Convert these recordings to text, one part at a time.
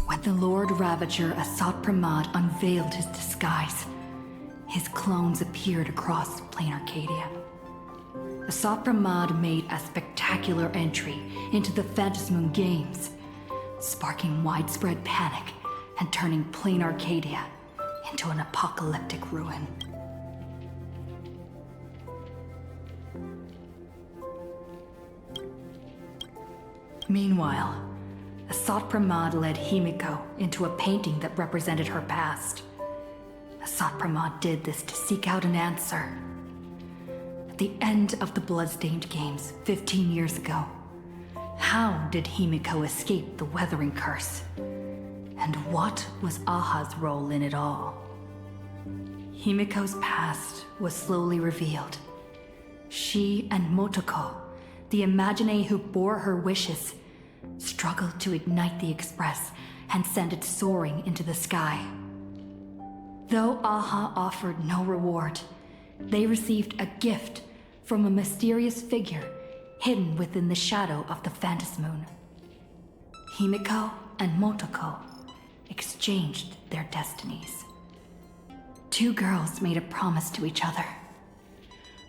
When the Lord Ravager Asatpramad unveiled his disguise, his clones appeared across plain Arcadia. Asatpramad made a spectacular entry into the Phantasmoon Games, sparking widespread panic and turning plain Arcadia into an apocalyptic ruin. Meanwhile, Asatpramad led Himiko into a painting that represented her past. Asatpramad did this to seek out an answer. At the end of the Bloodstained Games 15 years ago, how did Himiko escape the Weathering Curse? And what was Aha's role in it all? Himiko's past was slowly revealed. She and Motoko, the Imagine who bore her wishes, struggled to ignite the Express and send it soaring into the sky. Though Aha offered no reward, they received a gift from a mysterious figure hidden within the shadow of the Phantasmoon. Himiko and Motoko exchanged their destinies. Two girls made a promise to each other.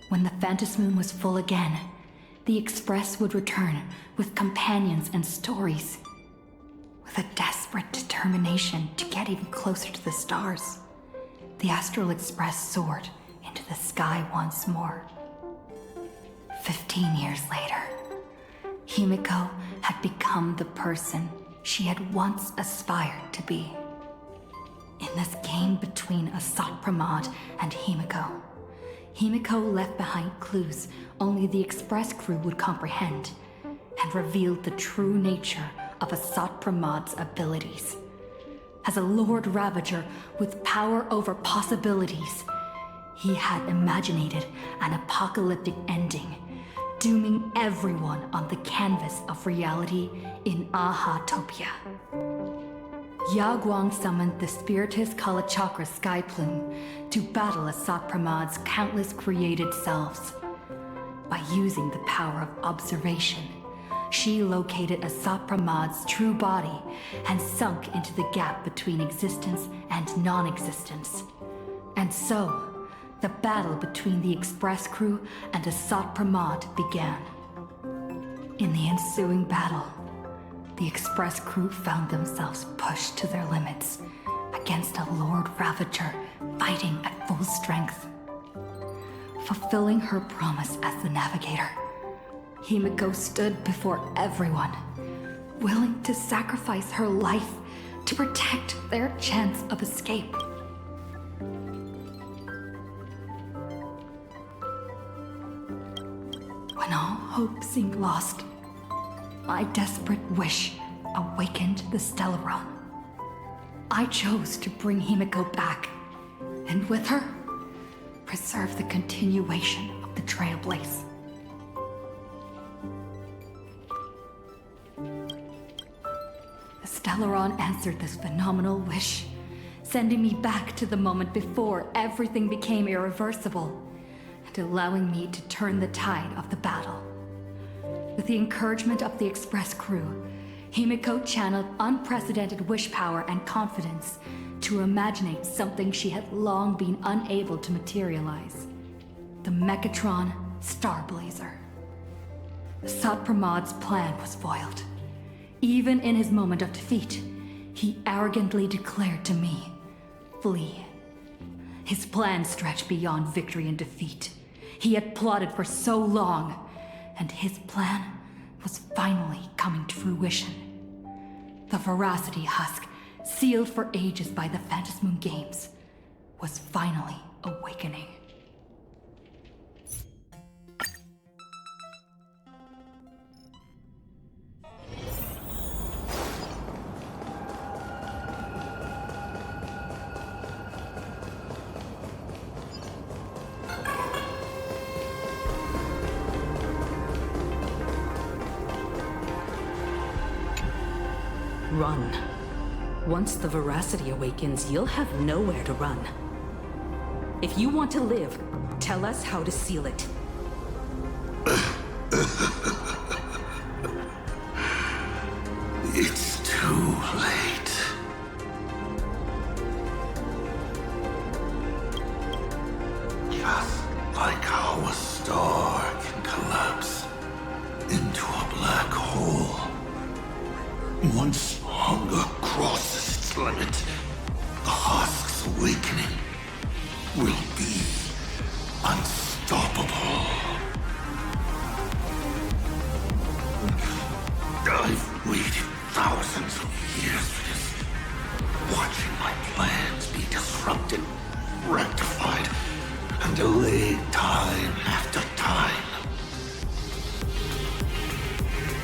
When the Phantasmoon was full again, the Express would return with companions and stories, with a desperate determination to get even closer to the stars. The Astral Express soared into the sky once more. 15 years later, Himiko had become the person she had once aspired to be. In this game between Asatpramad and Himiko, Himiko left behind clues only the Express crew would comprehend, and revealed the true nature of Asatpramad's abilities. As a Lord Ravager with power over possibilities, he had imaginated an apocalyptic ending, dooming everyone on the canvas of reality in Ahatopia. Yaguang summoned the Spiritus Kalachakra Sky Plume to battle Asatpramad's countless created selves. By using the power of observation, she located Asatpramad's true body and sunk into the gap between existence and non-existence. And so, the battle between the Express crew and Asatpramad began. In the ensuing battle, the Express crew found themselves pushed to their limits against a Lord Ravager fighting at full strength. Fulfilling her promise as the navigator, Himiko stood before everyone, willing to sacrifice her life to protect their chance of escape. When all hope seemed lost, my desperate wish awakened the Stellaron. I chose to bring Himiko back, and with her, preserve the continuation of the Trailblaze. The Stellaron answered this phenomenal wish, sending me back to the moment before everything became irreversible, and allowing me to turn the tide of the battle. With the encouragement of the Express crew, Himiko channeled unprecedented wish power and confidence to imaginate something she had long been unable to materialize. The Mechatron Starblazer. Asatpramad's plan was foiled. Even in his moment of defeat, he arrogantly declared to me, "Flee." His plan stretched beyond victory and defeat. He had plotted for so long, and his plan was finally coming to fruition. The Veracity Husk, sealed for ages by the Phantasmoon Games, was finally awakening. Run. Once the Veracity awakens, you'll have nowhere to run. If you want to live, tell us how to seal it. It's too late. Just like how a star can collapse into a black hole. Once hunger crosses its limit, the husk's awakening will be unstoppable. I've waited thousands of years for this, watching my plans be disrupted, rectified, and delayed time after time.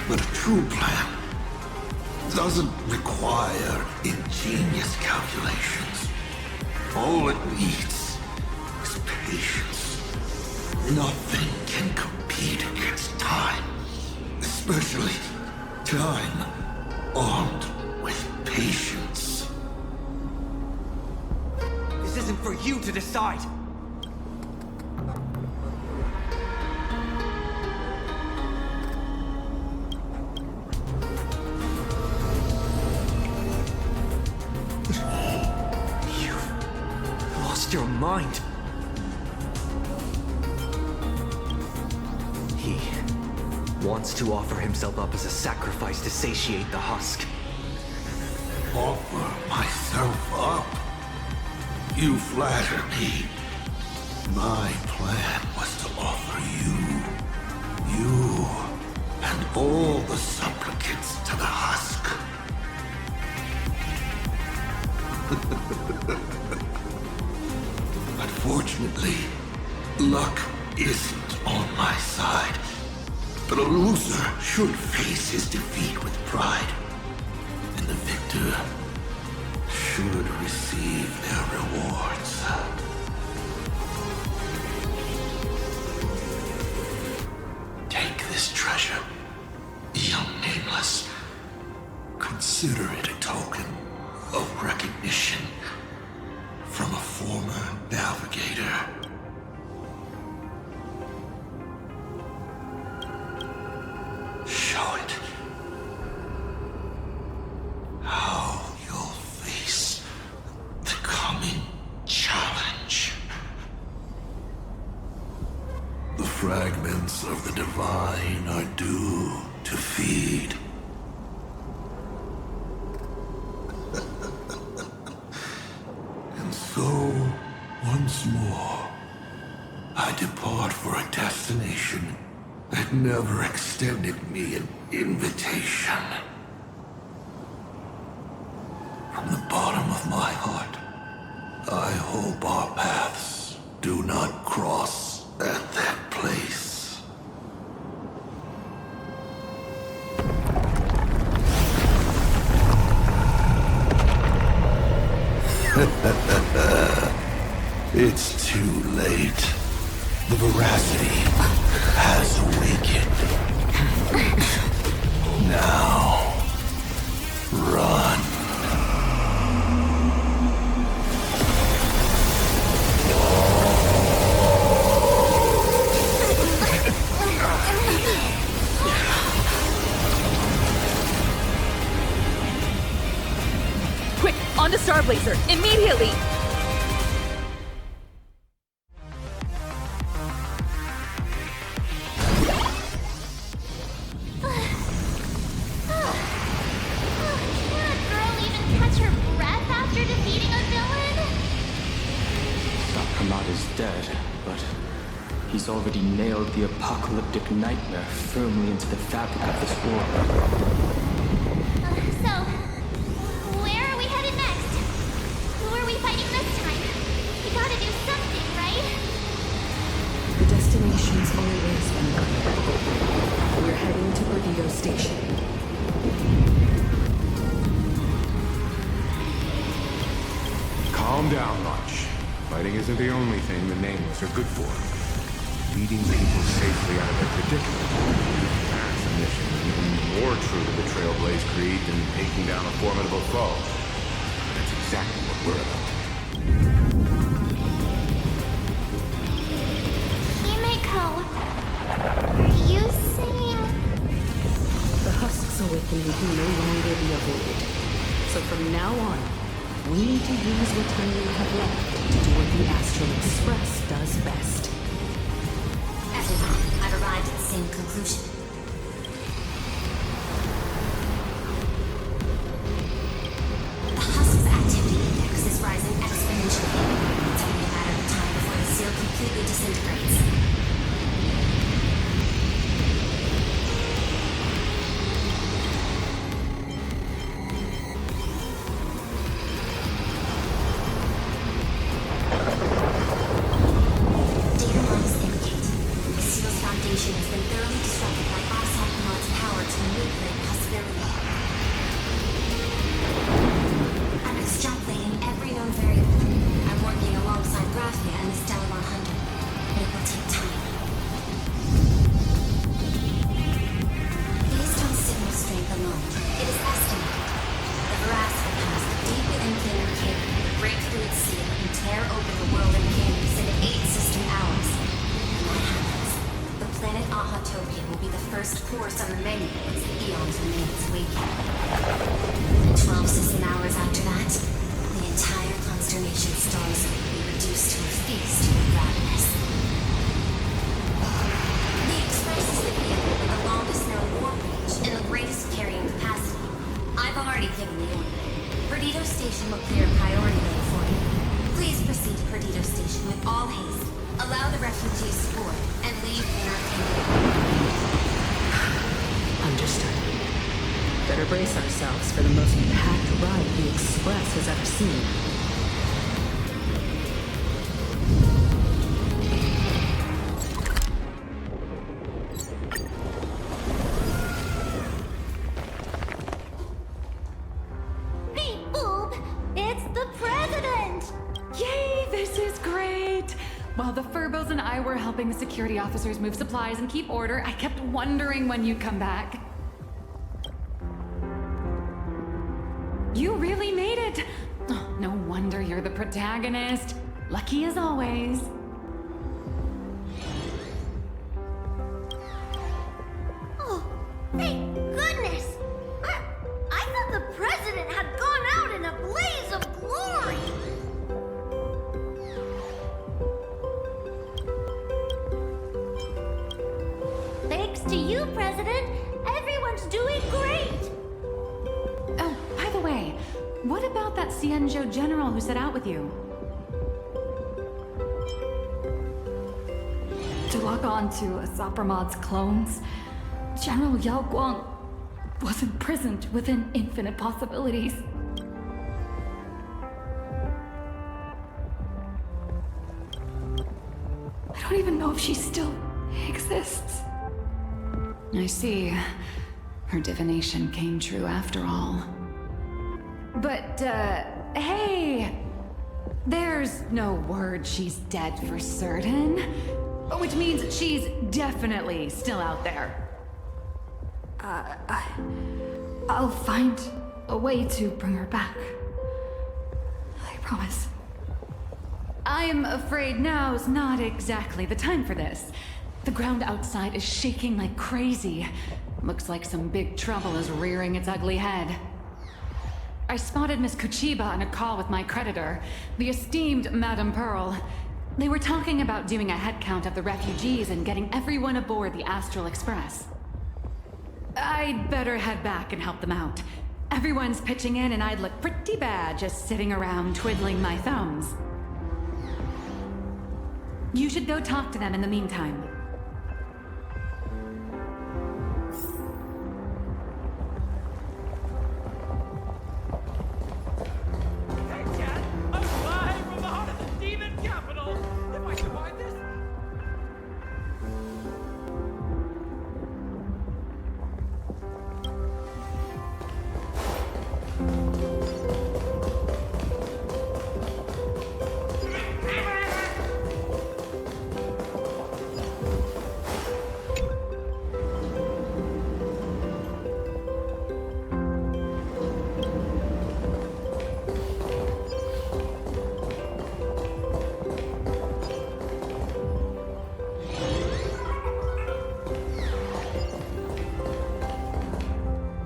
But a true plan doesn't require ingenious calculations. All it needs is patience. Nothing can compete against time, especially time armed with patience. This isn't for you to decide. You've lost your mind. He wants to offer himself up as a sacrifice to satiate the husk. Offer myself up? You flatter me. My plan was to offer you, and all the supplicants to the husk. Unfortunately, luck isn't on my side. But a loser should face his defeat with pride. And the victor should receive their rewards. Take this treasure, young nameless. Consider it a token of recognition from a former navigator. Show it. How you'll face the coming challenge. The fragments of the divine are due to feed. And so, once more, I depart for a destination that never extended me an invitation. From the bottom of my heart, I hope our paths do not cross at that place. It's too late. The veracity has awakened. Now, run. Quick, on to Starblazer, immediately! He's already nailed the apocalyptic nightmare firmly into the fabric of this world. So, where are we headed next? Who are we fighting this time? We gotta do something, right? The destination's always been clear. We're heading to Perdido Station. Calm down, March. Fighting isn't the only thing the Nameless are good for. Leading people safely out of their predicament. That's a mission even more true to the Trailblaze creed than taking down a formidable foe. That's exactly what we're about. Himiko, are you saying... The husk's awakening can no longer be avoided. So from now on, we need to use what time we have left to do what the Astral Express does best. Everyone, I've arrived at the same conclusion. The husk's activity index is rising exponentially. It's only a matter of time before the seal completely disintegrates. Brace ourselves for the most packed ride the Express has ever seen. Beep boop! It's the president! Yay, this is great! While the Furbos and I were helping the security officers move supplies and keep order, I kept wondering when you'd come back. You really made it! Oh, no wonder you're the protagonist. Lucky as always. Oh, thank goodness! I thought the president had gone out in a blaze of glory! Thanks to you, President, everyone's doing great! Oh, by the way, what about that Cienjo general who set out with you? To lock on to Sapramad's clones, General Yao Guang was imprisoned within infinite possibilities. I don't even know if she still exists. I see. Her divination came true after all. But, hey! There's no word she's dead for certain. Which means she's definitely still out there. I'll find a way to bring her back. I promise. I'm afraid now's not exactly the time for this. The ground outside is shaking like crazy. Looks like some big trouble is rearing its ugly head. I spotted Miss Kuchiba on a call with my creditor, the esteemed Madame Pearl. They were talking about doing a head count of the refugees and getting everyone aboard the Astral Express. I'd better head back and help them out. Everyone's pitching in and I'd look pretty bad just sitting around twiddling my thumbs. You should go talk to them in the meantime.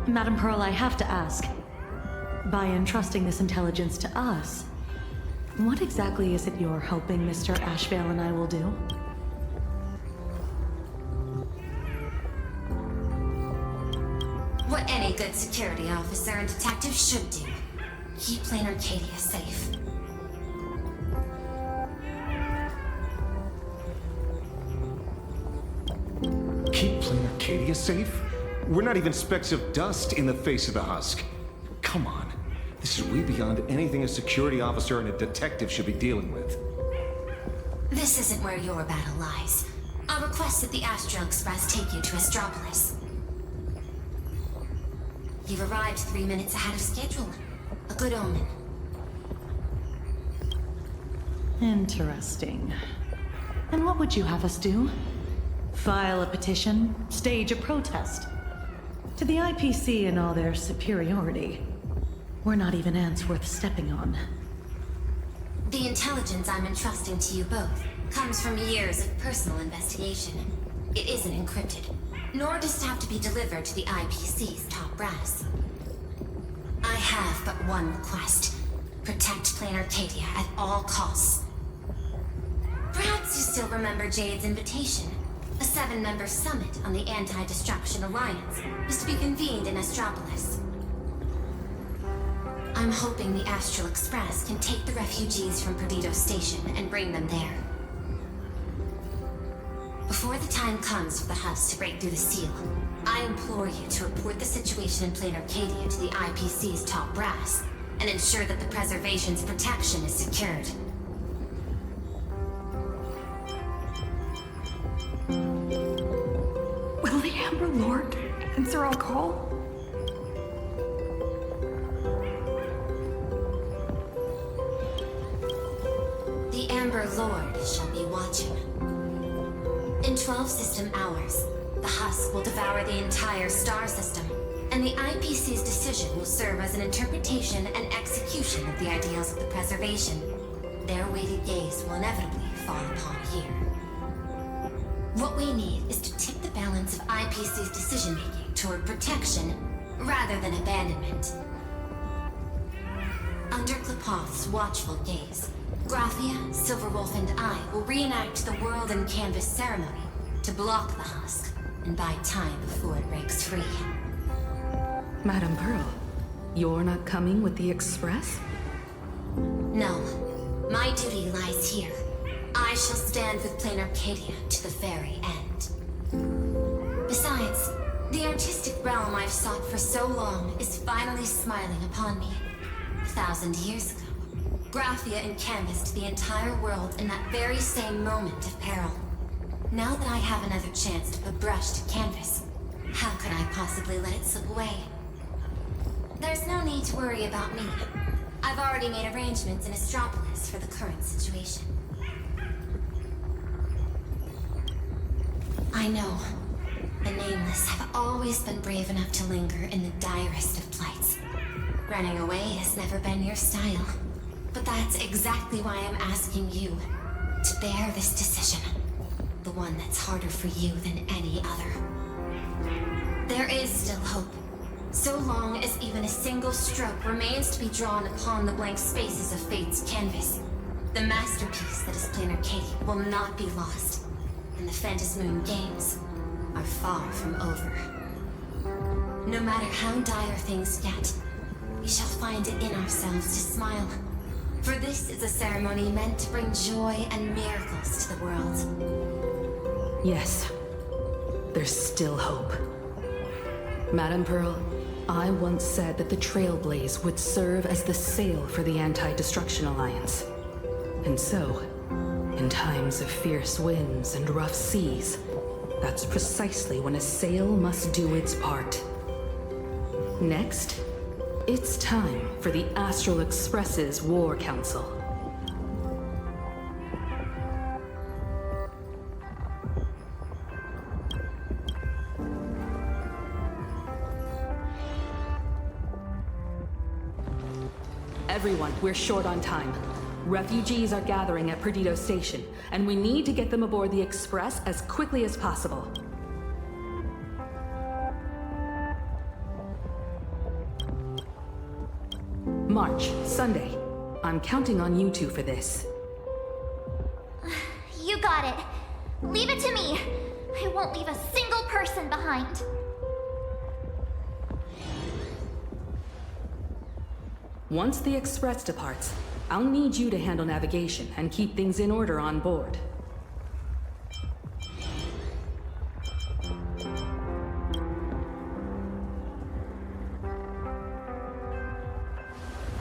Madam Pearl, I have to ask. By entrusting this intelligence to us, what exactly is it you're hoping Mr. Ashveil and I will do? What any good security officer and detective should do. Keep Plain Arcadia safe. Keep Plain Arcadia safe? We're not even specks of dust in the face of the husk. Come on. This is way beyond anything a security officer and a detective should be dealing with. This isn't where your battle lies. I'll request that the Astral Express take you to Astropolis. You've arrived 3 minutes ahead of schedule. A good omen. Interesting. And what would you have us do? File a petition? Stage a protest? To the IPC and all their superiority. We're not even ants worth stepping on. The intelligence I'm entrusting to you both comes from years of personal investigation. It isn't encrypted, nor does it have to be delivered to the IPC's top brass. I have but one request. Protect Plain Arcadia at all costs. Perhaps you still remember Jade's invitation. A 7-member summit on the Anti-Destruction Alliance is to be convened in Astropolis. I'm hoping the Astral Express can take the refugees from Perdido Station and bring them there. Before the time comes for the husk to break through the seal, I implore you to report the situation in Plain Arcadia to the IPC's top brass and ensure that the preservation's protection is secured. Will the Amber Lord answer our call? The Amber Lord shall be watching. In 12 system hours, the husk will devour the entire star system, and the IPC's decision will serve as an interpretation and execution of the ideals of the preservation. Their weighted gaze will inevitably fall upon here. What we need is to tip the balance of IPC's decision-making toward protection rather than abandonment. Under Klepoth's watchful gaze, Graphia, Silverwolf, and I will reenact the World and Canvas ceremony to block the husk and buy time before it breaks free. Madam Pearl, you're not coming with the Express? No. My duty lies here. I shall stand with Plain Arcadia to the very end. Besides, the artistic realm I've sought for so long is finally smiling upon me. 1,000 years ago, Graphia encanvassed the entire world in that very same moment of peril. Now that I have another chance to put brush to canvas, how could I possibly let it slip away? There's no need to worry about me. I've already made arrangements in Astropolis for the current situation. I know. The Nameless have always been brave enough to linger in the direst of plights. Running away has never been your style. But that's exactly why I'm asking you to bear this decision. The one that's harder for you than any other. There is still hope. So long as even a single stroke remains to be drawn upon the blank spaces of fate's canvas, the masterpiece that is Plain Arcadia will not be lost, and the Phantasmoon Games are far from over. No matter how dire things get, we shall find it in ourselves to smile. For this is a ceremony meant to bring joy and miracles to the world. Yes. There's still hope. Madam Pearl, I once said that the Trailblaze would serve as the sail for the Anti-Destruction Alliance. And so, in times of fierce winds and rough seas, that's precisely when a sail must do its part. Next, it's time for the Astral Express's War Council. Everyone, we're short on time. Refugees are gathering at Perdido Station, and we need to get them aboard the Express as quickly as possible. March, Sunday. I'm counting on you two for this. You got it. Leave it to me. I won't leave a single person behind. Once the Express departs, I'll need you to handle navigation and keep things in order on board.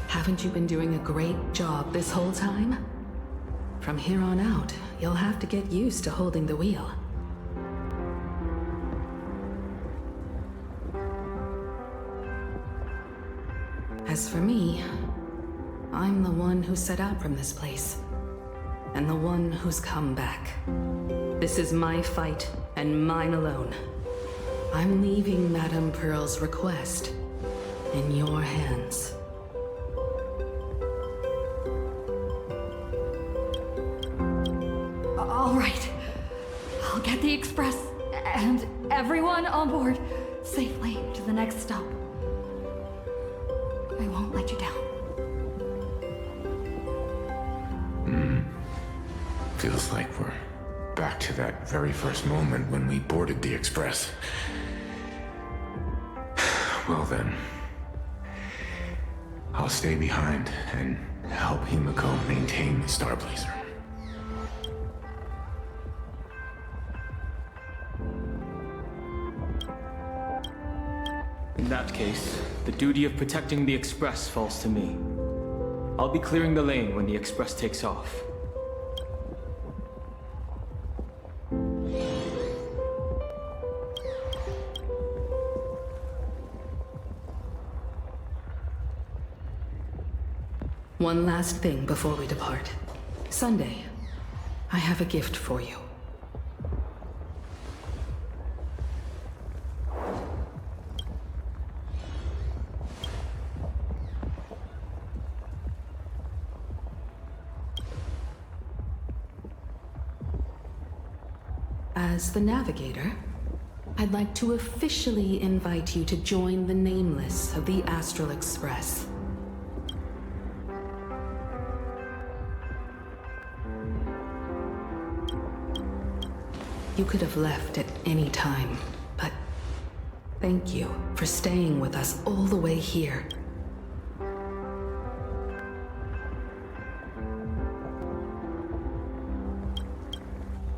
Haven't you been doing a great job this whole time? From here on out, you'll have to get used to holding the wheel. As for me, I'm the one who set out from this place, and the one who's come back. This is my fight, and mine alone. I'm leaving Madame Pearl's request in your hands. All right. I'll get the Express and everyone on board safely to the next stop. I won't let you down. Feels like we're back to that very first moment when we boarded the Express. Well then, I'll stay behind and help Himiko maintain the Starblazer. In that case, the duty of protecting the Express falls to me. I'll be clearing the lane when the Express takes off. One last thing before we depart. Sunday, I have a gift for you. As the Navigator, I'd like to officially invite you to join the Nameless of the Astral Express. You could have left at any time, but thank you for staying with us all the way here.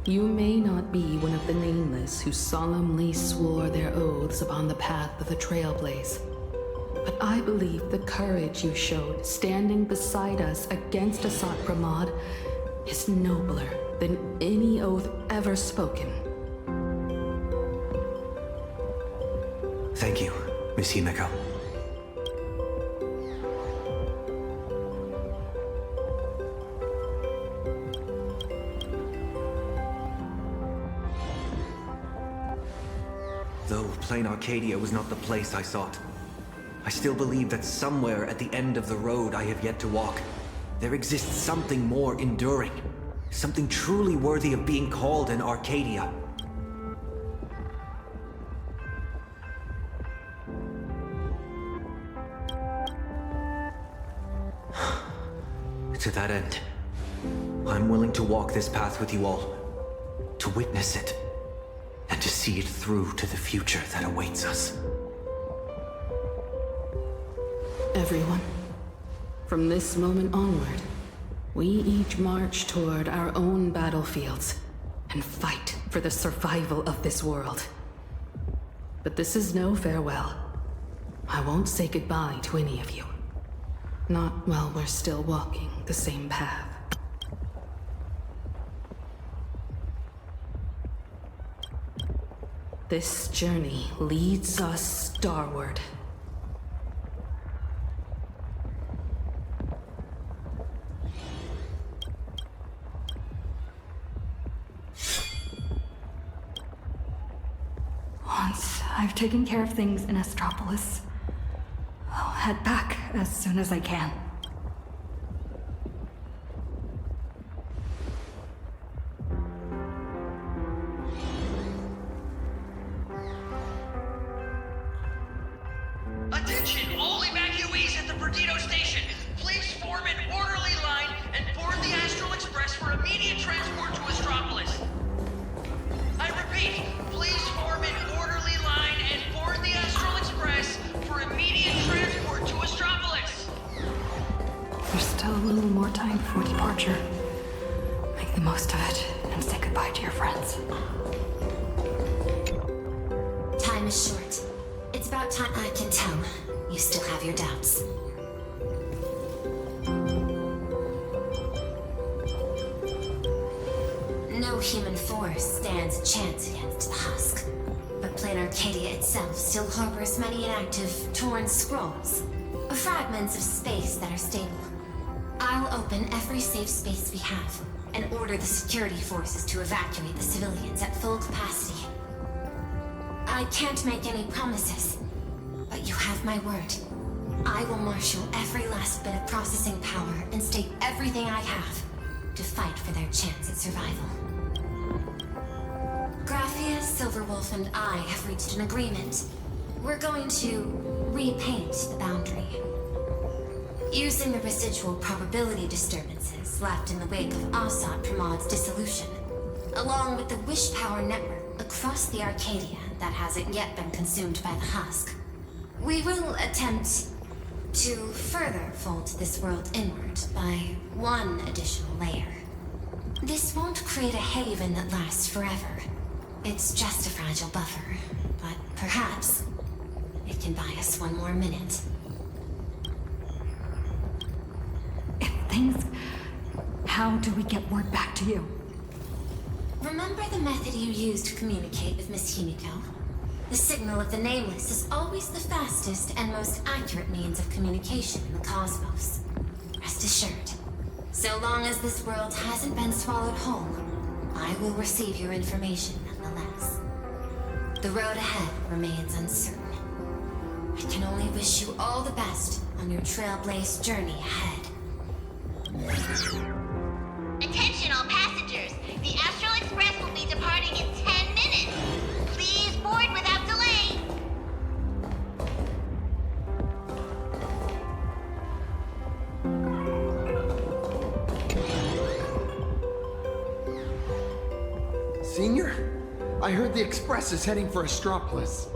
You may not be one of the Nameless who solemnly swore their oaths upon the path of the Trailblaze, but I believe the courage you showed standing beside us against Astropolis is nobler than any oath ever spoken. Thank you, Miss Himiko. Though plain Arcadia was not the place I sought, I still believe that somewhere at the end of the road I have yet to walk, there exists something more enduring. Something truly worthy of being called an Arcadia. To that end, I'm willing to walk this path with you all, to witness it, and to see it through to the future that awaits us. Everyone, from this moment onward, we each march toward our own battlefields and fight for the survival of this world. But this is no farewell. I won't say goodbye to any of you. Not while we're still walking the same path. This journey leads us starward. Once I've taken care of things in Astropolis, I'll head back as soon as I can. Attention, all evacuees at the Perdido station! form an orderly line and board the Astral Express for immediate transport to Astropolis. I repeat, please form an orderly line and board the Astral Express for immediate transport to Astropolis. There's still a little more time before departure. Make the most of it and say goodbye to your friends. Time is short. It's about time. I can tell. You still have your doubts. No human force stands a chance against the husk. But plain Arcadia itself still harbors many inactive, torn scrolls. Fragments of space that are stable. I'll open every safe space we have and order the security forces to evacuate the civilians at full capacity. I can't make any promises, but you have my word. I will marshal every last bit of processing power and stake everything I have to fight for their chance at survival. Graphia, Silverwolf, and I have reached an agreement. We're going to repaint the boundary. Using the residual probability disturbances left in the wake of Astropolis' dissolution, along with the wish power network across the Arcadia that hasn't yet been consumed by the husk, we will attempt to further fold this world inward by one additional layer. This won't create a haven that lasts forever. It's just a fragile buffer, but perhaps it can buy us one more minute. How do we get word back to you? Remember the method you used to communicate with Miss Himiko? The signal of the Nameless is always the fastest and most accurate means of communication in the cosmos. Rest assured, so long as this world hasn't been swallowed whole, I will receive your information nonetheless. The road ahead remains uncertain. I can only wish you all the best on your Trailblaze journey ahead. Attention all passengers! The Astral Express will be departing in 10 minutes! Please board without delay! Senior? I heard the Express is heading for Astropolis.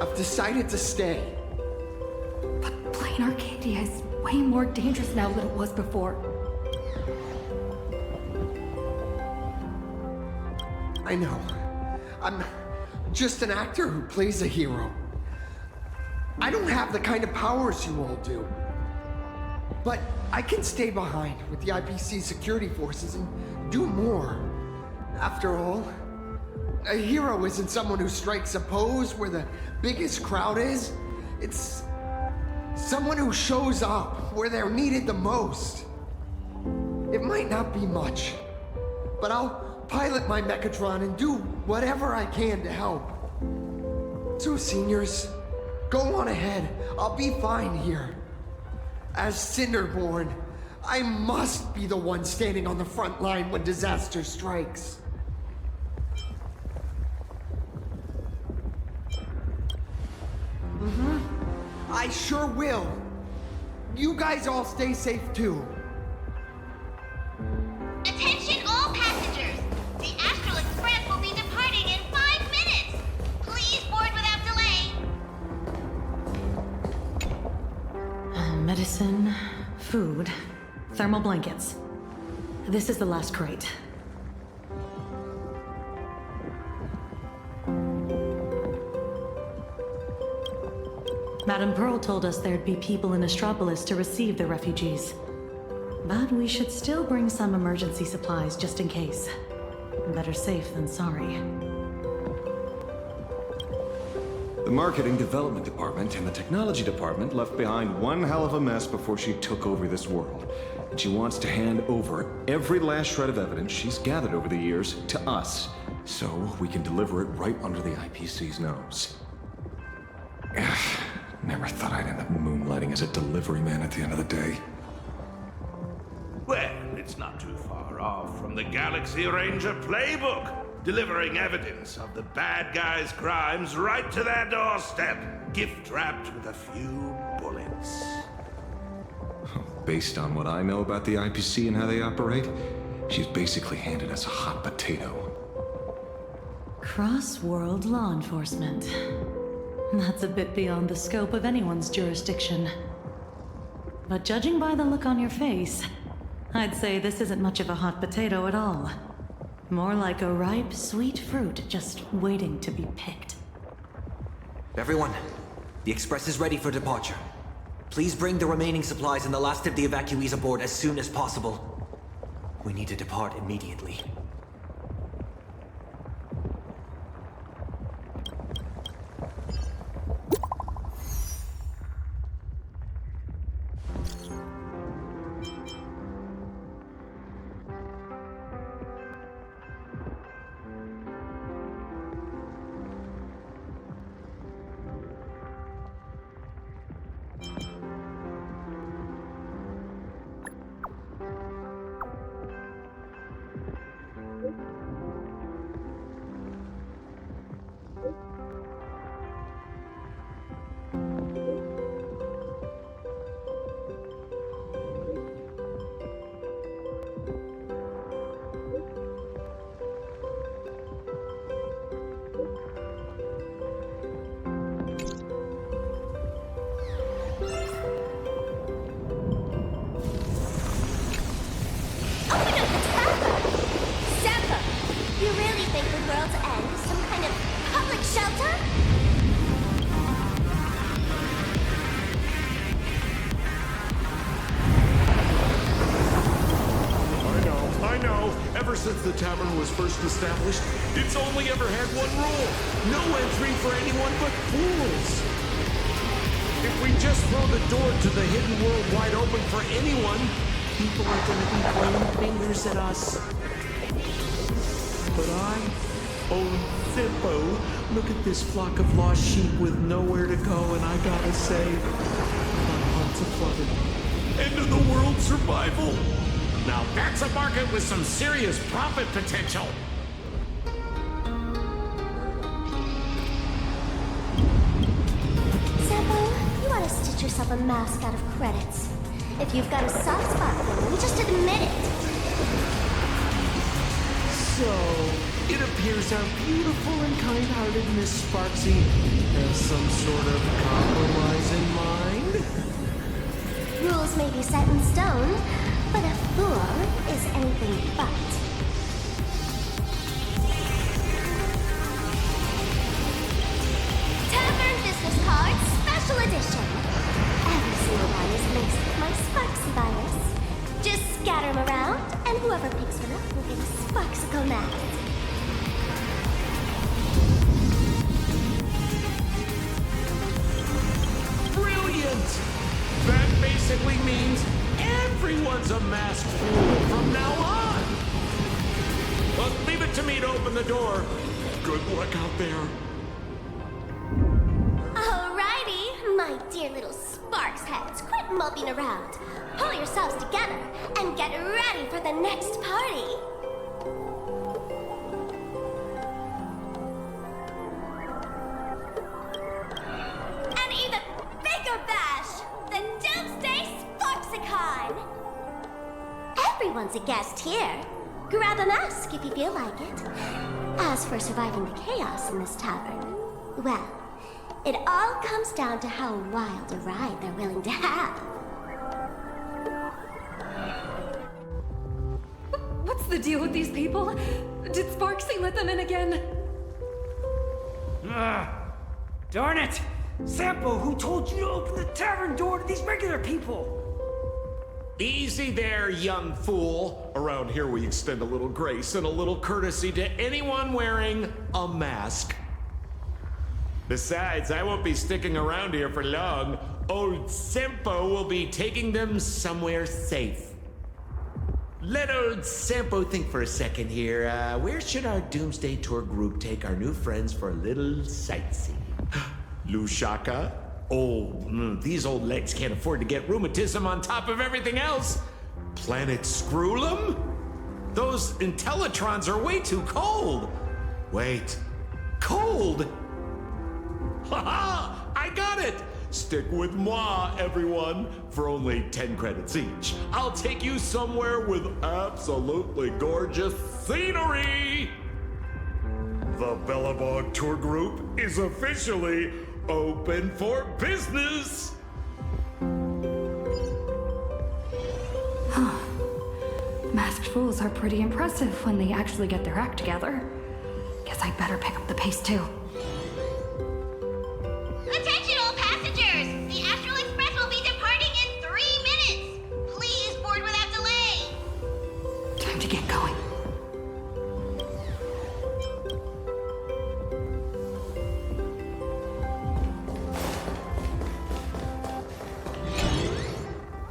I've decided to stay. But plain Arcadia is way more dangerous now than it was before. I know. I'm just an actor who plays a hero. I don't have the kind of powers you all do. But I can stay behind with the IPC security forces and do more. After all, a hero isn't someone who strikes a pose where the biggest crowd is. It's someone who shows up where they're needed the most. It might not be much, but I'll pilot my Mechatron and do whatever I can to help. So seniors, go on ahead. I'll be fine here. As Cinderborn, I must be the one standing on the front line when disaster strikes. I sure will. You guys all stay safe too. Attention all passengers! The Astral Express will be departing in 5 minutes! Please board without delay! Medicine, food, thermal blankets. This is the last crate. Madame Pearl told us there'd be people in Astropolis to receive the refugees. But we should still bring some emergency supplies just in case. Better safe than sorry. The Marketing Development Department and the Technology Department left behind one hell of a mess before she took over this world. And she wants to hand over every last shred of evidence she's gathered over the years to us, so we can deliver it right under the IPC's nose. Never thought I'd end up moonlighting as a delivery man at the end of the day. Well, it's not too far off from the Galaxy Ranger playbook. delivering evidence of the bad guys' crimes right to their doorstep, gift-wrapped with a few bullets. Based on what I know about the IPC and how they operate, she's basically handed us a hot potato. Cross-world law enforcement. That's a bit beyond the scope of anyone's jurisdiction. But judging by the look on your face, I'd say this isn't much of a hot potato at all. More like a ripe, sweet fruit just waiting to be picked. Everyone, the Express is ready for departure. Please bring the remaining supplies and the last of the evacuees aboard as soon as possible. We need to depart immediately. Since the tavern was first established, it's only ever had one rule. No entry for anyone but fools. If we just throw the door to the hidden world wide open for anyone, people are going to be pointing fingers at us. But I, Simpo, look at this flock of lost sheep with nowhere to go, and I gotta say, my heart's aflutter. End of the world survival. Now that's a market with some serious profit potential. Sampoo, you ought to stitch yourself a mask out of credits. If you've got a soft spot for me, just admit it. So, it appears our beautiful and kind-hearted Miss Sparxie has some sort of compromise in mind? Rules may be set in stone, but a fool is anything but. Tavern business cards, special edition. Every single one is laced with my Sparxie virus. Just scatter them around, and whoever picks one up will get a Sparxicle mask. Brilliant! That basically means everyone's a masked fool from now on. But leave it to me to open the door. Good luck out there. Alrighty, my dear little Sparks heads, quit moping around. Pull yourselves together and get ready for the next party. An even bigger bash, the Doomsday Sparxicon. Everyone's a guest here. Grab a mask if you feel like it. As for surviving the chaos in this tavern, well, it all comes down to how wild a ride they're willing to have. What's the deal with these people? Did Sparxie let them in again? Darn it! Sampoo, who told you to open the tavern door to these regular people? Easy there, young fool. Around here we extend a little grace and a little courtesy to anyone wearing a mask. Besides, I won't be sticking around here for long. Old Sampoo will be taking them somewhere safe. Let old Sampoo think for a second here. Where should our Doomsday Tour group take our new friends for a little sightseeing? Lushaka? Oh, these old legs can't afford to get rheumatism on top of everything else. Planet Screwlum? Those Intellitrons are way too cold. Wait. Cold? Haha! I got it! Stick with moi, everyone. For only 10 credits each, I'll take you somewhere with absolutely gorgeous scenery! The Bellabog Tour Group is officially open for business! Masked fools are pretty impressive when they actually get their act together. Guess I'd better pick up the pace too. Attention all passengers! The Astral Express will be departing in 3 minutes! Please board without delay! Time to get going.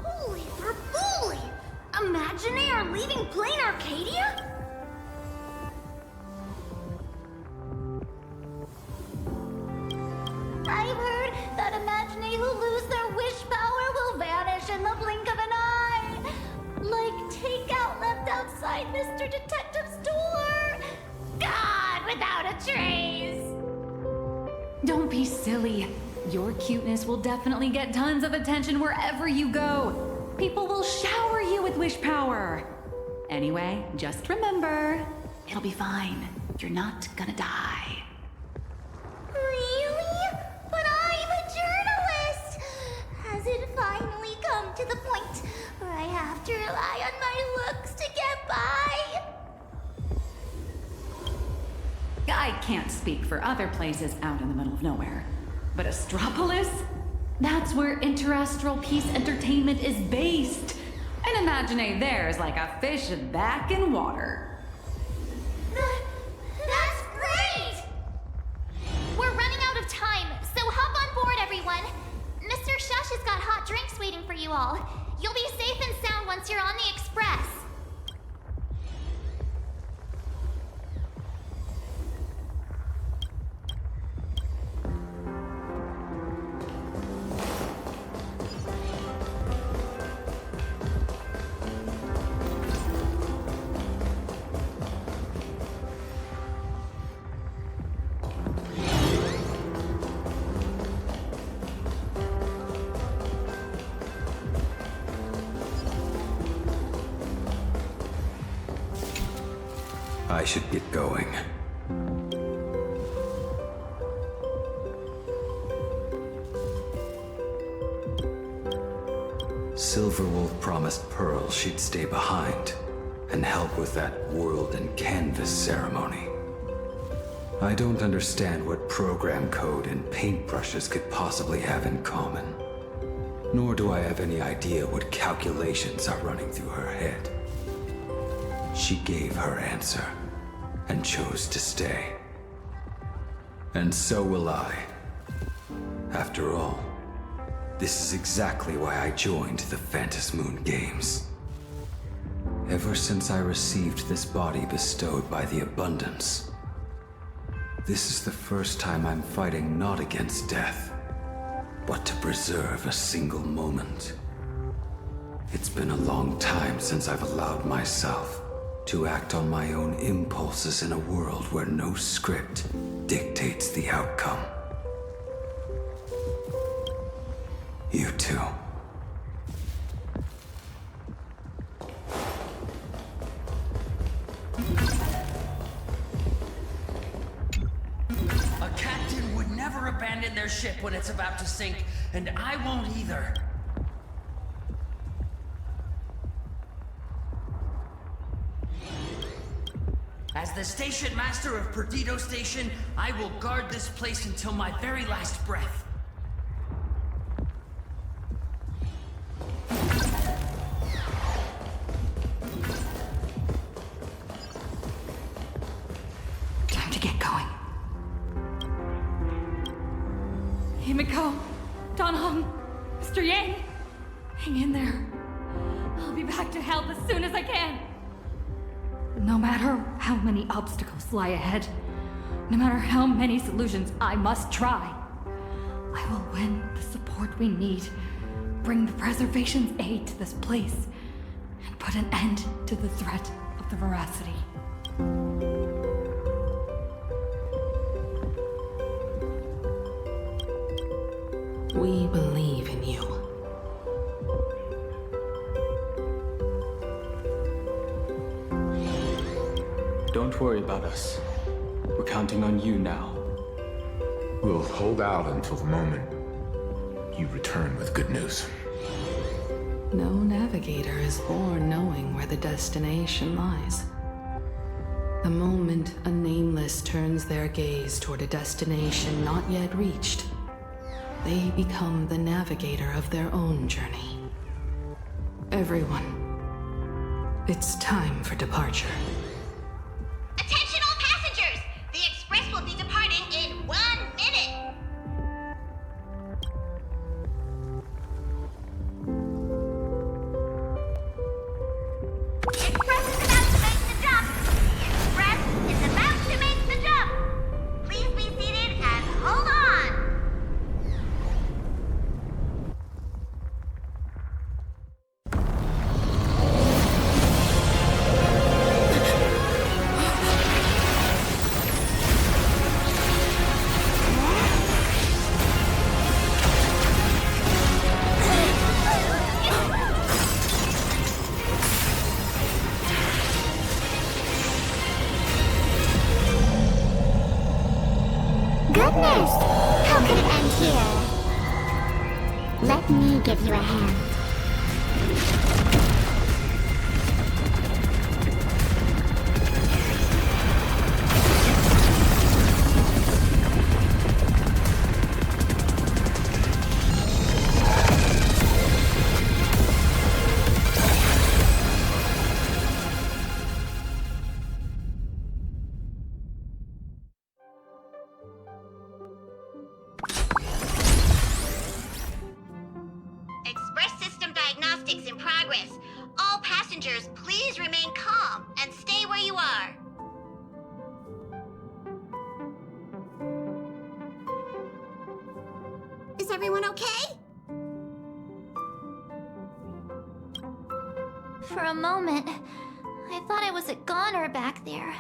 Holy verbooley! Imaginary are leaving Plain Arcadia? I've heard that Imaginary who lose their wish power will vanish in the blink of an eye. Like takeout left outside Mr. Detective's door. God, without a trace. Don't be silly. Your cuteness will definitely get tons of attention wherever you go. People will shower you with wish power. Anyway, just remember, it'll be fine. You're not gonna die. Really? But I'm a journalist! Has it finally come to the point where I have to rely on my looks to get by? I can't speak for other places out in the middle of nowhere, but Astropolis? That's where Interastral Peace Entertainment is based. And Imaginary there's like a fish back in water. That's great! We're running out of time, so hop on board, everyone. Mr. Shush has got hot drinks waiting for you all. You'll be safe and sound once you're on the express. I should get going. Silverwolf promised Pearl she'd stay behind and help with that world and canvas ceremony. I don't understand what program code and paintbrushes could possibly have in common. Nor do I have any idea what calculations are running through her head. She gave her answer and chose to stay. And so will I. After all, this is exactly why I joined the Phantasmoon Games. Ever since I received this body bestowed by the Abundance, this is the first time I'm fighting not against death, but to preserve a single moment. It's been a long time since I've allowed myself to act on my own impulses in a world where no script dictates the outcome. You too. A captain would never abandon their ship when it's about to sink, and I won't either. As the station master of Perdido Station, I will guard this place until my very last breath. Time to get going. Himiko, Donhong, Mr. Yang, hang in there. I'll be back to help as soon as I can. No matter how many obstacles lie ahead, no matter how many solutions I must try, I will win the support we need, bring the preservation's aid to this place, and put an end to the threat of the veracity. We believe in you. Don't worry about us. We're counting on you now. We'll hold out until the moment you return with good news. No navigator is born knowing where the destination lies. The moment a nameless turns their gaze toward a destination not yet reached, they become the navigator of their own journey. Everyone, it's time for departure. Attention all passengers! The express will be departing in 1 minute! Express is about to make the jump! The express is about to make the jump! Please be seated and hold on! Goodness! How could it end here? Let me give you a hand. Express system diagnostics in progress. All passengers, please remain calm and stay where you are. Is everyone okay? For a moment, I thought I was a goner back there.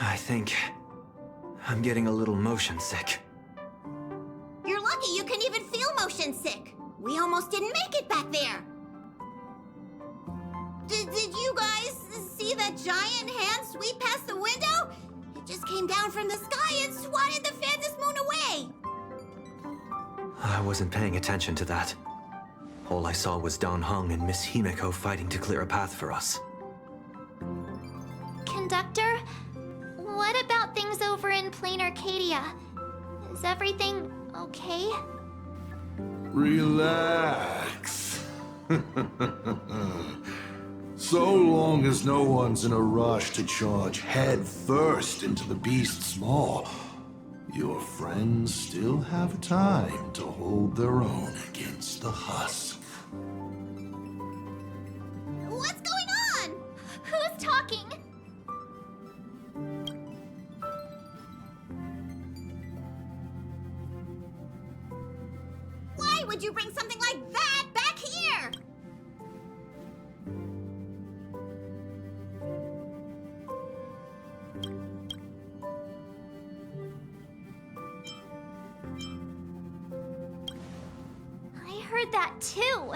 I think I'm getting a little motion sick. You're lucky you can even feel motion sick. We almost didn't make it back there. Did you guys see that giant hand sweep past the window? It just came down from the sky and swatted the Phantom Moon away. I wasn't paying attention to that. All I saw was Dan Heng and Miss Himiko fighting to clear a path for us. Conductor, what about things over in Plain Arcadia? Is everything okay? Relax. So long as no one's in a rush to charge head first into the beast's maw, your friends still have time to hold their own against the husk. What's going on? Who's talking? Why would you bring something like that back here? I heard that too,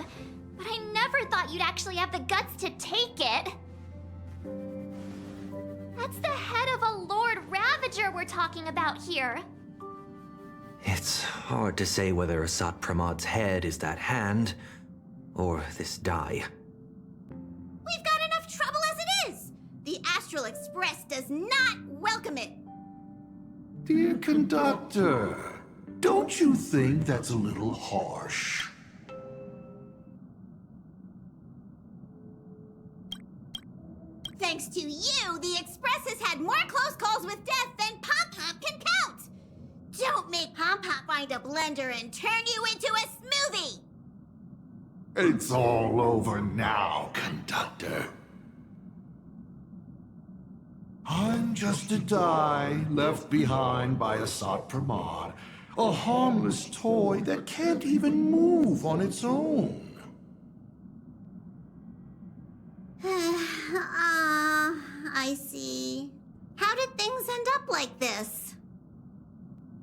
but I never thought you'd actually have the guts to take it. That's the head of a Lord Ravager we're talking about here. It's hard to say whether Asat Pramad's head is that hand, or this die. We've got enough trouble as it is. The Astral Express does not welcome it. Dear conductor, don't you think that's a little harsh? Thanks to you, the Express has had more close calls with death than Pop Pop can count. Don't make Pop Pop find a blender and turn you into a smoothie. It's all over now, conductor. I'm just a die left behind by Asat Pramad, a harmless toy that can't even move on its own. I see. How did things end up like this?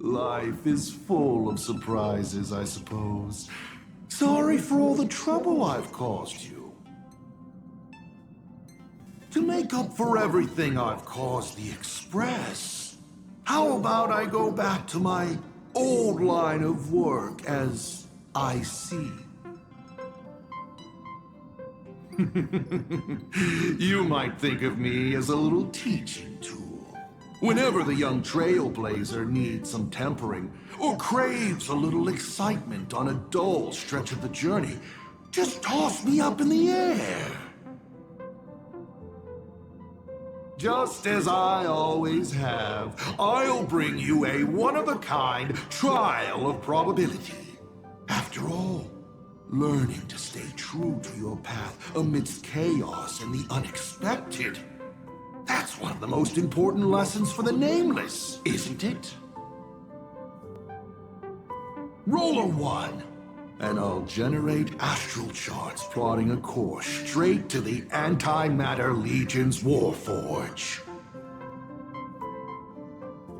Life is full of surprises, I suppose. Sorry for all the trouble I've caused you. To make up for everything I've caused the Express, how about I go back to my old line of work as IC? You might think of me as a little teaching tool. Whenever the young Trailblazer needs some tempering, or craves a little excitement on a dull stretch of the journey, just toss me up in the air. Just as I always have, I'll bring you a one-of-a-kind trial of probability. After all, learning to stay true to your path amidst chaos and the unexpected, that's one of the most important lessons for the Nameless, isn't it? Roll a 1, and I'll generate astral charts plotting a course straight to the Antimatter Legion's Warforge.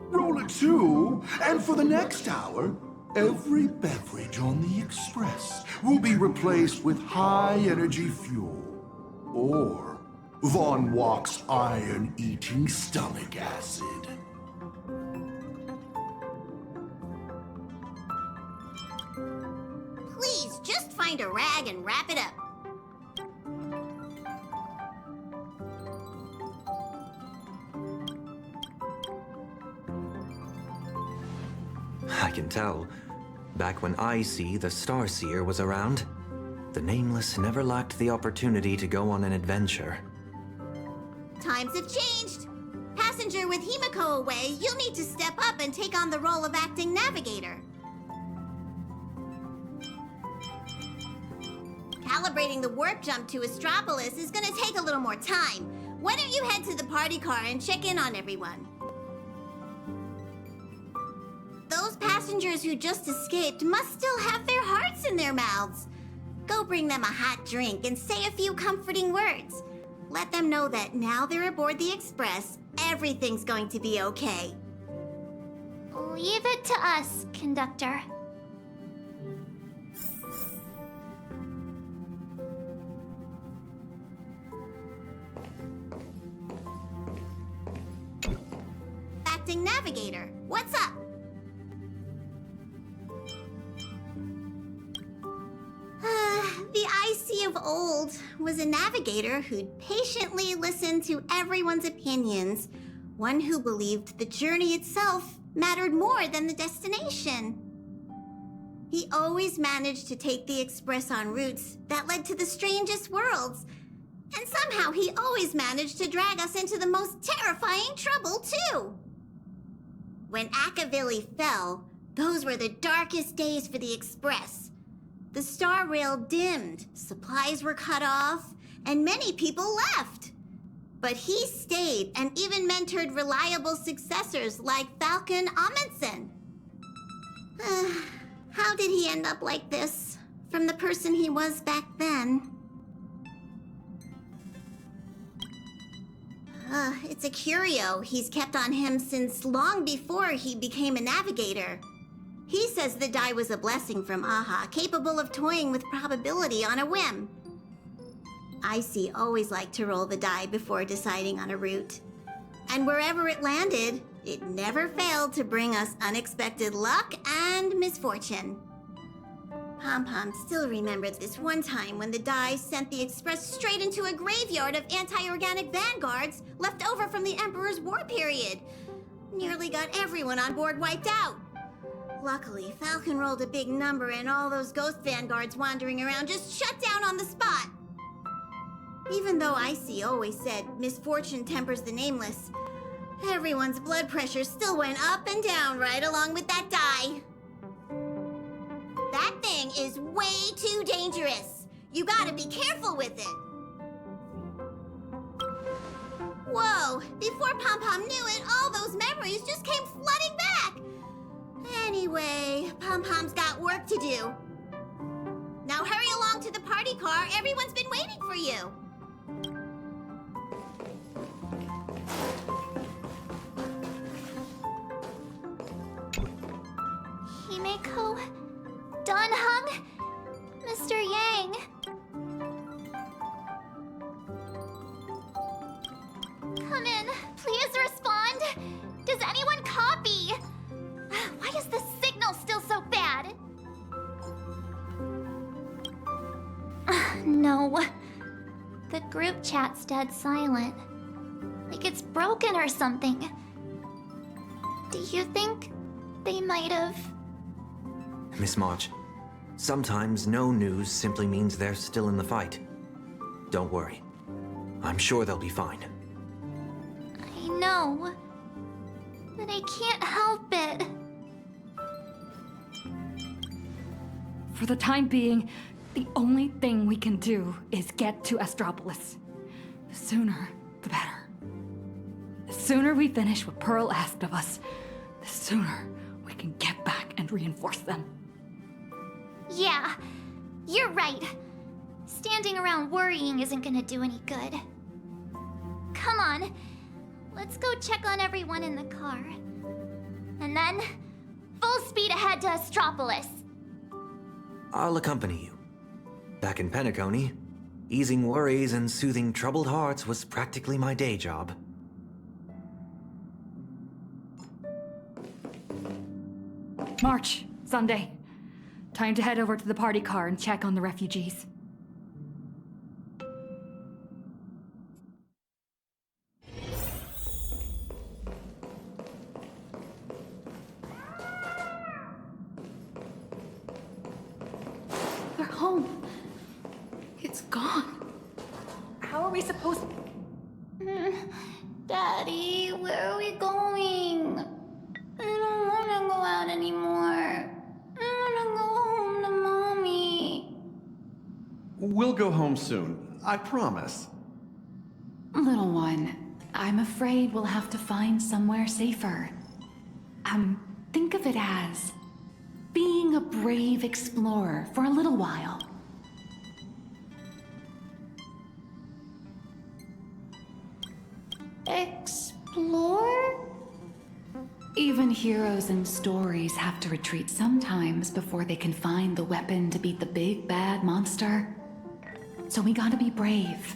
Roll a 2, and for the next hour, every beverage on the Express will be replaced with high-energy fuel, or Von Walk's iron-eating stomach acid. Please, just find a rag and wrap it up. I can tell. Back when IC, the Starseer, was around, the Nameless never lacked the opportunity to go on an adventure. Times have changed. Passenger with Himiko away, you'll need to step up and take on the role of acting navigator. Calibrating the warp jump to Astropolis is gonna take a little more time. Why don't you head to the party car and check in on everyone? Those passengers who just escaped must still have their hearts in their mouths. Go bring them a hot drink and say a few comforting words. Let them know that now they're aboard the Express, everything's going to be okay. Leave it to us, conductor. Acting navigator, what's up? The IC of old was a navigator who'd patiently listen to everyone's opinions, one who believed the journey itself mattered more than the destination. He always managed to take the Express on routes that led to the strangest worlds, and somehow he always managed to drag us into the most terrifying trouble, too. When Ashveil fell, those were the darkest days for the Express. The star rail dimmed, supplies were cut off, and many people left. But he stayed and even mentored reliable successors like Falcon Amundsen. How did he end up like this, from the person he was back then? It's a curio he's kept on him since long before he became a navigator. He says the die was a blessing from Aha, capable of toying with probability on a whim. IC always liked to roll the die before deciding on a route. And wherever it landed, it never failed to bring us unexpected luck and misfortune. Pom-Pom still remembered this one time when the die sent the Express straight into a graveyard of anti-organic vanguards left over from the Emperor's war period. Nearly got everyone on board wiped out. Luckily, Falcon rolled a big number and all those ghost vanguards wandering around just shut down on the spot. Even though IC always said misfortune tempers the nameless, everyone's blood pressure still went up and down right along with that die. That thing is way too dangerous. You gotta be careful with it. Whoa, before Pom-Pom knew it, all those memories just came flooding back. Anyway, Pom-Pom's got work to do. Now hurry along to the party car. Everyone's been waiting for you. Himiko, Danhung, Mr. Yang. Come in, please respond. Does anyone copy? Why is the signal still so bad? No. The group chat's dead silent. Like it's broken or something. Do you think they might have... Miss March, sometimes no news simply means they're still in the fight. Don't worry. I'm sure they'll be fine. I know. But I can't help it. For the time being, the only thing we can do is get to Astropolis. The sooner, the better. The sooner we finish what Pearl asked of us, the sooner we can get back and reinforce them. Yeah, you're right. Standing around worrying isn't gonna do any good. Come on, let's go check on everyone in the car. And then, full speed ahead to Astropolis. I'll accompany you. Back in Penacony, easing worries and soothing troubled hearts was practically my day job. March, Sunday. Time to head over to the party car and check on the refugees. They're home. It's gone. How are we supposed... Daddy, where are we going? I don't want to go out anymore. I want to go home to Mommy. We'll go home soon, I promise. Little one, I'm afraid we'll have to find somewhere safer. Think of it as being a brave explorer for a little while. Explore? Even heroes in stories have to retreat sometimes before they can find the weapon to beat the big bad monster. So we gotta be brave.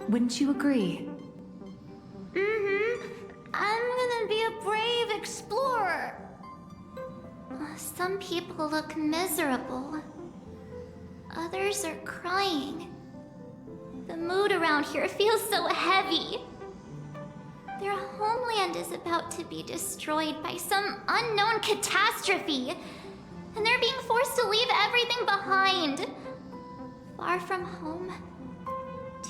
Wouldn't you agree? I'm gonna be a brave explorer. Some people look miserable. Others are crying. The mood around here feels so heavy. Their homeland is about to be destroyed by some unknown catastrophe, and they're being forced to leave everything behind. Far from home,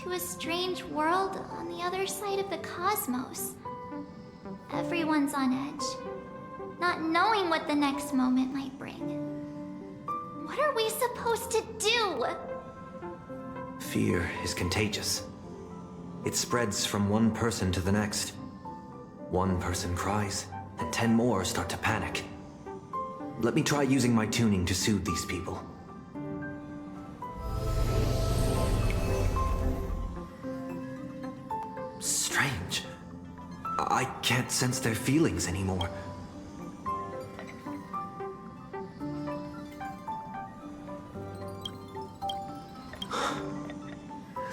to a strange world on the other side of the cosmos. Everyone's on edge, not knowing what the next moment might bring. What are we supposed to do? Fear is contagious. It spreads from one person to the next. One person cries, and 10 more start to panic. Let me try using my tuning to soothe these people. Strange. I can't sense their feelings anymore.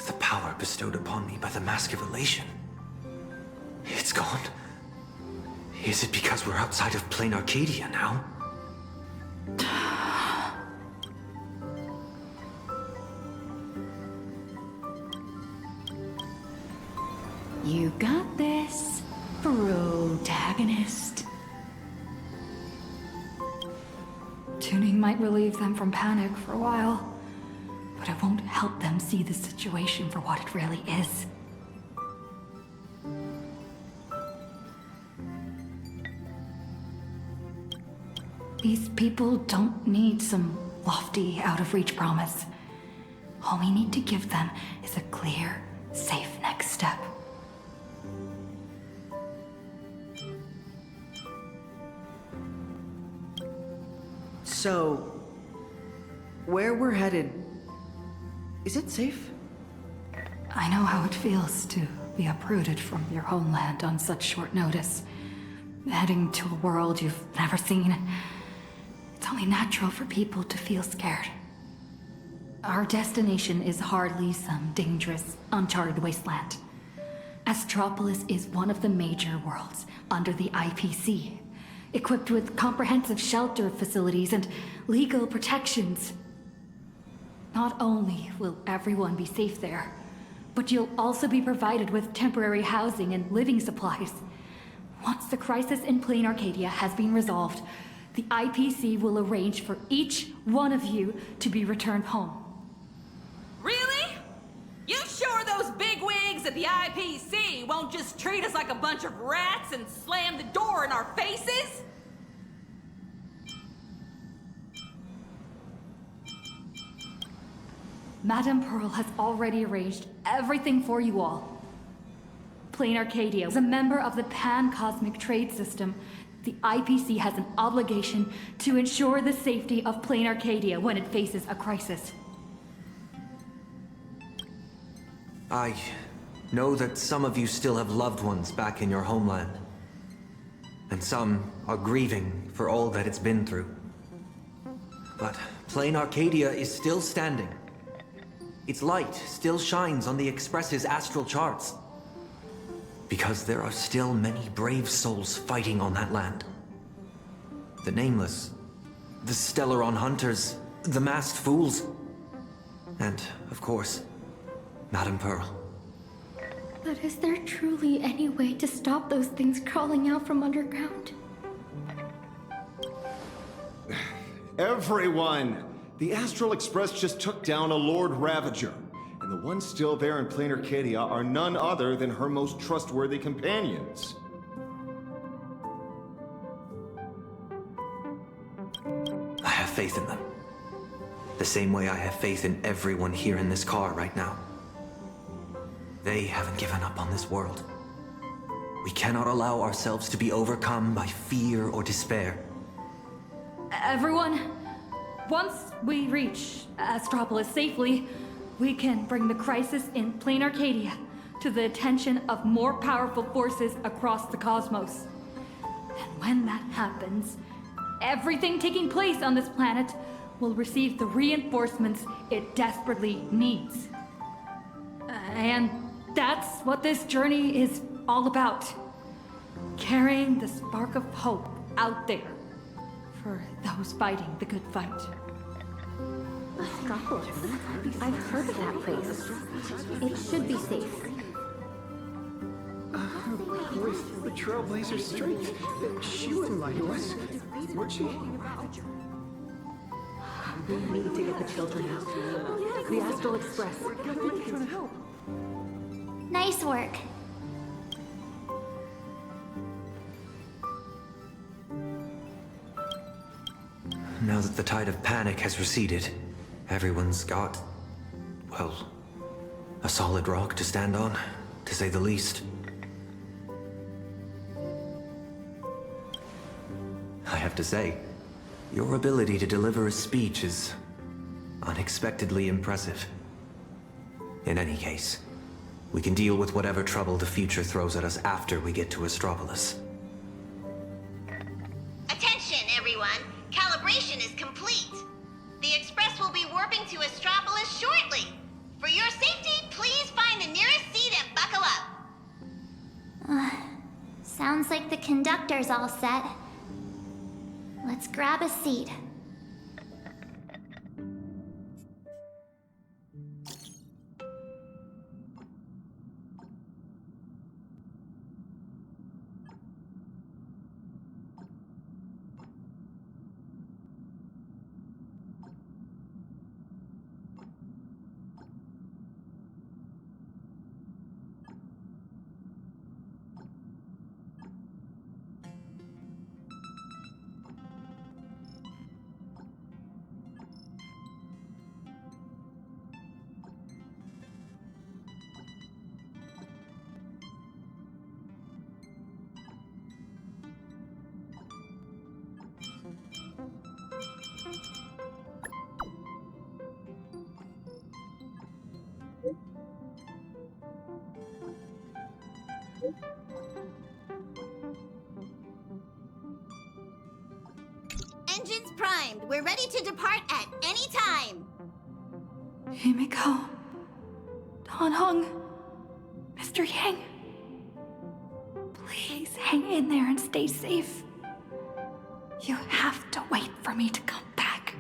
The power bestowed upon me by the Mask of Elation. It's gone. Is it because we're outside of plain Arcadia now? You got this, protagonist. Tuning might relieve them from panic for a while, but it won't help them see the situation for what it really is. These people don't need some lofty, out-of-reach promise. All we need to give them is a clear, safe next step. So, where we're headed, is it safe? I know how it feels to be uprooted from your homeland on such short notice. Heading to a world you've never seen. It's only natural for people to feel scared. Our destination is hardly some dangerous, uncharted wasteland. Astropolis is one of the major worlds under the IPC, equipped with comprehensive shelter facilities and legal protections. Not only will everyone be safe there, but you'll also be provided with temporary housing and living supplies. Once the crisis in Plain Arcadia has been resolved, the IPC will arrange for each one of you to be returned home. Really? You sure those bigwigs at the IPC won't just treat us like a bunch of rats and slam the door in our faces? Madame Pearl has already arranged everything for you all. Plain Arcadia is a member of the Pan-Cosmic Trade System. The IPC has an obligation to ensure the safety of Plain Arcadia when it faces a crisis. I know that some of you still have loved ones back in your homeland. And some are grieving for all that it's been through. But Plain Arcadia is still standing. Its light still shines on the Express's astral charts. Because there are still many brave souls fighting on that land. The Nameless, the Stellaron Hunters, the Masked Fools, and, of course, Madame Pearl. But is there truly any way to stop those things crawling out from underground? Everyone! The Astral Express just took down a Lord Ravager, and the ones still there in Plain Arcadia are none other than her most trustworthy companions. I have faith in them. The same way I have faith in everyone here in this car right now. They haven't given up on this world. We cannot allow ourselves to be overcome by fear or despair. Everyone, once we reach Astropolis safely, we can bring the crisis in Plain Arcadia to the attention of more powerful forces across the cosmos. And when that happens, everything taking place on this planet will receive the reinforcements it desperately needs. And that's what this journey is all about. Carrying the spark of hope out there for those fighting the good fight. Astropolis. I've heard of that place. It should be safe. With the Trailblazer strength, she wouldn't lie to us, would she? We need to get the children out. The Astral Express. We're trying to help. Nice work. Now that the tide of panic has receded, everyone's got, well, a solid rock to stand on, to say the least. I have to say, your ability to deliver a speech is unexpectedly impressive. In any case, we can deal with whatever trouble the future throws at us after we get to Astropolis. Attention, everyone! Calibration is complete. The Express will be warping to Astropolis shortly. For your safety, please find the nearest seat and buckle up. Sounds like the conductor's all set. Let's grab a seat. engines primed. We're ready to depart at any time. Himiko, Dan Heng, Mr. Yang. Please hang in there and stay safe. You have to wait for me to come back.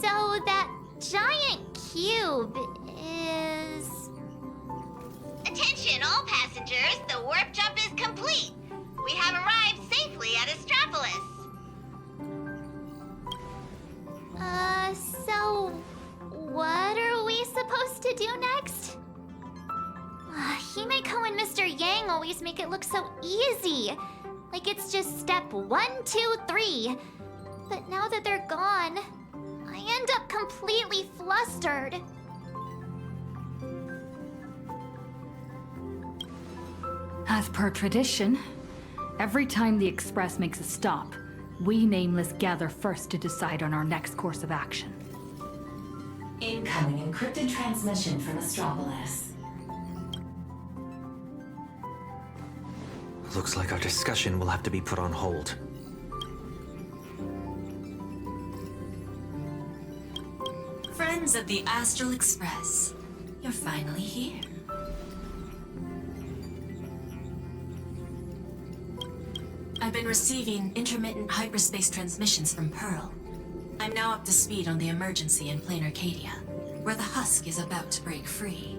So that giant cube is... Attention, all passengers. The warp jump is complete. We have arrived safely at Astropolis. So what are we supposed to do next? Himeko and Mr. Yang always make it look so easy. Like it's just step 1, 2, 3. But now that they're gone, I end up completely flustered. As per tradition, every time the Express makes a stop, we Nameless gather first to decide on our next course of action. Incoming encrypted transmission from Astropolis. Looks like our discussion will have to be put on hold. Friends of the Astral Express, you're finally here. I've been receiving intermittent hyperspace transmissions from Peral. I'm now up to speed on the emergency in Plain Arcadia, where the husk is about to break free.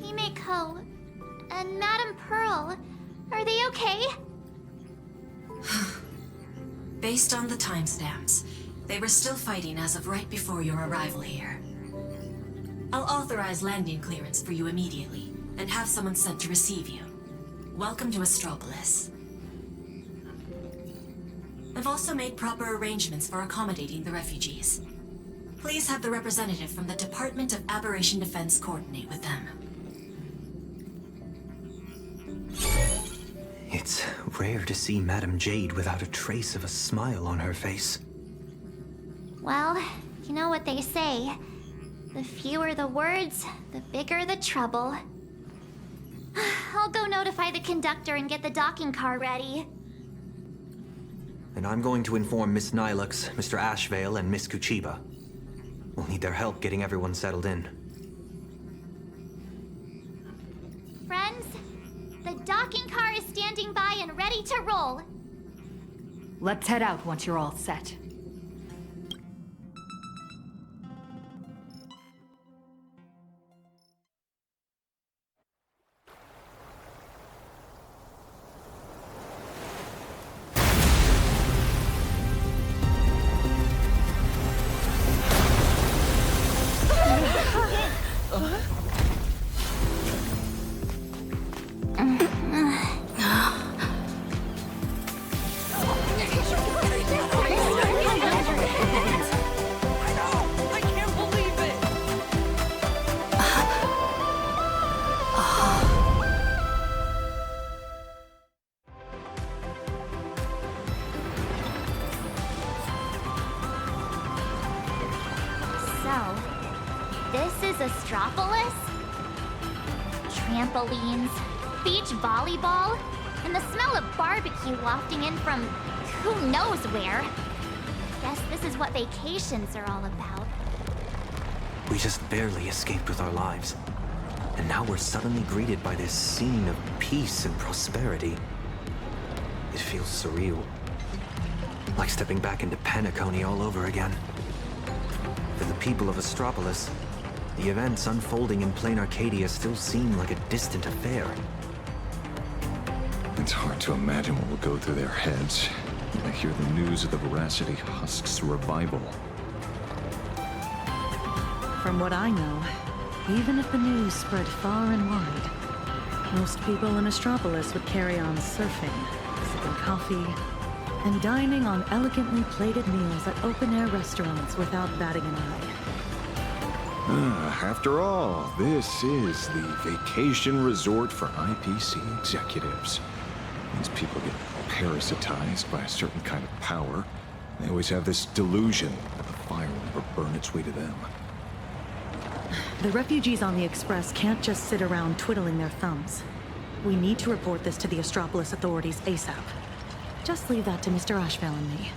Himeko and Madame Pearl, are they okay? Based on the timestamps, they were still fighting as of right before your arrival here. I'll authorize landing clearance for you immediately, and have someone sent to receive you. Welcome to Astropolis. I've also made proper arrangements for accommodating the refugees. Please have the representative from the Department of Aberration Defense coordinate with them. It's rare to see Madame Jade without a trace of a smile on her face. Well, you know what they say. The fewer the words, the bigger the trouble. I'll go notify the conductor and get the docking car ready. And I'm going to inform Miss Nihilux, Mr. Ashveil, and Miss Kuchiba. We'll need their help getting everyone settled in. Friends, the docking car is standing by and ready to roll. Let's head out once you're all set. Astropolis? Trampolines, beach volleyball, and the smell of barbecue wafting in from who knows where. Guess this is what vacations are all about. We just barely escaped with our lives. And now we're suddenly greeted by this scene of peace and prosperity. It feels surreal. Like stepping back into Penacony all over again. For the people of Astropolis, the events unfolding in Plain Arcadia still seem like a distant affair. It's hard to imagine what will go through their heads when they hear the news of the Veracity Husk's revival. From what I know, even if the news spread far and wide, most people in Astropolis would carry on surfing, sipping coffee, and dining on elegantly plated meals at open-air restaurants without batting an eye. After all, this is the vacation resort for IPC executives. These people get parasitized by a certain kind of power. They always have this delusion that the fire will never burn its way to them. The refugees on the Express can't just sit around twiddling their thumbs. We need to report this to the Astropolis authorities ASAP. Just leave that to Mr. Ashveil and me.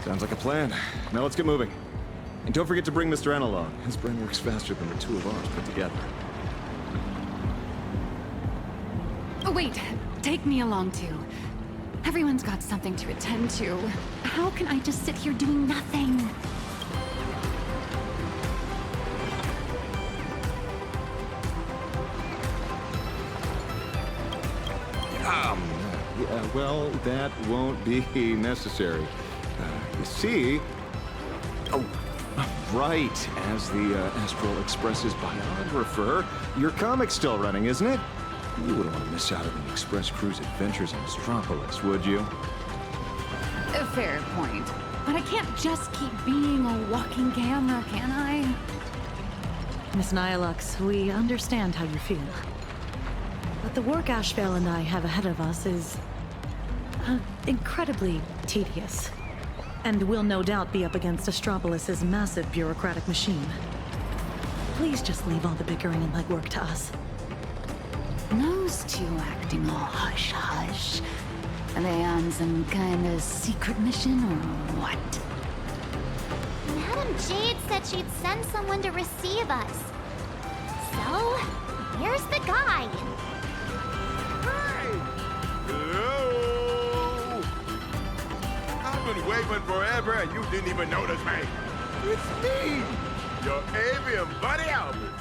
Sounds like a plan. Now let's get moving. And don't forget to bring Mr. N along. His brain works faster than the two of ours put together. Oh, wait. Take me along, too. Everyone's got something to attend to. How can I just sit here doing nothing? Well, that won't be necessary. You see... Oh, right. As the Astral Express's biographer, your comic's still running, isn't it? You wouldn't want to miss out on the Express crew's adventures in Astropolis, would you? A fair point. But I can't just keep being a walking camera, can I? Miss Nihilux, we understand how you feel. But the work Ashveil and I have ahead of us is... incredibly tedious. And we'll no doubt be up against Astropolis' massive bureaucratic machine. Please just leave all the bickering and legwork to us. Those two acting all hush-hush. Are they on some kind of secret mission or what? Madam Jade said she'd send someone to receive us. So, here's the guy. Hello! I've been waiting forever and you didn't even notice me. It's me, your avian buddy Albert.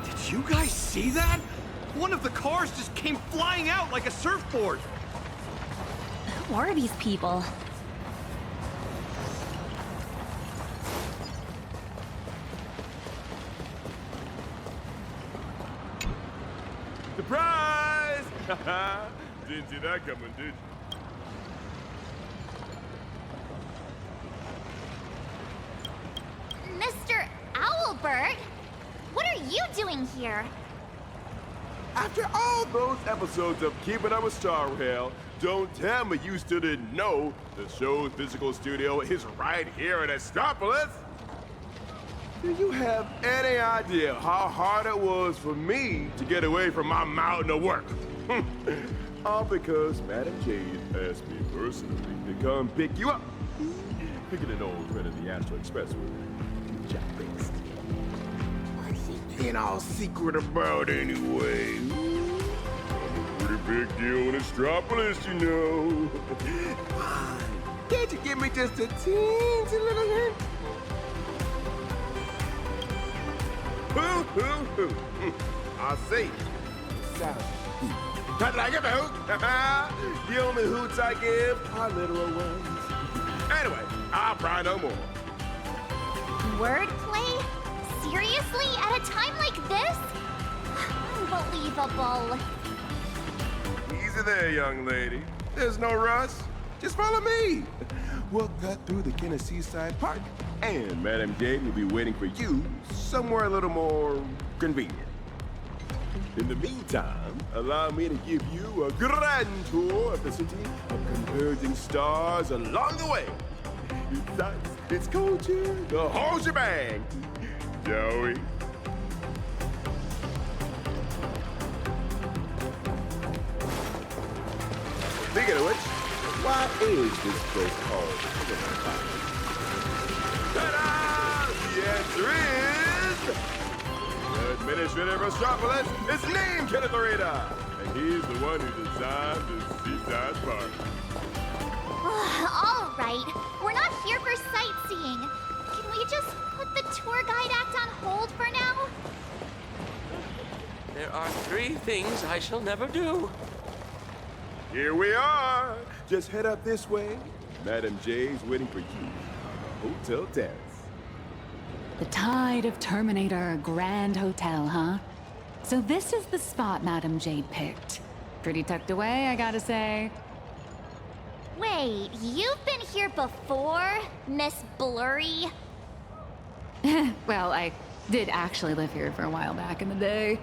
Did you guys see that? One of the cars just came flying out like a surfboard. Who are these people? Surprise! Didn't see that coming, did you? Mr. Owlbird, what are you doing here? After all those episodes of Keeping Up with Starlight, don't tell me you still didn't know the show's physical studio is right here in Astropolis. Do you have any idea how hard it was for me to get away from my mountain of work? All because Madam Jade asked me personally to come pick you up. Picking an old friend of the Astral Express with Jack-based. What's he being all secret about anyway? Pretty big deal in Astropolis, you know. Can't you give me just a teensy little hint? Hoo. I see. Sounds not like a hoot. The only hoots I give are literal ones. Anyway, I'll pry no more. Wordplay? Seriously? At a time like this? Unbelievable. Easy there, young lady. There's no rush. Just follow me. We'll cut through the Tennessee Seaside Park, and Madam Jade will be waiting for you somewhere a little more convenient. In the meantime, allow me to give you a grand tour of the city of converging stars along the way. Its sights, its culture, the whole shebang. Shall we? Speaking of which, why is this place called Ta-da! The answer is... The administrator of Astropolis is named Kenneth Arita, and he's the one who designed this seaside park. All right, we're not here for sightseeing. Can we just put the tour guide act on hold for now? There are 3 things I shall never do. Here we are. Just head up this way. Madam Jade's waiting for you on the Hotel Terrace. The Tide of Terminator Grand Hotel, huh? So this is the spot Madame Jade picked. Pretty tucked away, I gotta say. Wait, you've been here before, Miss Blurry? Well, I did actually live here for a while back in the day.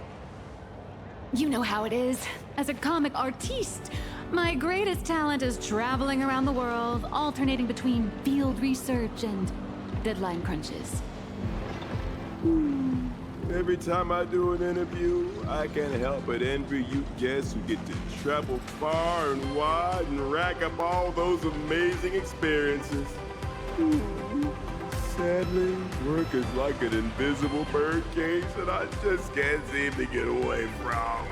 You know how it is. As a comic artiste, my greatest talent is traveling around the world, alternating between field research and deadline crunches. Every time I do an interview, I can't help but envy you guests who get to travel far and wide and rack up all those amazing experiences. Sadly, work is like an invisible birdcage that I just can't seem to get away from.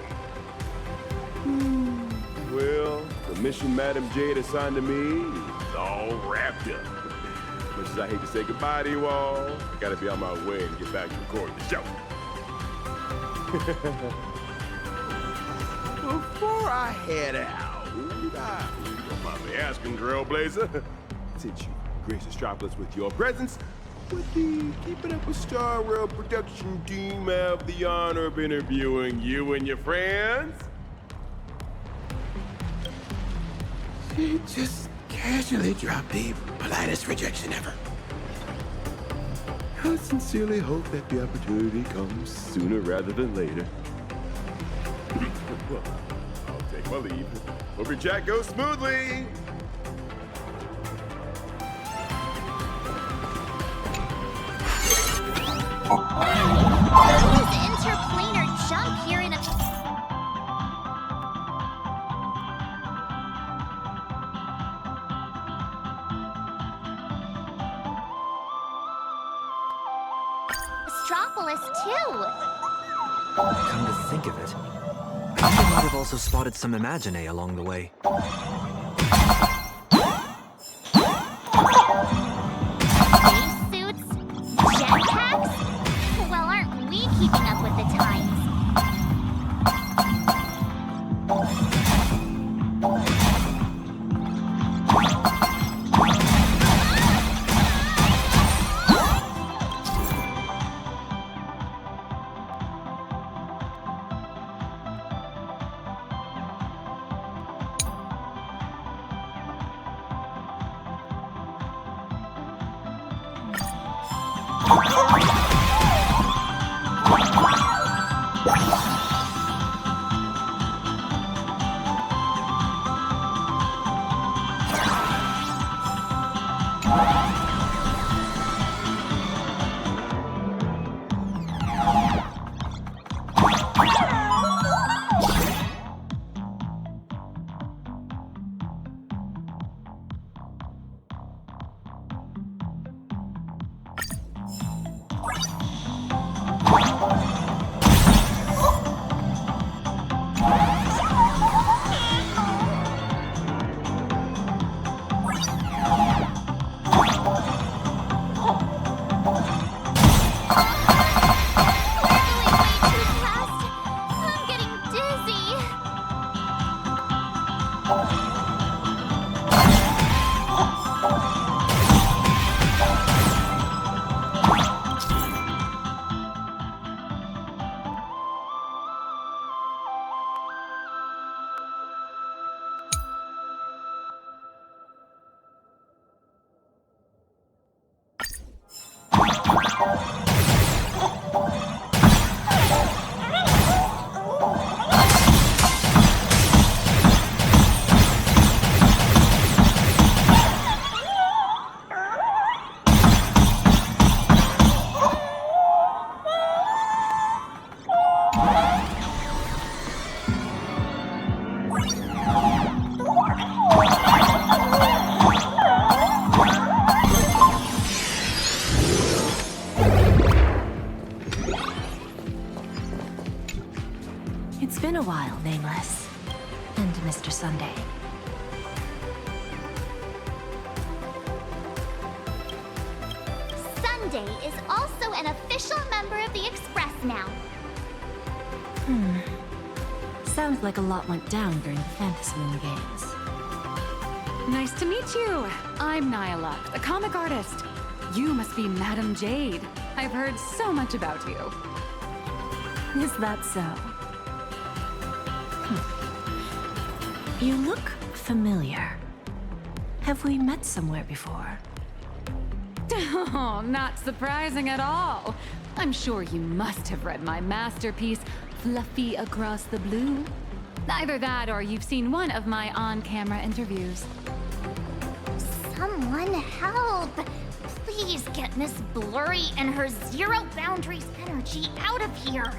Well, the mission Madame Jade assigned to me is all wrapped up. Much as I hate to say goodbye to you all, I gotta be on my way and get back to recording the show. Before I head out, don't mind me asking, Trailblazer, since you grace Astropolis with your presence, would the Keep It Up with Star Rail production team have the honor of interviewing you and your friends? She just casually dropped the politest rejection ever. I sincerely hope that the opportunity comes sooner rather than later. Well, I'll take my leave. Hope your chat goes smoothly. What is interplanar jump here in a... Astropolis, too! Come to think of it, I might have also spotted some Imaginae along the way. Spacesuits? Jetpacks? Well, aren't we keeping up with the times? It's been a while, Nameless. And Mr. Sunday. Sunday is also an official member of the Express now. Sounds like a lot went down during the Fantasy Moon Games. Nice to meet you. I'm Nihilux, a comic artist. You must be Madame Jade. I've heard so much about you. Is that so? You look familiar. Have we met somewhere before? Oh, not surprising at all. I'm sure you must have read my masterpiece, Fluffy Across the Blue. Either that or you've seen one of my on-camera interviews. Someone help! Please get Miss Blurry and her zero boundaries energy out of here!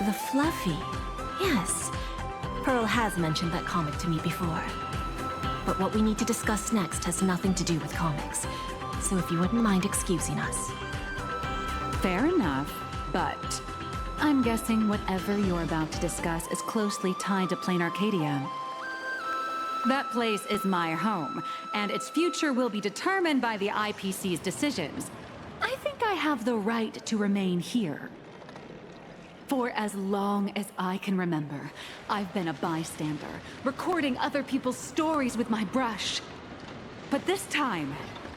The Fluffy. Yes. Pearl has mentioned that comic to me before. But what we need to discuss next has nothing to do with comics. So if you wouldn't mind excusing us. Fair enough, but I'm guessing whatever you're about to discuss is closely tied to Plain Arcadia. That place is my home, and its future will be determined by the IPC's decisions. I think I have the right to remain here. For as long as I can remember, I've been a bystander, recording other people's stories with my brush. But this time,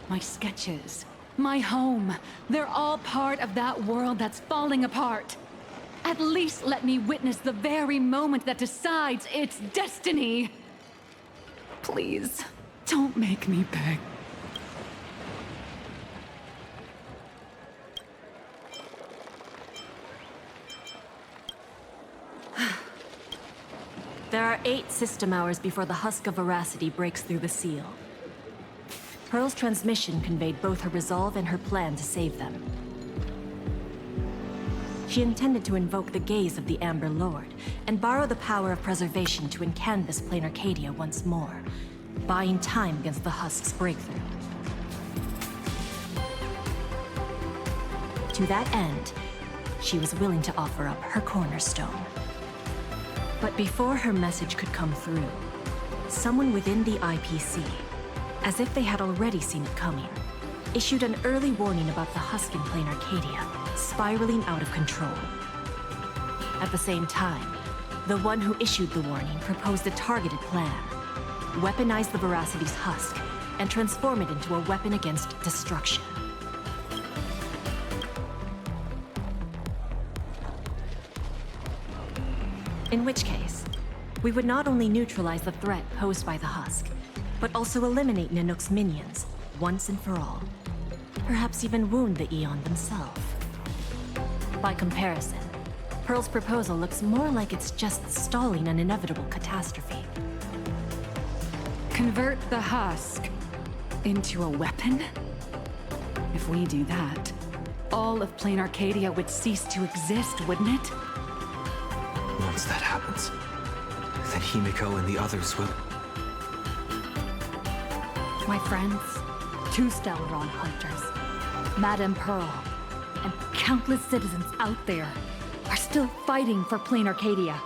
my sketches, my home, they're all part of that world that's falling apart. At least let me witness the very moment that decides its destiny. Please, don't make me beg. There are 8 system hours before the husk of veracity breaks through the seal. Pearl's transmission conveyed both her resolve and her plan to save them. She intended to invoke the gaze of the Amber Lord and borrow the power of preservation to encanvas Plain Arcadia once more, buying time against the husk's breakthrough. To that end, she was willing to offer up her cornerstone. But before her message could come through, someone within the IPC, as if they had already seen it coming, issued an early warning about the husk in Plain Arcadia spiraling out of control. At the same time, the one who issued the warning proposed a targeted plan: weaponize the Veracity's husk and transform it into a weapon against destruction. In which case, we would not only neutralize the threat posed by the husk, but also eliminate Nihilux minions, once and for all. Perhaps even wound the Eon themselves. By comparison, Pearl's proposal looks more like it's just stalling an inevitable catastrophe. Convert the husk into a weapon? If we do that, all of Plain Arcadia would cease to exist, wouldn't it? Once that happens, then Himiko and the others will... My friends, 2 Stellaron hunters, Madame Pearl, and countless citizens out there are still fighting for Plain Arcadia.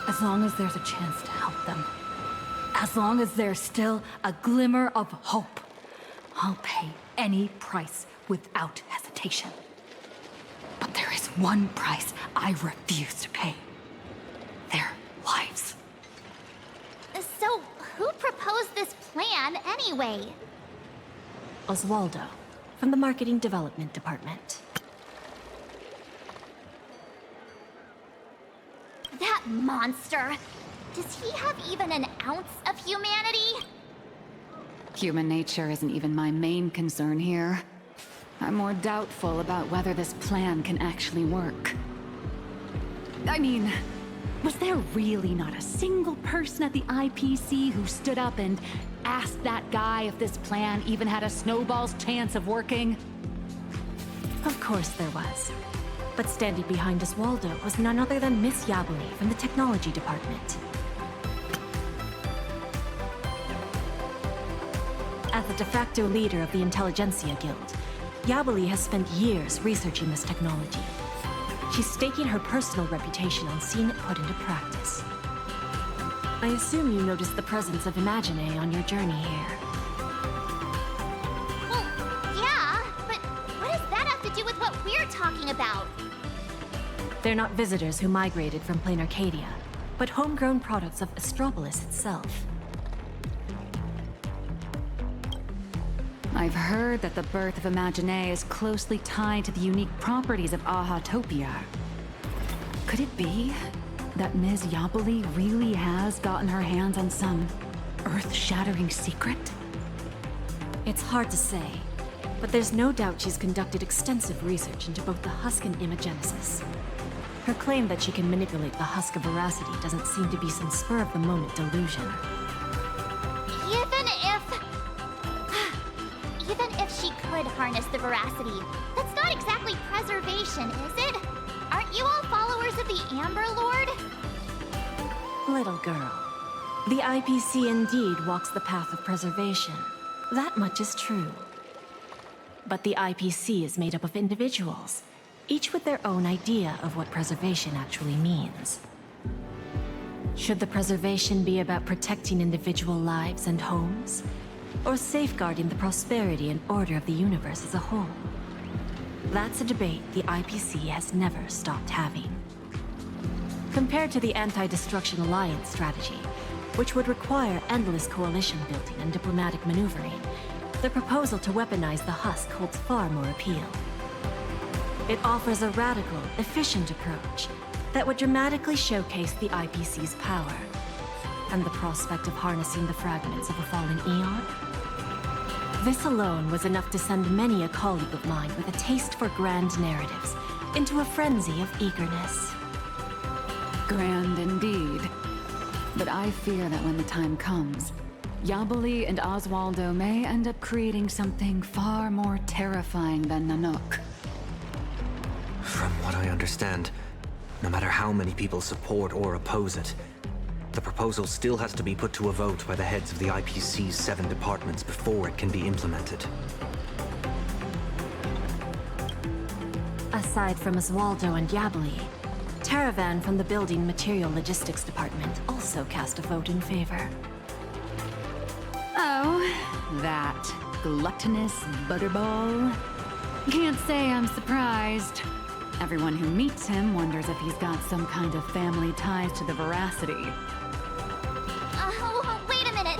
As long as there's a chance to help them, as long as there's still a glimmer of hope, I'll pay any price without hesitation. But there is one price I refuse to pay. Their lives. So, who proposed this plan anyway? Oswaldo, from the Marketing Development Department. That monster! Does he have even an ounce of humanity? Human nature isn't even my main concern here. I'm more doubtful about whether this plan can actually work. I mean, was there really not a single person at the IPC who stood up and asked that guy if this plan even had a snowball's chance of working? Of course there was. But standing behind Oswaldo was none other than Miss Yabuli from the Technology Department. As the de facto leader of the Intelligentsia Guild, Yabuli has spent years researching this technology. She's staking her personal reputation on seeing it put into practice. I assume you noticed the presence of Imagine on your journey here. Well, yeah, but what does that have to do with what we're talking about? They're not visitors who migrated from Plain Arcadia, but homegrown products of Astropolis itself. I've heard that the birth of Imagine is closely tied to the unique properties of Ahatopia. Could it be that Ms. Yabali really has gotten her hands on some earth-shattering secret? It's hard to say, but there's no doubt she's conducted extensive research into both the husk and imagenesis. Her claim that she can manipulate the husk of veracity doesn't seem to be some spur-of-the-moment delusion. Even if she could harness the veracity, that's not exactly preservation, is it? Aren't you all followers of the Amber Lord? Little girl, the IPC indeed walks the path of preservation. That much is true. But the IPC is made up of individuals, each with their own idea of what preservation actually means. Should the preservation be about protecting individual lives and homes, or safeguarding the prosperity and order of the universe as a whole? That's a debate the IPC has never stopped having. Compared to the Anti-Destruction Alliance strategy, which would require endless coalition building and diplomatic maneuvering, the proposal to weaponize the husk holds far more appeal. It offers a radical, efficient approach that would dramatically showcase the IPC's power, and the prospect of harnessing the fragments of a fallen eon. This alone was enough to send many a colleague of mine with a taste for grand narratives into a frenzy of eagerness. Grand indeed. But I fear that when the time comes, Yabali and Oswaldo may end up creating something far more terrifying than Nanook. From what I understand, no matter how many people support or oppose it, the proposal still has to be put to a vote by the heads of the IPC's 7 departments before it can be implemented. Aside from Oswaldo and Yabli, Taravan from the Building Material Logistics Department also cast a vote in favor. Oh, that gluttonous butterball. Can't say I'm surprised. Everyone who meets him wonders if he's got some kind of family ties to the veracity. Wait a minute.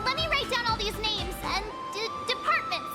Let me write down all these names and departments.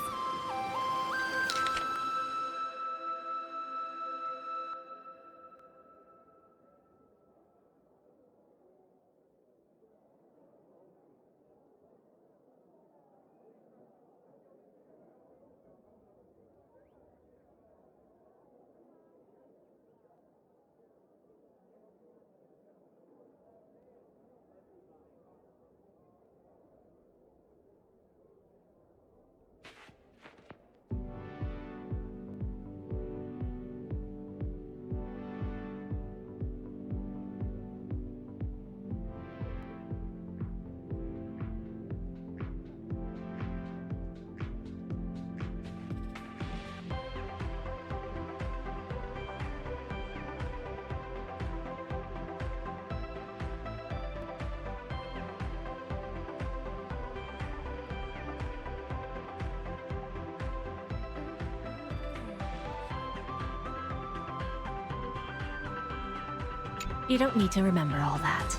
You don't need to remember all that.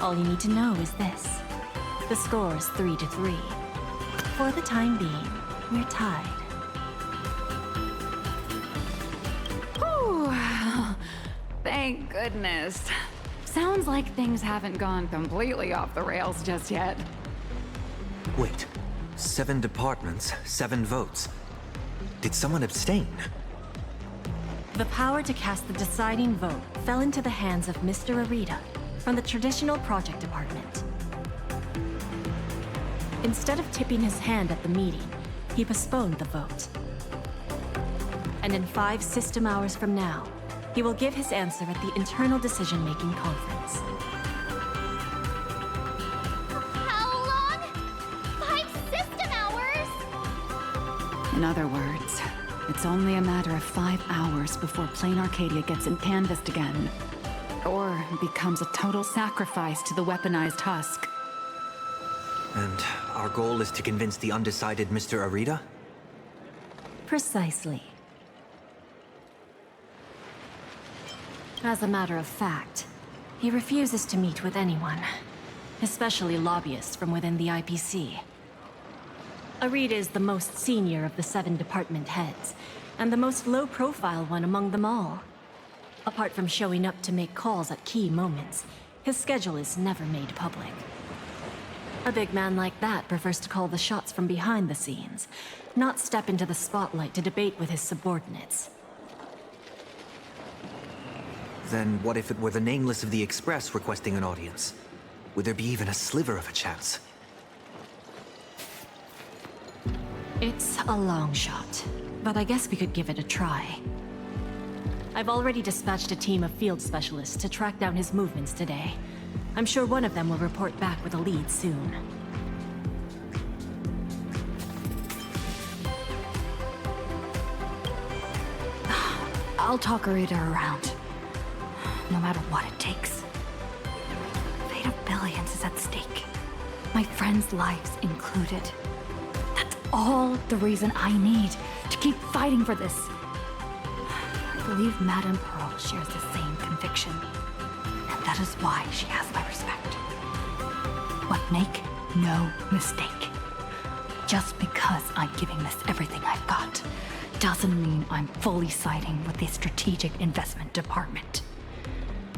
All you need to know is this. The score is 3-3. For the time being, we're tied. Whew. Thank goodness. Sounds like things haven't gone completely off the rails just yet. Wait, 7 departments, 7 votes. Did someone abstain? The power to cast the deciding vote fell into the hands of Mr. Arita from the Traditional Project Department. Instead of tipping his hand at the meeting, he postponed the vote. And in 5 system hours from now, he will give his answer at the Internal Decision-Making Conference. How long? 5 system hours? In other words, it's only a matter of 5 hours before Plain Arcadia gets canvassed again. Or becomes a total sacrifice to the weaponized husk. And our goal is to convince the undecided Mr. Arita? Precisely. As a matter of fact, he refuses to meet with anyone, especially lobbyists from within the IPC. Arita is the most senior of the 7 department heads, and the most low-profile one among them all. Apart from showing up to make calls at key moments, his schedule is never made public. A big man like that prefers to call the shots from behind the scenes, not step into the spotlight to debate with his subordinates. Then what if it were the Nameless of the Express requesting an audience? Would there be even a sliver of a chance? It's a long shot, but I guess we could give it a try. I've already dispatched a team of field specialists to track down his movements today. I'm sure one of them will report back with a lead soon. I'll talk Arita around. No matter what it takes. The fate of billions is at stake. My friends' lives included. That's all the reason I need to keep fighting for this. I believe Madame Pearl shares the same conviction. And that is why she has my respect. But make no mistake. Just because I'm giving this everything I've got doesn't mean I'm fully siding with the Strategic Investment Department.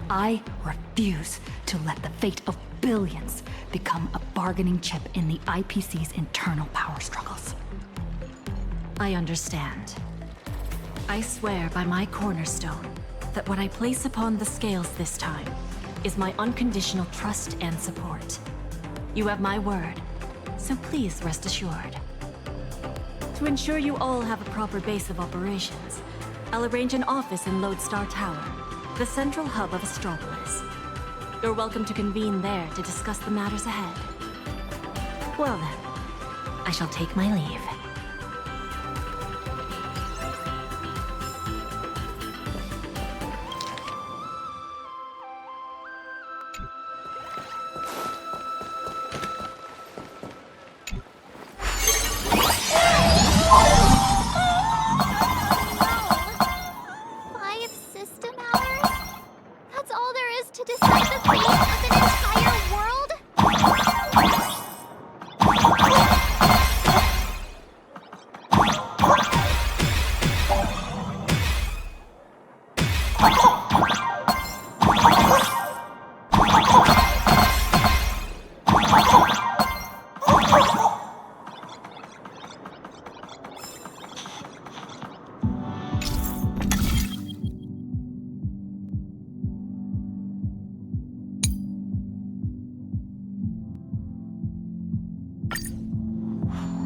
I refuse to let the fate of billions become a bargaining chip in the IPC's internal power struggles. I understand. I swear by my cornerstone that what I place upon the scales this time is my unconditional trust and support. You have my word, so please rest assured. To ensure you all have a proper base of operations, I'll arrange an office in Lodestar Tower, the central hub of Astropolis. You're welcome to convene there to discuss the matters ahead. Well then, I shall take my leave.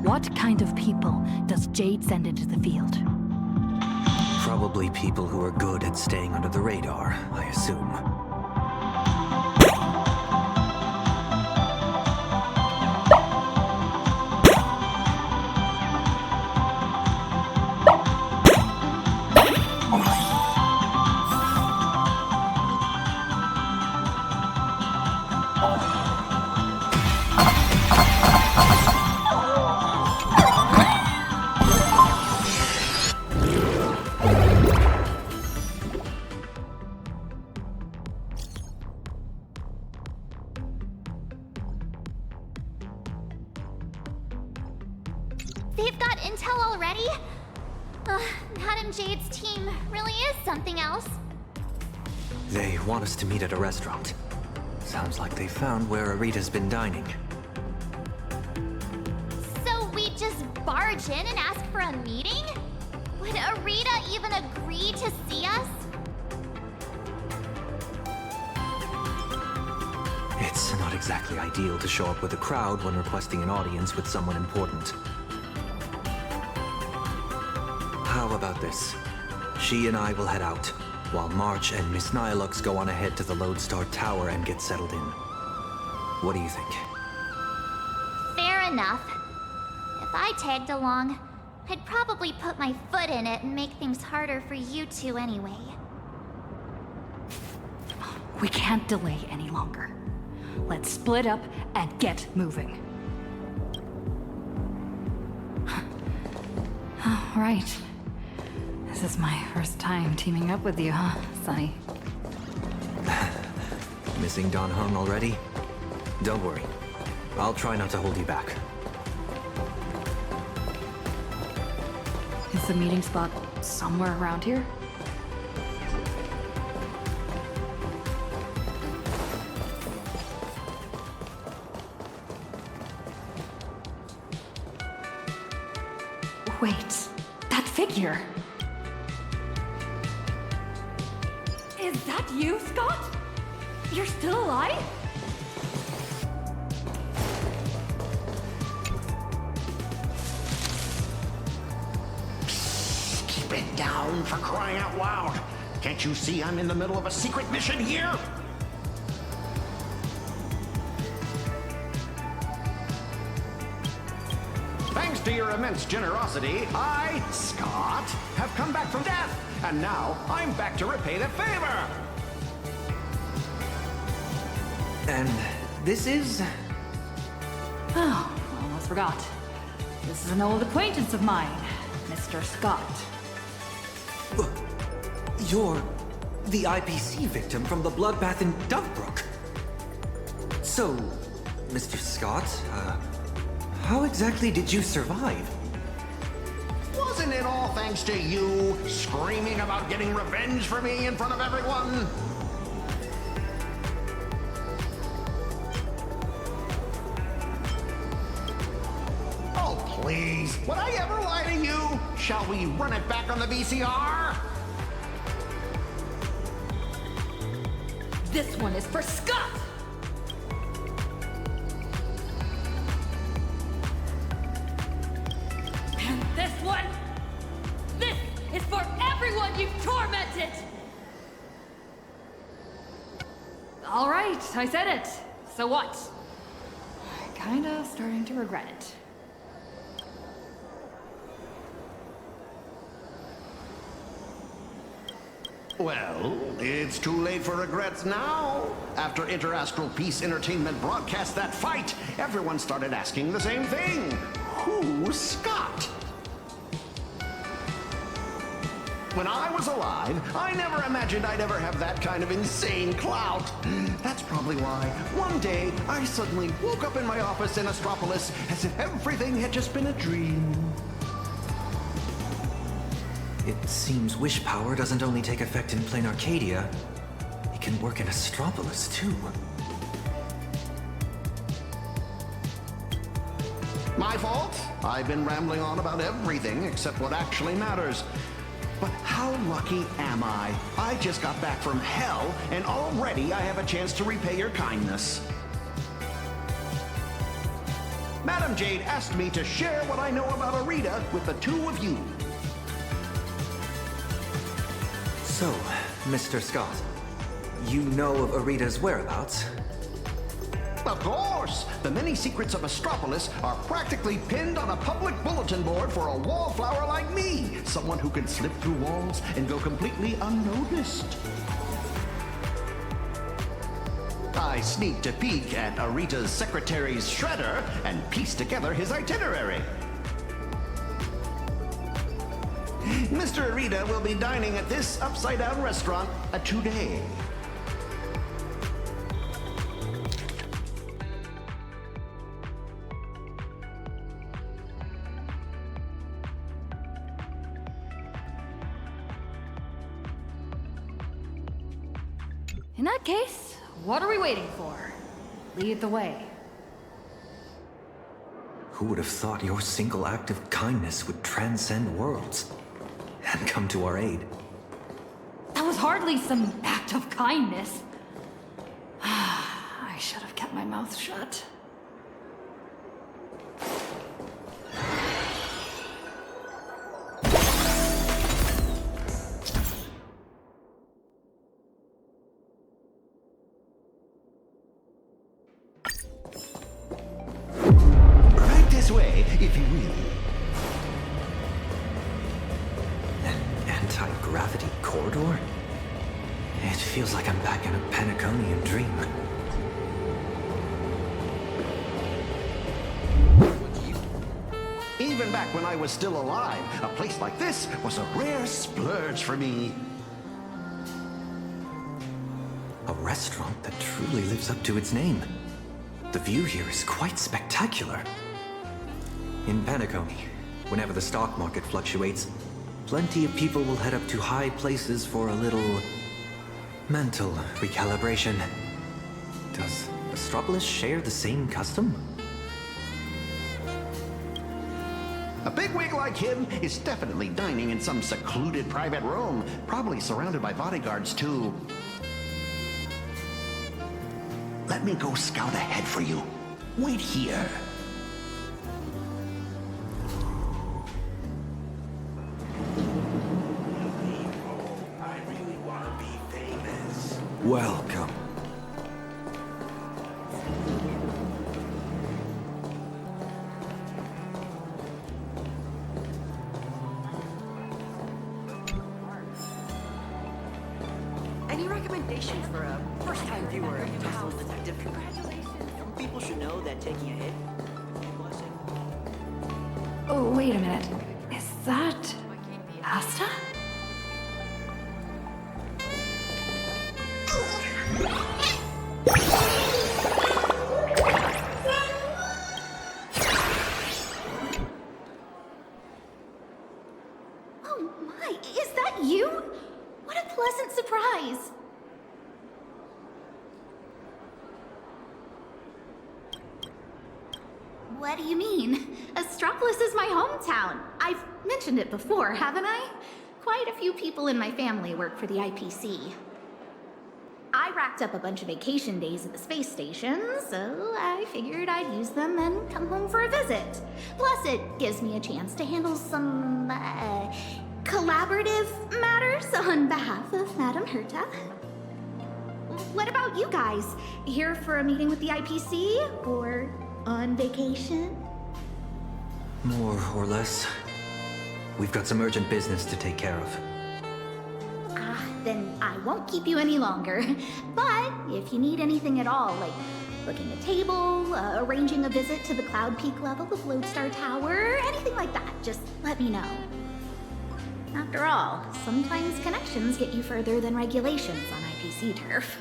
What kind of people does Jade send into the field? Probably people who are good at staying under the radar, I assume. They've got intel already? Madame Jade's team really is something else. They want us to meet at a restaurant. Sounds like they found where Arita's been dining. So we just barge in and ask for a meeting? Would Arita even agree to see us? It's not exactly ideal to show up with a crowd when requesting an audience with someone important. How about this? She and I will head out, while March and Miss Nihilux go on ahead to the Lodestar Tower and get settled in. What do you think? Fair enough. If I tagged along, I'd probably put my foot in it and make things harder for you two anyway. We can't delay any longer. Let's split up and get moving. All right. This is my first time teaming up with you, huh, Sonny? Missing Don Hung already? Don't worry. I'll try not to hold you back. Is the meeting spot somewhere around here? Wait, that figure! Is that you, Scott? You're still alive? Keep it down, for crying out loud! Can't you see I'm in the middle of a secret mission here? Thanks to your immense generosity, I, Scott, have come back from death, and now I'm back to repay the favor! And this is... Oh, almost forgot. This is an old acquaintance of mine, Mr. Scott. You're the IPC victim from the bloodbath in Dovebrook. So, Mr. Scott, how exactly did you survive? Wasn't it all thanks to you screaming about getting revenge for me in front of everyone? Oh, please, would I ever lie to you? Shall we run it back on the VCR? This one is for Scott! And this one? This is for everyone you've tormented! All right, I said it. So what? Kinda starting to regret it. Well, it's too late for regrets now. After Interastral Peace Entertainment broadcast that fight, everyone started asking the same thing. Who's Scott? When I was alive, I never imagined I'd ever have that kind of insane clout. That's probably why one day I suddenly woke up in my office in Astropolis as if everything had just been a dream. It seems wish power doesn't only take effect in plain Arcadia. It can work in Astropolis, too. My fault. I've been rambling on about everything except what actually matters. But how lucky am I? I just got back from hell, and already I have a chance to repay your kindness. Madam Jade asked me to share what I know about Arita with the two of you. So, Mr. Scott, you know of Arita's whereabouts? Of course! The many secrets of Astropolis are practically pinned on a public bulletin board for a wallflower like me, someone who can slip through walls and go completely unnoticed. I sneaked a peek at Arita's secretary's shredder and pieced together his itinerary. Mr. Arita will be dining at this upside-down restaurant today. In that case, what are we waiting for? Lead the way. Who would have thought your single act of kindness would transcend worlds and come to our aid? That was hardly some act of kindness. I should have kept my mouth shut. Right this way, if you will. Anti-gravity corridor? It feels like I'm back in a Panaconian dream. Even back when I was still alive, a place like this was a rare splurge for me. A restaurant that truly lives up to its name. The view here is quite spectacular. In Panacony, whenever the stock market fluctuates, plenty of people will head up to high places for a little mental recalibration. Does Astropolis share the same custom? A bigwig like him is definitely dining in some secluded private room, probably surrounded by bodyguards too. Let me go scout ahead for you. Wait here. I really want to be famous. Welcome. Any recommendations for a first-time viewer of House Detective? Congratulations. People should know that taking a hit. Oh, wait a minute. Is that Asta? Oh my, is that you? What a pleasant surprise. What do you mean? Astropolis is my hometown. I've mentioned it before, haven't I? Quite a few people in my family work for the IPC. I racked up a bunch of vacation days at the space station, so I figured I'd use them and come home for a visit. Plus, it gives me a chance to handle some, collaborative matters on behalf of Madame Herta. What about you guys? Here for a meeting with the IPC, or on vacation? More or less. We've got some urgent business to take care of. Then I won't keep you any longer. But if you need anything at all, like booking a table, arranging a visit to the Cloud Peak level of Lodestar Tower, anything like that, just let me know. After all, sometimes connections get you further than regulations on IPC turf.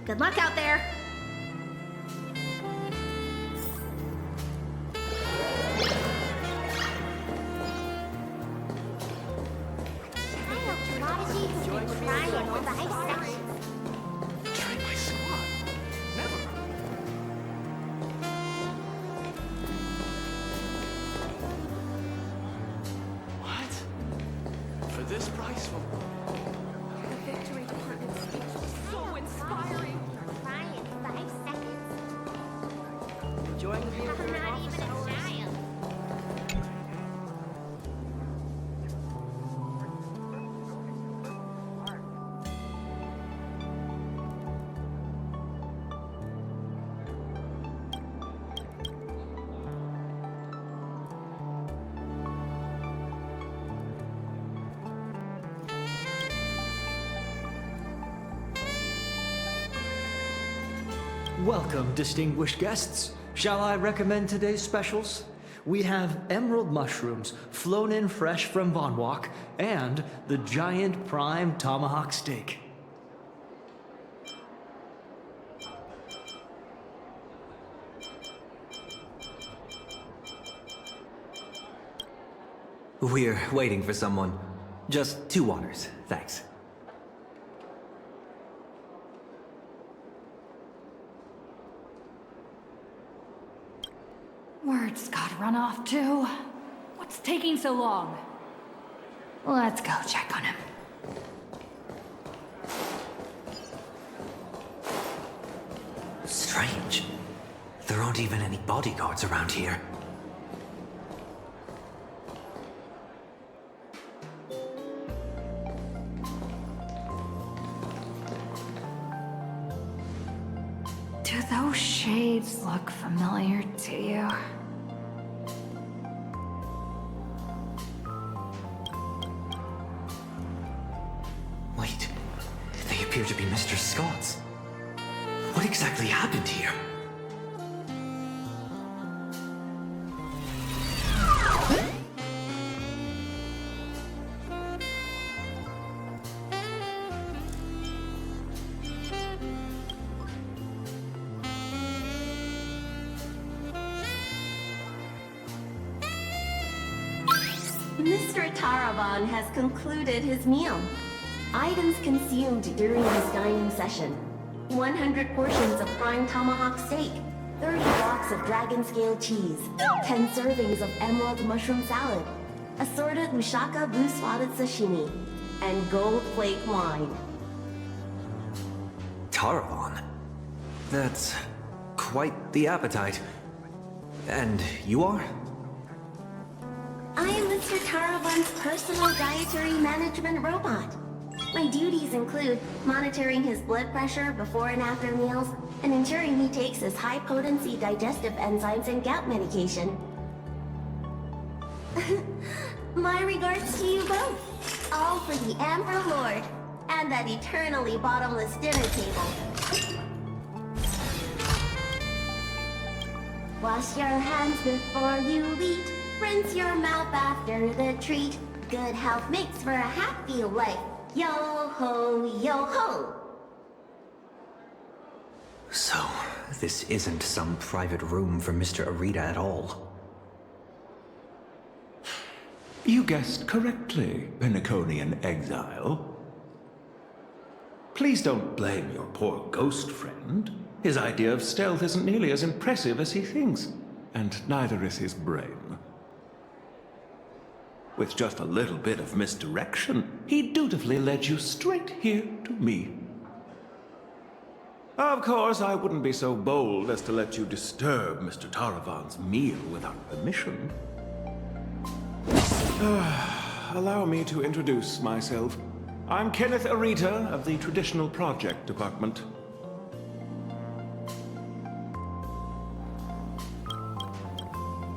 Good luck out there! For this price, The victory department speech was so inspiring. Try in 5 seconds. Enjoying the view from your Not office even a hours? child. Welcome, distinguished guests. Shall I recommend today's specials? We have emerald mushrooms, flown in fresh from Bonwalk, and the giant prime tomahawk steak. We're waiting for someone. Just 2 waters, thanks. Word's gotta run off too. What's taking so long? Let's go check on him. Strange. There aren't even any bodyguards around here. Do those shades look familiar to you? Wait, they appear to be Mr. Scott's. What exactly happened here? Taravan has concluded his meal. Items consumed during his dining session: 100 portions of prime tomahawk steak, 30 blocks of dragon scale cheese, 10 servings of emerald mushroom salad, assorted mushaka blue spotted sashimi, and gold flake wine. Taravan? That's quite the appetite. And you are? I am Mr. Taravan's personal dietary management robot. My duties include monitoring his blood pressure before and after meals, and ensuring he takes his high-potency digestive enzymes and gout medication. My regards to you both. All for the Amber Lord, and that eternally bottomless dinner table. Wash your hands before you eat. Rinse your mouth after the treat. Good health makes for a happy life. Yo ho, yo ho! So, this isn't some private room for Mr. Arita at all. You guessed correctly, Pinnaconian exile. Please don't blame your poor ghost friend. His idea of stealth isn't nearly as impressive as he thinks, and neither is his brain. With just a little bit of misdirection, he dutifully led you straight here to me. Of course, I wouldn't be so bold as to let you disturb Mr. Taravan's meal without permission. Allow me to introduce myself. I'm Kenneth Arita of the Traditional Project Department.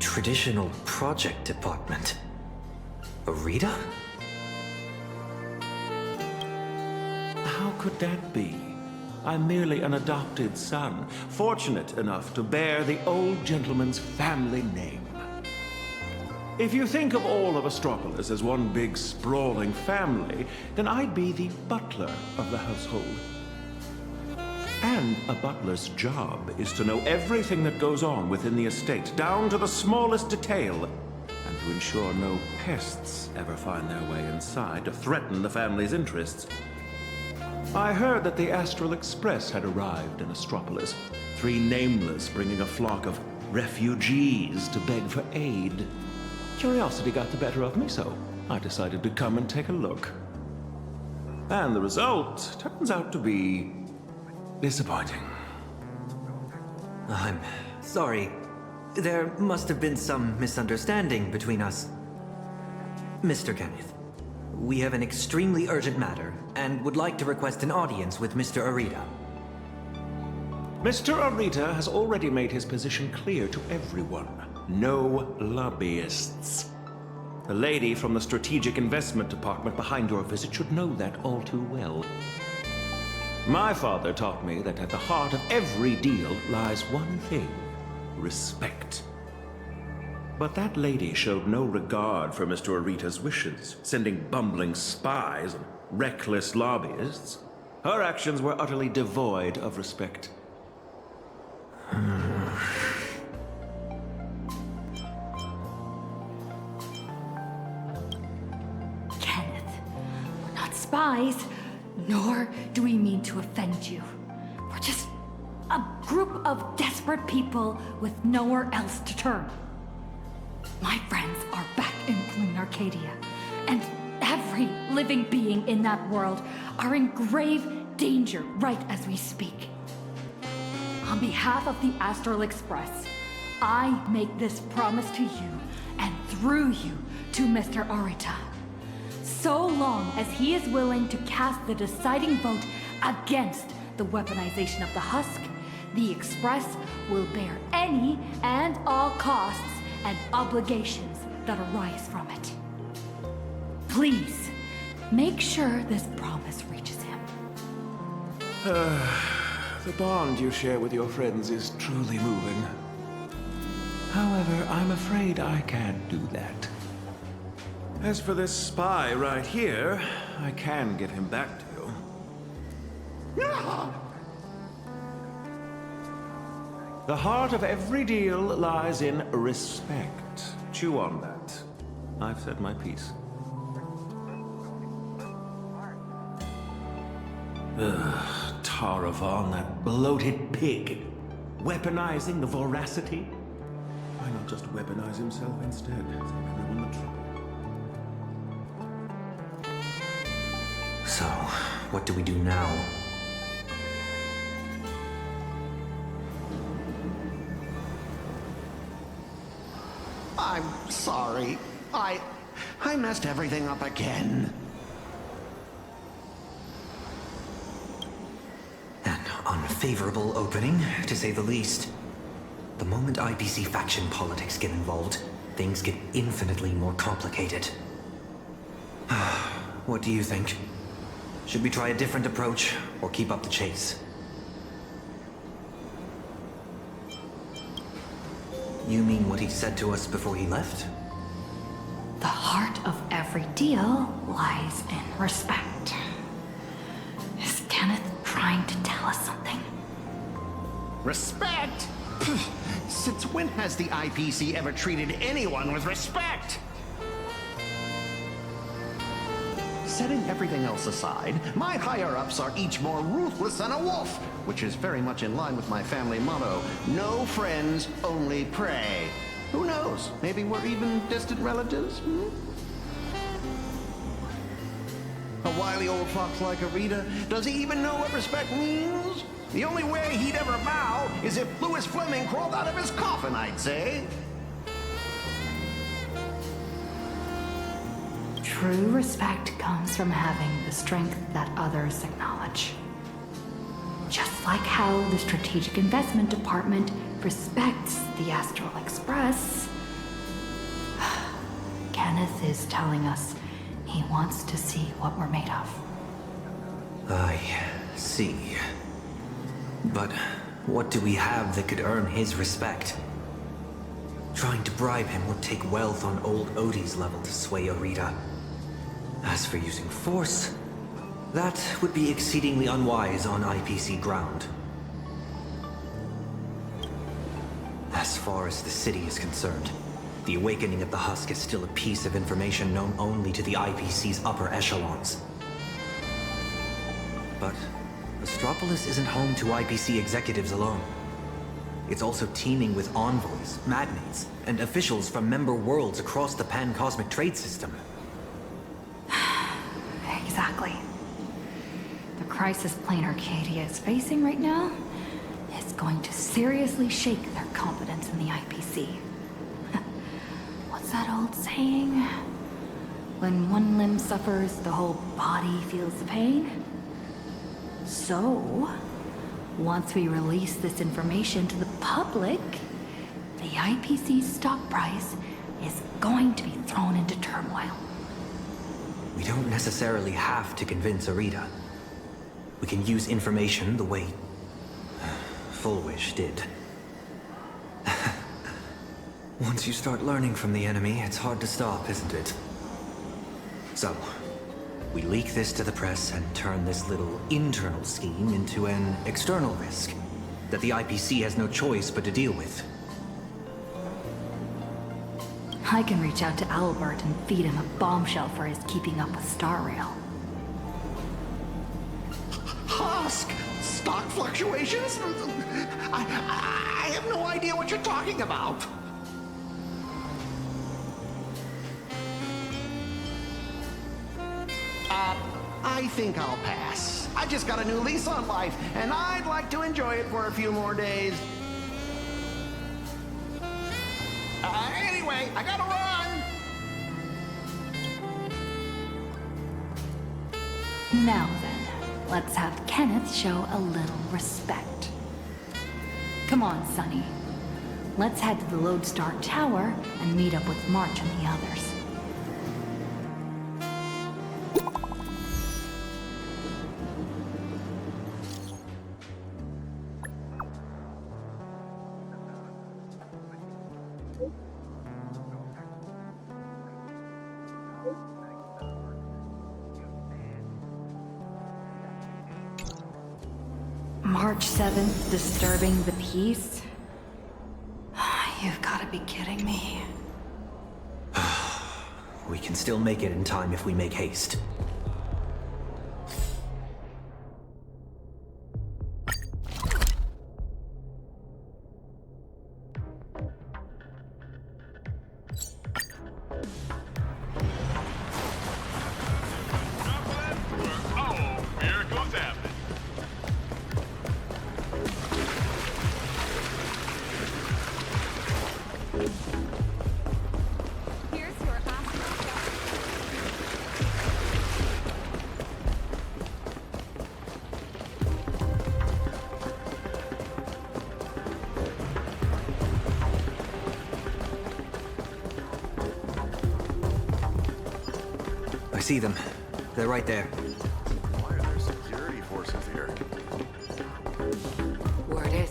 Traditional Project Department? Arita? How could that be? I'm merely an adopted son, fortunate enough to bear the old gentleman's family name. If you think of all of Astropolis as one big sprawling family, then I'd be the butler of the household. And a butler's job is to know everything that goes on within the estate, down to the smallest detail, and to ensure no pests ever find their way inside to threaten the family's interests. I heard that the Astral Express had arrived in Astropolis, 3 nameless bringing a flock of refugees to beg for aid. Curiosity got the better of me, so I decided to come and take a look. And the result turns out to be disappointing. I'm sorry. There must have been some misunderstanding between us. Mr. Kenneth, we have an extremely urgent matter and would like to request an audience with Mr. Arita. Mr. Arita has already made his position clear to everyone. No lobbyists. The lady from the Strategic Investment Department behind your visit should know that all too well. My father taught me that at the heart of every deal lies one thing: respect. But that lady showed no regard for Mr. Arita's wishes, sending bumbling spies and reckless lobbyists. Her actions were utterly devoid of respect. Kenneth, we're not spies, nor do we mean to offend you. We're just a group of desperate people with nowhere else to turn. My friends are back in Clean Arcadia, and every living being in that world are in grave danger right as we speak. On behalf of the Astral Express, I make this promise to you, and through you to Mr. Arita. So long as he is willing to cast the deciding vote against the weaponization of the husk, the Express will bear any and all costs and obligations that arise from it. Please, make sure this promise reaches him. The bond you share with your friends is truly moving. However, I'm afraid I can't do that. As for this spy right here, I can get him back to you. The heart of every deal lies in respect. Chew on that. I've said my piece. Ugh, Taravan, that bloated pig. Weaponizing the voracity? Why not just weaponize himself instead? Save everyone the trouble. So, what do we do now? I'm sorry. I messed everything up again. An unfavorable opening, to say the least. The moment IPC faction politics get involved, things get infinitely more complicated. What do you think? Should we try a different approach, or keep up the chase? You mean what he said to us before he left? The heart of every deal lies in respect. Is Kenneth trying to tell us something? Respect? Since when has the IPC ever treated anyone with respect? Setting everything else aside, my higher-ups are each more ruthless than a wolf, which is very much in line with my family motto, no friends, only prey. Who knows? Maybe we're even distant relatives? A wily old fox like Arita, does he even know what respect means? The only way he'd ever bow is if Louis Fleming crawled out of his coffin, I'd say. True respect comes from having the strength that others acknowledge. Just like how the Strategic Investment Department respects the Astral Express, Kenneth is telling us he wants to see what we're made of. I see. But what do we have that could earn his respect? Trying to bribe him would take wealth on old Odie's level to sway Arita. As for using force, that would be exceedingly unwise on IPC ground. As far as the city is concerned, the awakening of the Husk is still a piece of information known only to the IPC's upper echelons. But Astropolis isn't home to IPC executives alone. It's also teeming with envoys, magnates, and officials from member worlds across the pan-cosmic trade system. Exactly. The crisis plane Arcadia is facing right now is going to seriously shake their confidence in the IPC. What's that old saying? When one limb suffers, the whole body feels the pain? So, once we release this information to the public, the IPC's stock price is going to be thrown into turmoil. We don't necessarily have to convince Arita. We can use information the way Fullwish did. Once you start learning from the enemy, it's hard to stop, isn't it? So, we leak this to the press and turn this little internal scheme into an external risk that the IPC has no choice but to deal with. I can reach out to Albert and feed him a bombshell for his keeping up with Star Rail. Husk! Stock fluctuations? I have no idea what you're talking about. I think I'll pass. I just got a new lease on life, and I'd like to enjoy it for a few more days. Anyway, I gotta run! Now then, let's have Kenneth show a little respect. Come on, Sonny. Let's head to the Lodestar Tower and meet up with March and the others. March 7th, disturbing the peace? You've got to be kidding me. We can still make it in time if we make haste. I see them. They're right there. Why are there security forces here? Word is.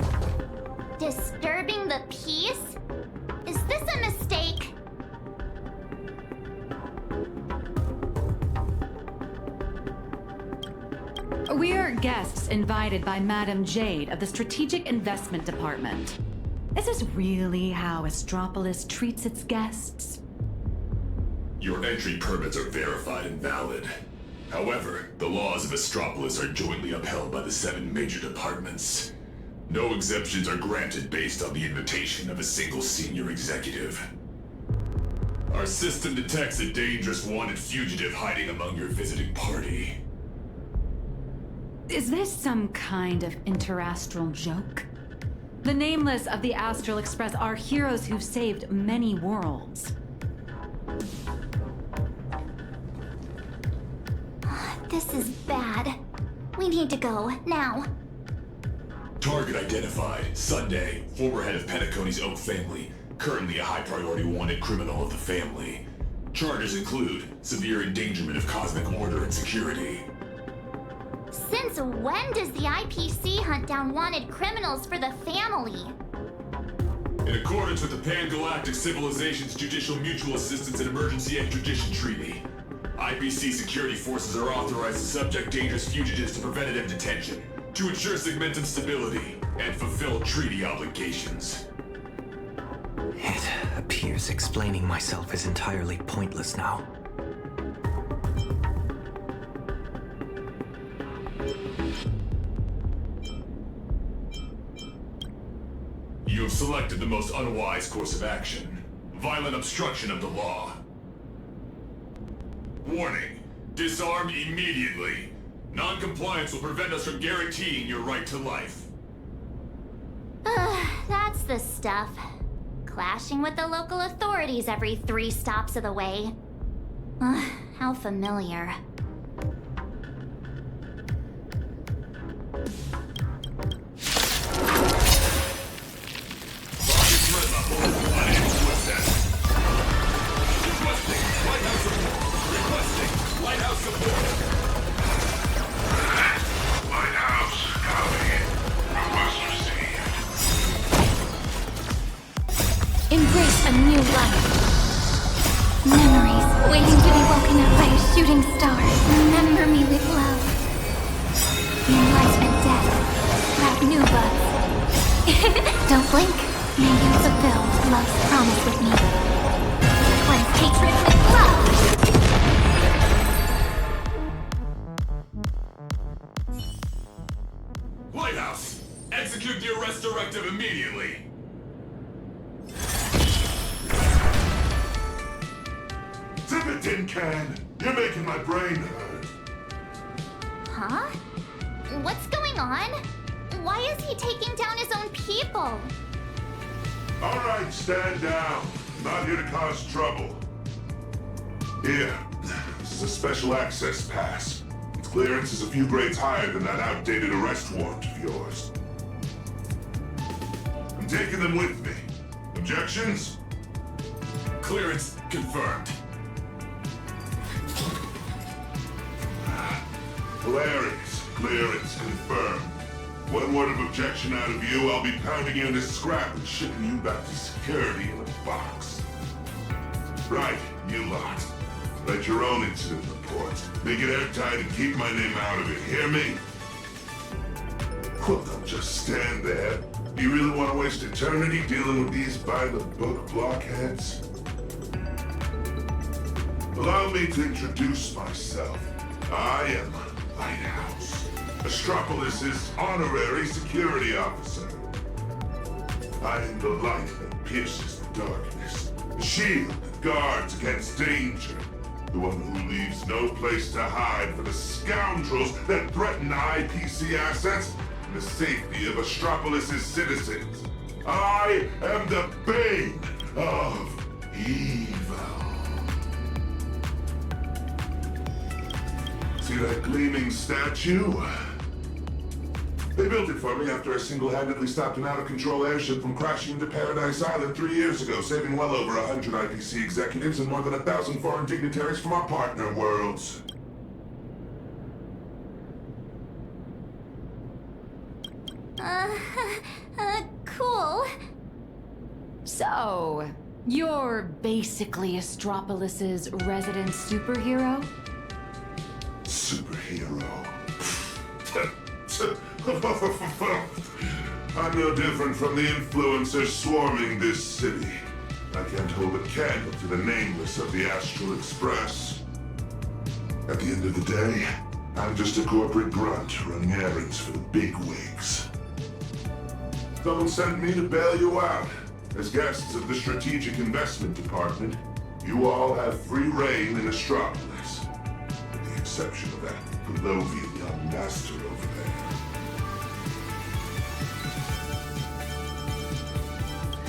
Disturbing the peace? Is this a mistake? We're guests invited by Madame Jade of the Strategic Investment Department. Is this really how Astropolis treats its guests? Your entry permits are verified and valid. However, the laws of Astropolis are jointly upheld by the 7 major departments. No exemptions are granted based on the invitation of a single senior executive. Our system detects a dangerous wanted fugitive hiding among your visiting party. Is this some kind of interastral joke? The Nameless of the Astral Express are heroes who've saved many worlds. This is bad. We need to go, now. Target identified. Sunday, former head of Penacony's Oak family. Currently a high-priority wanted criminal of the family. Charges include severe endangerment of cosmic order and security. Since when does the IPC hunt down wanted criminals for the family? In accordance with the Pan-Galactic Civilization's Judicial Mutual Assistance and Emergency Extradition Treaty, IPC security forces are authorized to subject dangerous fugitives to preventative detention, to ensure segmentum stability, and fulfill treaty obligations. It appears explaining myself is entirely pointless now. You have selected the most unwise course of action. Violent obstruction of the law. Warning. Disarm immediately. Non-compliance will prevent us from guaranteeing your right to life. That's the stuff. Clashing with the local authorities every 3 stops of the way. How familiar. Lighthouse support! Lighthouse, copy. Request received. Embrace a new life. Memories waiting to be woken up by a shooting star. Remember me with love. In life and death, sprout new buds. Don't blink. May you fulfill love's promise with me. Cleanse hatred with love. Lighthouse! Execute the arrest directive immediately! Zip it, tin can! You're making my brain hurt. Huh? What's going on? Why is he taking down his own people? All right, stand down. I'm not here to cause trouble. Here, this is a special access pass. Its clearance is a few grades higher than that outdated arrest warrant of yours. I'm taking them with me. Objections? Clearance confirmed. Hilarious. Clearance confirmed. One word of objection out of you, I'll be pounding you into scrap and shipping you back to security in a box. Right, you lot. Write your own incident report. Make it airtight and keep my name out of it, hear me? Well, don't just stand there. Do you really want to waste eternity dealing with these by-the-book blockheads? Allow me to introduce myself. I am Lighthouse, Astropolis' honorary security officer. I am the light that pierces the darkness, the shield that guards against danger, the one who leaves no place to hide for the scoundrels that threaten IPC assets and the safety of Astropolis' citizens. I am the bane of evil. See that gleaming statue? They built it for me after I single-handedly stopped an out-of-control airship from crashing into Paradise Island 3 years ago, saving well over 100 IPC executives and more than 1,000 foreign dignitaries from our partner worlds. Cool. So, you're basically Astropolis's resident superhero? Superhero. I'm no different from the influencers swarming this city. I can't hold a candle to the nameless of the Astral Express. At the end of the day, I'm just a corporate grunt running errands for the bigwigs. Someone sent me to bail you out. As guests of the Strategic Investment Department, you all have free reign in Astropolis. With the exception of that Pelovian young master over there.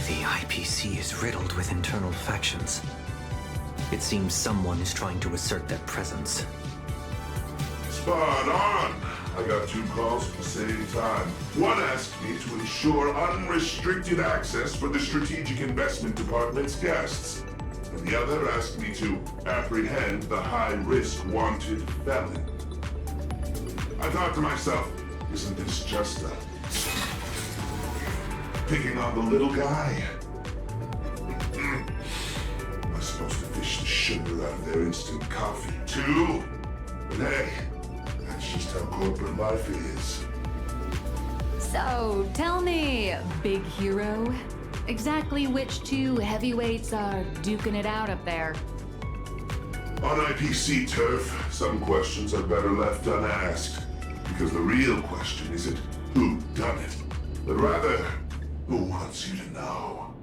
The IPC is riddled with internal factions. It seems someone is trying to assert their presence. Spot on! I got 2 calls at the same time. One asked me to ensure unrestricted access for the Strategic Investment Department's guests. And the other asked me to apprehend the high-risk wanted felon. I thought to myself, isn't this just a... picking on the little guy? Am I supposed to fish the sugar out of their instant coffee, too? But hey, that's just how corporate life is. So, tell me, big hero, exactly which 2 heavyweights are duking it out up there? On IPC turf, some questions are better left unasked. Because the real question isn't who done it, but rather, who wants you to know?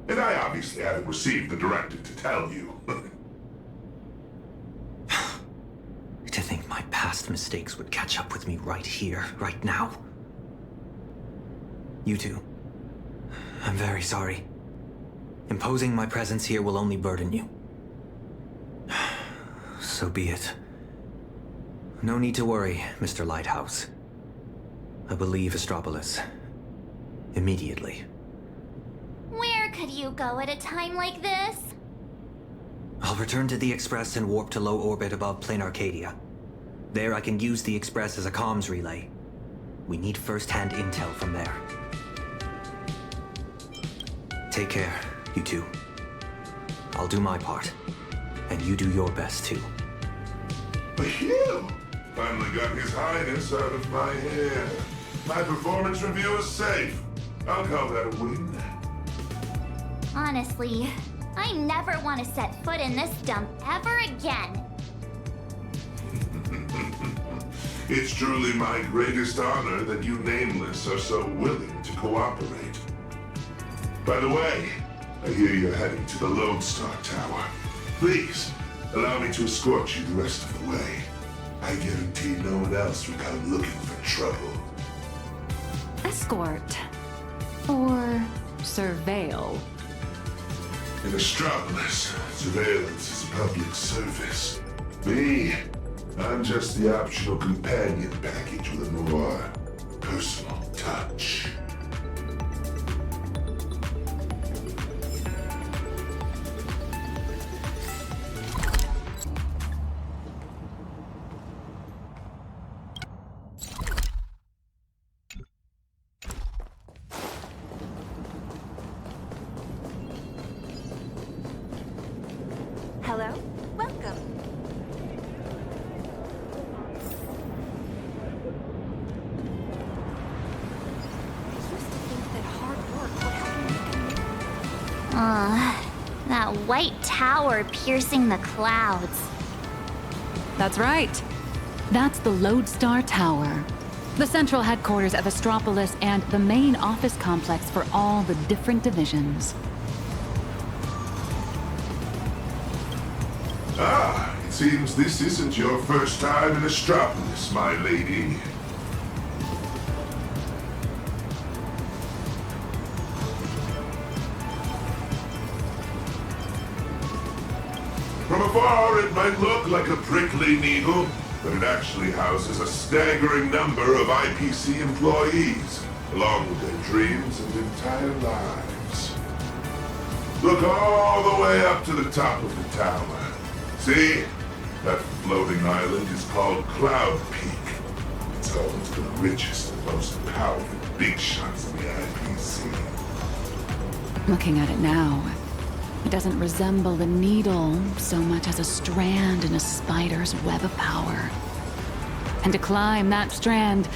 And I obviously haven't received the directive to tell you. To think my past mistakes would catch up with me right here, right now. You two, I'm very sorry. Imposing my presence here will only burden you. So be it. No need to worry, Mr. Lighthouse. I will leave Astropolis. Immediately. Where could you go at a time like this? I'll return to the Express and warp to low orbit above Plane Arcadia. There I can use the Express as a comms relay. We need first-hand intel from there. Take care, you two. I'll do my part, and you do your best too. Phew! Finally got His Highness out of my hair. My performance review is safe. I'll call that a win. Honestly, I never want to set foot in this dump ever again. It's truly my greatest honor that you Nameless are so willing to cooperate. By the way, I hear you're heading to the Lodestar Tower. Please, allow me to escort you the rest of the way. I guarantee no one else will come looking for trouble. Escort. Or surveil. In Astropolis, surveillance is a public service. Me, I'm just the optional companion package with a more personal touch. Hello? Welcome. That white tower piercing the clouds. That's right. That's the Lodestar Tower. The central headquarters of Astropolis and the main office complex for all the different divisions. Ah, it seems this isn't your first time in Astropolis, my lady. From afar, it might look like a prickly needle, but it actually houses a staggering number of IPC employees, along with their dreams and entire lives. Look all the way up to the top of the tower. See? That floating island is called Cloud Peak. It's home to the richest and most powerful big shots in the IPC. Looking at it now, it doesn't resemble the needle so much as a strand in a spider's web of power. And to climb that strand,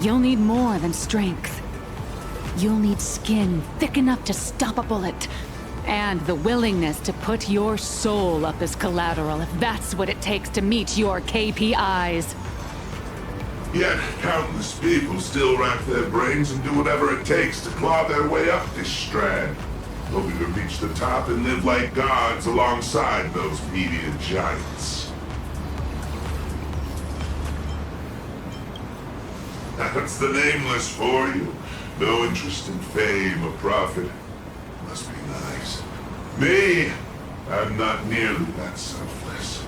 you'll need more than strength. You'll need skin thick enough to stop a bullet, and the willingness to put your soul up as collateral if that's what it takes to meet your KPIs. Yet, countless people still rack their brains and do whatever it takes to claw their way up this strand, hoping to reach the top and live like gods alongside those media giants. That's the Nameless for you. No interest in fame or profit. Must be nice. Me, I'm not nearly that selfless.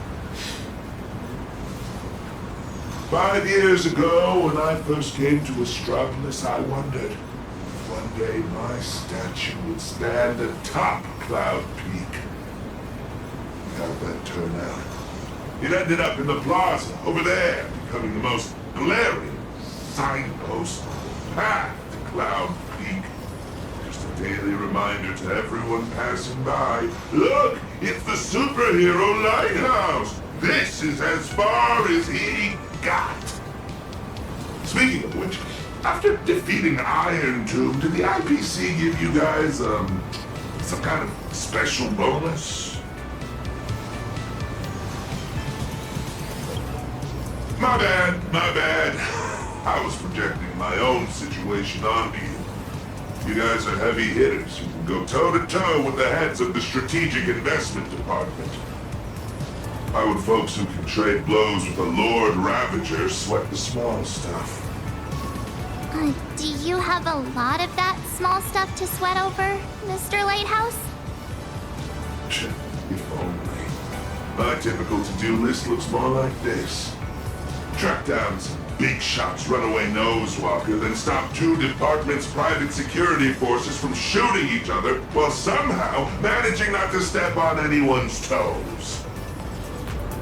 5 years ago, when I first came to Astropolis, I wondered if one day my statue would stand atop Cloud Peak. How'd that turn out? It ended up in the plaza, over there, becoming the most glaring signpost on the path to Cloud Peak. Just a daily reminder to everyone passing by. Look, it's the superhero lighthouse. This is as far as he got. Speaking of which, after defeating Iron Tomb, did the IPC give you guys, some kind of special bonus? My bad. I was projecting my own situation onto you. You guys are heavy hitters who can go toe-to-toe with the heads of the Strategic Investment Department. Why would folks who can trade blows with a Lord Ravager sweat the small stuff? Do you have a lot of that small stuff to sweat over, Mr. Lighthouse? If only. My typical to-do list looks more like this. Track down some big shots runaway nosewalker, then stop 2 departments' private security forces from shooting each other while somehow managing not to step on anyone's toes.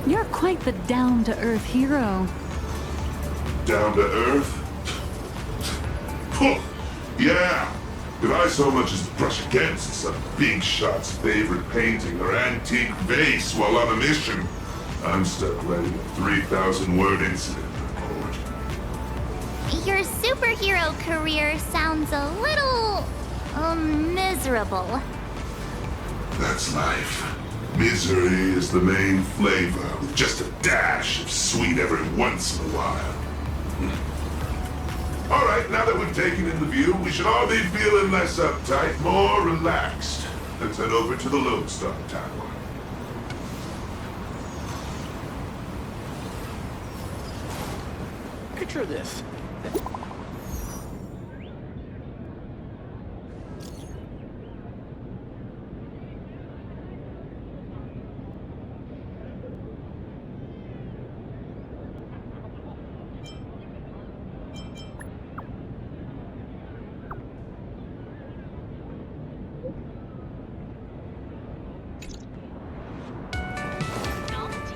You're quite the down-to-earth hero. Down to earth? Yeah. If I so much as brush against some big shot's favorite painting or antique vase while on a mission, I'm stuck writing a 3,000-word incident report. Your superhero career sounds a little... miserable. That's life. Misery is the main flavor, with just a dash of sweet every once in a while. All right, now that we've taken in the view, we should all be feeling less uptight, more relaxed. Let's head over to the Lone Star Tower. Picture this.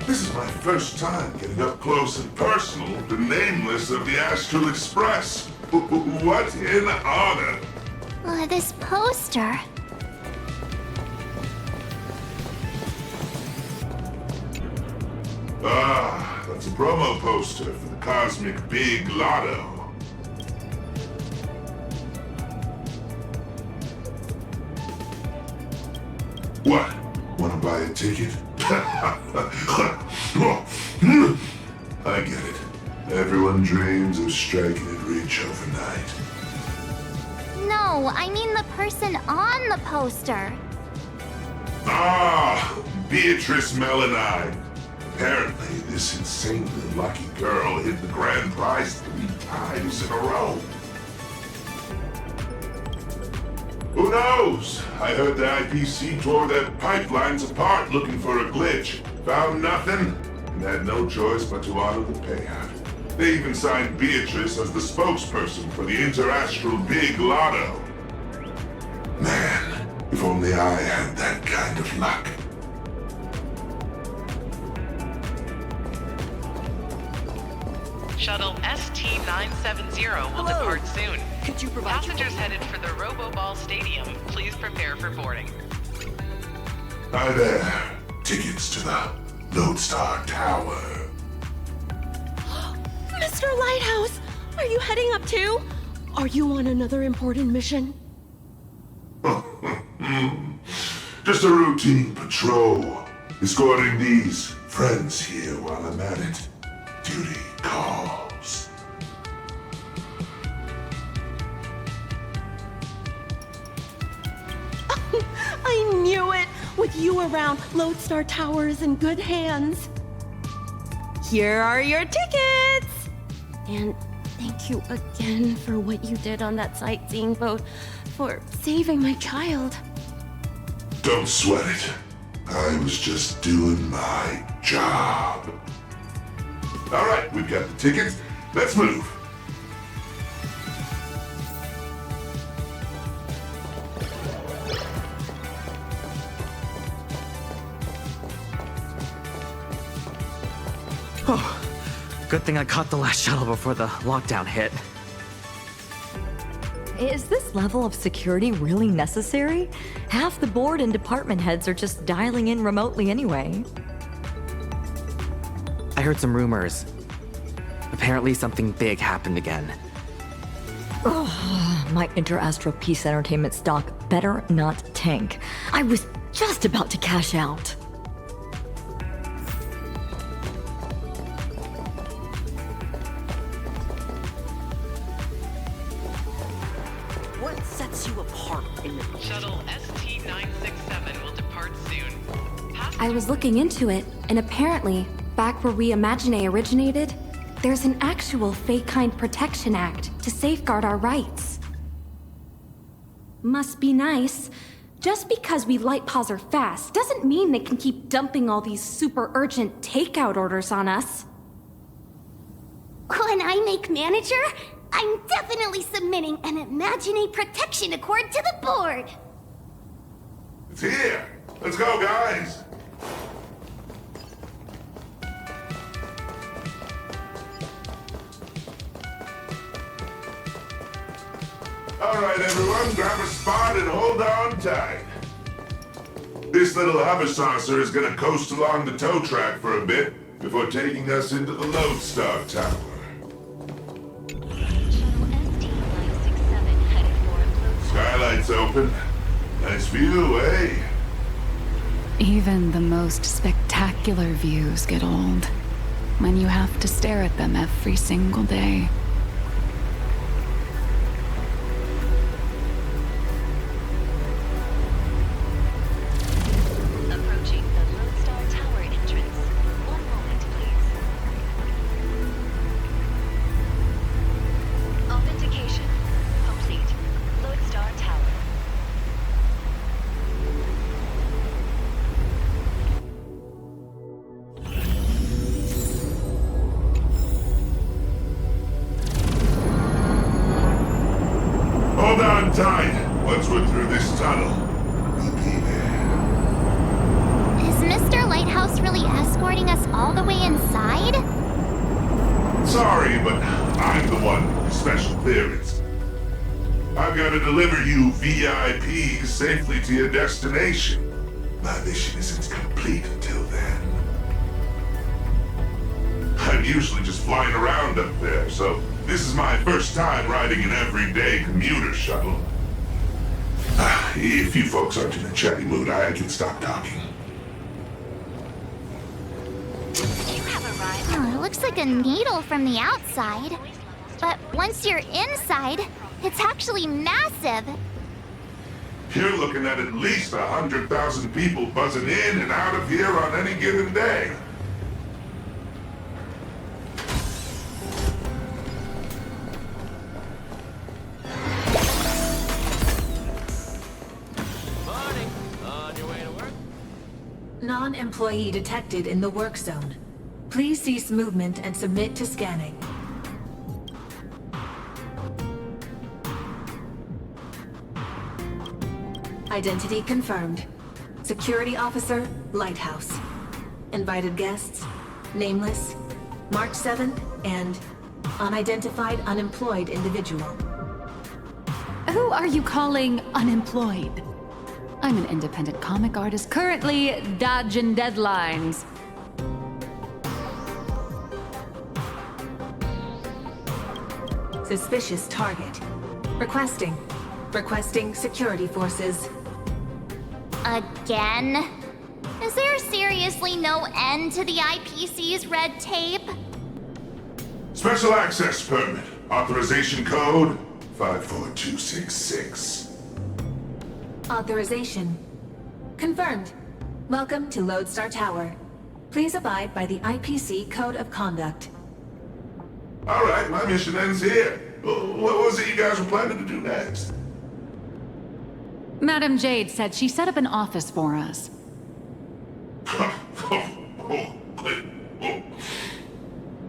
This is my first time getting up close and personal with the Nameless of the Astral Express. What an honor! This poster... Ah, that's a promo poster for the Cosmic Big Lotto. What? Wanna buy a ticket? I get it. Everyone dreams of striking it rich overnight. No, I mean the person on the poster. Ah, Beatrice Melanine. Apparently, this insanely lucky girl hit the grand prize 3 times in a row. Who knows? I heard the IPC tore their pipelines apart looking for a glitch. Found nothing, and had no choice but to honor the payout. They even signed Beatrice as the spokesperson for the Interastral Big Lotto. Man, if only I had that kind of luck. Shuttle ST-970 will depart soon. Could you provide Passengers headed for the Roboball Stadium, please prepare for boarding. Hi there. Tickets to the Lodestar Tower. Mr. Lighthouse, are you heading up too? Are you on another important mission? Just a routine patrol. Escorting these friends here while I'm at it. Duty calls. I knew it! With you around, Lodestar Tower is in good hands. Here are your tickets! And thank you again for what you did on that sightseeing boat, for saving my child. Don't sweat it. I was just doing my job. All right, we've got the tickets. Let's move. Oh, good thing I caught the last shuttle before the lockdown hit. Is this level of security really necessary? Half the board and department heads are just dialing in remotely anyway. I heard some rumors. Apparently something big happened again. Oh, my Interastral Peace Entertainment stock better not tank. I was just about to cash out. What sets you apart in the Shuttle ST-967 will depart soon. I was looking into it, and apparently, back where Reimagine originated, there's an actual Fey-Kind Protection Act to safeguard our rights. Must be nice. Just because we light paws are fast doesn't mean they can keep dumping all these super urgent takeout orders on us. When I make manager, I'm definitely submitting an Imagine Protection Accord to the board. It's here. Let's go, guys. All right, everyone, grab a spot and hold on tight. This little hover saucer is gonna coast along the tow track for a bit before taking us into the Lodestar Tower. Skylight's open. Nice view, eh? Even the most spectacular views get old when you have to stare at them every single day. Approaching the Lodestar Tower entrance. One moment, please. Authentication complete. Lodestar Tower. Hold on tight. Once we're through this tunnel, we'll be there. Is Mr. Lighthouse really escorting us all the way inside? Sorry, but I'm the one with special clearance. I've got to deliver you VIPs safely to your destination. My mission isn't complete until then. I'm usually just flying around up there, so this is my first time riding an everyday commuter shuttle. If you folks aren't in a chatty mood, I can stop talking. Oh, it looks like a needle from the outside. But once you're inside, it's actually massive. You're looking at least 100,000 people buzzing in and out of here on any given day. Non-employee detected in the work zone. Please cease movement and submit to scanning. Identity confirmed. Security officer, Lighthouse. Invited guests, nameless, March 7th, and unidentified unemployed individual. Who are you calling unemployed? I'm an independent comic artist currently dodging deadlines. Suspicious target. Requesting security forces. Again? Is there seriously no end to the IPC's red tape? Special access permit. Authorization code 54266. Authorization. Confirmed. Welcome to Lodestar Tower. Please abide by the IPC Code of Conduct. Alright, my mission ends here. What was it you guys were planning to do next? Madam Jade said she set up an office for us.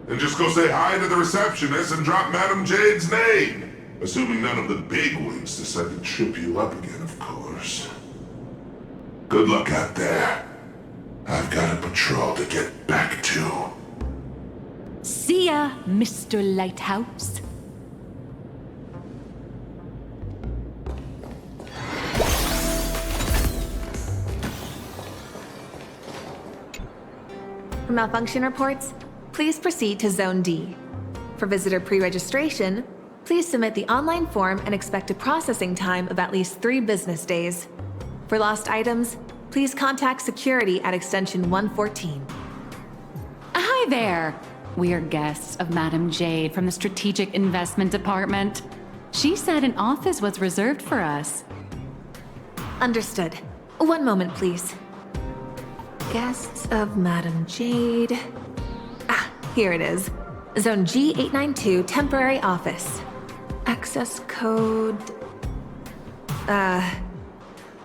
Then just go say hi to the receptionist and drop Madam Jade's name. Assuming none of the bigwigs decide to trip you up again, of course. Good luck out there. I've got a patrol to get back to. See ya, Mr. Lighthouse. For malfunction reports, please proceed to Zone D. For visitor pre-registration, please submit the online form and expect a processing time of at least 3 business days. For lost items, please contact security at extension 114. Hi there. We're guests of Madam Jade from the Strategic Investment Department. She said an office was reserved for us. Understood. One moment, please. Guests of Madam Jade. Here it is. Zone G892, temporary office. Access code...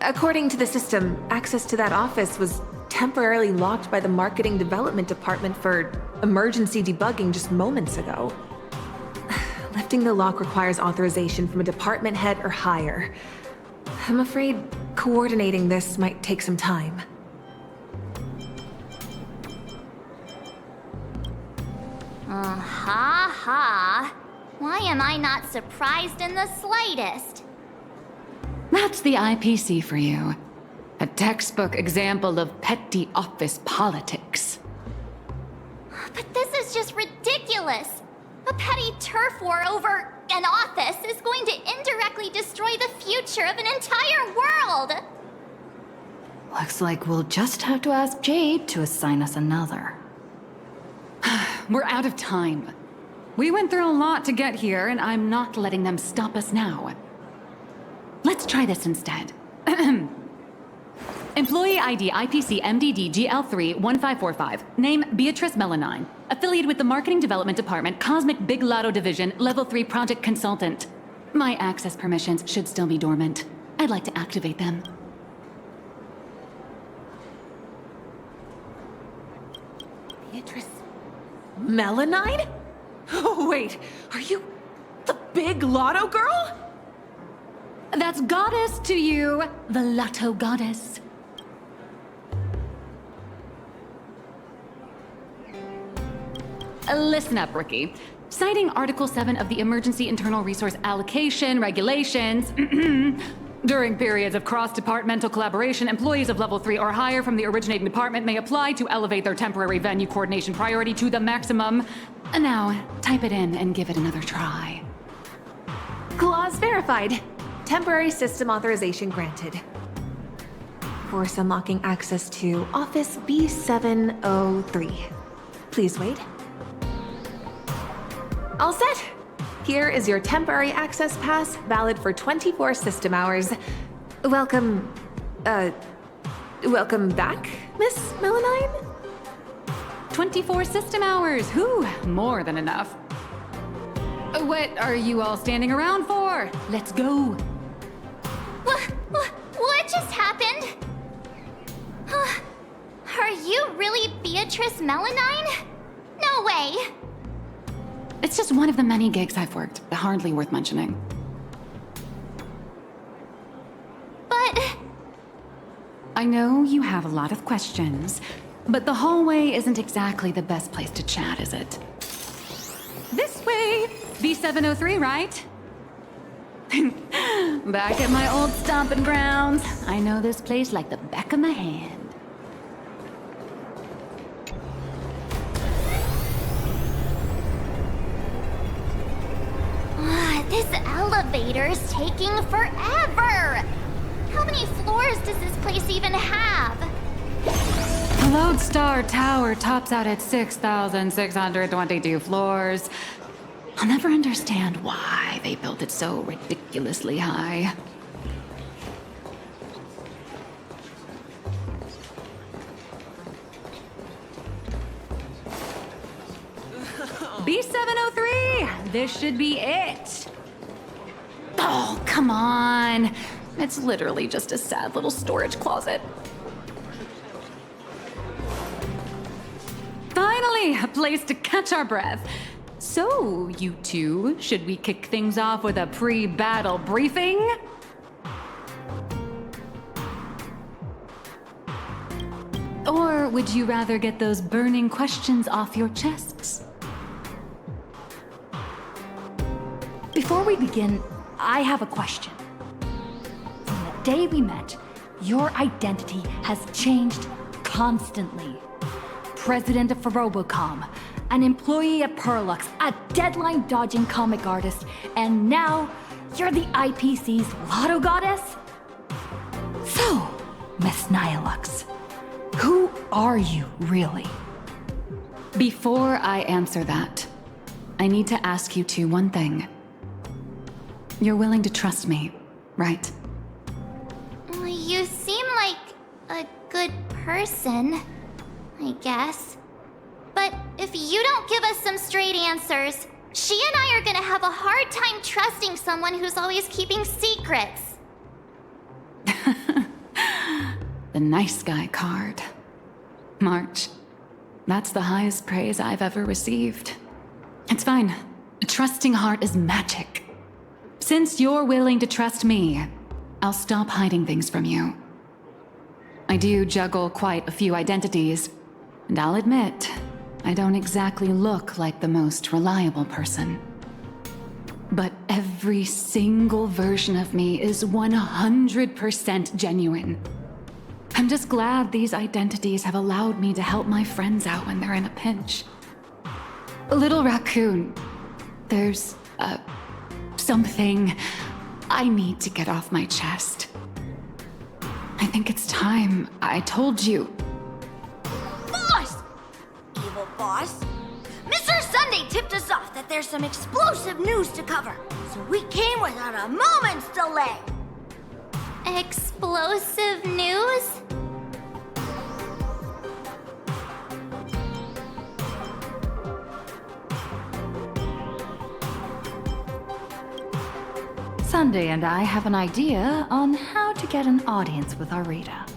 According to the system, access to that office was temporarily locked by the Marketing Development Department for emergency debugging just moments ago. Lifting the lock requires authorization from a department head or higher. I'm afraid coordinating this might take some time. Ha. Why am I not surprised in the slightest? That's the IPC for you. A textbook example of petty office politics. But this is just ridiculous. A petty turf war over an office is going to indirectly destroy the future of an entire world. Looks like we'll just have to ask Jade to assign us another. We're out of time. We went through a lot to get here, and I'm not letting them stop us now. Let's try this instead. Employee ID IPC MDD GL3 1545. Name Beatrice Melanine. Affiliated with the Marketing Development Department, Cosmic Big Lotto Division, Level 3 Project Consultant. My access permissions should still be dormant. I'd like to activate them. Beatrice Melanine? Oh, wait. Are you the Big Lotto girl? That's goddess to you, the Lotto goddess. Listen up, rookie. Citing Article 7 of the Emergency Internal Resource Allocation Regulations, during periods of cross-departmental collaboration, employees of Level 3 or higher from the originating department may apply to elevate their temporary venue coordination priority to the maximum. Now, type it in and give it another try. Clause verified. Temporary system authorization granted. Force unlocking access to Office B703. Please wait. All set. Here is your temporary access pass, valid for 24 system hours. Welcome back, Miss Melanine? 24 system hours, whew, more than enough. What are you all standing around for? Let's go. What just happened? Are you really Beatrice Melanine? No way! It's just one of the many gigs I've worked. Hardly worth mentioning. But... I know you have a lot of questions, but the hallway isn't exactly the best place to chat, is it? This way! B703, right? Back at my old stomping grounds. I know this place like the back of my hand. This elevator's taking forever! How many floors does this place even have? The Lodestar Tower tops out at 6,622 floors. I'll never understand why they built it so ridiculously high. B703! This should be it! Oh, come on! It's literally just a sad little storage closet. Finally, a place to catch our breath. So, you two, should we kick things off with a pre-battle briefing? Or would you rather get those burning questions off your chests? Before we begin, I have a question. From the day we met, your identity has changed constantly. President of Robocom, an employee at Perlux, a deadline-dodging comic artist, and now you're the IPC's lotto goddess? So, Miss Nihilux, who are you really? Before I answer that, I need to ask you two one thing. You're willing to trust me, right? You seem like a good person, I guess. But if you don't give us some straight answers, she and I are gonna have a hard time trusting someone who's always keeping secrets. The nice guy card. March. That's the highest praise I've ever received. It's fine. A trusting heart is magic. Since you're willing to trust me, I'll stop hiding things from you. I do juggle quite a few identities, and I'll admit, I don't exactly look like the most reliable person. But every single version of me is 100% genuine. I'm just glad these identities have allowed me to help my friends out when they're in a pinch. Little Raccoon, there's something I need to get off my chest. I think it's time I told you. Boss! Evil boss. Mr. Sunday tipped us off that there's some explosive news to cover, so we came without a moment's delay. Explosive news? Sunday and I have an idea on how to get an audience with Arita.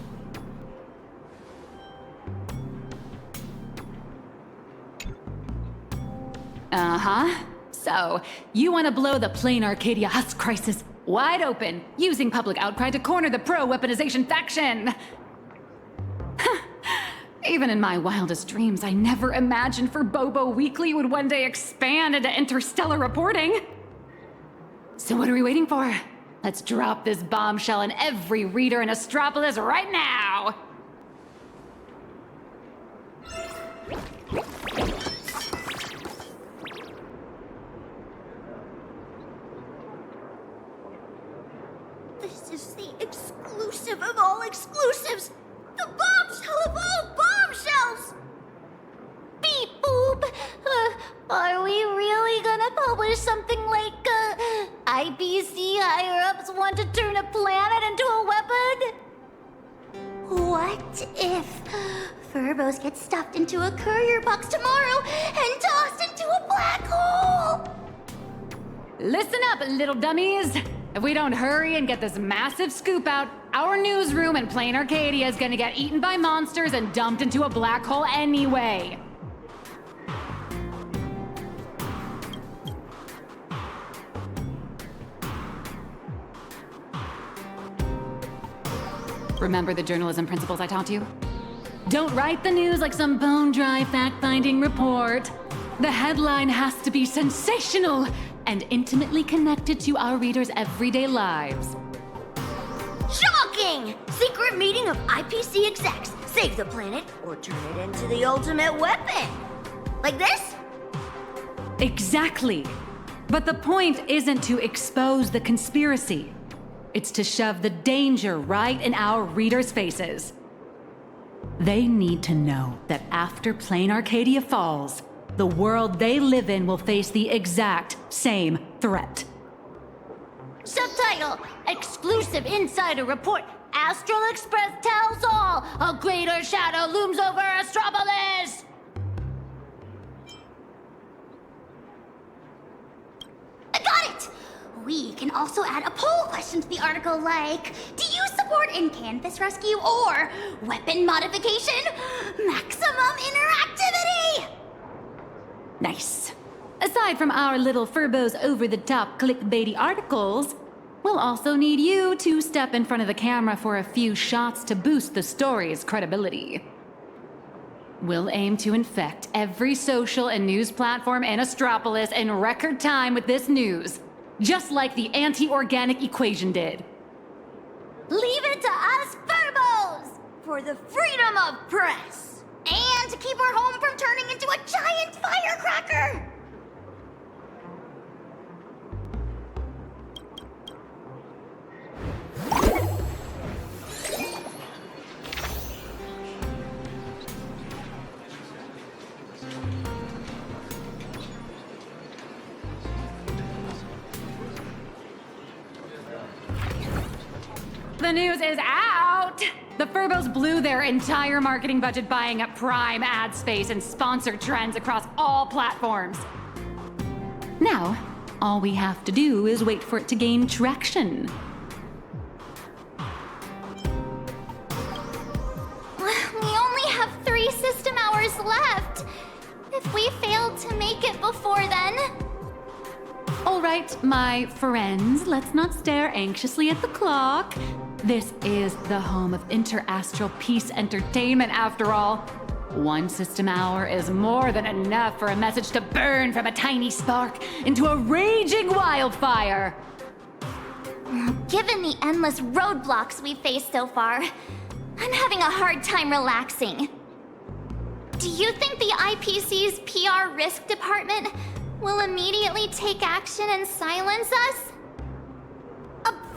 Uh-huh. So, you want to blow the plain Arcadia Husk crisis wide open, using public outcry to corner the pro-weaponization faction! Even in my wildest dreams, I never imagined Bobo Weekly would one day expand into interstellar reporting! So what are we waiting for? Let's drop this bombshell on every reader in Astropolis right now! This is the exclusive of all exclusives! The bombshell of all bombshells! Beep boop! Are we really gonna publish something like, IPC higher-ups want to turn a planet into a weapon? What if Furbos gets stuffed into a courier box tomorrow and tossed into a black hole? Listen up, little dummies! If we don't hurry and get this massive scoop out, our newsroom in plain Arcadia is gonna get eaten by monsters and dumped into a black hole anyway. Remember the journalism principles I taught you? Don't write the news like some bone-dry fact-finding report. The headline has to be sensational and intimately connected to our readers' everyday lives. Shocking! Secret meeting of IPC execs. Save the planet or turn it into the ultimate weapon. Like this? Exactly. But the point isn't to expose the conspiracy. It's to shove the danger right in our readers' faces. They need to know that after Plain Arcadia falls, the world they live in will face the exact same threat. Subtitle: Exclusive Insider Report. Astral Express tells all. A greater shadow looms over Astropolis. I got it! We can also add a poll question to the article like, do you support in-canvas rescue or weapon modification? Maximum interactivity! Nice. Aside from our little Furbo's over-the-top clickbaity articles, we'll also need you to step in front of the camera for a few shots to boost the story's credibility. We'll aim to infect every social and news platform in Astropolis in record time with this news, just like the anti-organic equation did. Leave it to us Furbos for the freedom of press and to keep our home from turning into a giant firecracker. The news is out! The Furbos blew their entire marketing budget buying up prime ad space and sponsored trends across all platforms. Now, all we have to do is wait for it to gain traction. We only have 3 system hours left. If we fail to make it before then... All right, my friends, let's not stare anxiously at the clock. This is the home of interastral peace entertainment, after all. 1 system hour is more than enough for a message to burn from a tiny spark into a raging wildfire. Given the endless roadblocks we've faced so far, I'm having a hard time relaxing. Do you think the IPC's PR risk department will immediately take action and silence us?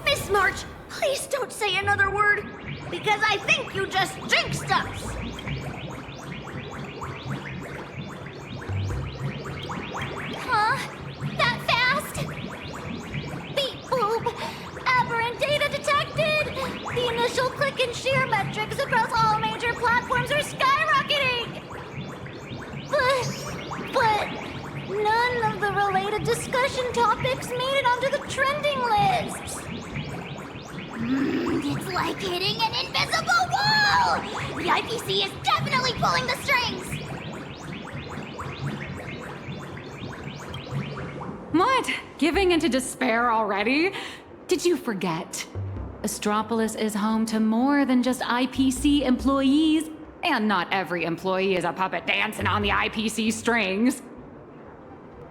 Miss March, please don't say another word, because I think you just jinxed us. Huh? That fast? Beep boop! Aberrant data detected! The initial click and share metrics across all major platforms are skyrocketing! But none of the related discussion topics made it onto the trending lists! It's like hitting an invisible wall! The IPC is definitely pulling the strings! What? Giving into despair already? Did you forget? Astropolis is home to more than just IPC employees, and not every employee is a puppet dancing on the IPC strings.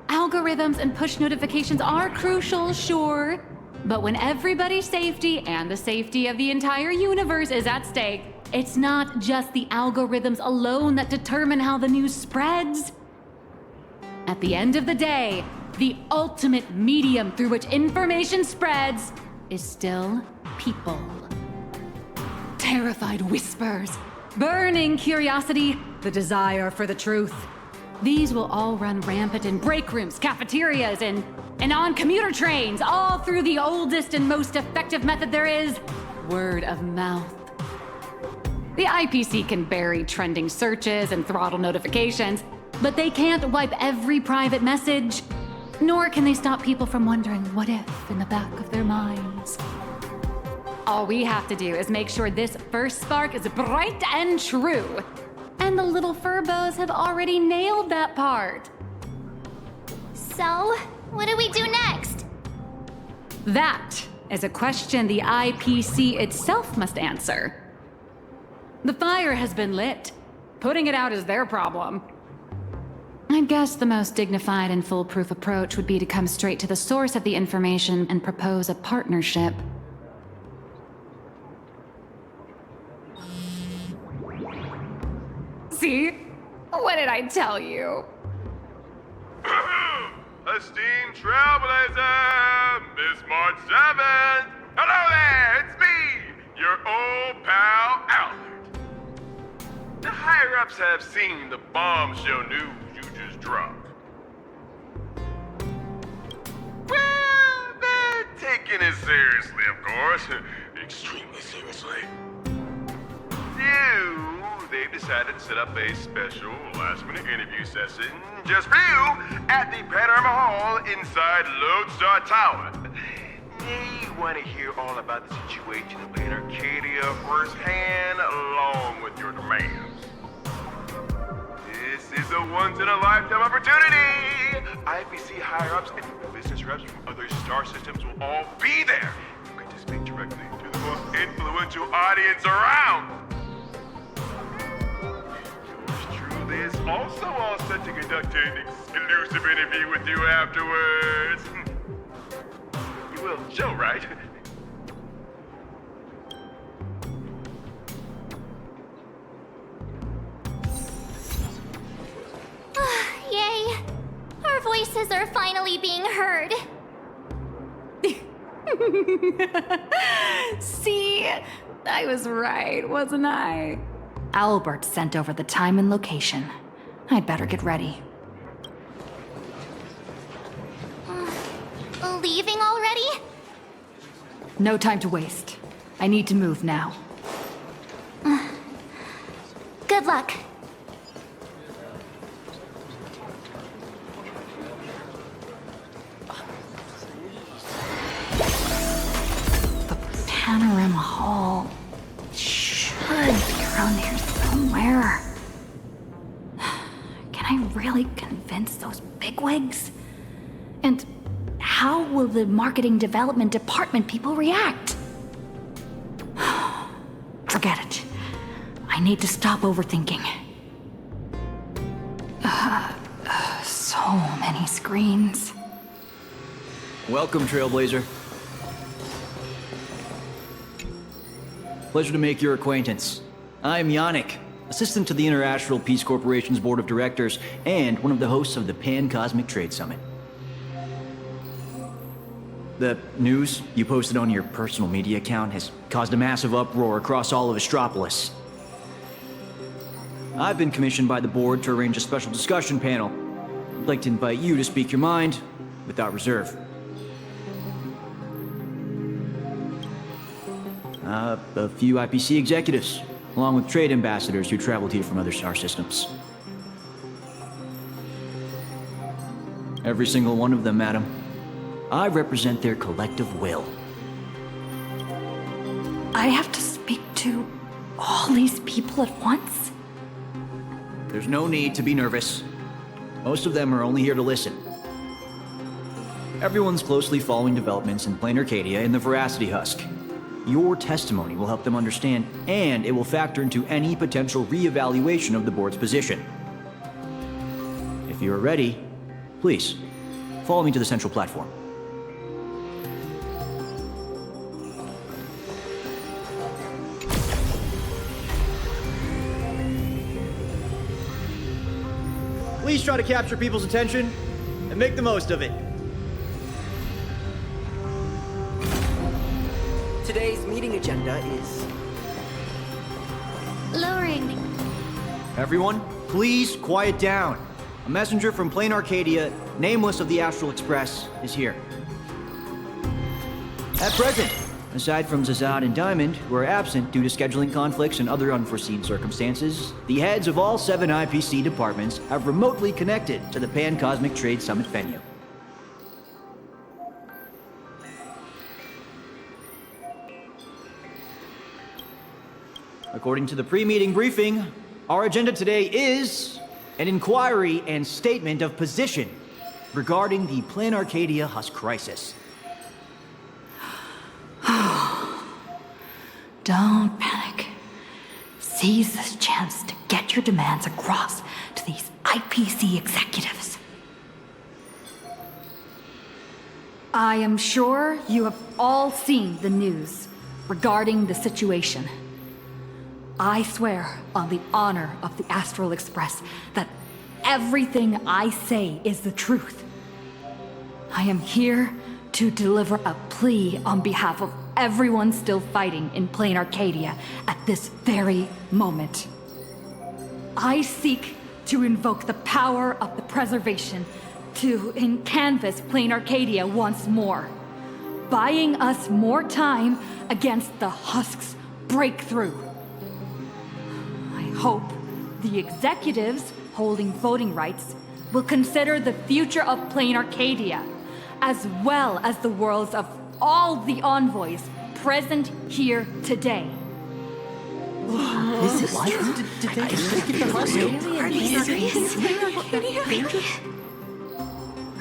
Algorithms and push notifications are crucial, sure, but when everybody's safety and the safety of the entire universe is at stake, it's not just the algorithms alone that determine how the news spreads. At the end of the day, the ultimate medium through which information spreads is still people. Terrified whispers, burning curiosity, the desire for the truth. These will all run rampant in break rooms, cafeterias, and on commuter trains, all through the oldest and most effective method there is, word of mouth. The IPC can bury trending searches and throttle notifications, but they can't wipe every private message, nor can they stop people from wondering what if in the back of their minds. All we have to do is make sure this first spark is bright and true. And the little Furbos have already nailed that part. So, what do we do next? That is a question the IPC itself must answer. The fire has been lit. Putting it out is their problem. I guess the most dignified and foolproof approach would be to come straight to the source of the information and propose a partnership. See? What did I tell you? Esteemed Trailblazer, Miss March 7th! Hello there, it's me, your old pal, Albert. The higher-ups have seen the bombshell news you just dropped. Well, they're taking it seriously, of course. Extremely seriously. They've decided to set up a special last-minute interview session just for you at the Panorama Hall inside Lodestar Tower. They want to hear all about the situation in Arcadia firsthand, along with your demands. This is a once-in-a-lifetime opportunity. IPC higher-ups and business reps from other star systems will all be there. You get to speak directly to the most influential audience around. Is also all set to conduct an exclusive interview with you afterwards. You will show, right? Yay! Our voices are finally being heard. See? I was right, wasn't I? Albert sent over the time and location. I'd better get ready. Leaving already? No time to waste. I need to move now. Good luck. The Panorama Hall should be around here somewhere. Can I really convince those bigwigs? And how will the marketing development department people react? Forget it. I need to stop overthinking. So many screens. Welcome, Trailblazer. Pleasure to make your acquaintance. I'm Yannick, assistant to the International Peace Corporation's Board of Directors and one of the hosts of the Pan-Cosmic Trade Summit. The news you posted on your personal media account has caused a massive uproar across all of Astropolis. I've been commissioned by the board to arrange a special discussion panel. I'd like to invite you to speak your mind without reserve. A few IPC executives, along with trade ambassadors who traveled here from other star systems. Every single one of them, madam. I represent their collective will. I have to speak to all these people at once? There's no need to be nervous. Most of them are only here to listen. Everyone's closely following developments in Plain Arcadia and the Veracity Husk. Your testimony will help them understand, and it will factor into any potential re-evaluation of the board's position. If you are ready, please, follow me to the central platform. Please try to capture people's attention and make the most of it. Today's meeting agenda is... Lowering. Everyone, please quiet down. A messenger from Plain Arcadia, nameless of the Astral Express, is here. At present, aside from Zazad and Diamond, who are absent due to scheduling conflicts and other unforeseen circumstances, the heads of all 7 IPC departments have remotely connected to the Pan-Cosmic Trade Summit venue. According to the pre-meeting briefing, our agenda today is an inquiry and statement of position regarding the Plain Arcadia Husk crisis. Don't panic. Seize this chance to get your demands across to these IPC executives. I am sure you have all seen the news regarding the situation. I swear on the honor of the Astral Express that everything I say is the truth. I am here to deliver a plea on behalf of everyone still fighting in Plain Arcadia at this very moment. I seek to invoke the power of the preservation to canvas Plain Arcadia once more, buying us more time against the Husk's breakthrough. I hope the executives holding voting rights will consider the future of Plain Arcadia, as well as the worlds of all the envoys present here today. This is true. Did they get the Husk?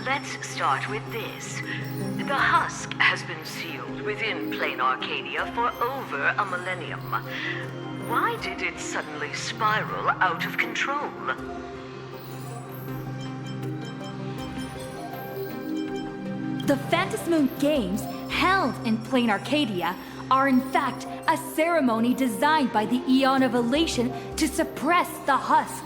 Let's start with this. The Husk has been sealed within Plain Arcadia for over a millennium. Why did it suddenly spiral out of control? The Phantasmoon Games held in Plain Arcadia are in fact a ceremony designed by the Eon of Elation to suppress the Husk.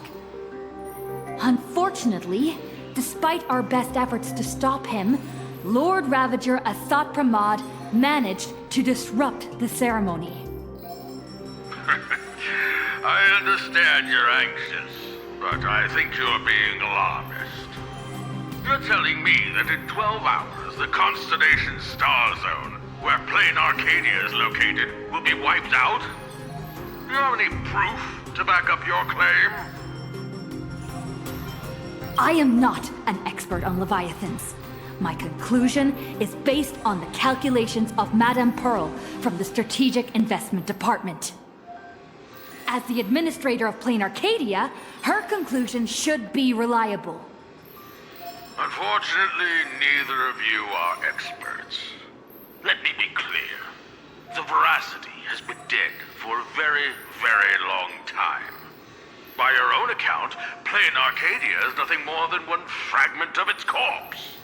Unfortunately, despite our best efforts to stop him, Lord Ravager Asat Pramod managed to disrupt the ceremony. I understand you're anxious, but I think you're being alarmist. You're telling me that in 12 hours, the constellation Star Zone, where Plain Arcadia is located, will be wiped out? Do you have any proof to back up your claim? I am not an expert on Leviathans. My conclusion is based on the calculations of Madame Pearl from the Strategic Investment Department. As the administrator of Plain Arcadia, her conclusion should be reliable. Unfortunately, neither of you are experts. Let me be clear. The veracity has been dead for a very, very long time. By your own account, Plain Arcadia is nothing more than one fragment of its corpse.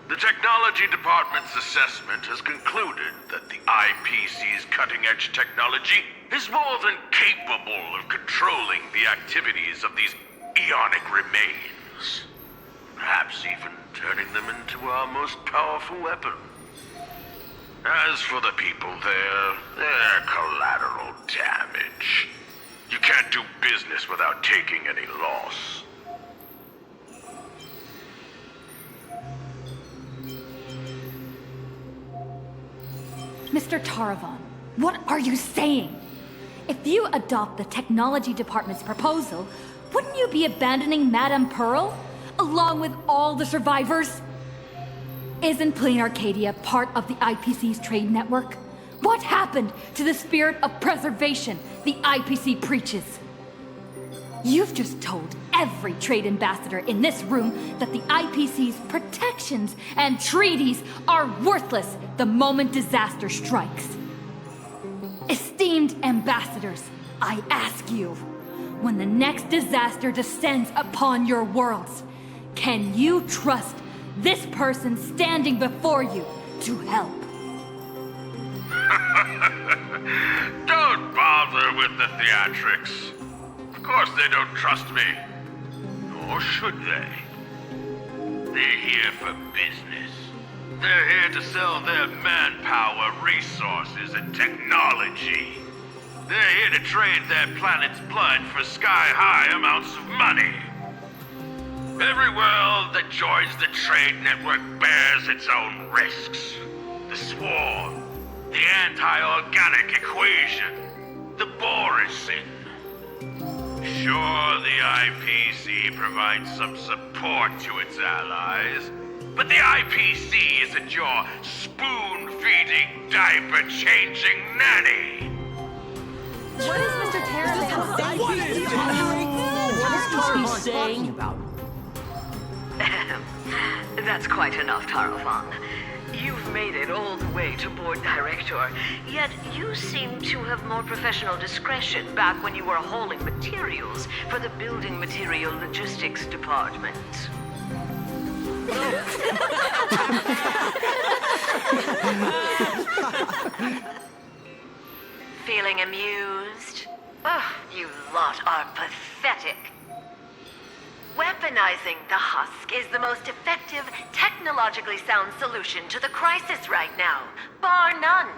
The Technology Department's assessment has concluded that the IPC's cutting-edge technology is more than capable of controlling the activities of these eonic remains. Perhaps even turning them into our most powerful weapon. As for the people there, they're collateral damage. You can't do business without taking any loss. Mr. Taravon, what are you saying? If you adopt the Technology Department's proposal, wouldn't you be abandoning Madame Pearl, along with all the survivors? Isn't Plain Arcadia part of the IPC's trade network? What happened to the spirit of preservation the IPC preaches? You've just told every trade ambassador in this room that the IPC's protections and treaties are worthless the moment disaster strikes. Esteemed ambassadors, I ask you, when the next disaster descends upon your worlds, can you trust this person standing before you to help? Don't bother with the theatrics. Of course they don't trust me. Or should they? They're here for business. They're here to sell their manpower, resources, and technology. They're here to trade their planet's blood for sky-high amounts of money. Every world that joins the trade network bears its own risks. The swarm, the anti-organic equation, the Borisin. Sure, the IPC provides some support to its allies, but the IPC isn't your spoon-feeding, diaper-changing nanny. What is Mr. Taravon? What is Taravon saying about? That's quite enough, Taravon. You've made it all the way to board director, yet you seem to have more professional discretion back when you were hauling materials for the building material logistics department. Feeling amused? Oh, you lot are pathetic. Weaponizing the husk is the most effective, technologically sound solution to the crisis right now, bar none.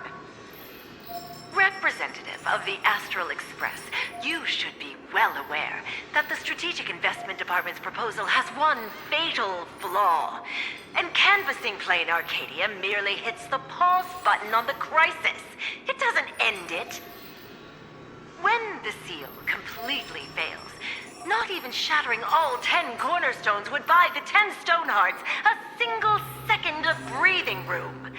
Representative of the Astral Express, you should be well aware that the Strategic Investment Department's proposal has one fatal flaw. And canvassing Plain Arcadia merely hits the pause button on the crisis. It doesn't end it. When the seal completely fails, not even shattering all 10 cornerstones would buy the 10 Stonehearts a single second of breathing room.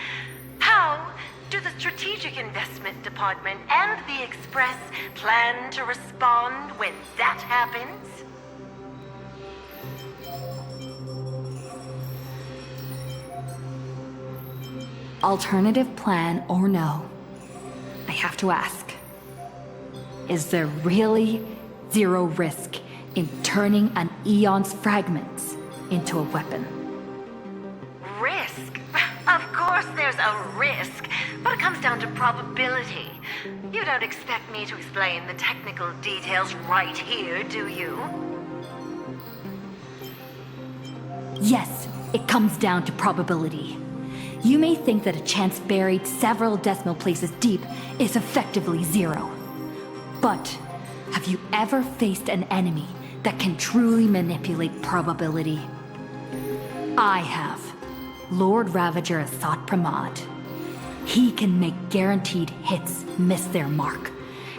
How do the Strategic Investment Department and the Express plan to respond when that happens? Alternative plan or no, I have to ask, is there really zero risk in turning an Eon's fragments into a weapon? Risk? Of course there's a risk, but it comes down to probability. You don't expect me to explain the technical details right here, do you? Yes, it comes down to probability. You may think that a chance buried several decimal places deep is effectively zero. But have you ever faced an enemy that can truly manipulate probability? I have. Lord Ravager Asat Pramad. He can make guaranteed hits miss their mark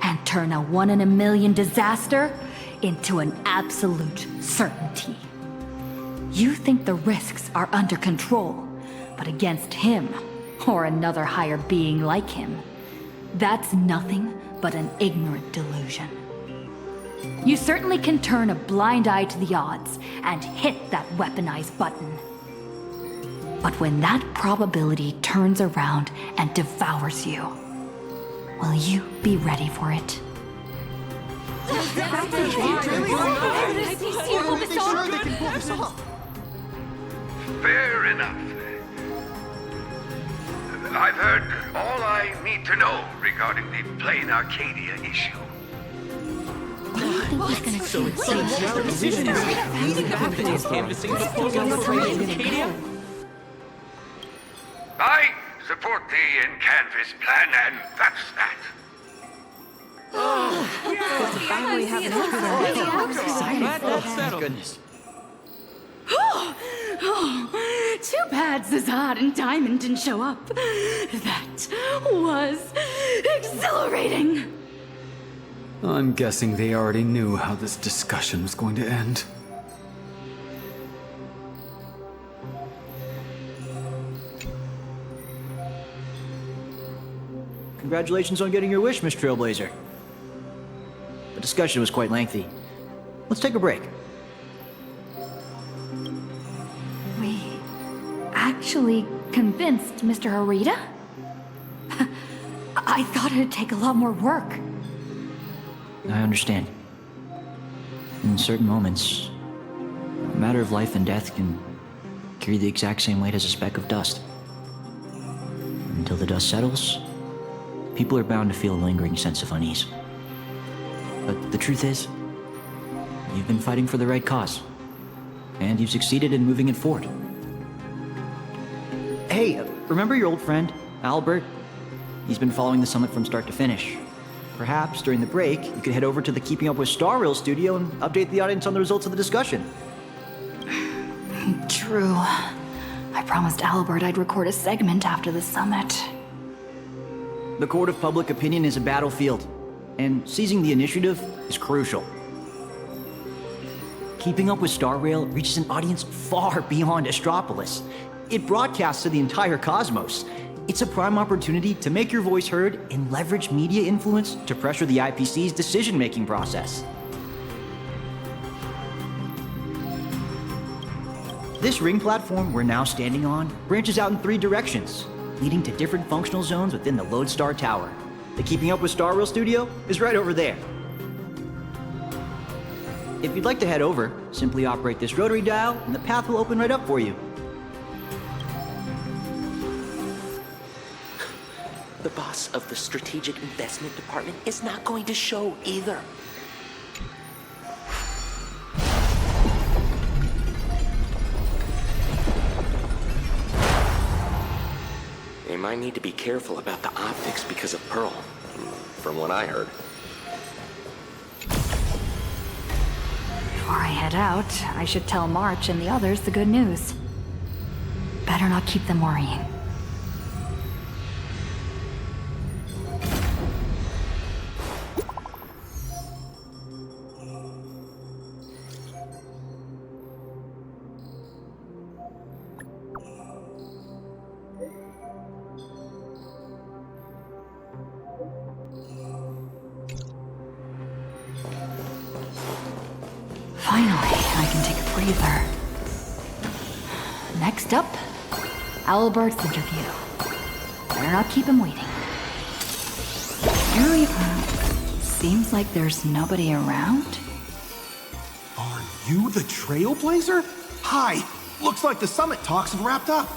and turn a 1 in a million disaster into an absolute certainty. You think the risks are under control, but against him, or another higher being like him, that's nothing but an ignorant delusion. You certainly can turn a blind eye to the odds and hit that weaponized button. But when that probability turns around and devours you, will you be ready for it? Fair enough. I've heard all I need to know regarding the Plain Arcadia issue. So it seems our position is canvassing the Arcadia. I support the in-canvas plan, and that's that. Goodness. Too bad Zazad and Diamond didn't show up. That was exhilarating. I'm guessing they already knew how this discussion was going to end. Congratulations on getting your wish, Miss Trailblazer. The discussion was quite lengthy. Let's take a break. We actually convinced Mr. Arita? I thought it'd take a lot more work. I understand. In certain moments, a matter of life and death can carry the exact same weight as a speck of dust. Until the dust settles, people are bound to feel a lingering sense of unease. But the truth is, you've been fighting for the right cause, and you've succeeded in moving it forward. Hey, remember your old friend, Albert? He's been following the summit from start to finish. Perhaps, during the break, you could head over to the Keeping Up with Star Rail studio and update the audience on the results of the discussion. True. I promised Albert I'd record a segment after the summit. The court of public opinion is a battlefield, and seizing the initiative is crucial. Keeping Up with Star Rail reaches an audience far beyond Astropolis. It broadcasts to the entire cosmos. It's a prime opportunity to make your voice heard and leverage media influence to pressure the IPC's decision-making process. This ring platform we're now standing on branches out in 3 directions. leading to different functional zones within the Lodestar Tower. The Keeping Up with Star Rail studio is right over there. If you'd like to head over, simply operate this rotary dial and the path will open right up for you. The boss of the Strategic Investment Department is not going to show either. They might need to be careful about the optics because of Pearl, from what I heard. Before I head out, I should tell March and the others the good news. Better not keep them worrying. Finally, I can take a breather. Next up, Albert's interview. Better not keep him waiting. Seems like there's nobody around. Are you the Trailblazer? Hi! Looks like the summit talks have wrapped up.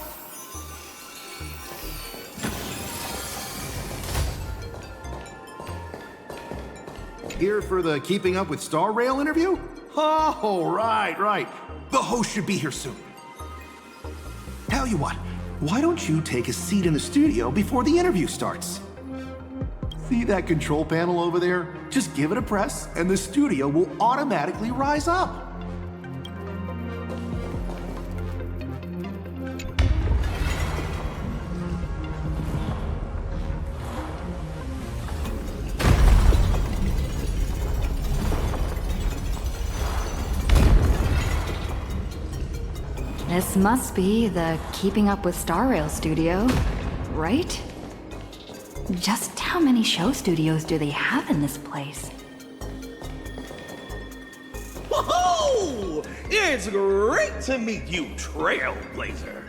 Here for the Keeping Up with Star Rail interview? Oh, right. The host should be here soon. Tell you what, why don't you take a seat in the studio before the interview starts? See that control panel over there? Just give it a press and the studio will automatically rise up. This must be the Keeping Up with Star Rail studio, right? Just how many show studios do they have in this place? Whoa! It's great to meet you, Trailblazer.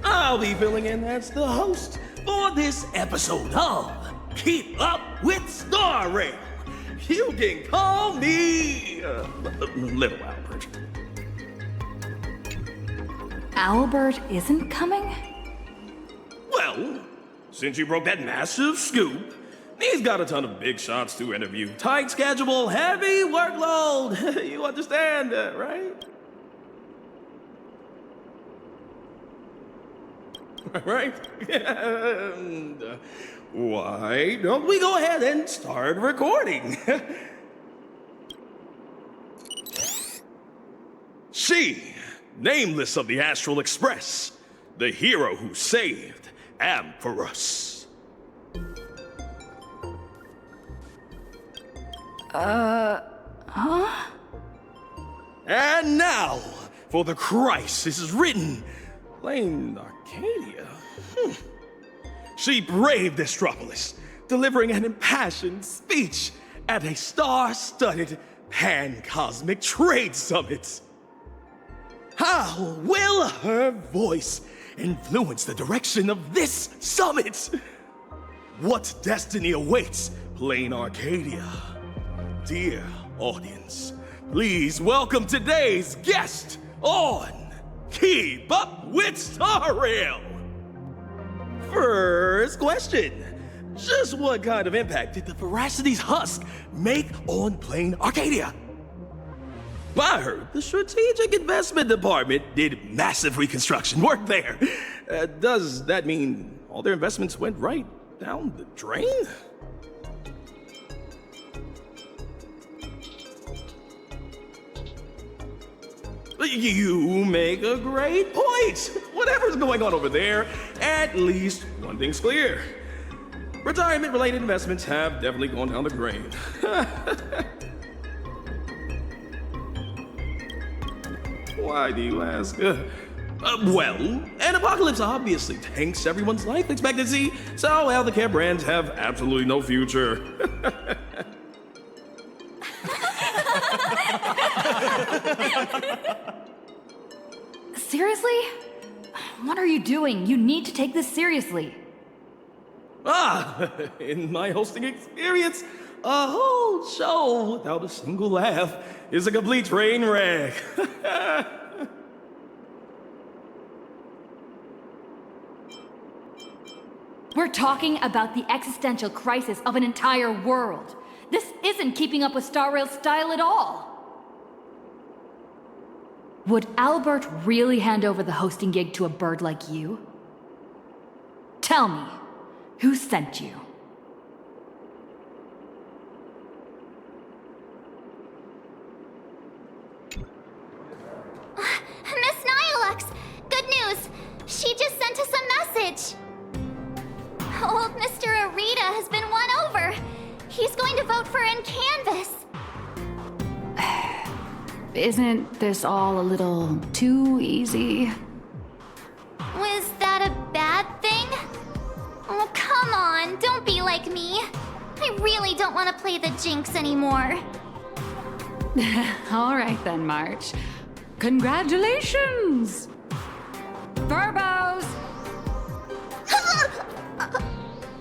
I'll be filling in as the host for this episode of Keep Up with Star Rail. You can call me Little Albert. Albert isn't coming? Well, since you broke that massive scoop, he's got a ton of big shots to interview. Tight schedule, heavy workload. You understand, right? Right? And, why don't we go ahead and start recording? She, nameless of the Astral Express, the hero who saved Amphorus. Huh? And now, for the crisis is written, Plain Arcadia. She braved Astropolis, delivering an impassioned speech at a star-studded pan-cosmic trade summit. How will her voice influence the direction of this summit? What destiny awaits Plain Arcadia? Dear audience, please welcome today's guest on Keep Up with Star Rail. First question. Just what kind of impact did the Veracity's husk make on Plain Arcadia? I heard the Strategic Investment Department did massive reconstruction work there. Does that mean all their investments went right down the drain? You make a great point. Whatever's going on over there, at least one thing's clear. Retirement-related investments have definitely gone down the drain. Why do you ask? Well, an apocalypse obviously tanks everyone's life expectancy, so healthcare brands have absolutely no future. Seriously? What are you doing? You need to take this seriously. In my hosting experience, a whole show without a single laugh is a complete train wreck. We're talking about the existential crisis of an entire world. This isn't keeping up with Star Rail's style at all. Would Albert really hand over the hosting gig to a bird like you? Tell me, who sent you? Miss Nihilux! Good news! She just sent us a message! Old Mr. Arita has been won over! He's going to vote for Canvas! Isn't this all a little too easy? Was that a bad thing? Oh, come on, don't be like me. I really don't want to play the Jinx anymore. All right then, March. Congratulations! Verbos!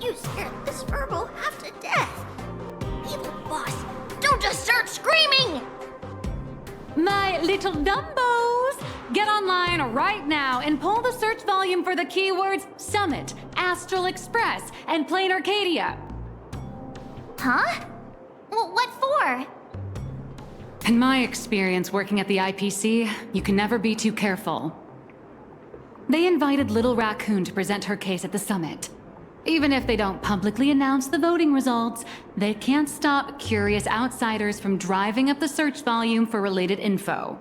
You scared this Verbo half to death. Evil boss, don't just start screaming! My little Dumbos! Get online right now and pull the search volume for the keywords Summit, Astral Express, and Plain Arcadia. Huh? Well, what for? In my experience working at the IPC, you can never be too careful. They invited Little Raccoon to present her case at the summit. Even if they don't publicly announce the voting results, they can't stop curious outsiders from driving up the search volume for related info.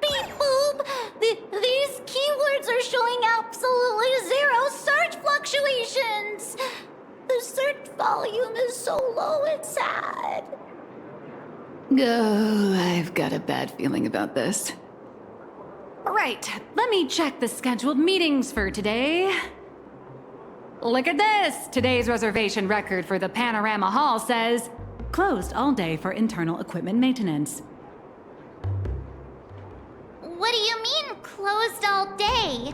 Beep boop! These keywords are showing absolutely zero search fluctuations! The search volume is so low it's sad. Oh, I've got a bad feeling about this. Right, let me check the scheduled meetings for today. Look at this! Today's reservation record for the Panorama Hall says, closed all day for internal equipment maintenance. What do you mean, closed all day?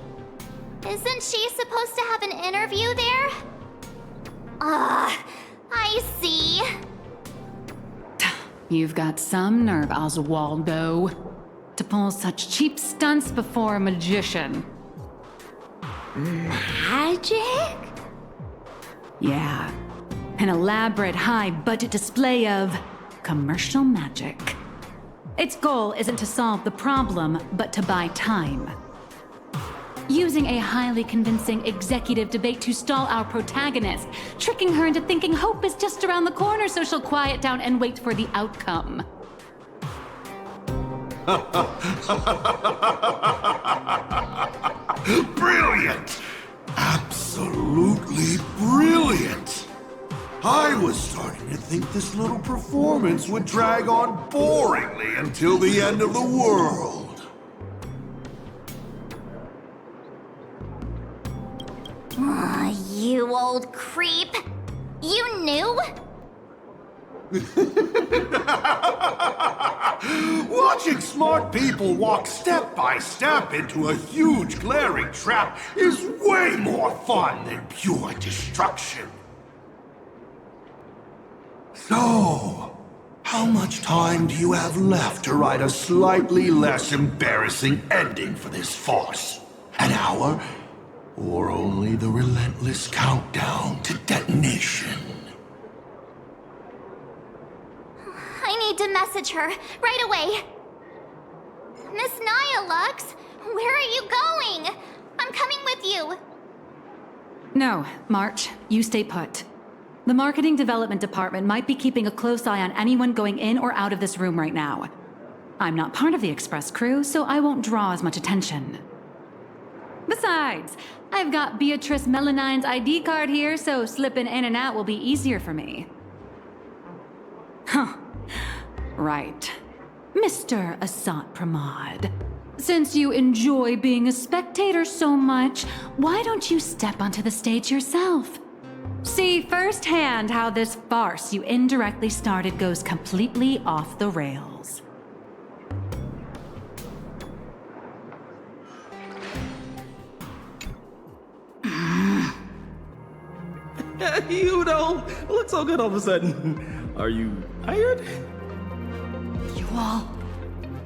Isn't she supposed to have an interview there? I see. You've got some nerve, Oswaldo, to pull such cheap stunts before a magician. Magic? Yeah. An elaborate high-budget display of commercial magic. Its goal isn't to solve the problem, but to buy time. Using a highly convincing executive debate to stall our protagonist, tricking her into thinking hope is just around the corner so she'll quiet down and wait for the outcome. Brilliant! Absolutely brilliant! I was starting to think this little performance would drag on boringly until the end of the world. You old creep. You knew? Watching smart people walk step by step into a huge glaring trap is way more fun than pure destruction. So, how much time do you have left to write a slightly less embarrassing ending for this farce? An hour? Or only the relentless countdown to detonation? I need to message her right away. Miss Nihilux, where are you going? I'm coming with you. No, March, you stay put. The marketing development department might be keeping a close eye on anyone going in or out of this room right now. I'm not part of the express crew, so I won't draw as much attention. Besides, I've got Beatrice Melanine's ID card here, so slipping in and out will be easier for me. Huh. Right. Mr. Asat Pramod, since you enjoy being a spectator so much, why don't you step onto the stage yourself? See firsthand how this farce you indirectly started goes completely off the rails. You don't look so good all of a sudden. Are you tired? You all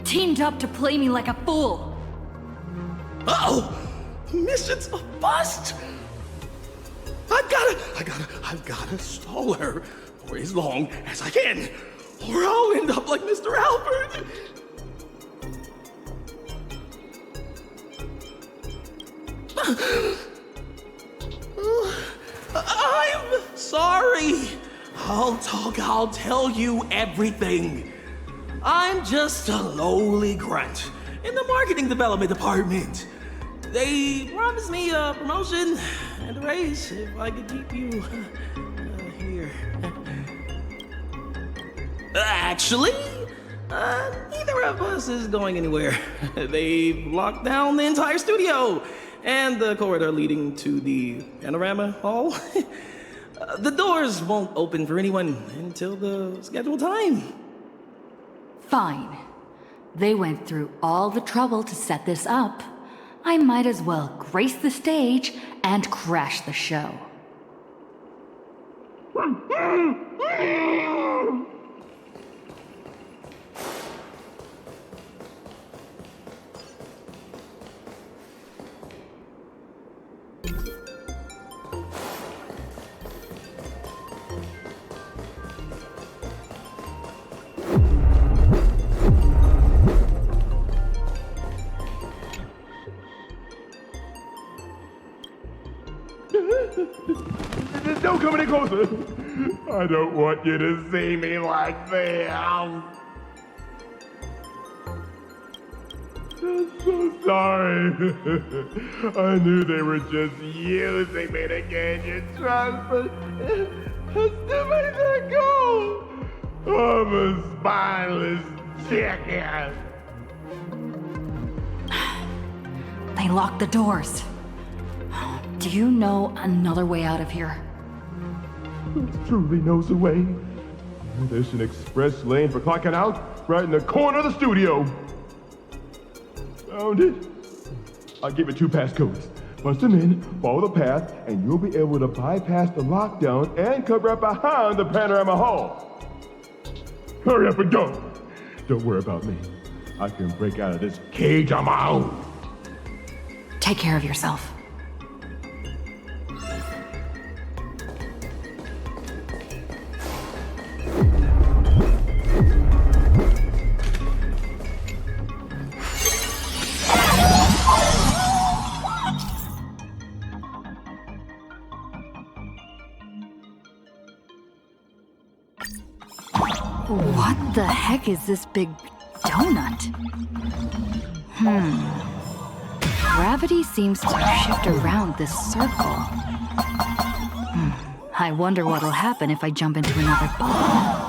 teamed up to play me like a fool. Uh-oh! Mission's a bust! I've gotta stall her for as long as I can, or I'll end up like Mr. Albert. I'm sorry. I'll tell you everything. I'm just a lowly grunt in the marketing development department. They promised me a promotion and a raise if I could keep you here. Actually, neither of us is going anywhere. They've locked down the entire studio and the corridor leading to the panorama hall. The doors won't open for anyone until the scheduled time. Fine. They went through all the trouble to set this up. I might as well grace the stage and crash the show. Don't come any closer. I don't want you to see me like this. I'm so sorry. I knew they were just using me to gain your trust, but still made that go. I'm a spineless chicken. They locked the doors. Do you know another way out of here? Truly knows the way. There's an express lane for clocking out right in the corner of the studio. Found it. I'll give it 2 passcodes. Punch them in, follow the path, and you'll be able to bypass the lockdown and come right behind the panorama hall. Hurry up and go. Don't worry about me. I can break out of this cage on my own. Take care of yourself. What the heck is this big donut? Gravity seems to shift around this circle. I wonder what'll happen if I jump into another ball.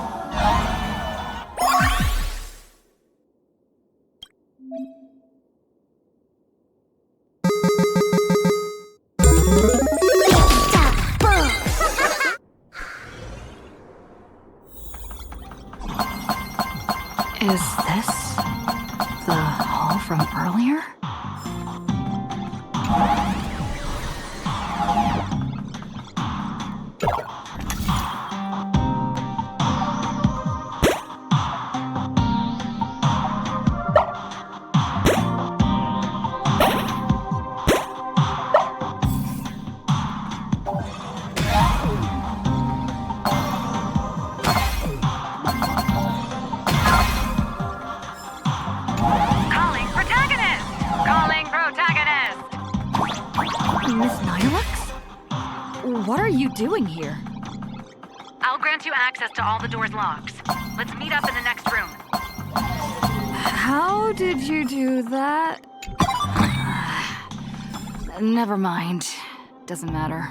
Is this the hall from earlier? Miss Nihilux? What are you doing here? I'll grant you access to all the door's locks. Let's meet up in the next room. How did you do that? Never mind. Doesn't matter.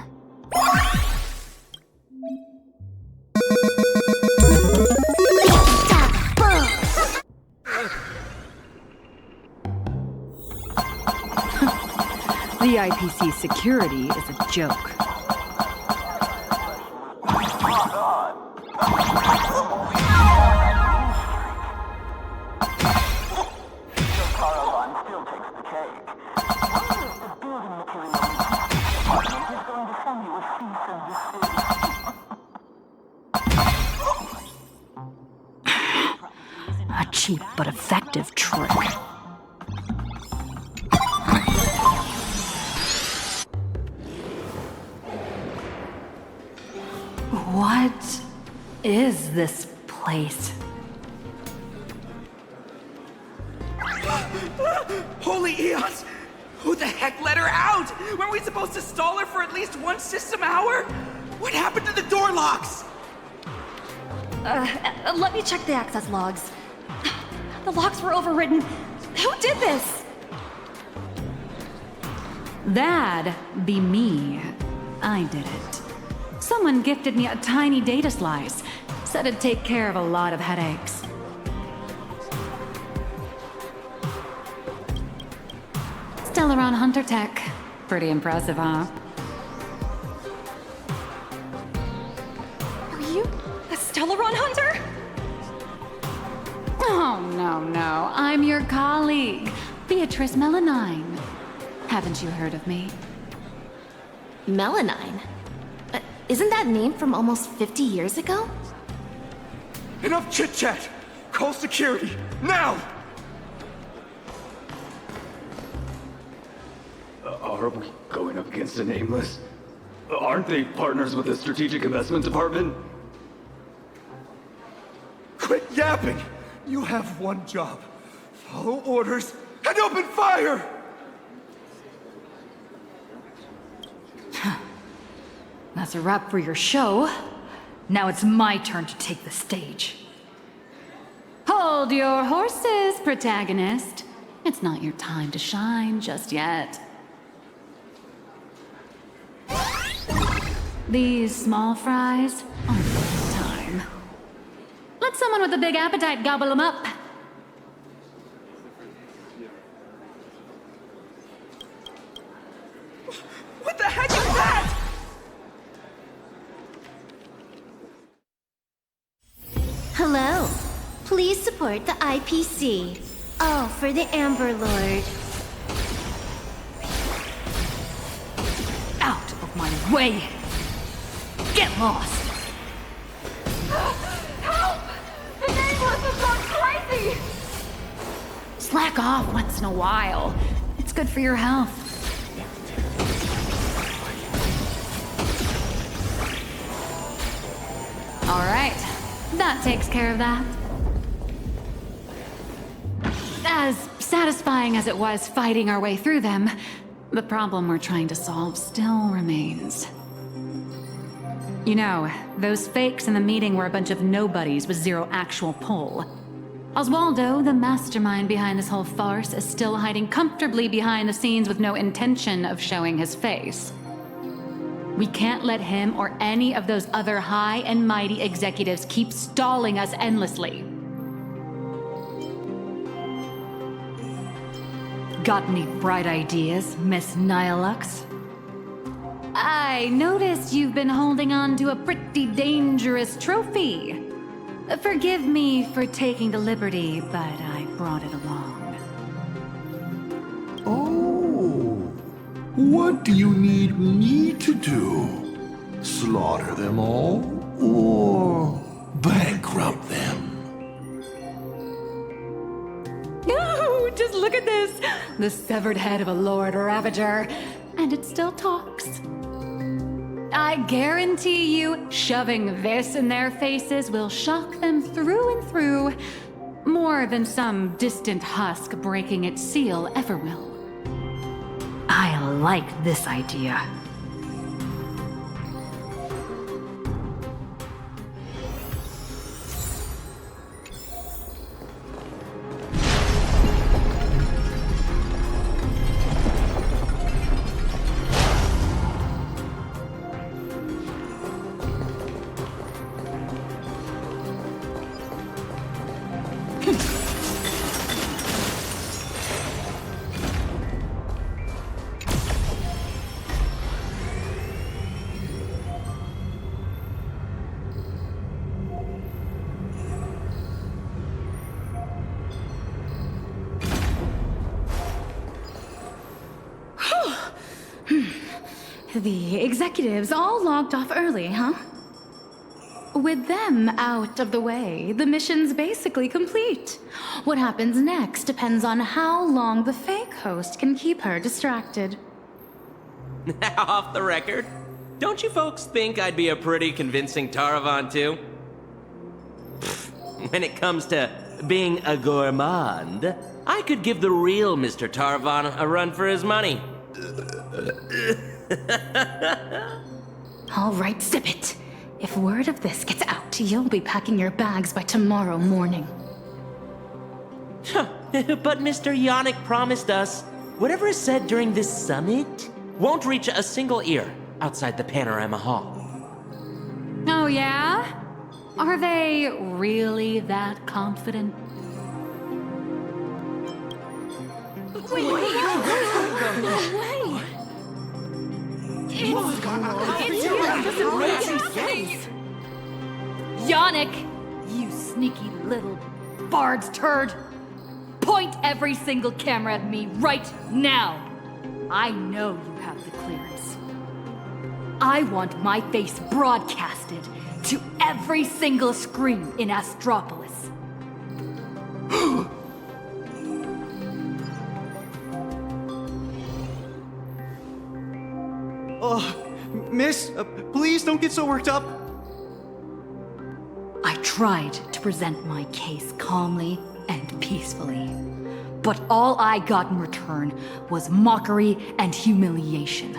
The IPC security is a joke. Building materials department is going to send you a cease and desist. cheap but effective trick. What is this place? Holy eons! Who the heck let her out? Weren't we supposed to stall her for at least one system hour? What happened to the door locks? Let me check the access logs. The locks were overridden. Who did this? That'd be me. I did it. Someone gifted me a tiny data slice. Said it'd take care of a lot of headaches. Stellaron Hunter Tech. Pretty impressive, huh? Are you a Stellaron hunter? Oh, no. I'm your colleague, Beatrice Melanine. Haven't you heard of me? Melanine? Isn't that name from almost 50 years ago? Enough chit-chat! Call security, now! Are we going up against a nameless? Aren't they partners with the Strategic Investment Department? Quit yapping! You have one job. Follow orders and open fire! That's a wrap for your show. Now it's my turn to take the stage. Hold your horses, protagonist. It's not your time to shine just yet. These small fries aren't this time. Let someone with a big appetite gobble them up. What the heck is that? Hello. Please support the IPC. All for the Amber Lord. Out of my way! Get lost! Help! The nameless has gone crazy! Slack off once in a while. It's good for your health. All right, that takes care of that. As satisfying as it was fighting our way through them, the problem we're trying to solve still remains. You know, those fakes in the meeting were a bunch of nobodies with zero actual pull. Oswaldo, the mastermind behind this whole farce, is still hiding comfortably behind the scenes with no intention of showing his face. We can't let him or any of those other high and mighty executives keep stalling us endlessly. Got any bright ideas, Miss Nihilux? I noticed you've been holding on to a pretty dangerous trophy. Forgive me for taking the liberty, but I brought it along. Oh, what do you need me to do? Slaughter them all? Or bankrupt them? No, just look at this! The severed head of a Lord Ravager, and it still talks. I guarantee you, shoving this in their faces will shock them through and through, more than some distant husk breaking its seal ever will. I like this idea. The executives all logged off early, huh? With them out of the way, the mission's basically complete. What happens next depends on how long the fake host can keep her distracted. Off the record, don't you folks think I'd be a pretty convincing Taravan too? When it comes to being a gourmand, I could give the real Mr. Taravan a run for his money. All right, zip it. If word of this gets out, you'll be packing your bags by tomorrow morning. But Mr. Yannick promised us whatever is said during this summit won't reach a single ear outside the Panorama Hall. Oh, yeah? Are they really that confident? Wait. Yannick, you sneaky little bard's turd. Point every single camera at me right now. I know you have the clearance. I want my face broadcasted to every single screen in Astropolis. Miss, please don't get so worked up. I tried to present my case calmly and peacefully, but all I got in return was mockery and humiliation.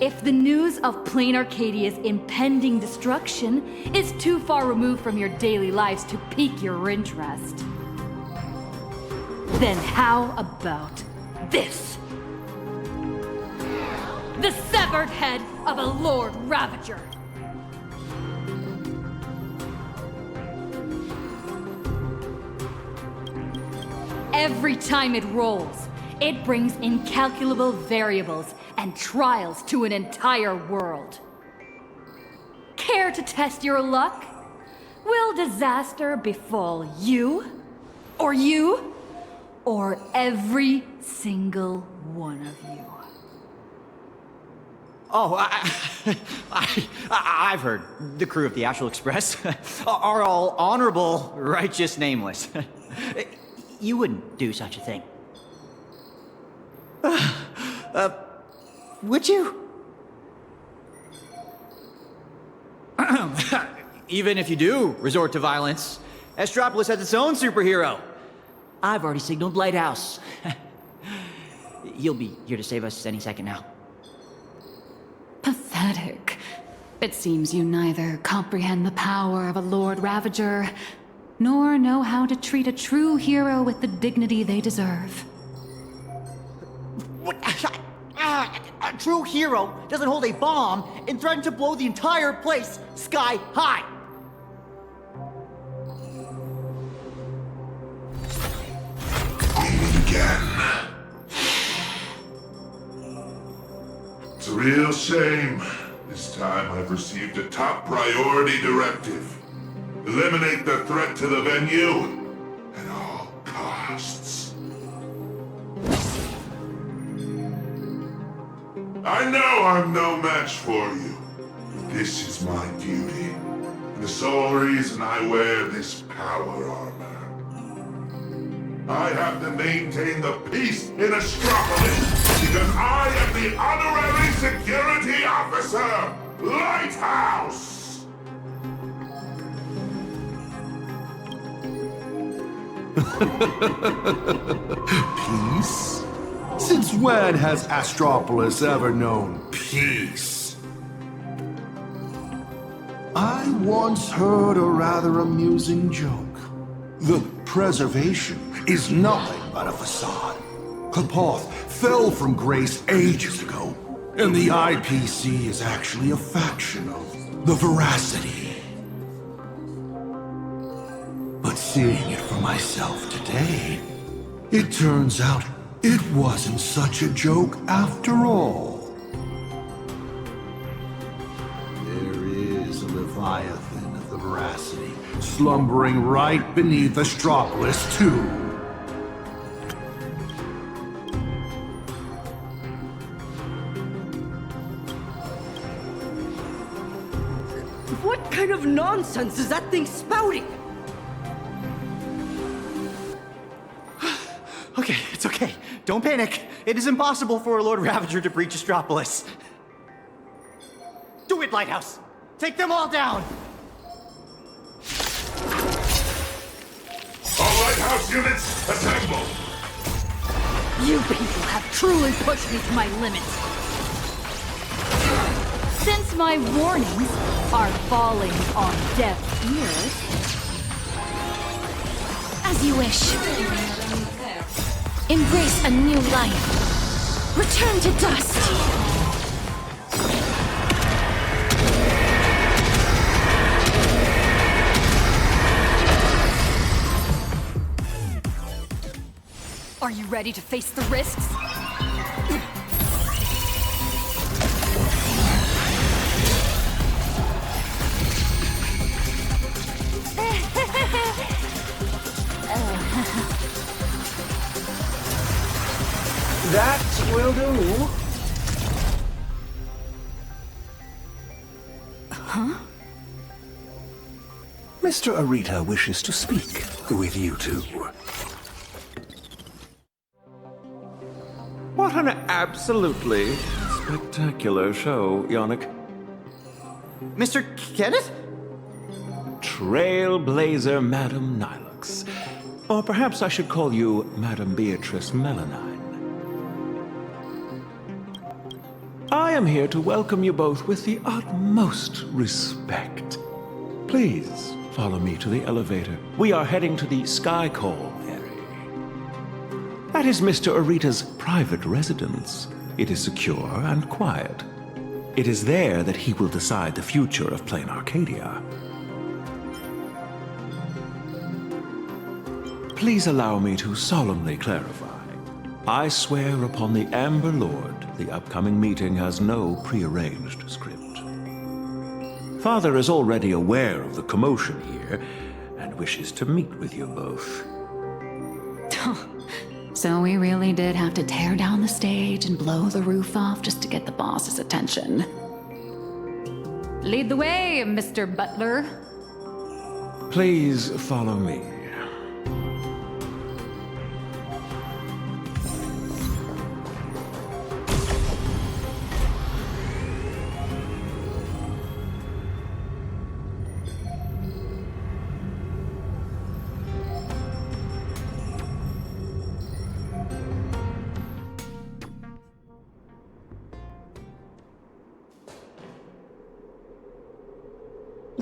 If the news of Plain Arcadia's impending destruction is too far removed from your daily lives to pique your interest, then how about this? The severed head of a Lord Ravager! Every time it rolls, it brings incalculable variables and trials to an entire world. Care to test your luck? Will disaster befall you? Or every single one of you? Oh, I've heard. The crew of the Astral Express are all honorable, righteous, nameless. You wouldn't do such a thing. Would you? Even if you do resort to violence, Astropolis has its own superhero. I've already signaled Lighthouse. You'll be here to save us any second now. Pathetic. It seems you neither comprehend the power of a Lord Ravager, nor know how to treat a true hero with the dignity they deserve. A true hero doesn't hold a bomb and threaten to blow the entire place sky high. Again. It's a real shame. This time I've received a top priority directive. Eliminate the threat to the venue at all costs. I know I'm no match for you. This is my duty, and the sole reason I wear this power armor. I have to maintain the peace in Astropolis because I am the honorary security officer, Lighthouse! Peace? Since when has Astropolis ever known peace? I once heard a rather amusing joke. The preservation is nothing but a facade. Kapoth fell from grace ages ago, and the IPC is actually a faction of the Veracity. But seeing it for myself today, it turns out it wasn't such a joke after all. There is a Leviathan of the Veracity slumbering right beneath Astropolis, too. What kind of nonsense is that thing spouting? Okay, it's okay. Don't panic. It is impossible for a Lord Ravager to breach Astropolis. Do it, Lighthouse! Take them all down! All Lighthouse units, assemble! You people have truly pushed me to my limits. Since my warnings are falling on deaf ears... As you wish. Embrace a new life. Return to dust. Are you ready to face the risks? That will do. Huh? Mr. Arita wishes to speak with you two. What an absolutely spectacular show, Yannick. Mr. Kenneth? Trailblazer Madam Nihilux. Or perhaps I should call you Madam Beatrice Melanine. I am here to welcome you both with the utmost respect. Please follow me to the elevator. We are heading to the Sky Call area. That is Mr. Arita's private residence. It is secure and quiet. It is there that he will decide the future of Plain Arcadia. Please allow me to solemnly clarify. I swear upon the Amber Lord, the upcoming meeting has no prearranged script. Father is already aware of the commotion here and wishes to meet with you both. So we really did have to tear down the stage and blow the roof off just to get the boss's attention. Lead the way, Mr. Butler. Please follow me.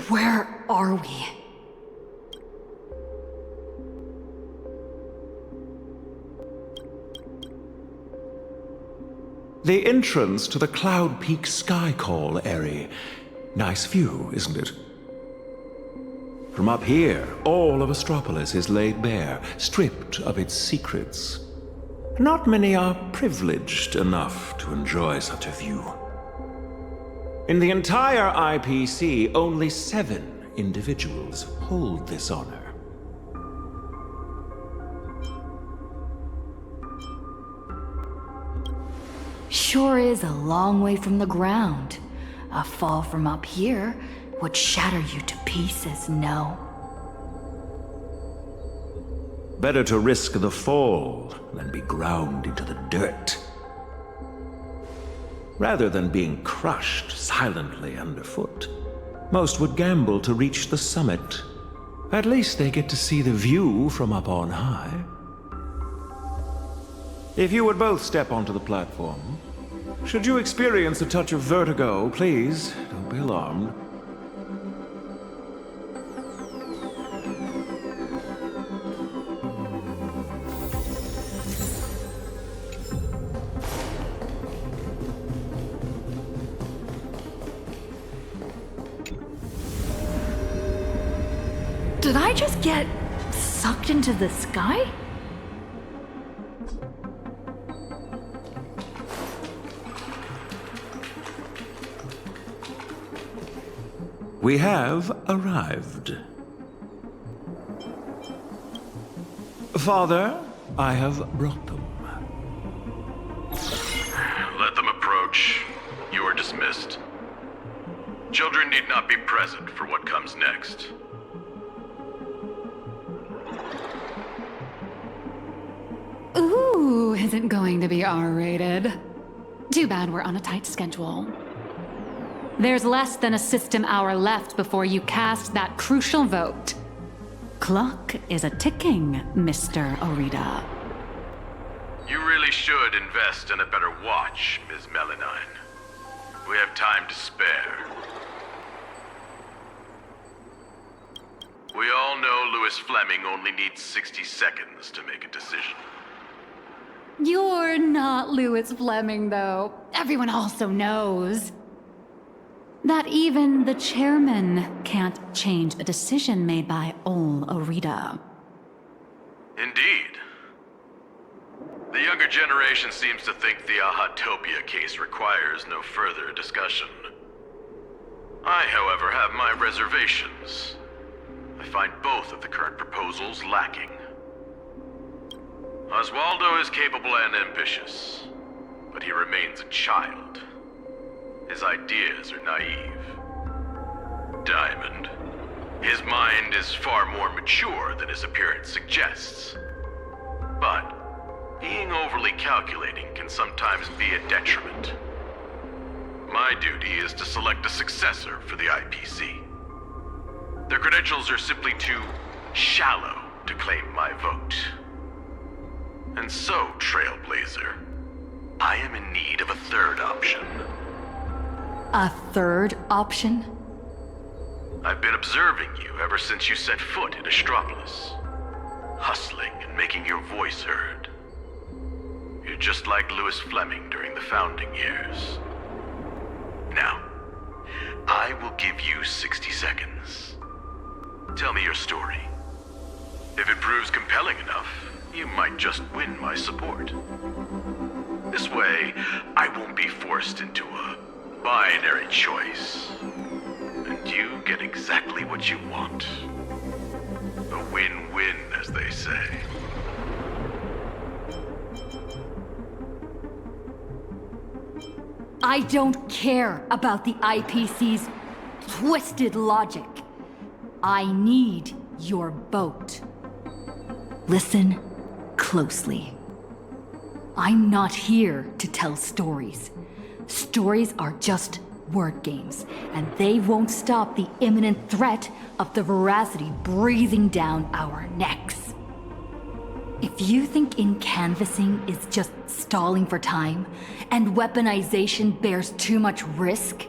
Where are we? The entrance to the Cloud Peak Sky Call area. Nice view, isn't it? From up here, all of Astropolis is laid bare, stripped of its secrets. Not many are privileged enough to enjoy such a view. In the entire IPC, only 7 individuals hold this honor. Sure is a long way from the ground. A fall from up here would shatter you to pieces, no? Better to risk the fall than be ground into the dirt. Rather than being crushed silently underfoot, most would gamble to reach the summit. At least they get to see the view from up on high. If you would both step onto the platform, should you experience a touch of vertigo, please don't be alarmed. Did I just get sucked into the sky? We have arrived. Father, I have brought them. Let them approach. You are dismissed. Children need not be present for what comes next. Ooh, is it going to be R-rated? Too bad we're on a tight schedule. There's less than a system hour left before you cast that crucial vote. Clock is a-ticking, Mr. Orita. You really should invest in a better watch, Ms. Melanine. We have time to spare. We all know Louis Fleming only needs 60 seconds to make a decision. You're not Louis Fleming, though. Everyone also knows that even the chairman can't change a decision made by old Orita. Indeed. The younger generation seems to think the Ahatopia case requires no further discussion. I, however, have my reservations. I find both of the current proposals lacking. Oswaldo is capable and ambitious, but he remains a child. His ideas are naive. Diamond. His mind is far more mature than his appearance suggests. But being overly calculating can sometimes be a detriment. My duty is to select a successor for the IPC. Their credentials are simply too shallow to claim my vote. And so, Trailblazer, I am in need of a third option. A third option? I've been observing you ever since you set foot in Astropolis. Hustling and making your voice heard. You're just like Louis Fleming during the founding years. Now, I will give you 60 seconds. Tell me your story. If it proves compelling enough, you might just win my support. This way, I won't be forced into a binary choice. And you get exactly what you want. A win-win, as they say. I don't care about the IPC's twisted logic. I need your vote. Listen closely. I'm not here to tell stories. Stories are just word games, and they won't stop the imminent threat of the veracity breathing down our necks. If you think canvassing is just stalling for time, and weaponization bears too much risk,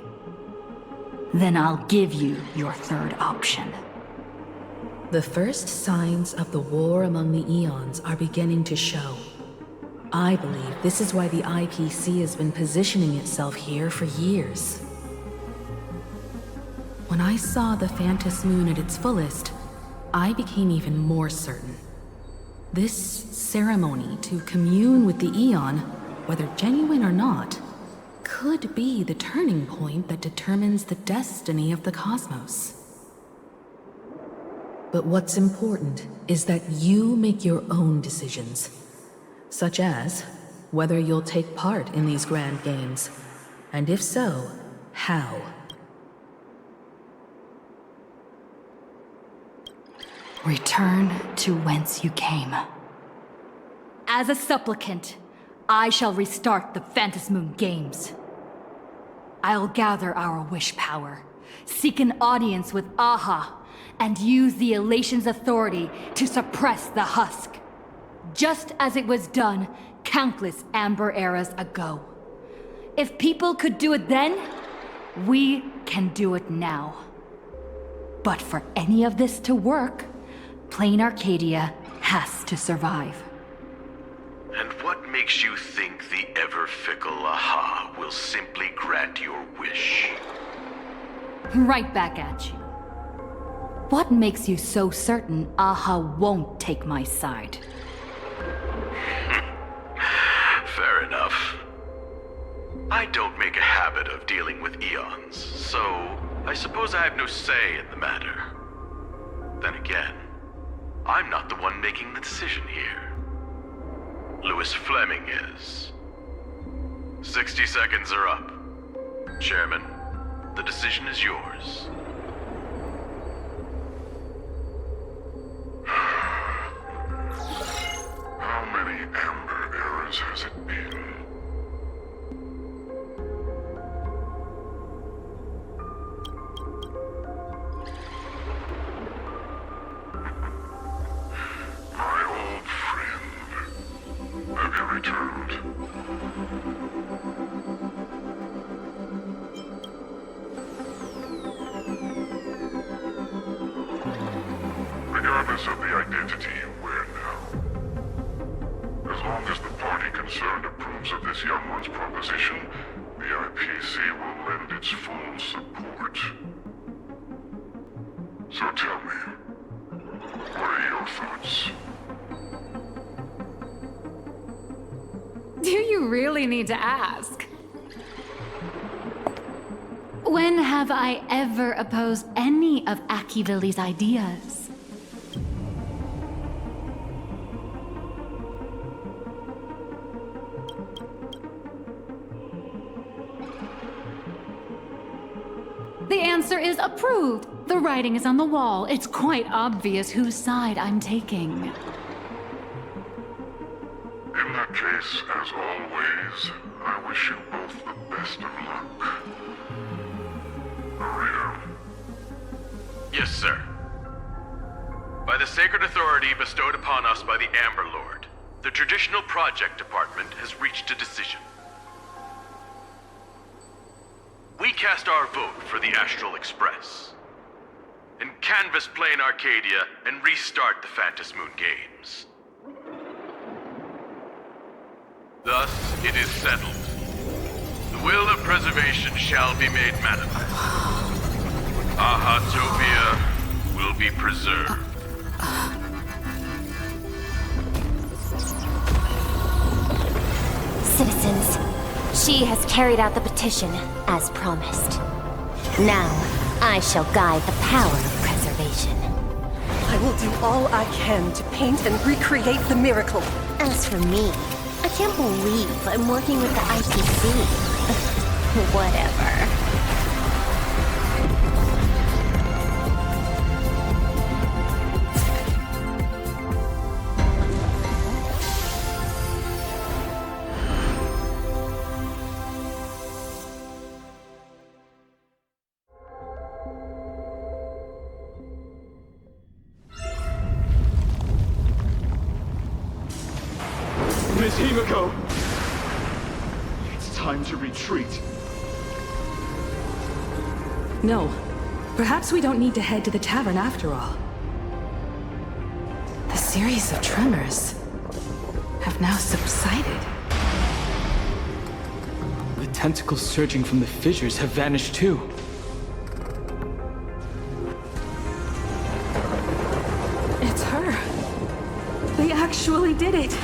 then I'll give you your third option. The first signs of the war among the Eons are beginning to show. I believe this is why the IPC has been positioning itself here for years. When I saw the Phantom Moon at its fullest, I became even more certain. This ceremony to commune with the Eon, whether genuine or not, could be the turning point that determines the destiny of the cosmos. But what's important is that you make your own decisions, such as whether you'll take part in these grand games, and if so, how. Return to whence you came. As a supplicant, I shall restart the Phantom Moon Games. I'll gather our wish power, seek an audience with Aha, and use the Elation's authority to suppress the Husk. Just as it was done countless Amber eras ago. If people could do it then, we can do it now. But for any of this to work, Plain Arcadia has to survive. And what makes you think the ever-fickle Aha will simply grant your wish? Right back at you. What makes you so certain Aha won't take my side? Fair enough. I don't make a habit of dealing with Eons, so I suppose I have no say in the matter. Then again, I'm not the one making the decision here. Louis Fleming is. 60 seconds are up. Chairman, The decision is yours. How many Amber eras has it been? My old friend, have you returned? Regardless of the identity you wear now, as long as the party concerned approves of this young one's proposition, the IPC will lend its full support. So tell me, what are your thoughts? Do you really need to ask? When have I ever opposed any of Acheville's ideas? The answer is approved. The writing is on the wall. It's quite obvious whose side I'm taking. In that case, as always, I wish you both the best of luck. Maria. Yes, sir. By the sacred authority bestowed upon us by the Amber Lord, the Traditional Project Department has reached a decision. We cast our vote for the Astral Express, and canvas Plane Arcadia and restart the Phantom Moon games. Thus, it is settled. The will of preservation shall be made manifest. Ahatopia will be preserved. Citizens, she has carried out the petition, as promised. Now, I shall guide the power of preservation. I will do all I can to paint and recreate the miracle. As for me, I can't believe I'm working with the IPC. Whatever. Miss Himiko! It's time to retreat. No. Perhaps we don't need to head to the tavern after all. The series of tremors have now subsided. The tentacles surging from the fissures have vanished too. It's her. They actually did it.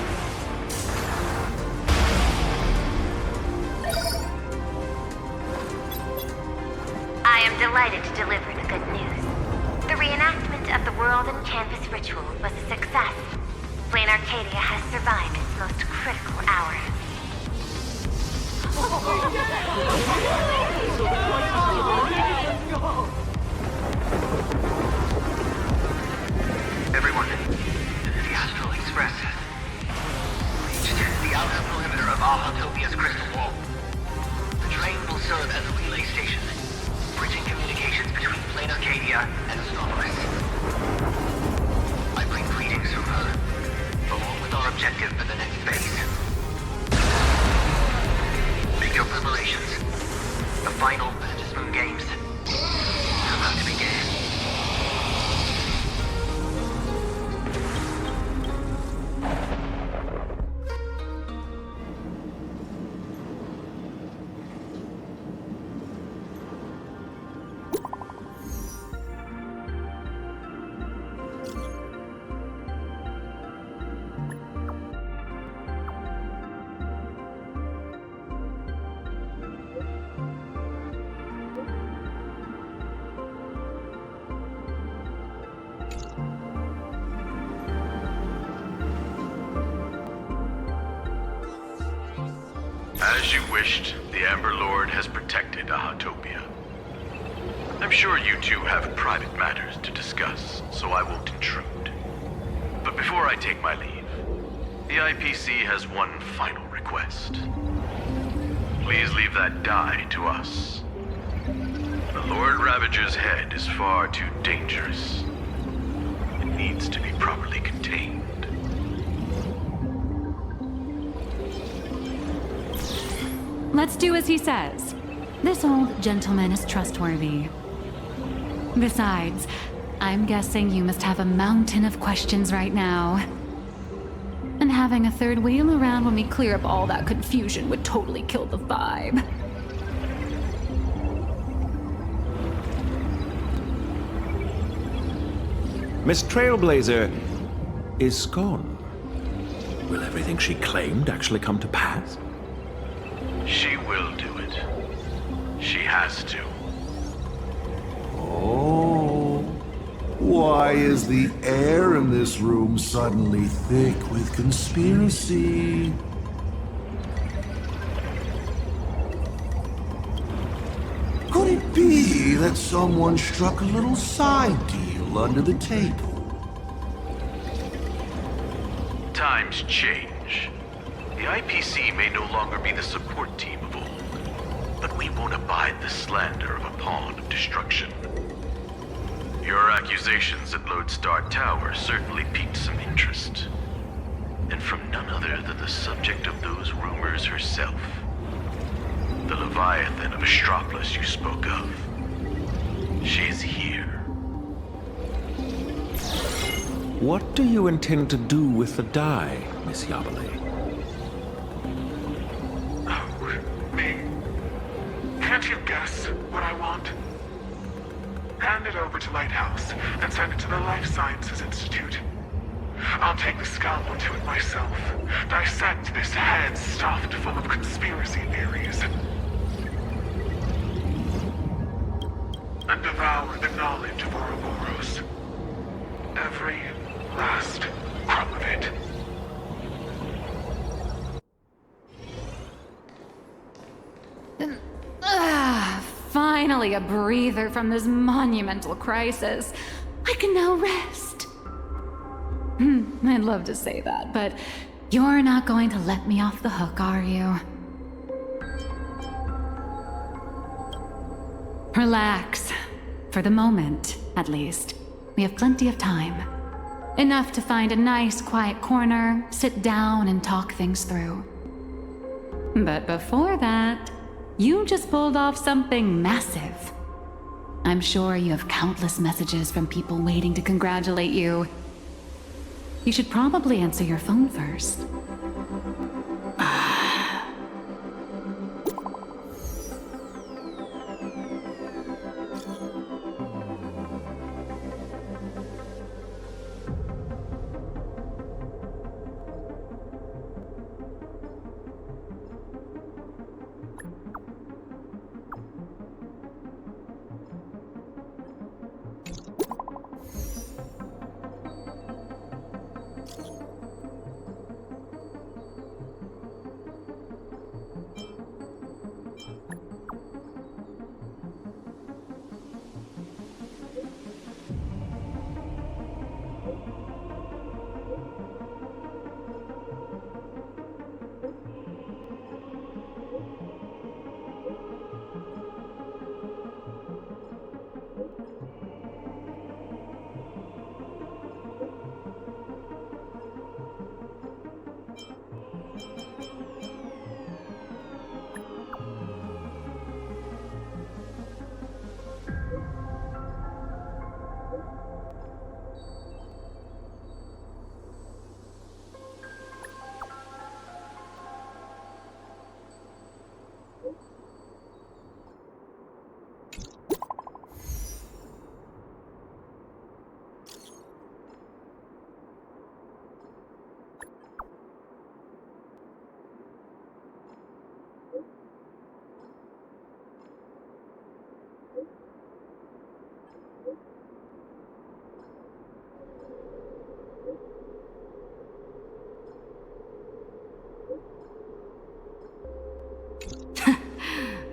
I am delighted to deliver the good news. The reenactment of the World and Canvas ritual was a success. Plane Arcadia has survived its most critical hour. Everyone, the Astral Express has reached the outer perimeter of Ahatopia's crystal wall. The train will serve as a relay station, bridging communications between Plane Arcadia and Astropolis. I bring greetings from her, along with our objective for the next phase. Make your preparations. The final Phantom Moon games are about to begin. As you wished, the Amber Lord has protected Ahatopia. I'm sure you two have private matters to discuss, so I won't intrude. But before I take my leave, the IPC has one final request. Please leave that die to us. The Lord Ravager's head is far too dangerous. It needs to be properly contained. Let's do as he says. This old gentleman is trustworthy. Besides, I'm guessing you must have a mountain of questions right now. And having a third wheel around when we clear up all that confusion would totally kill the vibe. Miss Trailblazer is gone. Will everything she claimed actually come to pass? She will do it. She has to. Oh. Why is the air in this room suddenly thick with conspiracy? Could it be that someone struck a little side deal under the table? Times change. The IPC may no longer be the support team of old, but we won't abide the slander of a pawn of destruction. Your accusations at Lodestar Tower certainly piqued some interest. And from none other than the subject of those rumors herself. The Leviathan of Astropolis you spoke of. She's here. What do you intend to do with the die, Miss Yabali? Can't you guess what I want? Hand it over to Lighthouse and send it to the Life Sciences Institute. I'll take the scalpel to it myself, dissect this head stuffed full of conspiracy theories, and devour the knowledge of Ouroboros. Every last crumb of it. Finally a breather from this monumental crisis. I can now rest. I'd love to say that, but you're not going to let me off the hook, are you? Relax. For the moment, at least. We have plenty of time. Enough to find a nice, quiet corner, sit down, and talk things through. But before that, you just pulled off something massive. I'm sure you have countless messages from people waiting to congratulate you. You should probably answer your phone first.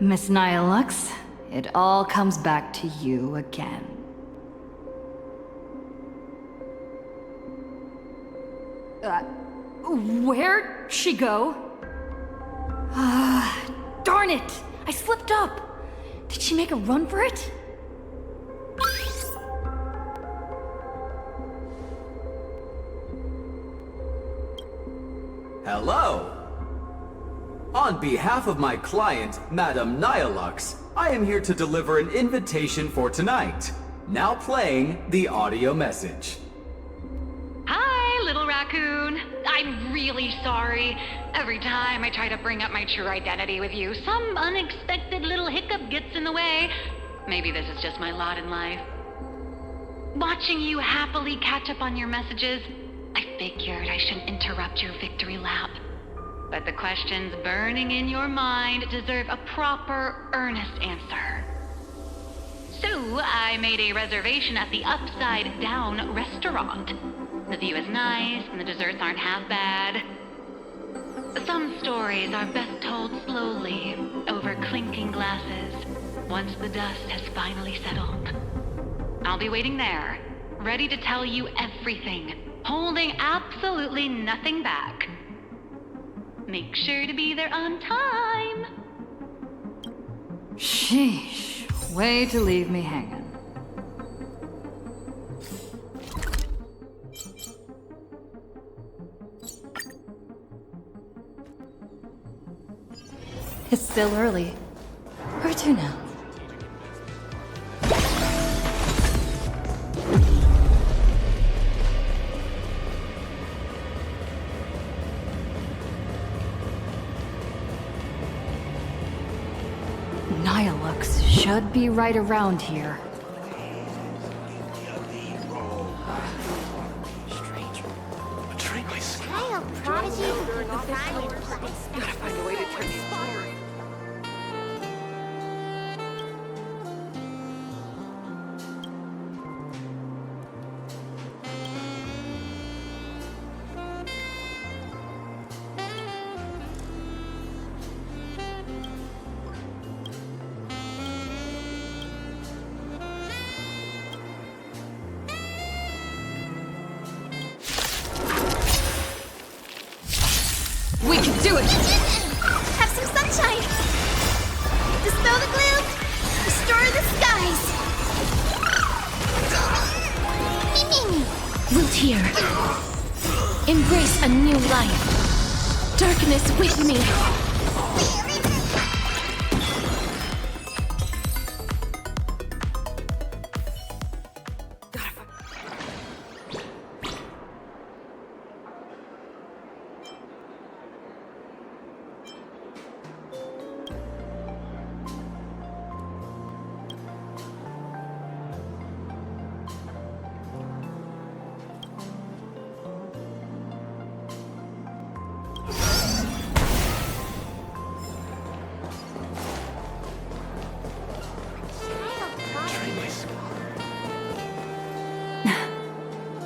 Miss Nihilux, it all comes back to you again. Where'd she go? Darn it! I slipped up! Did she make a run for it? Hello! On behalf of my client, Madame Nihilux, I am here to deliver an invitation for tonight. Now playing the audio message. Hi, little raccoon. I'm really sorry. Every time I try to bring up my true identity with you, some unexpected little hiccup gets in the way. Maybe this is just my lot in life. Watching you happily catch up on your messages, I figured I shouldn't interrupt your victory lap. But the questions burning in your mind deserve a proper, earnest answer. So, I made a reservation at the Upside Down restaurant. The view is nice, and the desserts aren't half bad. Some stories are best told slowly, over clinking glasses, once the dust has finally settled. I'll be waiting there, ready to tell you everything, holding absolutely nothing back. Make sure to be there on time. Sheesh, way to leave me hanging. It's still early. Where to now? Nihilux should be right around here. Child prodigy with the Starlight Phantom. Gotta find a way to turn these forward. We can do it! Have some sunshine! Dispel the gloom! Destroy the skies! Miming! Root here. Embrace a new life. Darkness with me.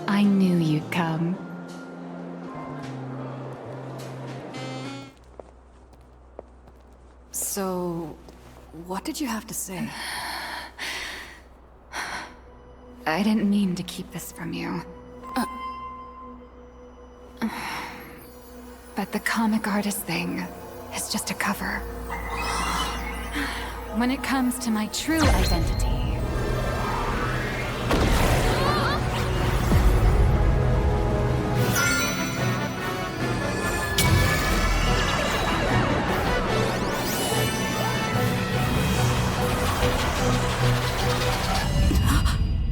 I knew you'd come. So, what did you have to say? I didn't mean to keep this from you. But the comic artist thing is just a cover. When it comes to my true identity,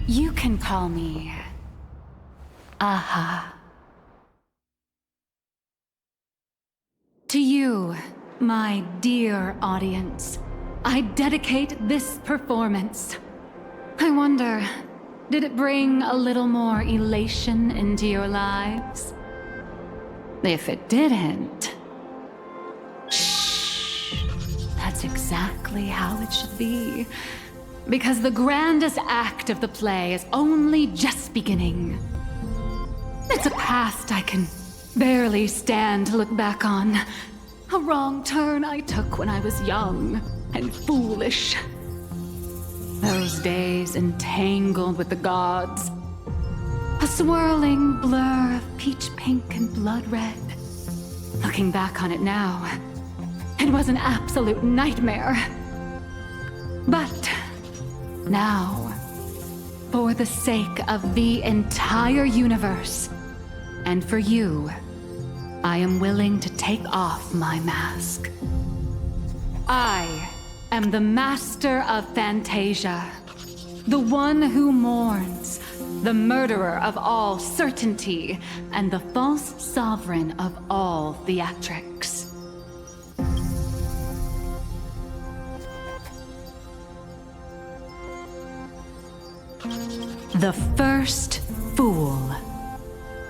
you can call me Aha. To you, my dear audience, I dedicate this performance. I wonder, did it bring a little more elation into your lives? If it didn't, shh, that's exactly how it should be. Because the grandest act of the play is only just beginning. It's a past I can barely stand to look back on. A wrong turn I took when I was young and foolish. Those days entangled with the gods. A swirling blur of peach pink and blood red. Looking back on it now, it was an absolute nightmare. But now, for the sake of the entire universe, and for you, I am willing to take off my mask. I am the master of Fantasia, the one who mourns, the murderer of all certainty, and the false sovereign of all theatrics. The first fool,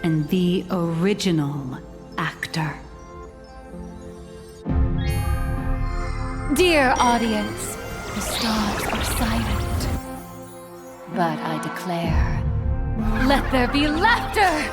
and the original actor. Dear audience, the stars are silent. But I declare, let there be laughter!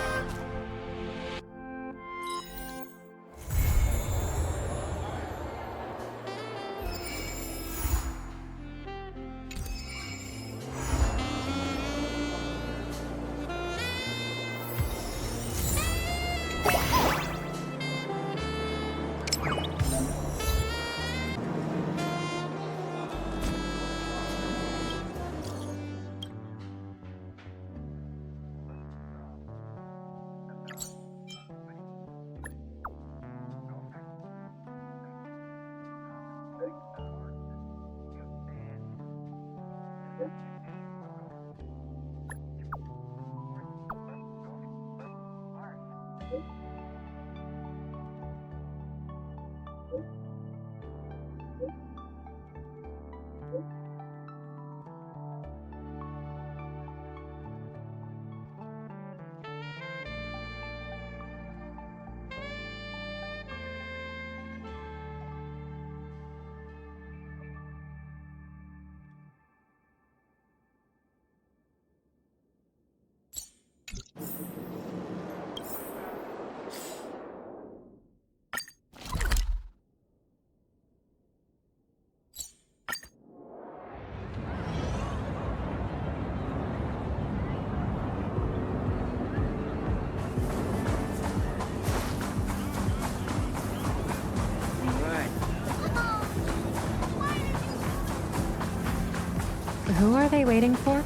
Who are they waiting for?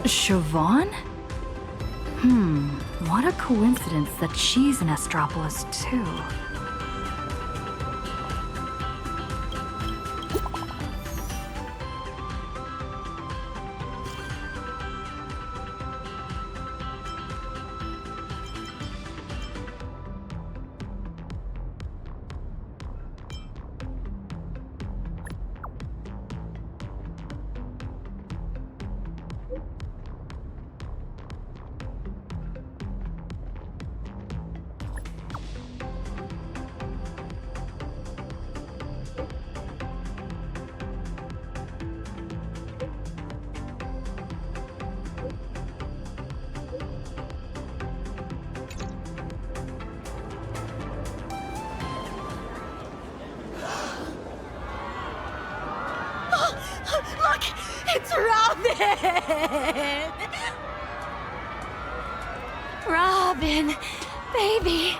Siobhan? What a coincidence that she's in Astropolis too. Look! It's Robin! Robin, baby.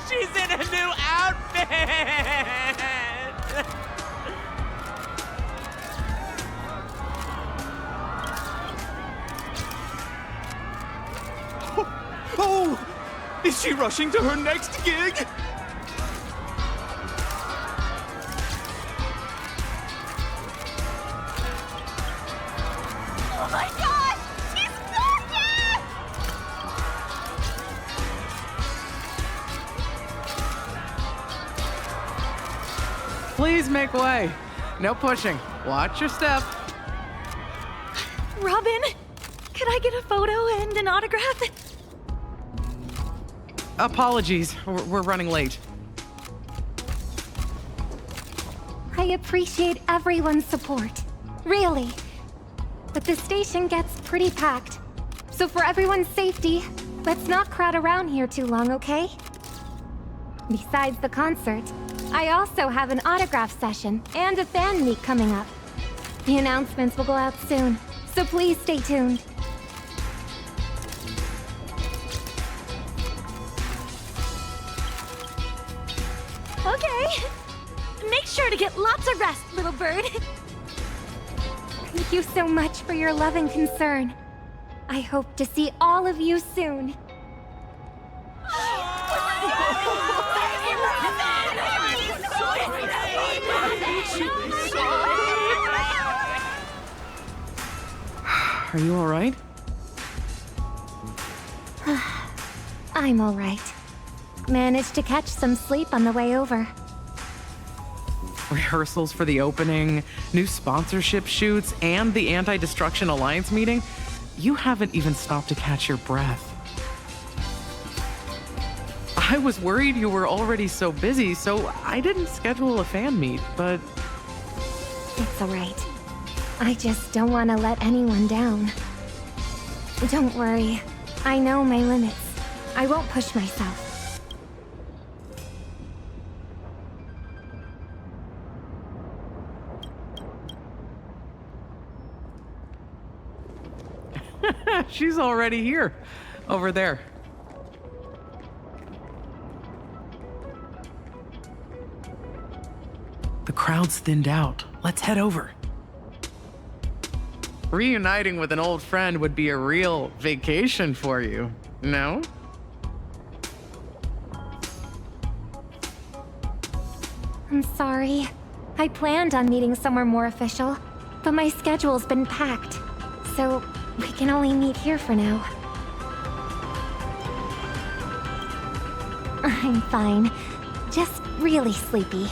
She's in a new outfit! Oh! Is she rushing to her next gig? Oh my gosh! She's gorgeous! Please make way. No pushing. Watch your step. Robin, could I get a photo and an autograph? Apologies, we're running late. I appreciate everyone's support. Really. But the station gets pretty packed. So for everyone's safety, let's not crowd around here too long, okay? Besides the concert, I also have an autograph session and a fan meet coming up. The announcements will go out soon, so please stay tuned. Okay. Make sure to get lots of rest, little bird. Thank you so much for your love and concern. I hope to see all of you soon. Are you all right? I'm all right. Managed to catch some sleep on the way over. Rehearsals for the opening, new sponsorship shoots, and the Anti-Destruction Alliance meeting? You haven't even stopped to catch your breath. I was worried you were already so busy, so I didn't schedule a fan meet, but... It's all right. I just don't want to let anyone down. Don't worry. I know my limits. I won't push myself. She's already here. Over there. The crowd's thinned out. Let's head over. Reuniting with an old friend would be a real vacation for you, no? I'm sorry. I planned on meeting somewhere more official, but my schedule's been packed, so we can only meet here for now. I'm fine. Just really sleepy.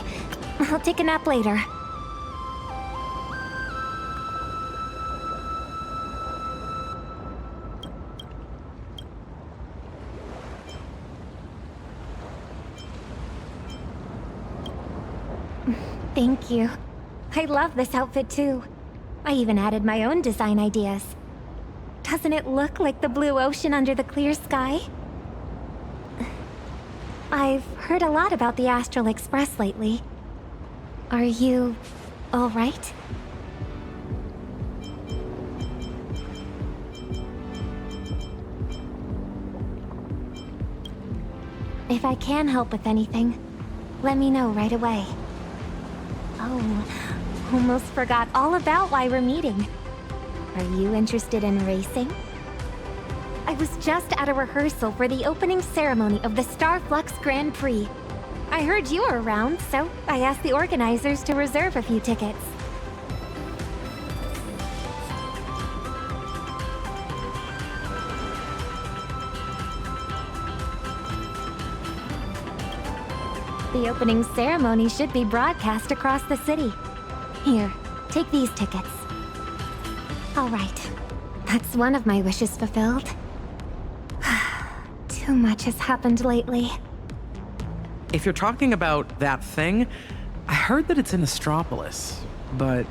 I'll take a nap later. Thank you. I love this outfit too. I even added my own design ideas. Doesn't it look like the blue ocean under the clear sky? I've heard a lot about the Astral Express lately. Are you all right? If I can help with anything, let me know right away. Oh, almost forgot all about why we're meeting. Are you interested in racing? I was just at a rehearsal for the opening ceremony of the Starflux Grand Prix. I heard you were around, so I asked the organizers to reserve a few tickets. The opening ceremony should be broadcast across the city. Here, take these tickets. All right. That's one of my wishes fulfilled. Too much has happened lately. If you're talking about that thing, I heard that it's in Astropolis, but...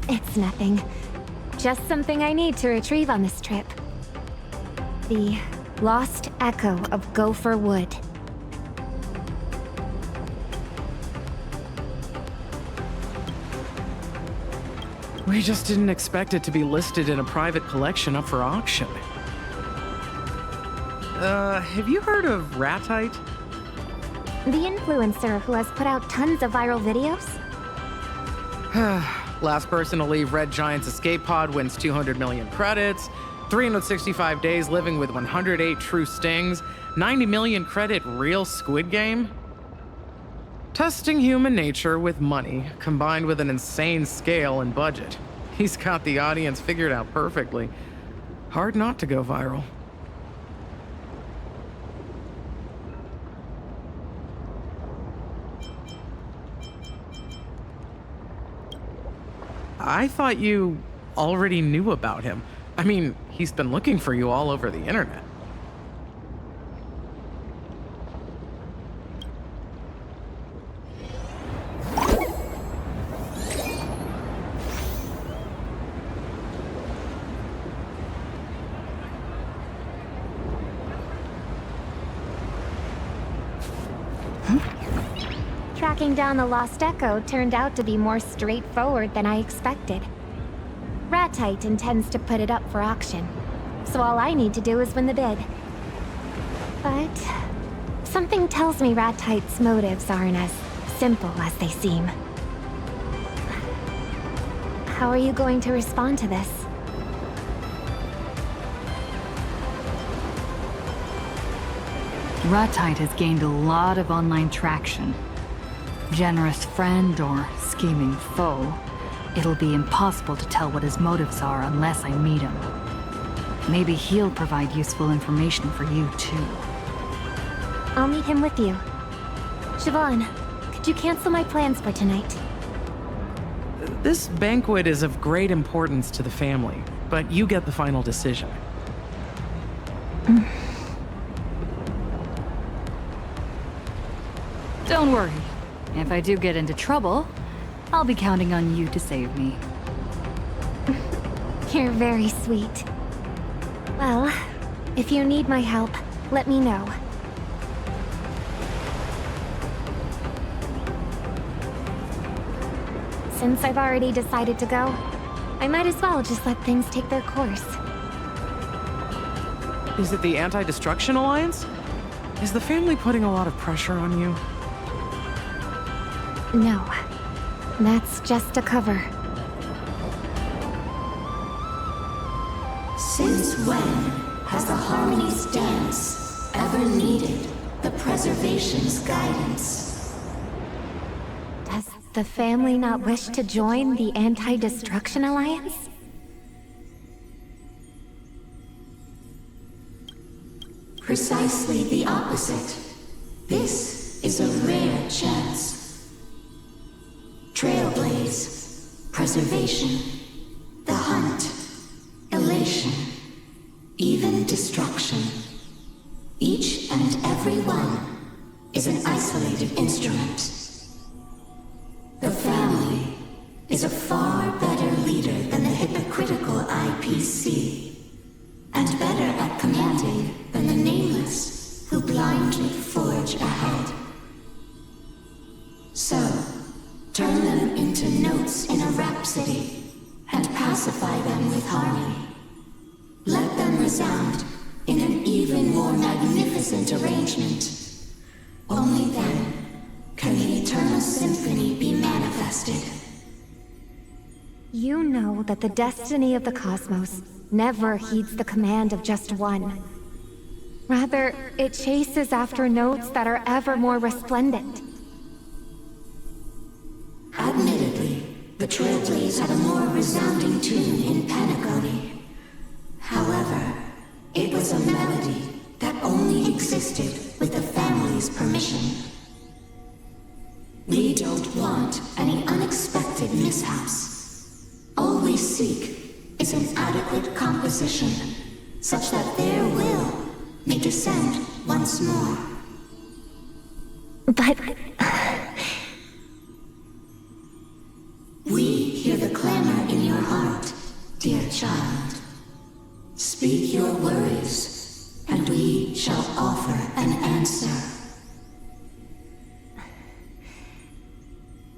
It's nothing. Just something I need to retrieve on this trip. The lost echo of Gopher Wood. We just didn't expect it to be listed in a private collection up for auction. Have you heard of Ratite? The influencer who has put out tons of viral videos? Last person to leave Red Giant's escape pod wins 200 million credits, 365 days living with 108 true stings, 90 million credit real Squid Game? Testing human nature with money, combined with an insane scale and budget. He's got the audience figured out perfectly. Hard not to go viral. I thought you already knew about him. I mean, he's been looking for you all over the internet. Tracking down the Lost Echo turned out to be more straightforward than I expected. Ratite intends to put it up for auction, so all I need to do is win the bid. But something tells me Ratite's motives aren't as simple as they seem. How are you going to respond to this? Ratite has gained a lot of online traction. Generous friend or scheming foe, it'll be impossible to tell what his motives are unless I meet him. Maybe he'll provide useful information for you, too. I'll meet him with you. Siobhan, could you cancel my plans for tonight? This banquet is of great importance to the family, but you get the final decision. Don't worry. If I do get into trouble, I'll be counting on you to save me. You're very sweet. Well, if you need my help, let me know. Since I've already decided to go, I might as well just let things take their course. Is it the Anti-Destruction Alliance? Is the family putting a lot of pressure on you? No, that's just a cover. Since when has the Harmony's dance ever needed the Preservation's guidance? Does the family not wish to join the Anti-Destruction Alliance? Precisely the opposite. This is a rare chance. Trailblaze, preservation, the hunt, elation, even destruction. Each and every one is an isolated instrument. The family is a far better leader than the hypocritical IPC, and better at commanding than the Nameless, who blindly forge ahead. So, turn them into notes in a rhapsody, and pacify them with harmony. Let them resound in an even more magnificent arrangement. Only then can the eternal symphony be manifested. You know that the destiny of the cosmos never heeds the command of just one. Rather, it chases after notes that are ever more resplendent. Admittedly, the Trailblaze had a more resounding tune in Panagoni. However, it was a melody that only existed with the family's permission. We don't want any unexpected mishaps. All we seek is an adequate composition, such that their will may descend once more. But... We hear the clamor in your heart, dear child. Speak your worries, and we shall offer an answer.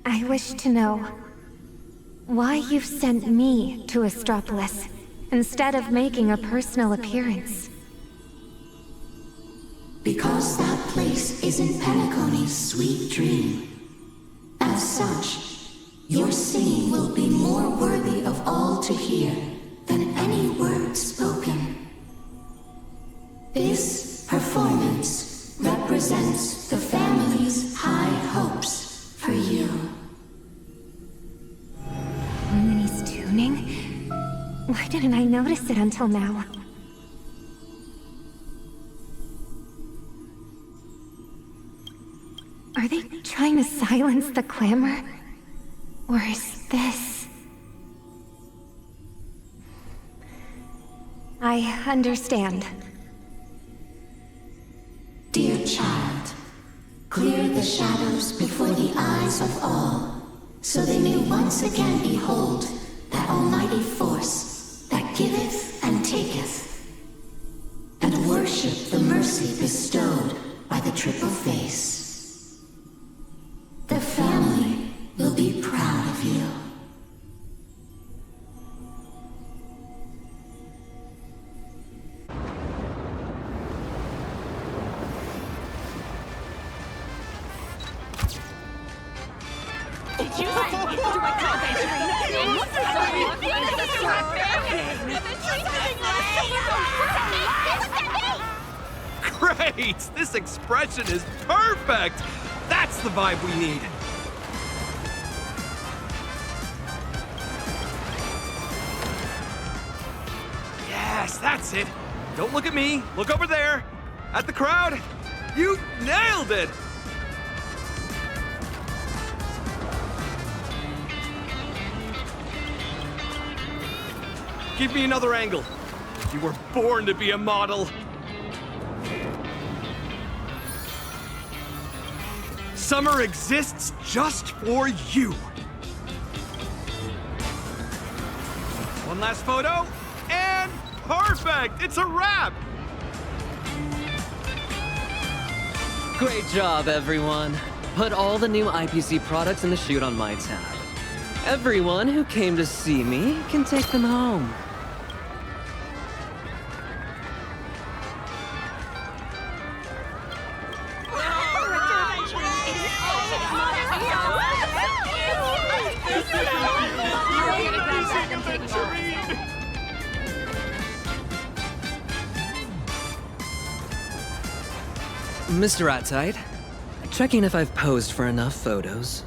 I wish to know why you've sent me to Astropolis instead of making a personal appearance. Because that place is in Panagoni's sweet dream. As such, your singing will be more worthy of all to hear than any word spoken. This performance represents the family's high hopes for you. Harmony's tuning? Why didn't I notice it until now? Are they trying to silence the clamor? Or is this... I understand. Dear child, clear the shadows before the eyes of all, so they may once again behold that almighty force that giveth and taketh, and worship the mercy bestowed by the triple face. The family will be proud of you. Did you see me do my Great! This expression is perfect! That's the vibe we need! Yes, that's it! Don't look at me, look over there! At the crowd! You nailed it! Give me another angle. You were born to be a model. Summer exists just for you. One last photo, and perfect! It's a wrap! Great job, everyone. Put all the new IPC products in the chute on my tab. Everyone who came to see me can take them home. Mr. Ratite, checking if I've posed for enough photos.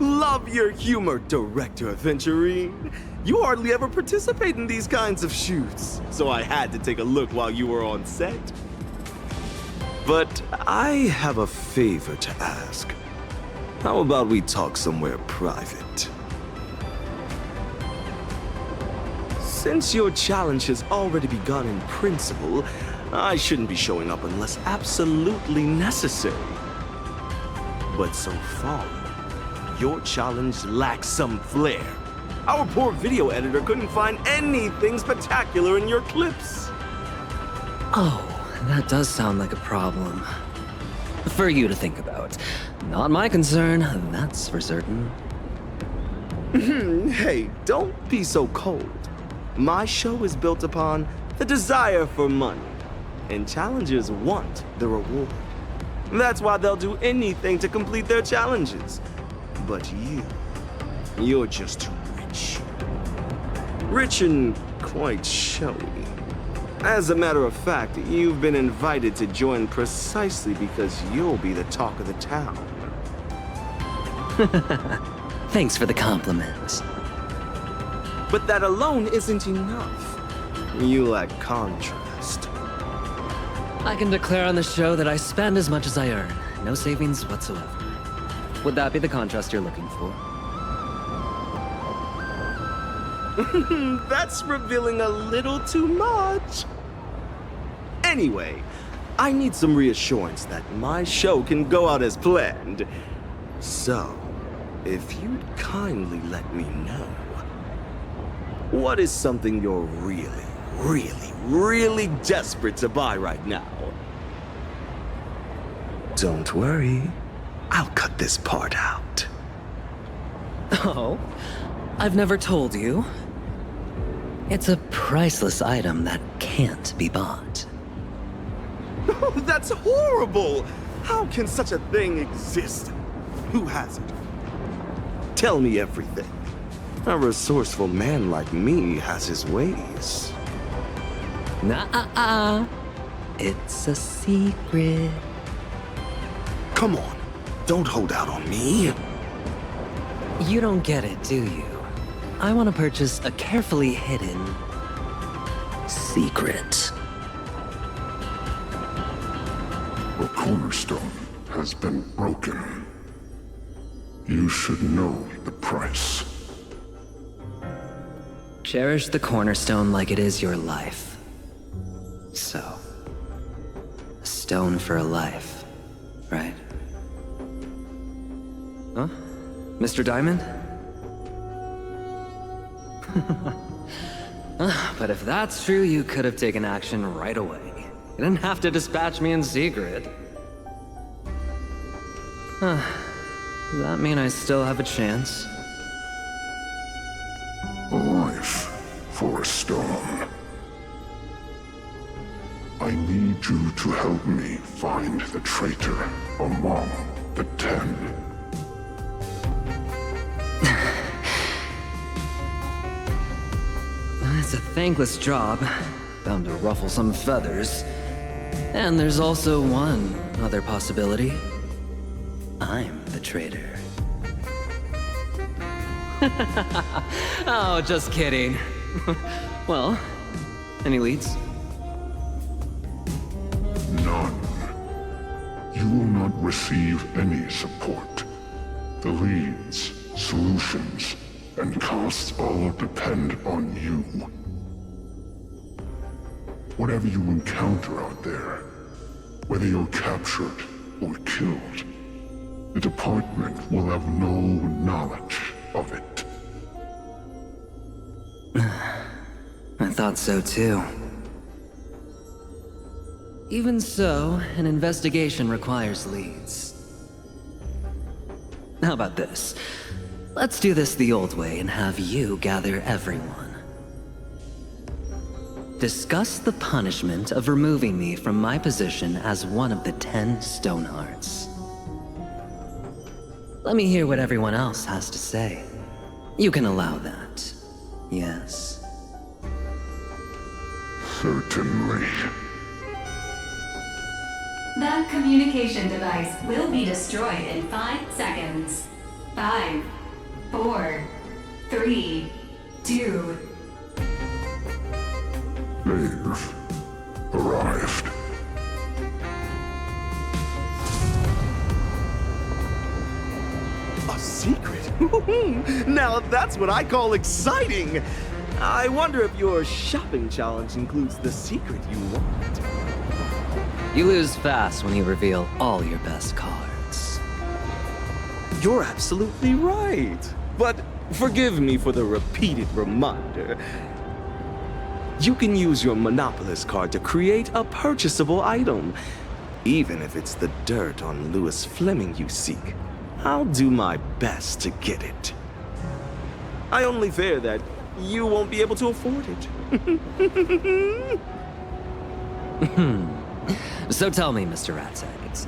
Love your humor, Director Aventurine. You hardly ever participate in these kinds of shoots, so I had to take a look while you were on set. But I have a favor to ask. How about we talk somewhere private? Since your challenge has already begun in principle, I shouldn't be showing up unless absolutely necessary. But so far, your challenge lacks some flair. Our poor video editor couldn't find anything spectacular in your clips. Oh, that does sound like a problem. For you to think about. Not my concern, that's for certain. Hey, don't be so cold. My show is built upon the desire for money, and challengers want the reward. That's why they'll do anything to complete their challenges. But you're just too rich. Rich and quite showy. As a matter of fact, you've been invited to join precisely because you'll be the talk of the town. Thanks for the compliment. But that alone isn't enough. You lack contrast. I can declare on the show that I spend as much as I earn. No savings whatsoever. Would that be the contrast you're looking for? That's revealing a little too much. Anyway, I need some reassurance that my show can go out as planned. So, if you'd kindly let me know, what is something you're really desperate to buy right now? Don't worry, I'll cut this part out. Oh, I've never told you. It's a priceless item that can't be bought. Oh, that's horrible! How can such a thing exist? Who has it? Tell me everything. A resourceful man like me has his ways. Nuh-uh. It's a secret. Come on, don't hold out on me. You don't get it, do you? I want to purchase a carefully hidden secret. The cornerstone has been broken. You should know the price. Cherish the cornerstone like it is your life. So, a stone for a life, right? Huh? Mr. Diamond? But if that's true, you could have taken action right away. You didn't have to dispatch me in secret. Does that mean I still have a chance? A life for a stone. I need you to help me find the traitor among the 10. It's a thankless job, bound to ruffle some feathers. And there's also one other possibility. I'm the traitor. Oh, just kidding. Well, any leads? None. You will not receive any support. The leads, solutions, and costs all depend on you. Whatever you encounter out there, whether you're captured or killed, the department will have no knowledge of it. I thought so too. Even so, an investigation requires leads. How about this? Let's do this the old way and have you gather everyone. Discuss the punishment of removing me from my position as one of the 10 Stonehearts. Let me hear what everyone else has to say. You can allow that, yes? Certainly. That communication device will be destroyed in 5 seconds. 5, 4, 3, 2... They've arrived. A secret? Now that's what I call exciting! I wonder if your shopping challenge includes the secret you want. You lose fast when you reveal all your best cards. You're absolutely right. But forgive me for the repeated reminder. You can use your Monopolist card to create a purchasable item. Even if it's the dirt on Lewis Fleming you seek, I'll do my best to get it. I only fear that you won't be able to afford it. So tell me, Mr. Ratsags,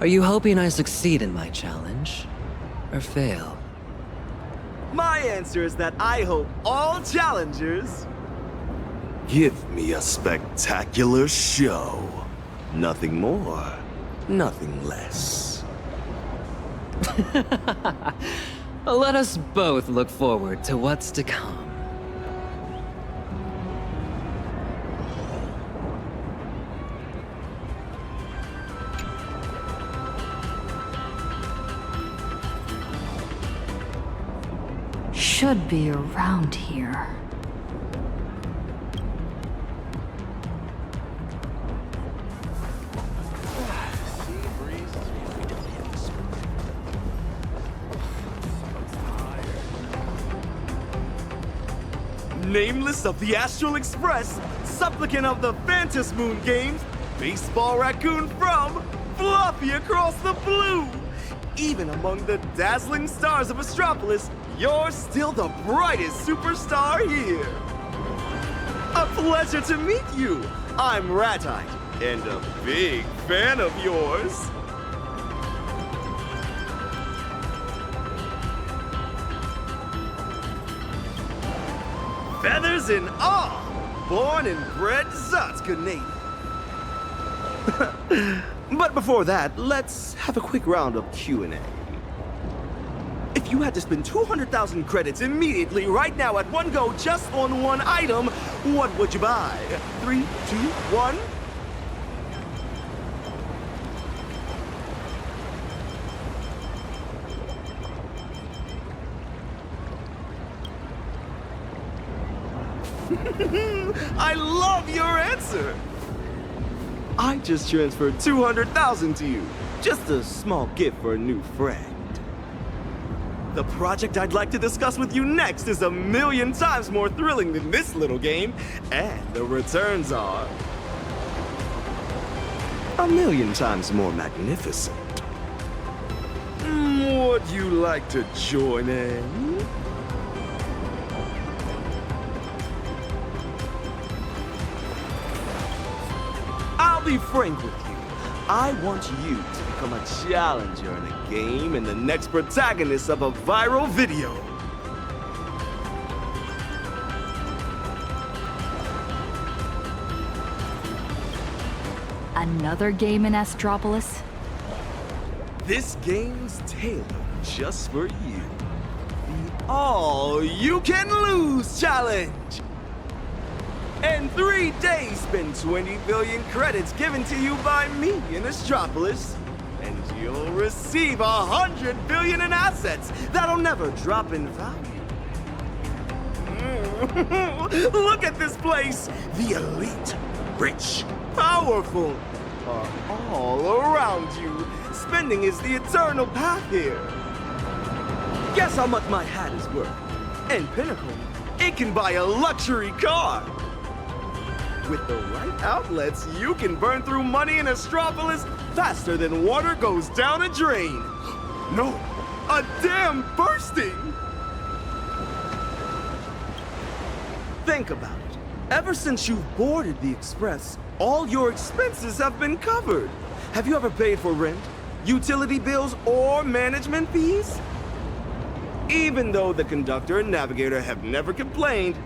are you hoping I succeed in my challenge, or fail? My answer is that I hope all challengers give me a spectacular show. Nothing more, nothing less. Let us both look forward to what's to come. Should be around here. Nameless of the Astral Express, supplicant of the Phantom Moon Games, baseball raccoon from Fluffy across the blue. Even among the dazzling stars of Astropolis, you're still the brightest superstar here. A pleasure to meet you. I'm Ratite, and a big fan of yours. Feathers and all, born and bred Zotska native. But before that, let's have a quick round of Q&A. If you had to spend 200,000 credits immediately right now at one go just on one item, what would you buy? 3, 2, 1? I love your answer! I just transferred 200,000 to you. Just a small gift for a new friend. The project I'd like to discuss with you next is 1,000,000 times more thrilling than this little game, and the returns are 1,000,000 times more magnificent. Would you like to join in? I'll be frank with you. I want you to become a challenger in a game and the next protagonist of a viral video. Another game in Astropolis? This game's tailored just for you. The All-You-Can-Lose Challenge! In 3 days, spend 20 billion credits given to you by me in Astropolis, and you'll receive 100 billion in assets that'll never drop in value. Look at this place! The elite, rich, powerful are all around you. Spending is the eternal path here. Guess how much my hat is worth? In Pinnacle, it can buy a luxury car. With the right outlets, you can burn through money in Astropolis faster than water goes down a drain. No, a dam bursting! Think about it. Ever since you've boarded the Express, all your expenses have been covered. Have you ever paid for rent, utility bills, or management fees? Even though the conductor and navigator have never complained,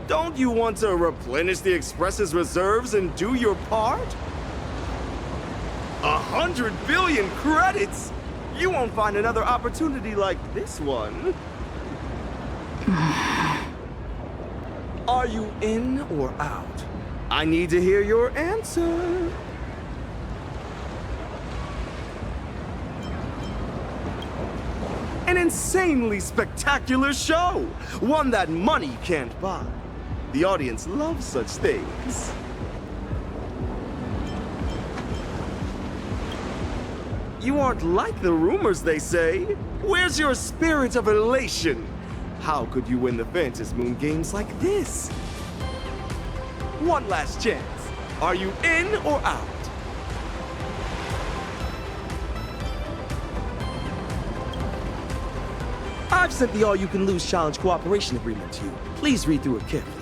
don't you want to replenish the Express's reserves and do your part? 100 billion credits! You won't find another opportunity like this one. Are you in or out? I need to hear your answer. An insanely spectacular show! One that money can't buy. The audience loves such things. You aren't like the rumors they say. Where's your spirit of elation? How could you win the Phantom Moon games like this? One last chance. Are you in or out? I've sent the All-You-Can-Lose Challenge cooperation agreement to you. Please read through it carefully.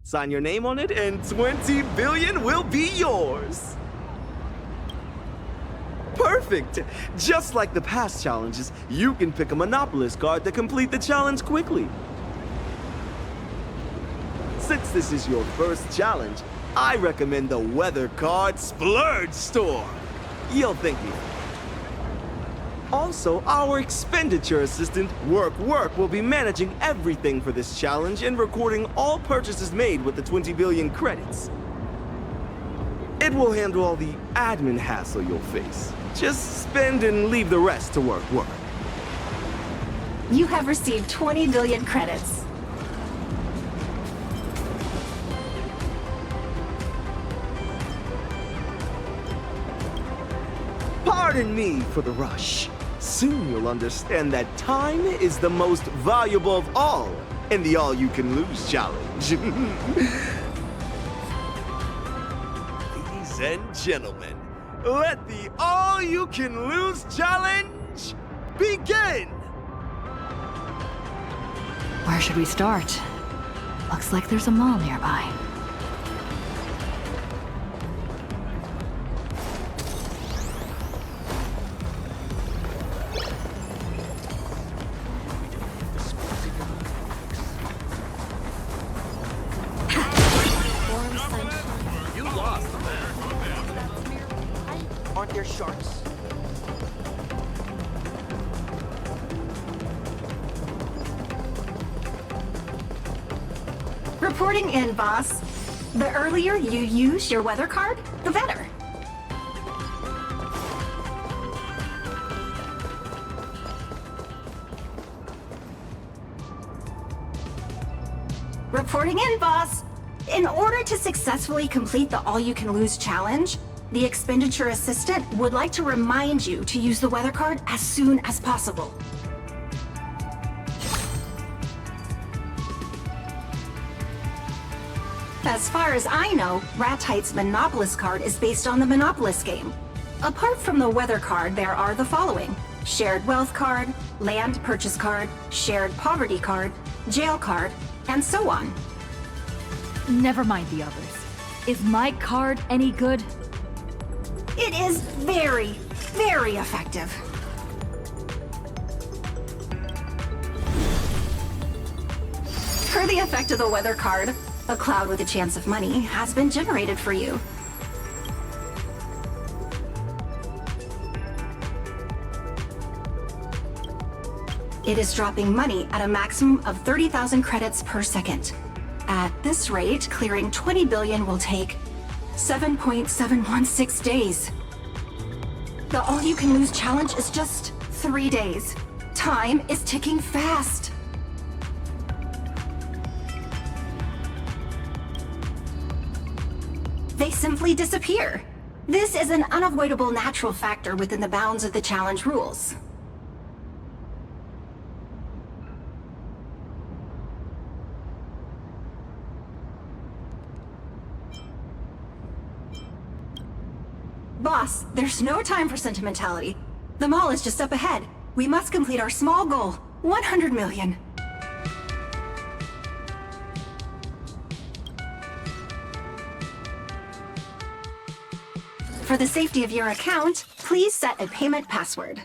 Sign your name on it and 20 billion will be yours. Perfect! Just like the past challenges, you can pick a Monopolist card to complete the challenge quickly. Since this is your first challenge, I recommend the Weather Card Splurge Store. You'll thank me. Also, our expenditure assistant, Work, will be managing everything for this challenge and recording all purchases made with the 20 billion credits. It will handle all the admin hassle you'll face. Just spend and leave the rest to Work. You have received 20 billion credits. Pardon me for the rush. Soon you'll understand that time is the most valuable of all in the all-you-can-lose challenge. Ladies and gentlemen, let the all-you-can-lose challenge begin! Where should we start? Looks like there's a mall nearby. You lost, man. Aren't there sharks? Reporting in, boss. The earlier you use your weather card, the better. Reporting in, boss. In order to successfully complete the all-you-can-lose challenge, the expenditure assistant would like to remind you to use the weather card as soon as possible. As far as I know, Ratite's Monopolist card is based on the Monopolist game. Apart from the weather card, there are the following: Shared Wealth card, Land Purchase card, Shared Poverty card, Jail card, and so on. Never mind the others. Is my card any good? It is very, very effective. For the effect of the weather card, a cloud with a chance of money has been generated for you. It is dropping money at a maximum of 30,000 credits per second. At this rate, clearing 20 billion will take 7.716 days. The all-you-can-lose challenge is just 3 days. Time is ticking fast. They simply disappear. This is an unavoidable natural factor within the bounds of the challenge rules. Boss, there's no time for sentimentality. The mall is just up ahead. We must complete our small goal, 100 million. For the safety of your account, please set a payment password.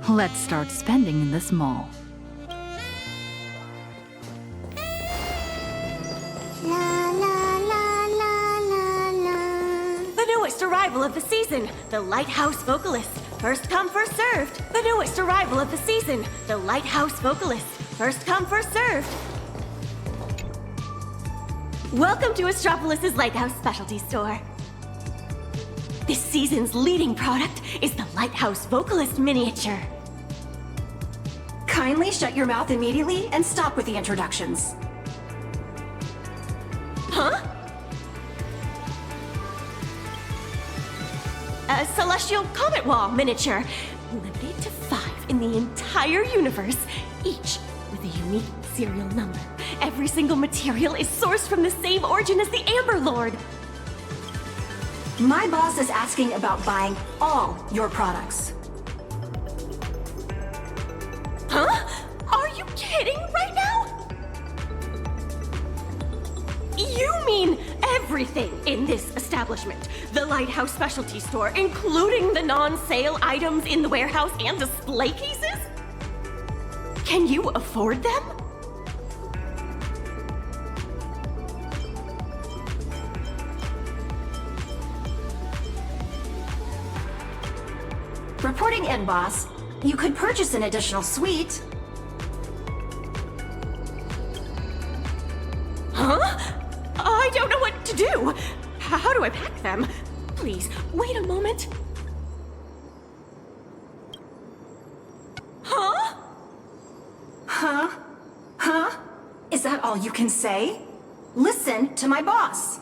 Let's start spending in this mall. The newest arrival of the season, the Lighthouse Vocalist. First come, first served. The newest arrival of the season, the Lighthouse Vocalist. First come, first served. Welcome to Astropolis' Lighthouse Specialty Store. This season's leading product is the Lighthouse Vocalist miniature. Kindly shut your mouth immediately and stop with the introductions. Huh? A Celestial Comet Wall miniature. Limited to 5 in the entire universe, each with a unique serial number. Every single material is sourced from the same origin as the Amber Lord. My boss is asking about buying all your products. Huh? Are you kidding right now? You mean everything in this establishment? The Lighthouse Specialty Store, including the non-sale items in the warehouse and display cases? Can you afford them? Reporting in, boss. You could purchase an additional suite. Huh? I don't know what to do. How do I pack them? Please, wait a moment. Huh? Huh? Huh? Is that all you can say? Listen to my boss.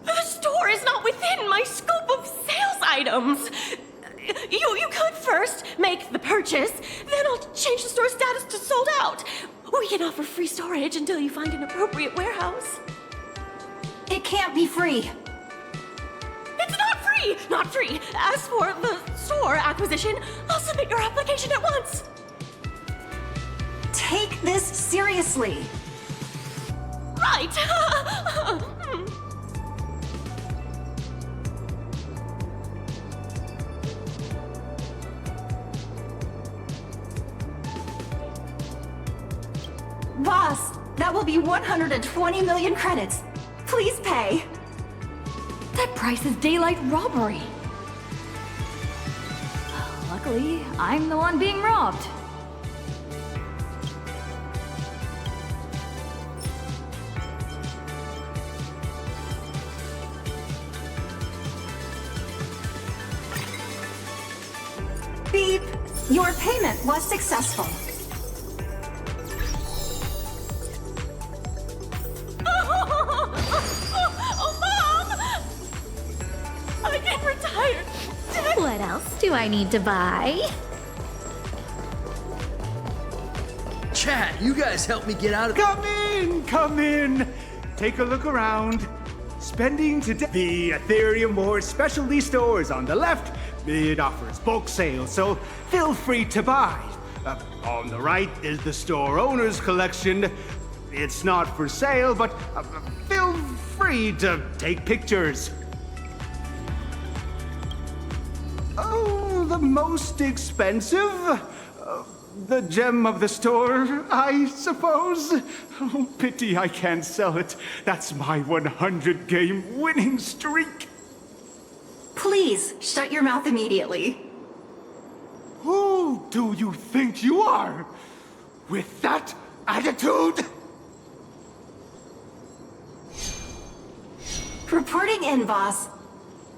The store is not within my scope of sales items. You could first make the purchase, then I'll change the store status to sold out. We can offer free storage until you find an appropriate warehouse. It can't be free. It's not free! Not free! As for the store acquisition, I'll submit your application at once. Take this seriously. Right! Boss, that will be 120 million credits. Please pay. That price is daylight robbery. Luckily, I'm the one being robbed. Beep. Your payment was successful. What else do I need to buy? Chat, you guys help me get out of— Come in, come in. Take a look around. Spending today. The Ethereum War specialty stores on the left. It offers bulk sales, so feel free to buy. On the right is the store owner's collection. It's not for sale, but feel free to take pictures. Oh, the most expensive? The gem of the store, I suppose? Oh, pity I can't sell it. That's my 100-game winning streak. Please, shut your mouth immediately. Who do you think you are? With that attitude? Reporting in, boss.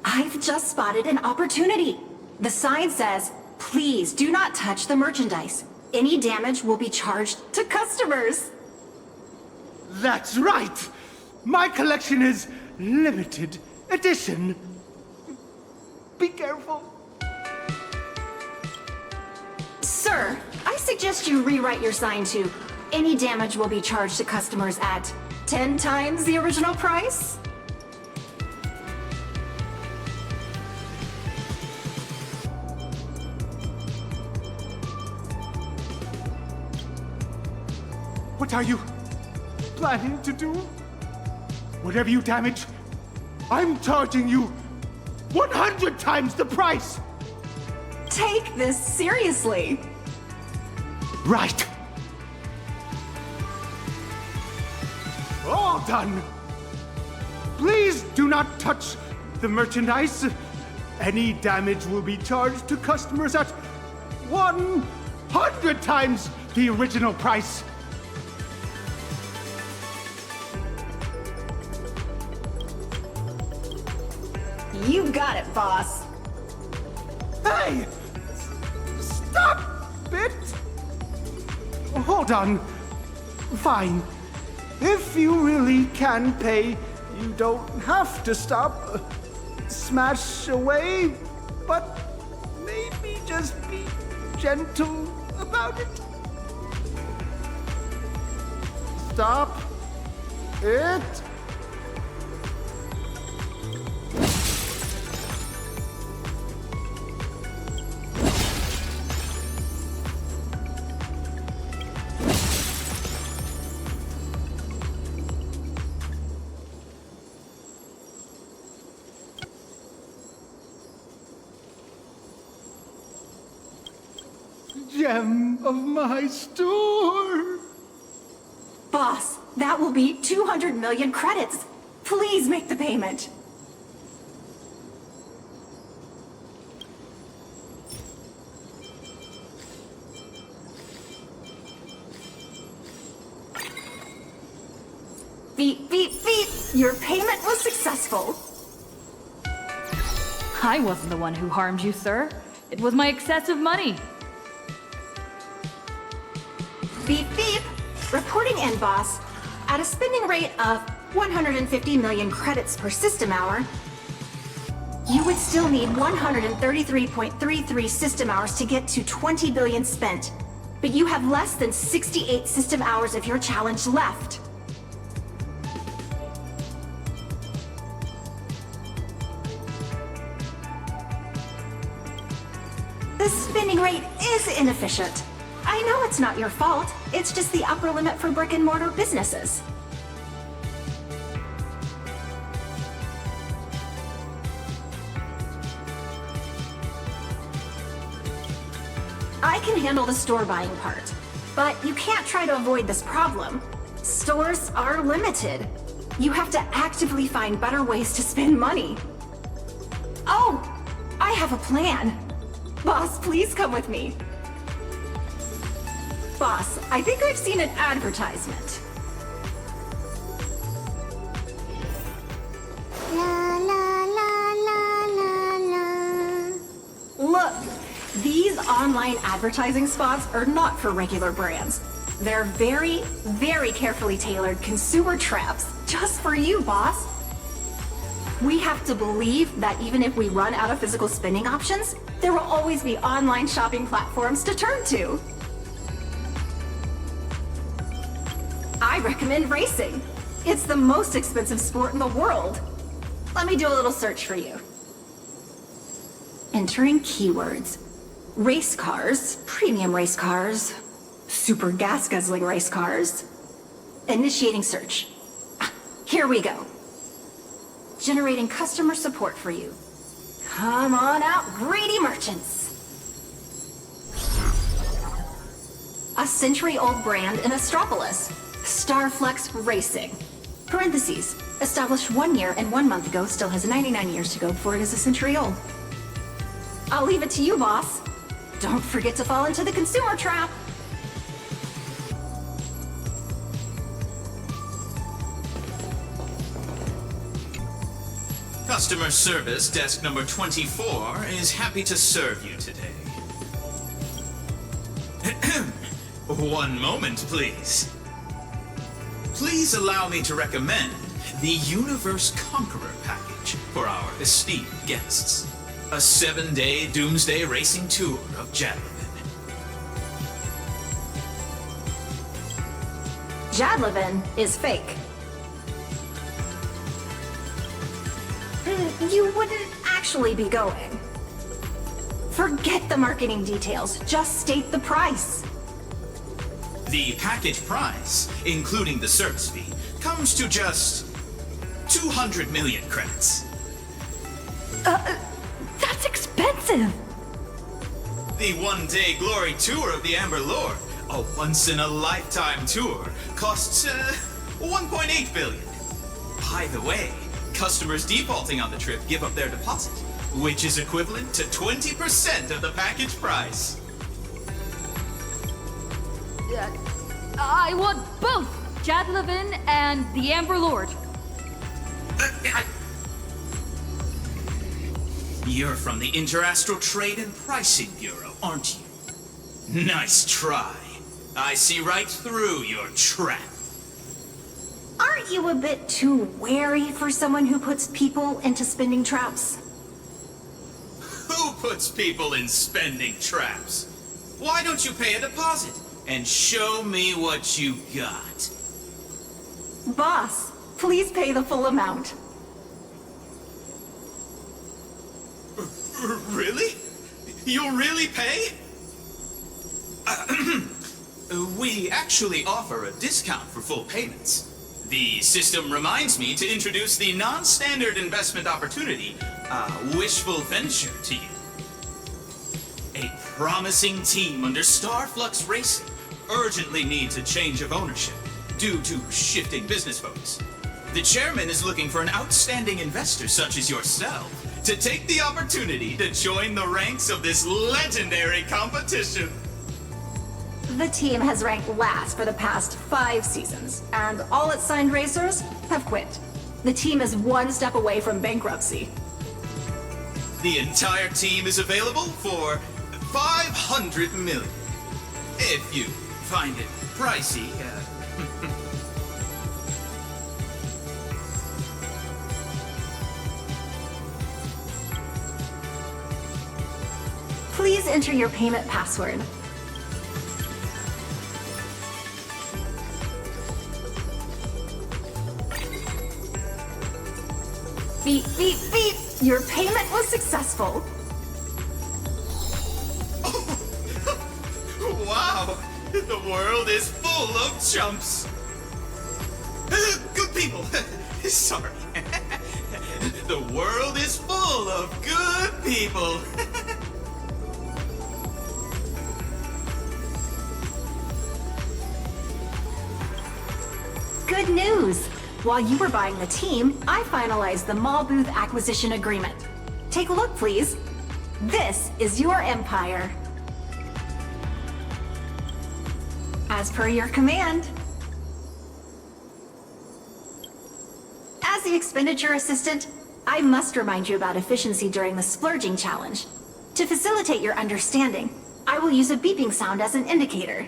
I've just spotted an opportunity. The sign says, please do not touch the merchandise. Any damage will be charged to customers. That's right! My collection is limited edition. Be careful. Sir, I suggest you rewrite your sign to, any damage will be charged to customers at 10 times the original price? What are you planning to do? Whatever you damage, I'm charging you 100 times the price! Take this seriously. Right. All done. Please do not touch the merchandise. Any damage will be charged to customers at 100 times the original price. You got it, boss. Hey! Stop it! Hold on. Fine. If you really can pay, you don't have to stop. Smash away, but maybe just be gentle about it. Stop it. Gem of my store. Boss, that will be 200 million credits. Please make the payment. Beep, beep, beep. Your payment was successful. I wasn't the one who harmed you, sir. It was my excessive money. Beep, beep. Reporting in, boss. At a spending rate of 150 million credits per system hour, you would still need 133.33 system hours to get to 20 billion spent. But you have less than 68 system hours of your challenge left. The spending rate is inefficient. I know it's not your fault. It's just the upper limit for brick-and-mortar businesses. I can handle the store buying part, but you can't try to avoid this problem. Stores are limited. You have to actively find better ways to spend money. Oh, I have a plan. Boss, please come with me. Boss, I think I've seen an advertisement. La la la la la la. Look, these online advertising spots are not for regular brands. They're very, very carefully tailored consumer traps just for you, boss. We have to believe that even if we run out of physical spending options, there will always be online shopping platforms to turn to. I recommend racing. It's the most expensive sport in the world. Let me do a little search for you. Entering keywords. Race cars, premium race cars, super gas-guzzling race cars. Initiating search. Here we go. Generating customer support for you. Come on out, greedy merchants. A century-old brand in Astropolis. Starflex Racing. Parentheses. Established 1 year and 1 month ago, still has 99 years to go before it is a century old. I'll leave it to you, boss. Don't forget to fall into the consumer trap. Customer service desk number 24 is happy to serve you today. 1 moment, please. Please allow me to recommend the Universe Conqueror package for our esteemed guests. A 7-day doomsday racing tour of Jade. Jade is fake. You wouldn't actually be going. Forget the marketing details, just state the price. The package price, including the service fee, comes to just 200 million credits. That's expensive! The 1-day glory tour of the Amber Lord, a once-in-a-lifetime tour, costs 1.8 billion. By the way, customers defaulting on the trip give up their deposit, which is equivalent to 20% of the package price. I want both Jade and the Amber Lord. You're from the Interastral Trade and Pricing Bureau, aren't you? Nice try. I see right through your trap. Aren't you a bit too wary for someone who puts people into spending traps? Who puts people in spending traps? Why don't you pay a deposit and show me what you got? Boss, please pay the full amount. Really? You'll really pay? We actually offer a discount for full payments. The system reminds me to introduce the non-standard investment opportunity, Wishful Venture, to you. A promising team under Starflux Racing urgently needs a change of ownership due to shifting business focus. The chairman is looking for an outstanding investor such as yourself to take the opportunity to join the ranks of this legendary competition. The team has ranked last for the past 5 seasons, and all its signed racers have quit. The team is one step away from bankruptcy. The entire team is available for 500 million. If you find it pricey, Please enter your payment password. Beep, beep, beep! Your payment was successful. Wow! The world is full of chumps! Good people! Sorry. The world is full of good people! Good news! While you were buying the team, I finalized the mall booth acquisition agreement. Take a look, please. This is your empire. As per your command. As the expenditure assistant, I must remind you about efficiency during the splurging challenge. To facilitate your understanding, I will use a beeping sound as an indicator.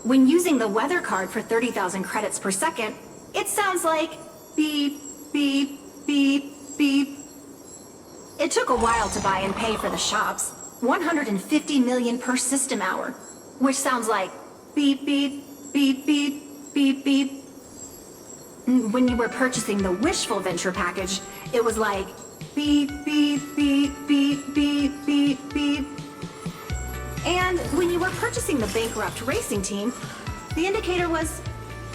When using the weather card for 30,000 credits per second, it sounds like beep, beep, beep, beep. It took a while to buy and pay for the shops, 150 million per system hour, which sounds like beep, beep, beep, beep, beep, beep. When you were purchasing the Wishful Venture package, it was like beep, beep, beep, beep, beep, beep, beep. And when you were purchasing the Bankrupt Racing team, the indicator was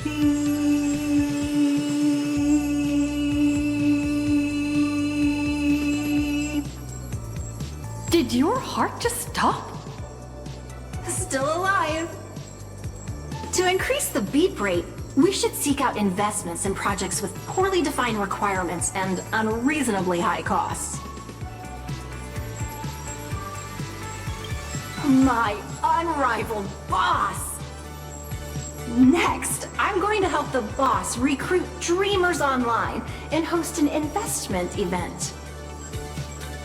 beep. Did your heart just stop? Still alive. To increase the beep rate, we should seek out investments in projects with poorly defined requirements and unreasonably high costs. My unrivaled boss! Next, I'm going to help the boss recruit dreamers online and host an investment event.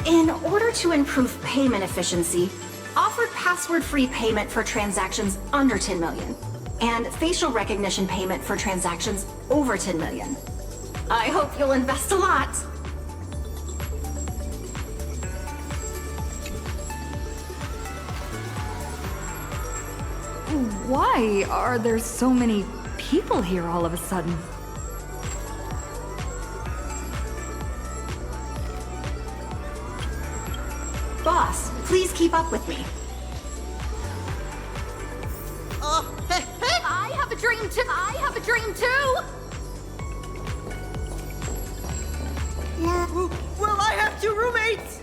In order to improve payment efficiency, offered password-free payment for transactions under 10 million, and facial recognition payment for transactions over 10 million. I hope you'll invest a lot. Why are there so many people here all of a sudden? Boss, please keep up with me. I have a dream too! I have a dream too! Well, I have 2 roommates!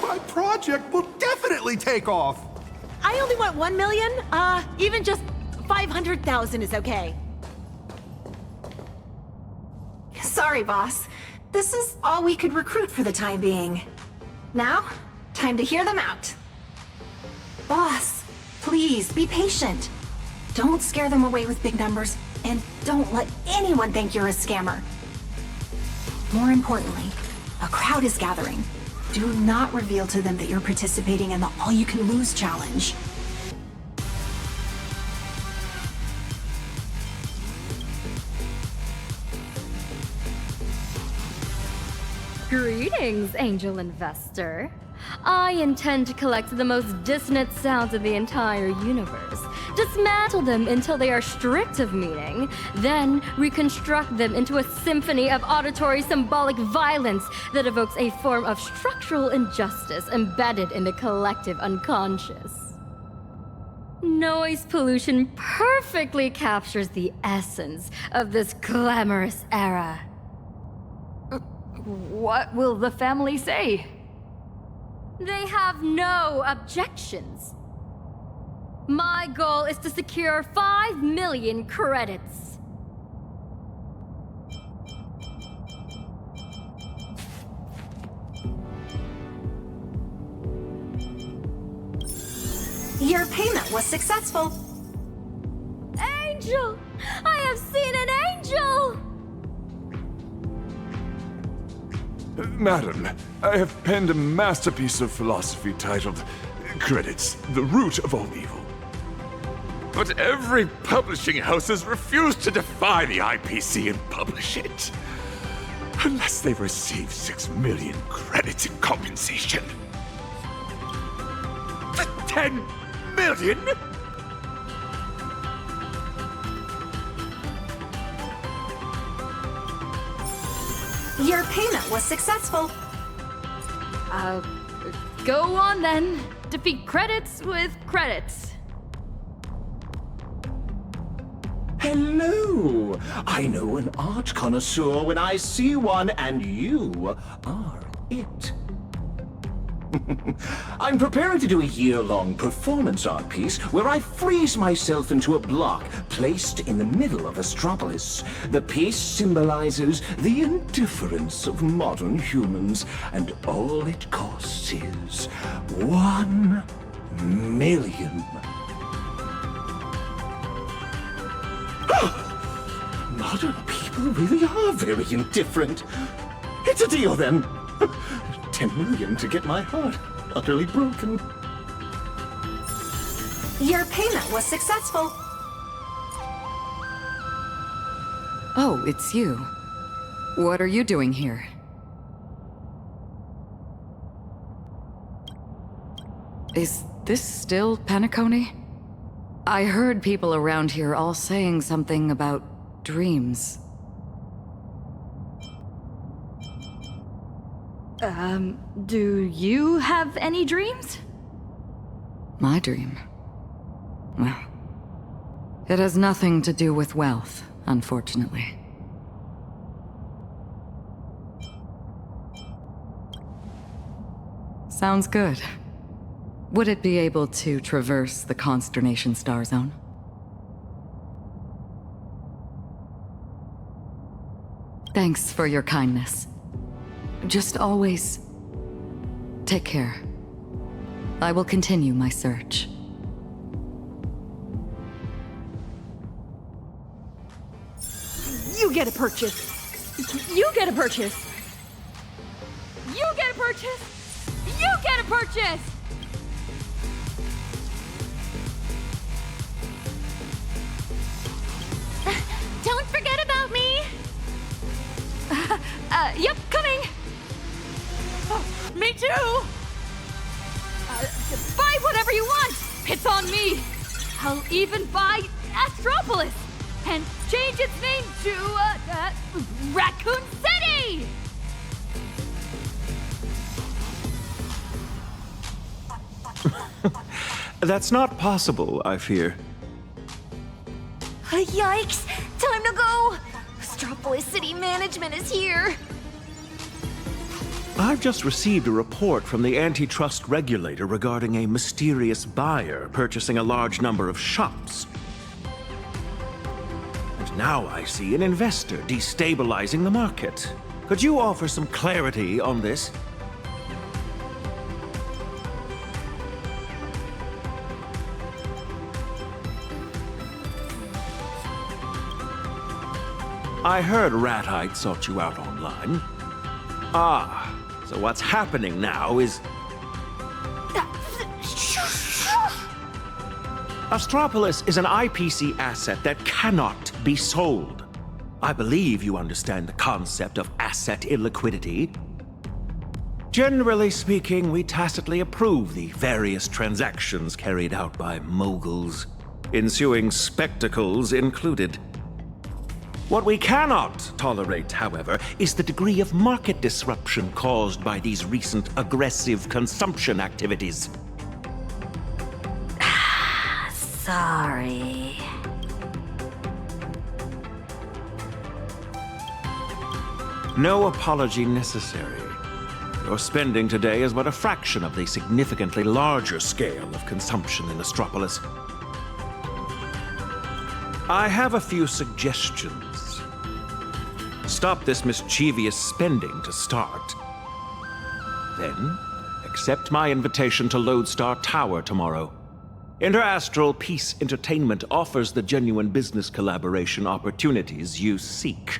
My project will definitely take off! I only want 1 million. Even just 500,000 is okay. Sorry, boss. This is all we could recruit for the time being. Now, time to hear them out. Boss, please be patient. Don't scare them away with big numbers, and don't let anyone think you're a scammer. More importantly, a crowd is gathering. Do not reveal to them that you're participating in the all-you-can-lose challenge. Greetings, angel investor. I intend to collect the most dissonant sounds of the entire universe, dismantle them until they are stripped of meaning, then reconstruct them into a symphony of auditory symbolic violence that evokes a form of structural injustice embedded in the collective unconscious. Noise pollution perfectly captures the essence of this glamorous era. What will the family say? They have no objections. My goal is to secure 5 million credits. Your payment was successful. Angel! I have seen an angel! Madam, I have penned a masterpiece of philosophy titled Credits, the Root of All Evil. But every publishing house has refused to defy the IPC and publish it. Unless they receive 6 million credits in compensation. The 10 million? Your payment was successful. Go on then. Defeat credits with credits. Hello! I know an art connoisseur when I see one, and you are it. I'm preparing to do a year-long performance art piece where I freeze myself into a block placed in the middle of Astropolis. The piece symbolizes the indifference of modern humans, and all it costs is 1 million. Modern people really are very indifferent. It's a deal then. 10 million to get my heart utterly broken. Your payment was successful. Oh, it's you. What are you doing here? Is this still Penacony? I heard people around here all saying something about dreams. Do you have any dreams? My dream? Well, it has nothing to do with wealth, unfortunately. Sounds good. Would it be able to traverse the Consternation Star Zone? Thanks for your kindness. Just always take care. I will continue my search. You get a purchase. You get a purchase. You get a purchase. You get a purchase. Don't forget about me! Yep, coming. Oh, me too. Buy whatever you want. It's on me. I'll even buy Astropolis and change its name to Raccoon City. That's not possible, I fear. Yikes! Time to go! Astropolis City Management is here! I've just received a report from the antitrust regulator regarding a mysterious buyer purchasing a large number of shops. And now I see an investor destabilizing the market. Could you offer some clarity on this? I heard Ratite sought you out online. Ah, so what's happening now is... Astropolis is an IPC asset that cannot be sold. I believe you understand the concept of asset illiquidity. Generally speaking, we tacitly approve the various transactions carried out by moguls, ensuing spectacles included. What we cannot tolerate, however, is the degree of market disruption caused by these recent aggressive consumption activities. Sorry. No apology necessary. Your spending today is but a fraction of the significantly larger scale of consumption in Astropolis. I have a few suggestions. Stop this mischievous spending to start. Then, accept my invitation to Lodestar Tower tomorrow. Interastral Peace Entertainment offers the genuine business collaboration opportunities you seek.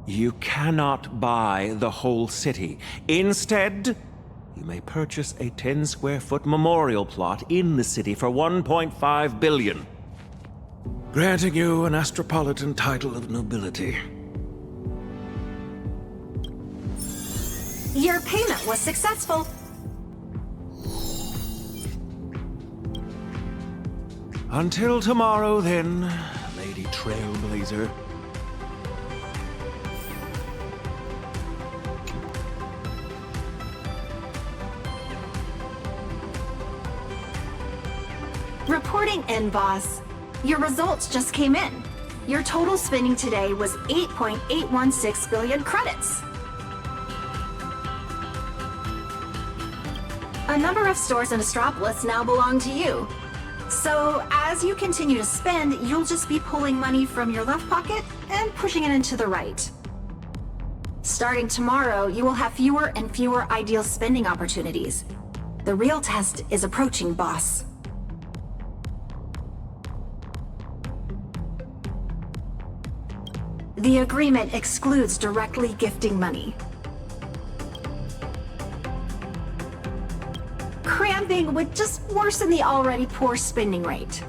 You cannot buy the whole city. Instead, you may purchase a 10-square-foot memorial plot in the city for 1.5 billion, granting you an Astropolitan title of nobility. Your payment was successful. Until tomorrow, then, Lady Trailblazer. Reporting in, boss. Your results just came in. Your total spending today was 8.816 billion credits. A number of stores in Astropolis now belong to you. So, as you continue to spend, you'll just be pulling money from your left pocket and pushing it into the right. Starting tomorrow, you will have fewer and fewer ideal spending opportunities. The real test is approaching, boss. The agreement excludes directly gifting money. Cramping would just worsen the already poor spending rate.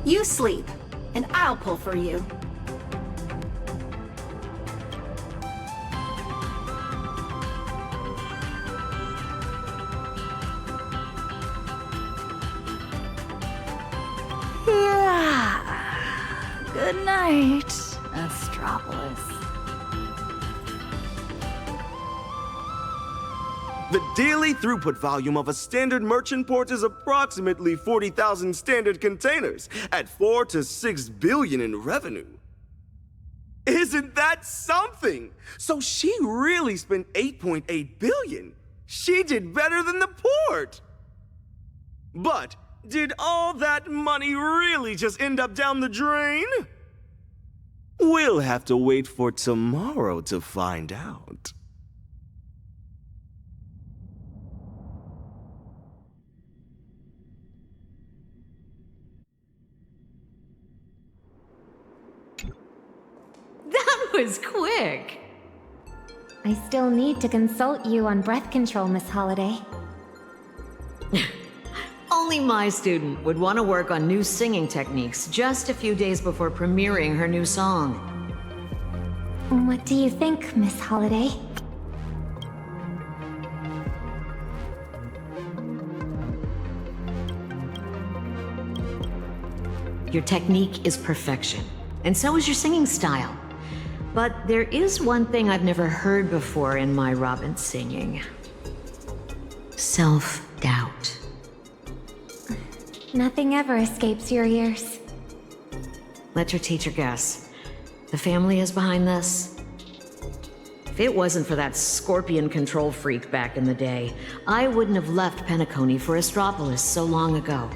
You sleep, and I'll pull for you. Yeah. Good night, Astropolis. The daily throughput volume of a standard merchant port is approximately 40,000 standard containers at 4 to 6 billion in revenue. Isn't that something? So she really spent 8.8 billion. She did better than the port. But did all that money really just end up down the drain? We'll have to wait for tomorrow to find out. That was quick! I still need to consult you on breath control, Miss Holiday. Only my student would want to work on new singing techniques just a few days before premiering her new song. What do you think, Miss Holiday? Your technique is perfection, and so is your singing style. But there is one thing I've never heard before in my Robin singing. Self-doubt. Nothing ever escapes your ears. Let your teacher guess. The family is behind this? If it wasn't for that scorpion control freak back in the day, I wouldn't have left Penacony for Astropolis so long ago.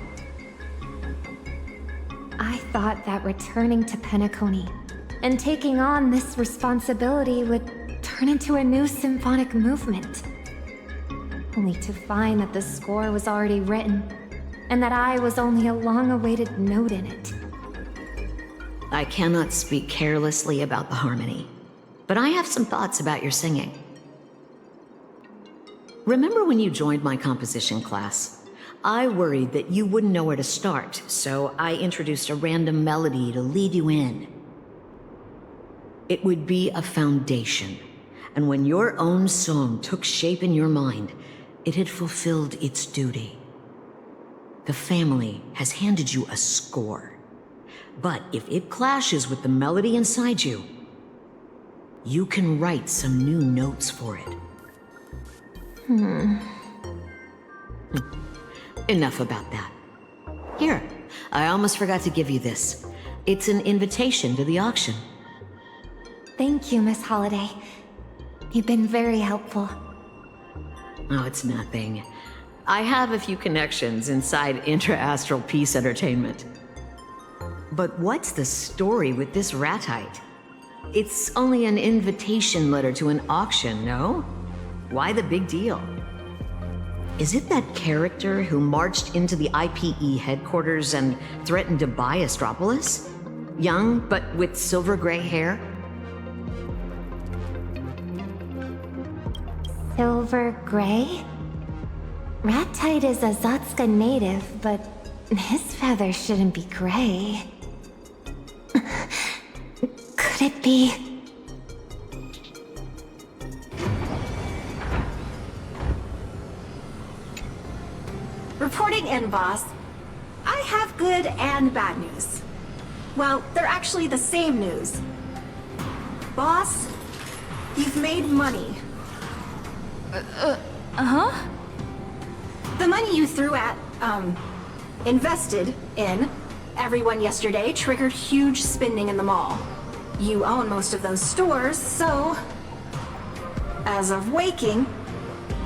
I thought that returning to Penacony and taking on this responsibility would turn into a new symphonic movement. Only to find that the score was already written, and that I was only a long-awaited note in it. I cannot speak carelessly about the harmony, but I have some thoughts about your singing. Remember when you joined my composition class? I worried that you wouldn't know where to start, so I introduced a random melody to lead you in. It would be a foundation, and when your own song took shape in your mind, it had fulfilled its duty. The family has handed you a score, but if it clashes with the melody inside you, you can write some new notes for it. Enough about that. Here, I almost forgot to give you this. It's an invitation to the auction. Thank you, Miss Holiday. You've been very helpful. Oh, it's nothing. I have a few connections inside Intra-Astral Peace Entertainment. But what's the story with this ratite? It's only an invitation letter to an auction, no? Why the big deal? Is it that character who marched into the IPE headquarters and threatened to buy Astropolis? Young, but with silver gray hair? Silver gray? Ratite is a Zotska native, but his feathers shouldn't be gray. Could it be? Reporting in, boss. I have good and bad news. Well, they're actually the same news. Boss, you've made money. Huh? The money you threw at, invested in everyone yesterday triggered huge spending in the mall. You own most of those stores, so... as of waking,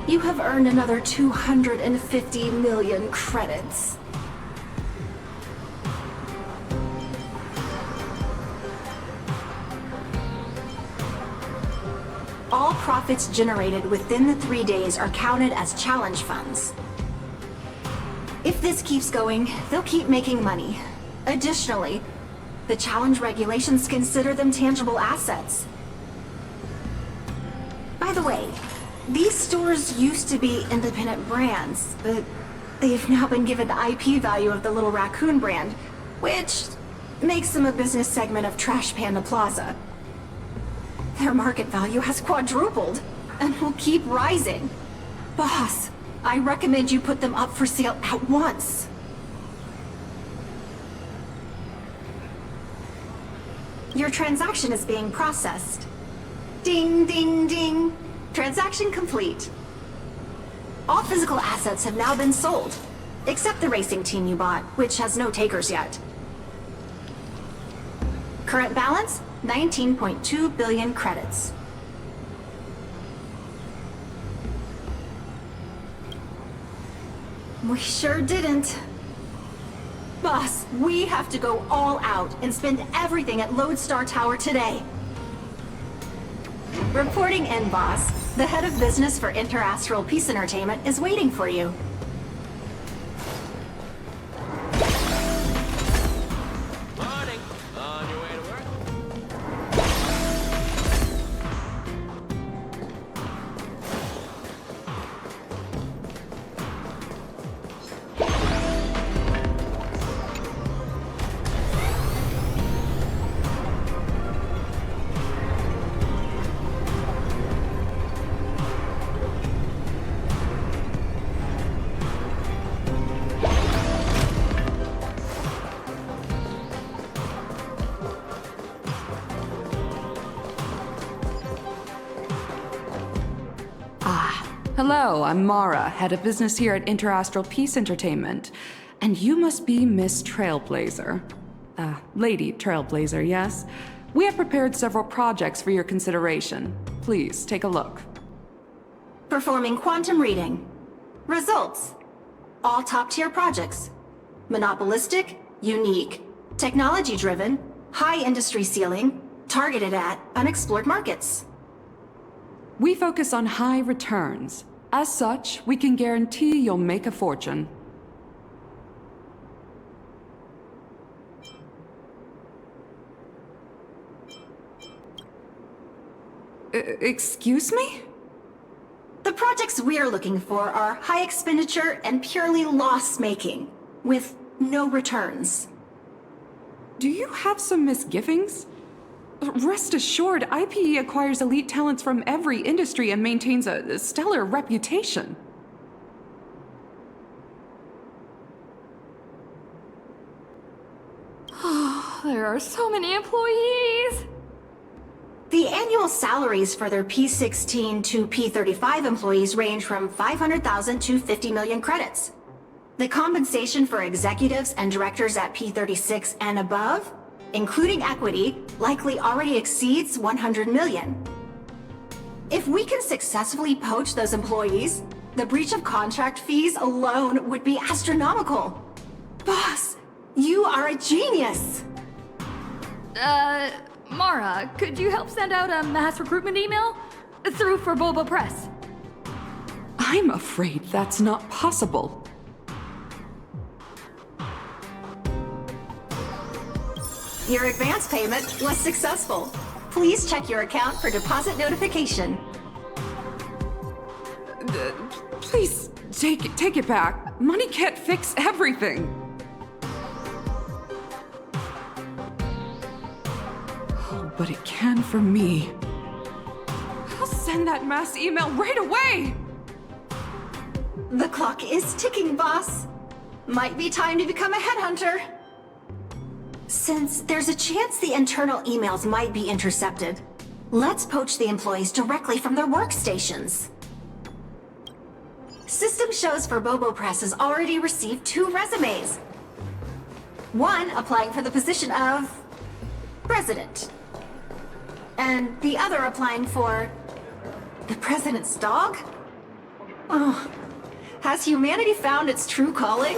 you have earned another 250 million credits. All profits generated within the 3 days are counted as challenge funds. If this keeps going, they'll keep making money. Additionally, the challenge regulations consider them tangible assets. By the way, these stores used to be independent brands, but they've now been given the IP value of the Little Raccoon brand, which makes them a business segment of Trash Panda Plaza. Their market value has quadrupled, and will keep rising. Boss, I recommend you put them up for sale at once. Your transaction is being processed. Ding, ding, ding. Transaction complete. All physical assets have now been sold, except the racing team you bought, which has no takers yet. Current balance, 19.2 billion credits. We sure didn't. Boss, we have to go all out and spend everything at Lodestar Tower today. Reporting in, boss. The head of business for Inter-Astral Peace Entertainment is waiting for you. Morning. On your way to work? Hello, I'm Mara, head of business here at Inter-Astral Peace Entertainment. And you must be Miss Trailblazer. Lady Trailblazer, yes? We have prepared several projects for your consideration. Please, take a look. Performing quantum reading. Results. All top-tier projects. Monopolistic, unique, technology-driven, high industry ceiling, targeted at unexplored markets. We focus on high returns. As such, we can guarantee you'll make a fortune. Excuse me? The projects we're looking for are high expenditure and purely loss-making, with no returns. Do you have some misgivings? Rest assured, IPE acquires elite talents from every industry and maintains a stellar reputation. There are so many employees! The annual salaries for their P16 to P35 employees range from 500,000 to 50 million credits. The compensation for executives and directors at P36 and above including equity, likely already exceeds 100 million. If we can successfully poach those employees, the breach of contract fees alone would be astronomical. Boss, you are a genius! Mara, could you help send out a mass recruitment email? Through for Boba Press. I'm afraid that's not possible. Your advance payment was successful. Please check your account for deposit notification. Please, take it back. Money can't fix everything. Oh, but it can for me. I'll send that mass email right away! The clock is ticking, boss. Might be time to become a headhunter. Since there's a chance the internal emails might be intercepted, let's poach the employees directly from their workstations. System shows for Bobo Press has already received 2 resumes. One applying for the position of president, and the other applying for the president's dog? Oh, has humanity found its true calling?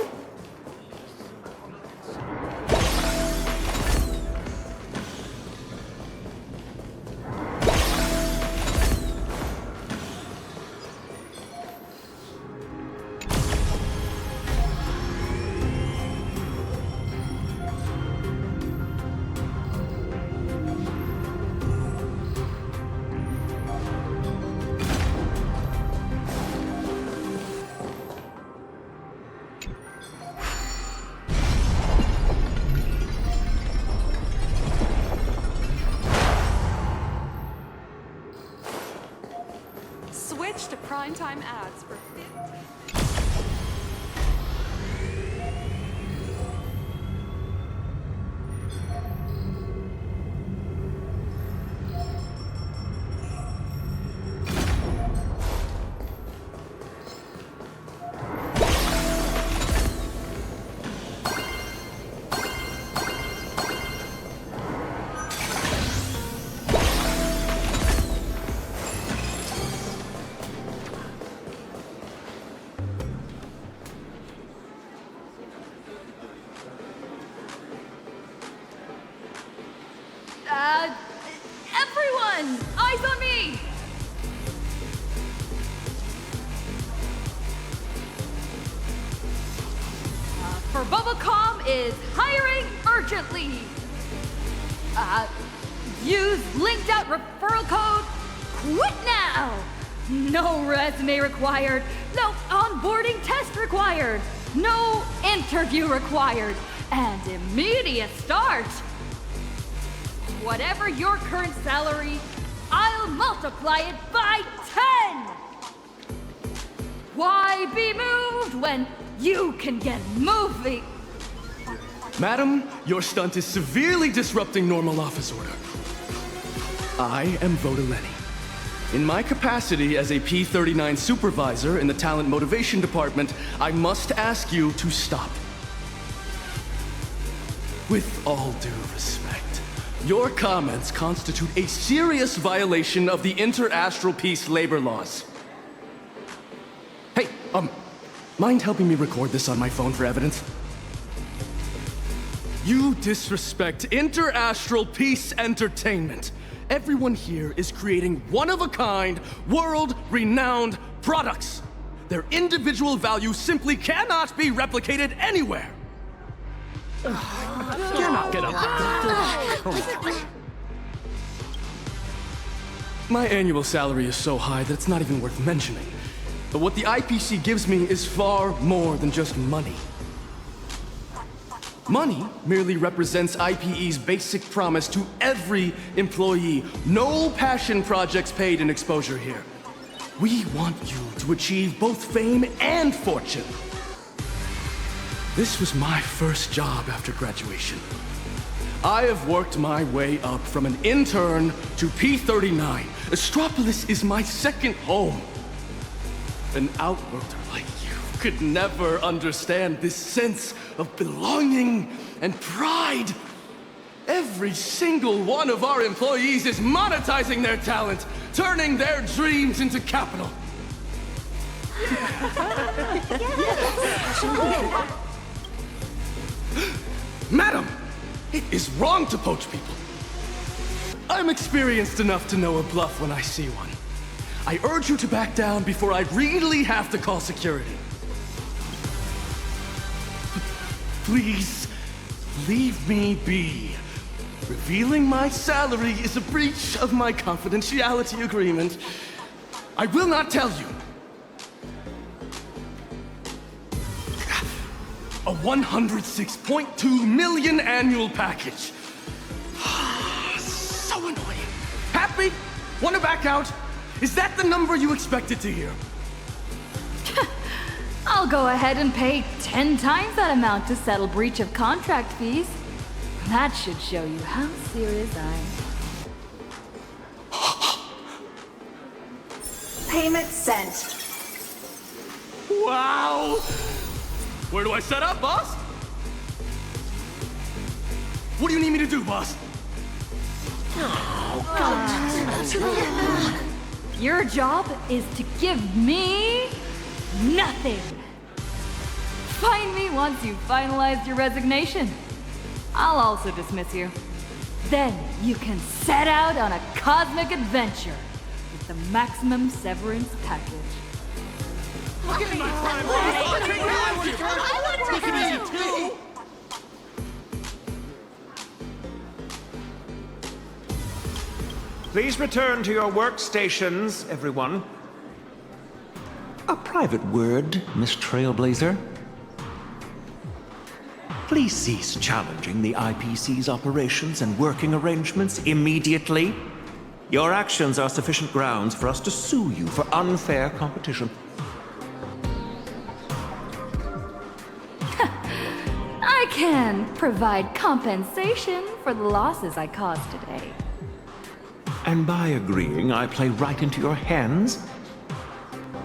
Switch to primetime ads for 50. Everyone! Eyes on me! For Bubacom is hiring urgently. Use linked out referral code QUIT NOW! No resume required, no onboarding test required, no interview required, and immediate start! Whatever your current salary, I'll multiply it by 10! Why be moved when you can get moving? Madam, your stunt is severely disrupting normal office order. I am Vodaleni. In my capacity as a P-39 supervisor in the Talent Motivation Department, I must ask you to stop. With all due respect, your comments constitute a serious violation of the Inter-Astral Peace labor laws. Hey, mind helping me record this on my phone for evidence? You disrespect Inter-Astral Peace Entertainment. Everyone here is creating one-of-a-kind, world-renowned products. Their individual value simply cannot be replicated anywhere. Get up. My annual salary is so high that it's not even worth mentioning. But what the IPC gives me is far more than just money. Money merely represents IPE's basic promise to every employee. No passion projects paid in exposure here. We want you to achieve both fame and fortune. This was my first job after graduation. I have worked my way up from an intern to P-39. Astropolis is my second home. An outworlder like you could never understand this sense of belonging and pride. Every single one of our employees is monetizing their talent, turning their dreams into capital. Madam, it is wrong to poach people. I'm experienced enough to know a bluff when I see one. I urge you to back down before I really have to call security. Please, leave me be. Revealing my salary is a breach of my confidentiality agreement. I will not tell you. A 106.2 million annual package. So annoying. Happy? Want to back out? Is that the number you expected to hear? I'll go ahead and pay 10 times that amount to settle breach of contract fees. That should show you how serious I am. Payment sent. Wow! Where do I set up, boss? What do you need me to do, boss? Your job is to give me nothing. Find me once you've finalized your resignation. I'll also dismiss you. Then you can set out on a cosmic adventure with the maximum severance package. Look at me! Look at me too! Please return to your workstations, everyone. A private word, Miss Trailblazer. Please cease challenging the IPC's operations and working arrangements immediately. Your actions are sufficient grounds for us to sue you for unfair competition. I can provide compensation for the losses I caused today. And by agreeing, I play right into your hands.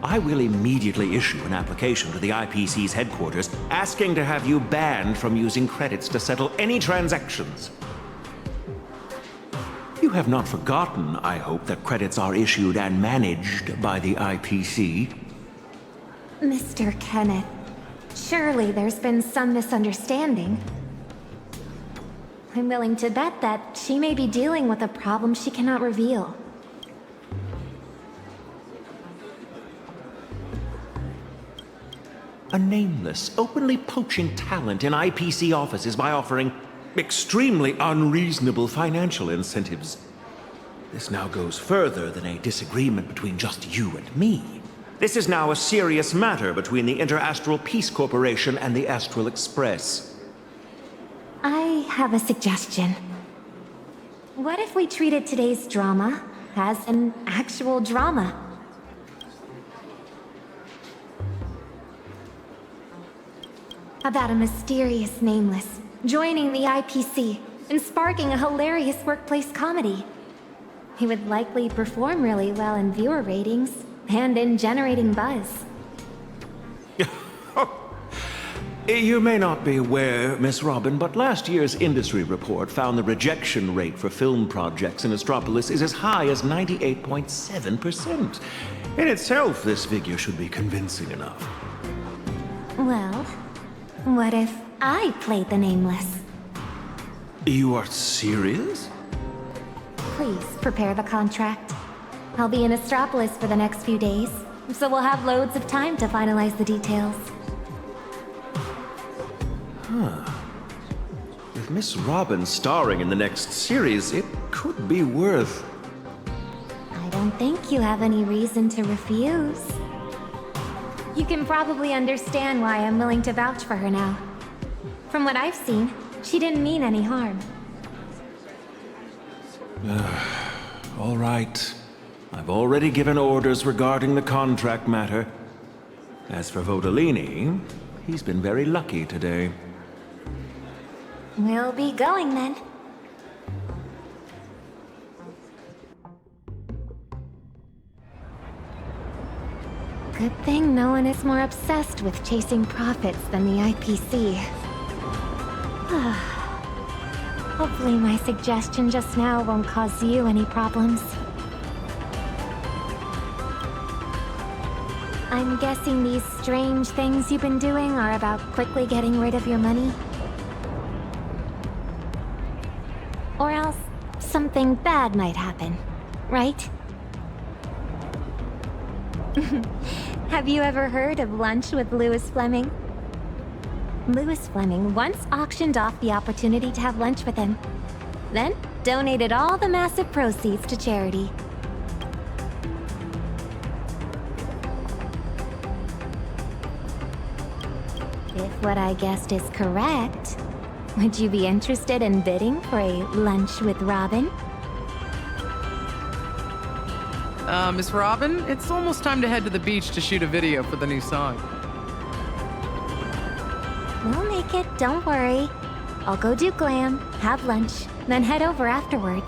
I will immediately issue an application to the IPC's headquarters asking to have you banned from using credits to settle any transactions. You have not forgotten, I hope, that credits are issued and managed by the IPC. Mr. Kenneth, surely there's been some misunderstanding. I'm willing to bet that she may be dealing with a problem she cannot reveal. A nameless, openly poaching talent in IPC offices by offering extremely unreasonable financial incentives. This now goes further than a disagreement between just you and me. This is now a serious matter between the Inter-Astral Peace Corporation and the Astral Express. I have a suggestion. What if we treated today's drama as an actual drama? About a mysterious nameless joining the IPC and sparking a hilarious workplace comedy. He would likely perform really well in viewer ratings and in generating buzz. You may not be aware, Miss Robin, but last year's industry report found the rejection rate for film projects in Astropolis is as high as 98.7%. In itself, this figure should be convincing enough. Well, what if I played the nameless? You are serious? Please prepare the contract. I'll be in Astropolis for the next few days, so we'll have loads of time to finalize the details. Huh. With Miss Robin starring in the next series, it could be worth... I don't think you have any reason to refuse. You can probably understand why I'm willing to vouch for her now. From what I've seen, she didn't mean any harm. All right. I've already given orders regarding the contract matter. As for Vodolini, he's been very lucky today. We'll be going then. Good thing no one is more obsessed with chasing profits than the IPC. Hopefully my suggestion just now won't cause you any problems. I'm guessing these strange things you've been doing are about quickly getting rid of your money? Or else something bad might happen, right? Have you ever heard of Lunch with Louis Fleming? Louis Fleming once auctioned off the opportunity to have lunch with him, then donated all the massive proceeds to charity. If what I guessed is correct, would you be interested in bidding for a lunch with Robin? Miss Robin, it's almost time to head to the beach to shoot a video for the new song. We'll make it, don't worry. I'll go do glam, have lunch, then head over afterwards.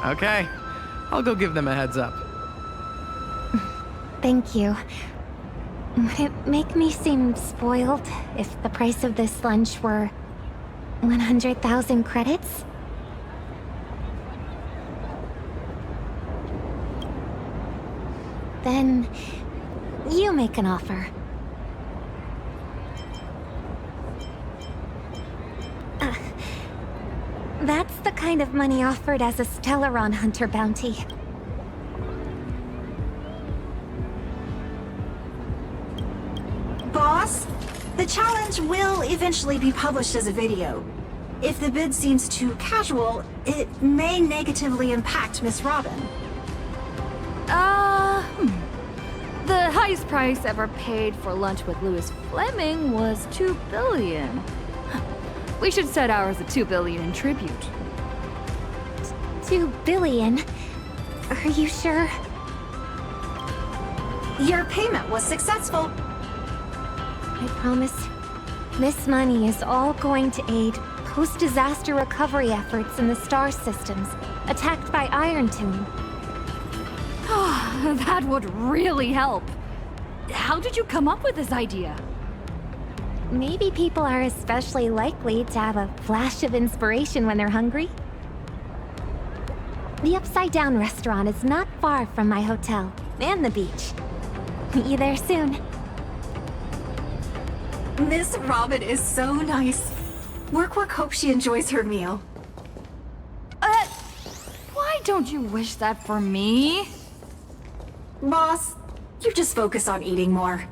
Okay, I'll go give them a heads up. Thank you. Would it make me seem spoiled if the price of this lunch were 100,000 credits? Then you make an offer. That's the kind of money offered as a Stellaron Hunter bounty. Boss, the challenge will eventually be published as a video. If the bid seems too casual, it may negatively impact Miss Robin. The highest price ever paid for lunch with Louis Fleming was 2 billion. We should set ours at 2 billion in tribute. 2 billion? Are you sure? Your payment was successful. I promise. This money is all going to aid post-disaster recovery efforts in the star systems attacked by Iron Tomb. That would really help. How did you come up with this idea? Maybe people are especially likely to have a flash of inspiration when they're hungry. The Upside Down restaurant is not far from my hotel and the beach. Meet you there soon. Miss Robin is so nice. Work hopes she enjoys her meal. Why don't you wish that for me? Boss, you just focus on eating more.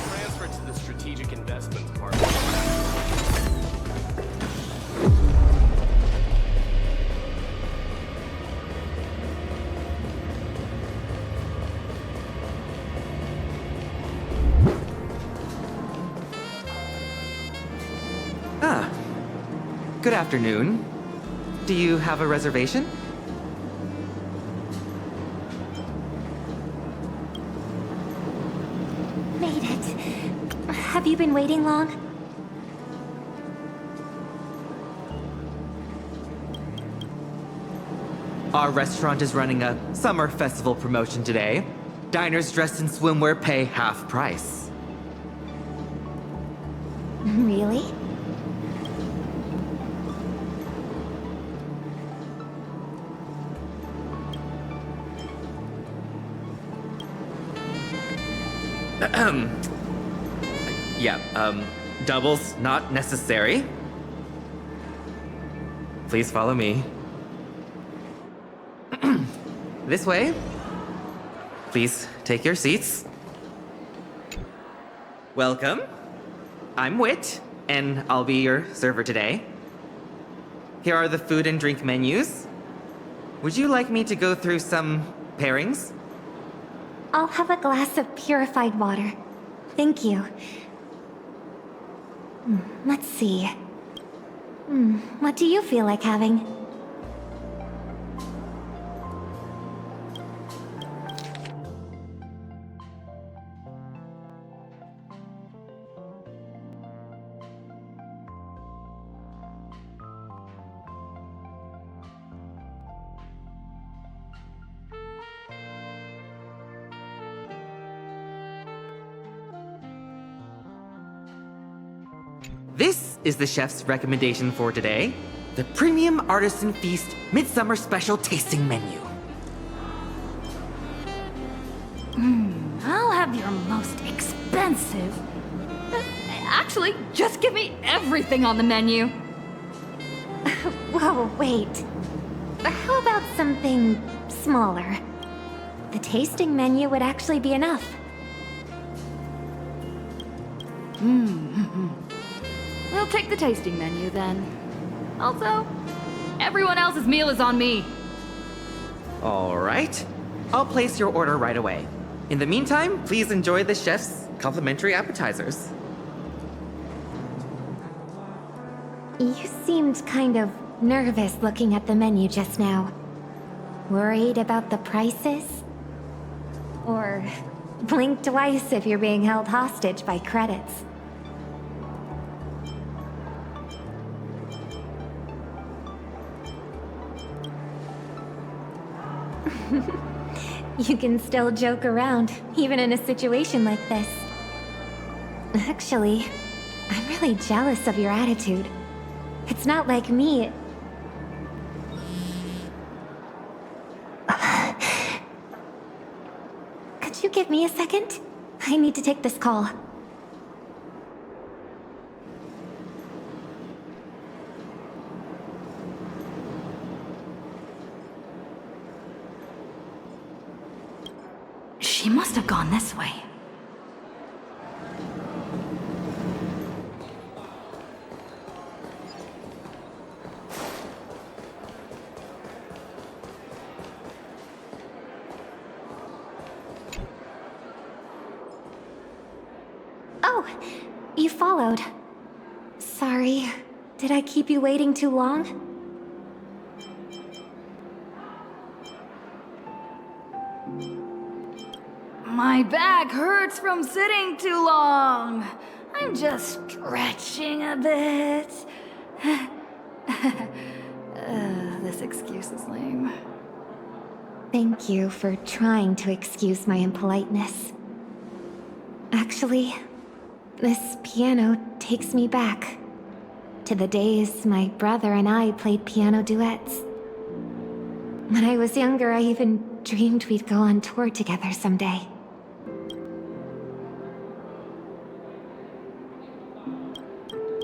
Transfer to the strategic investments part. Good afternoon. Do you have a reservation? Made it. Have you been waiting long? Our restaurant is running a summer festival promotion today. Diners dressed in swimwear pay half price. Really? Doubles not necessary. Please follow me. This way. Please take your seats. Welcome. I'm Wit, and I'll be your server today. Here are the food and drink menus. Would you like me to go through some pairings? I'll have a glass of purified water. Thank you. Let's see. What do you feel like having? This is the chef's recommendation for today. The Premium Artisan Feast Midsummer Special Tasting Menu. I'll have your most expensive. Actually, just give me everything on the menu. Whoa, wait. How about something smaller? The tasting menu would actually be enough. We'll take the tasting menu then. Also, everyone else's meal is on me. All right. I'll place your order right away. In the meantime, please enjoy the chef's complimentary appetizers. You seemed kind of nervous looking at the menu just now. Worried about the prices? Or blink twice if you're being held hostage by credits. You can still joke around, even in a situation like this. Actually, I'm really jealous of your attitude. It's not like me. Could you give me a second? I need to take this call. She must have gone this way. Oh, you followed. Sorry, did I keep you waiting too long? My back hurts from sitting too long. I'm just stretching a bit. This excuse is lame. Thank you for trying to excuse my impoliteness. Actually, this piano takes me back to the days my brother and I played piano duets. When I was younger, I even dreamed we'd go on tour together someday.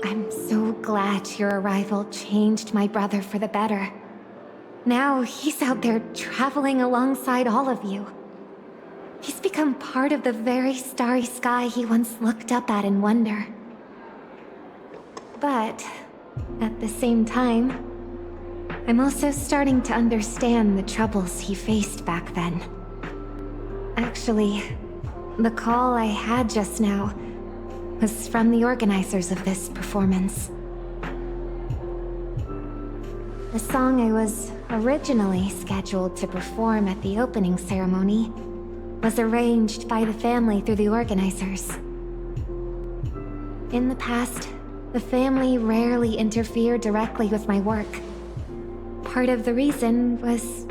I'm so glad your arrival changed my brother for the better. Now he's out there traveling alongside all of you. He's become part of the very starry sky he once looked up at in wonder. But at the same time, I'm also starting to understand the troubles he faced back then. Actually, the call I had just now was from the organizers of this performance. The song I was originally scheduled to perform at the opening ceremony was arranged by the family through the organizers. In the past, the family rarely interfered directly with my work. Part of the reason was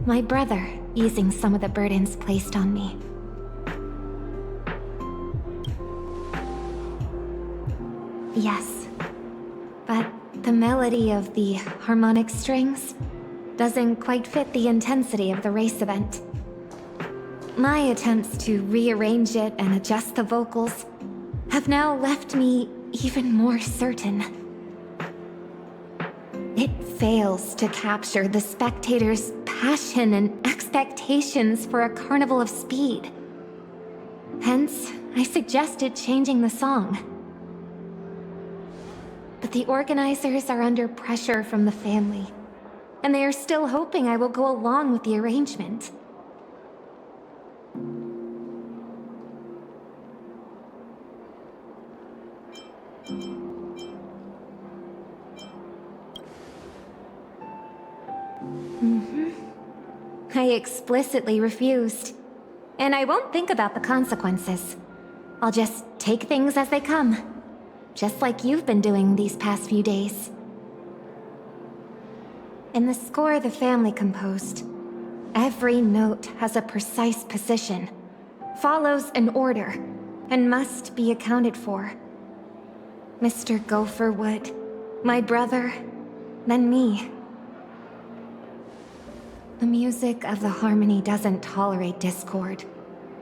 my brother easing some of the burdens placed on me. Yes, but the melody of the harmonic strings doesn't quite fit the intensity of the race event. My attempts to rearrange it and adjust the vocals have now left me even more certain. It fails to capture the spectators' passion and expectations for a carnival of speed. Hence, I suggested changing the song. But the organizers are under pressure from the family, and they are still hoping I will go along with the arrangement. I explicitly refused. And I won't think about the consequences. I'll just take things as they come. Just like you've been doing these past few days. In the score the family composed, every note has a precise position, follows an order, and must be accounted for. Mr. Gopherwood, my brother, then me. The music of the harmony doesn't tolerate discord,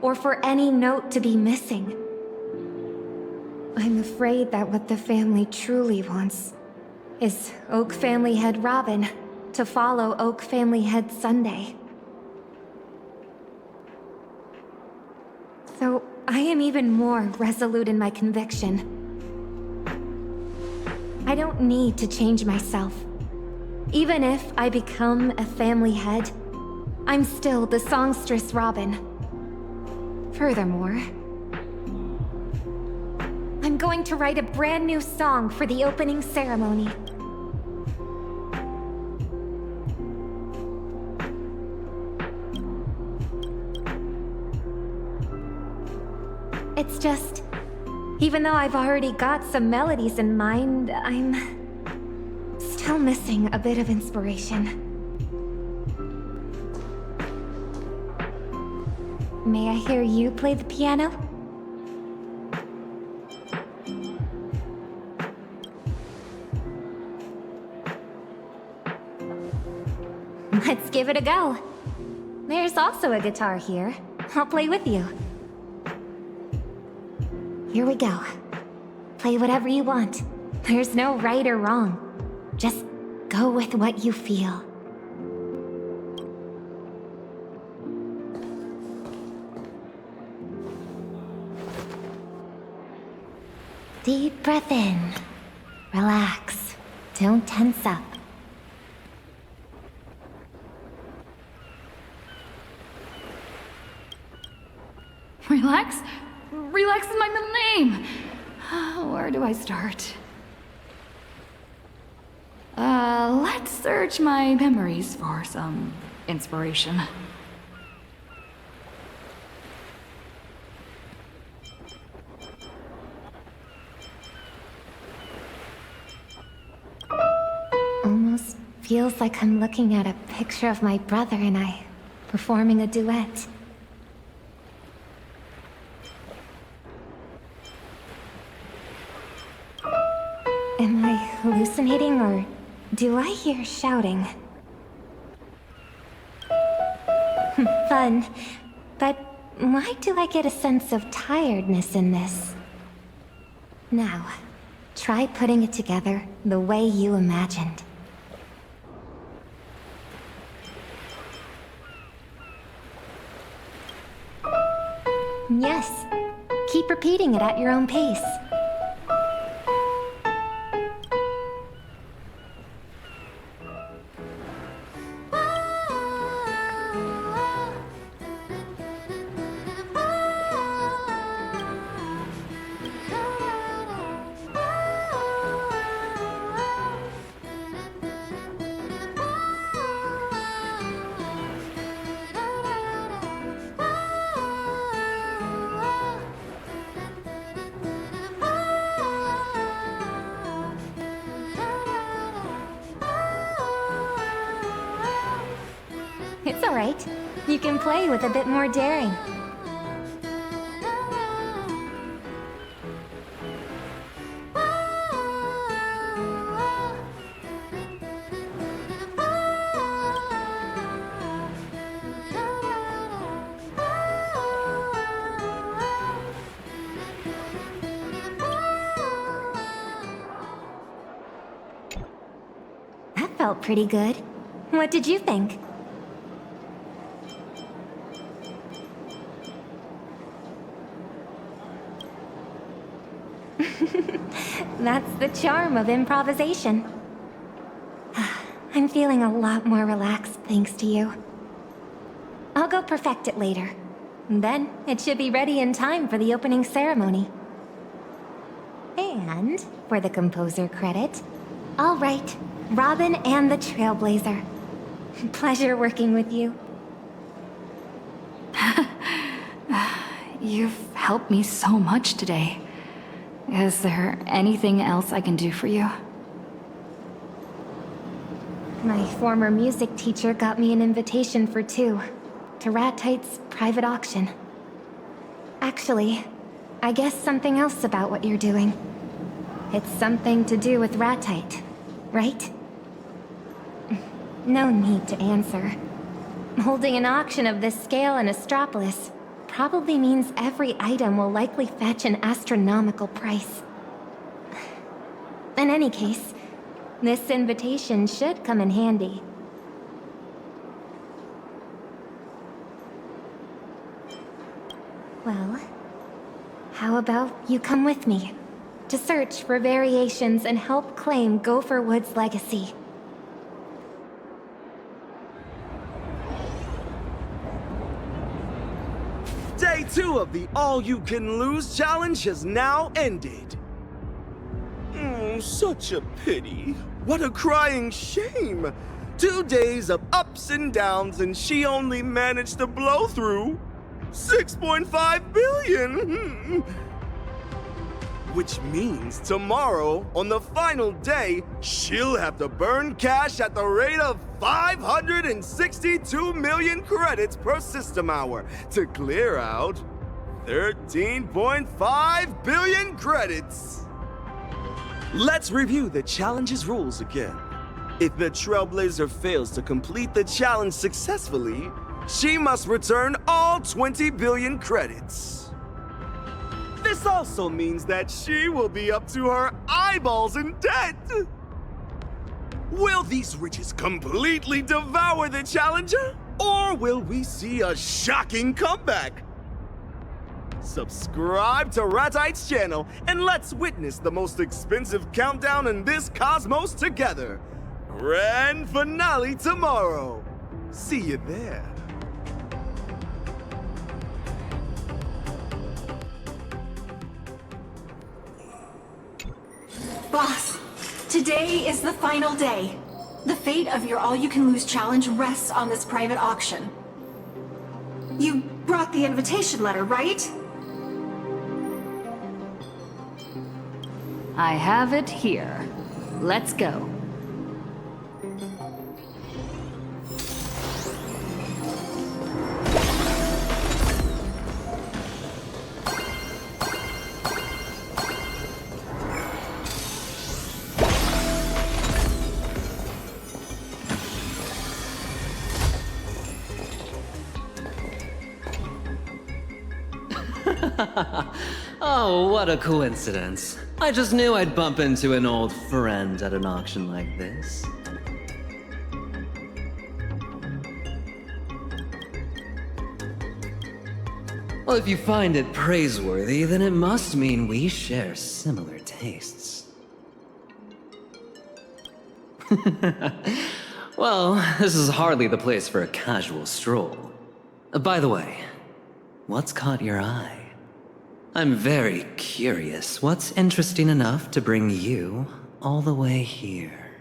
or for any note to be missing. I'm afraid that what the family truly wants is Oak Family Head Robin to follow Oak Family Head Sunday. So I am even more resolute in my conviction. I don't need to change myself. Even if I become a family head, I'm still the songstress Robin. Furthermore, I'm going to write a brand new song for the opening ceremony. It's just, even though I've already got some melodies in mind, I'm still missing a bit of inspiration. May I hear you play the piano? Let's give it a go. There's also a guitar here. I'll play with you. Here we go. Play whatever you want. There's no right or wrong. Just go with what you feel. Deep breath in. Relax. Don't tense up. Relax? Relax is my middle name. Where do I start? Let's search my memories for some inspiration. Almost feels like I'm looking at a picture of my brother and I performing a duet. Am I hallucinating, or do I hear shouting? Fun. But why do I get a sense of tiredness in this? Now, try putting it together the way you imagined. Yes. Keep repeating it at your own pace. It's alright. You can play with a bit more daring. That felt pretty good. What did you think? That's the charm of improvisation. I'm feeling a lot more relaxed thanks to you. I'll go perfect it later. Then it should be ready in time for the opening ceremony. And for the composer credit, I'll write Robin and the Trailblazer. Pleasure working with you. You've helped me so much today. Is there anything else I can do for you? My former music teacher got me an invitation for 2 to Ratite's private auction. Actually, I guess something else about what you're doing. It's something to do with Ratite, right? No need to answer. Holding an auction of this scale in Astropolis probably means every item will likely fetch an astronomical price. In any case, this invitation should come in handy. Well, how about you come with me to search for variations and help claim Gopherwood's legacy? Day 2 of the All-You-Can-Lose challenge has now ended. Such a pity. What a crying shame. 2 days of ups and downs and she only managed to blow through 6.5 billion. Which means tomorrow, on the final day, she'll have to burn cash at the rate of 562 million credits per system hour to clear out 13.5 billion credits. Let's review the challenge's rules again. If the Trailblazer fails to complete the challenge successfully, she must return all 20 billion credits. This also means that she will be up to her eyeballs in debt. Will these riches completely devour the challenger? Or will we see a shocking comeback? Subscribe to Ratite's channel and let's witness the most expensive countdown in this cosmos together. Grand finale tomorrow. See you there. Boss, today is the final day. The fate of your All-You-Can-Lose challenge rests on this private auction. You brought the invitation letter, right? I have it here. Let's go. Oh, what a coincidence. I just knew I'd bump into an old friend at an auction like this. Well, if you find it praiseworthy, then it must mean we share similar tastes. Well, this is hardly the place for a casual stroll. By the way, what's caught your eye? I'm very curious. What's interesting enough to bring you all the way here?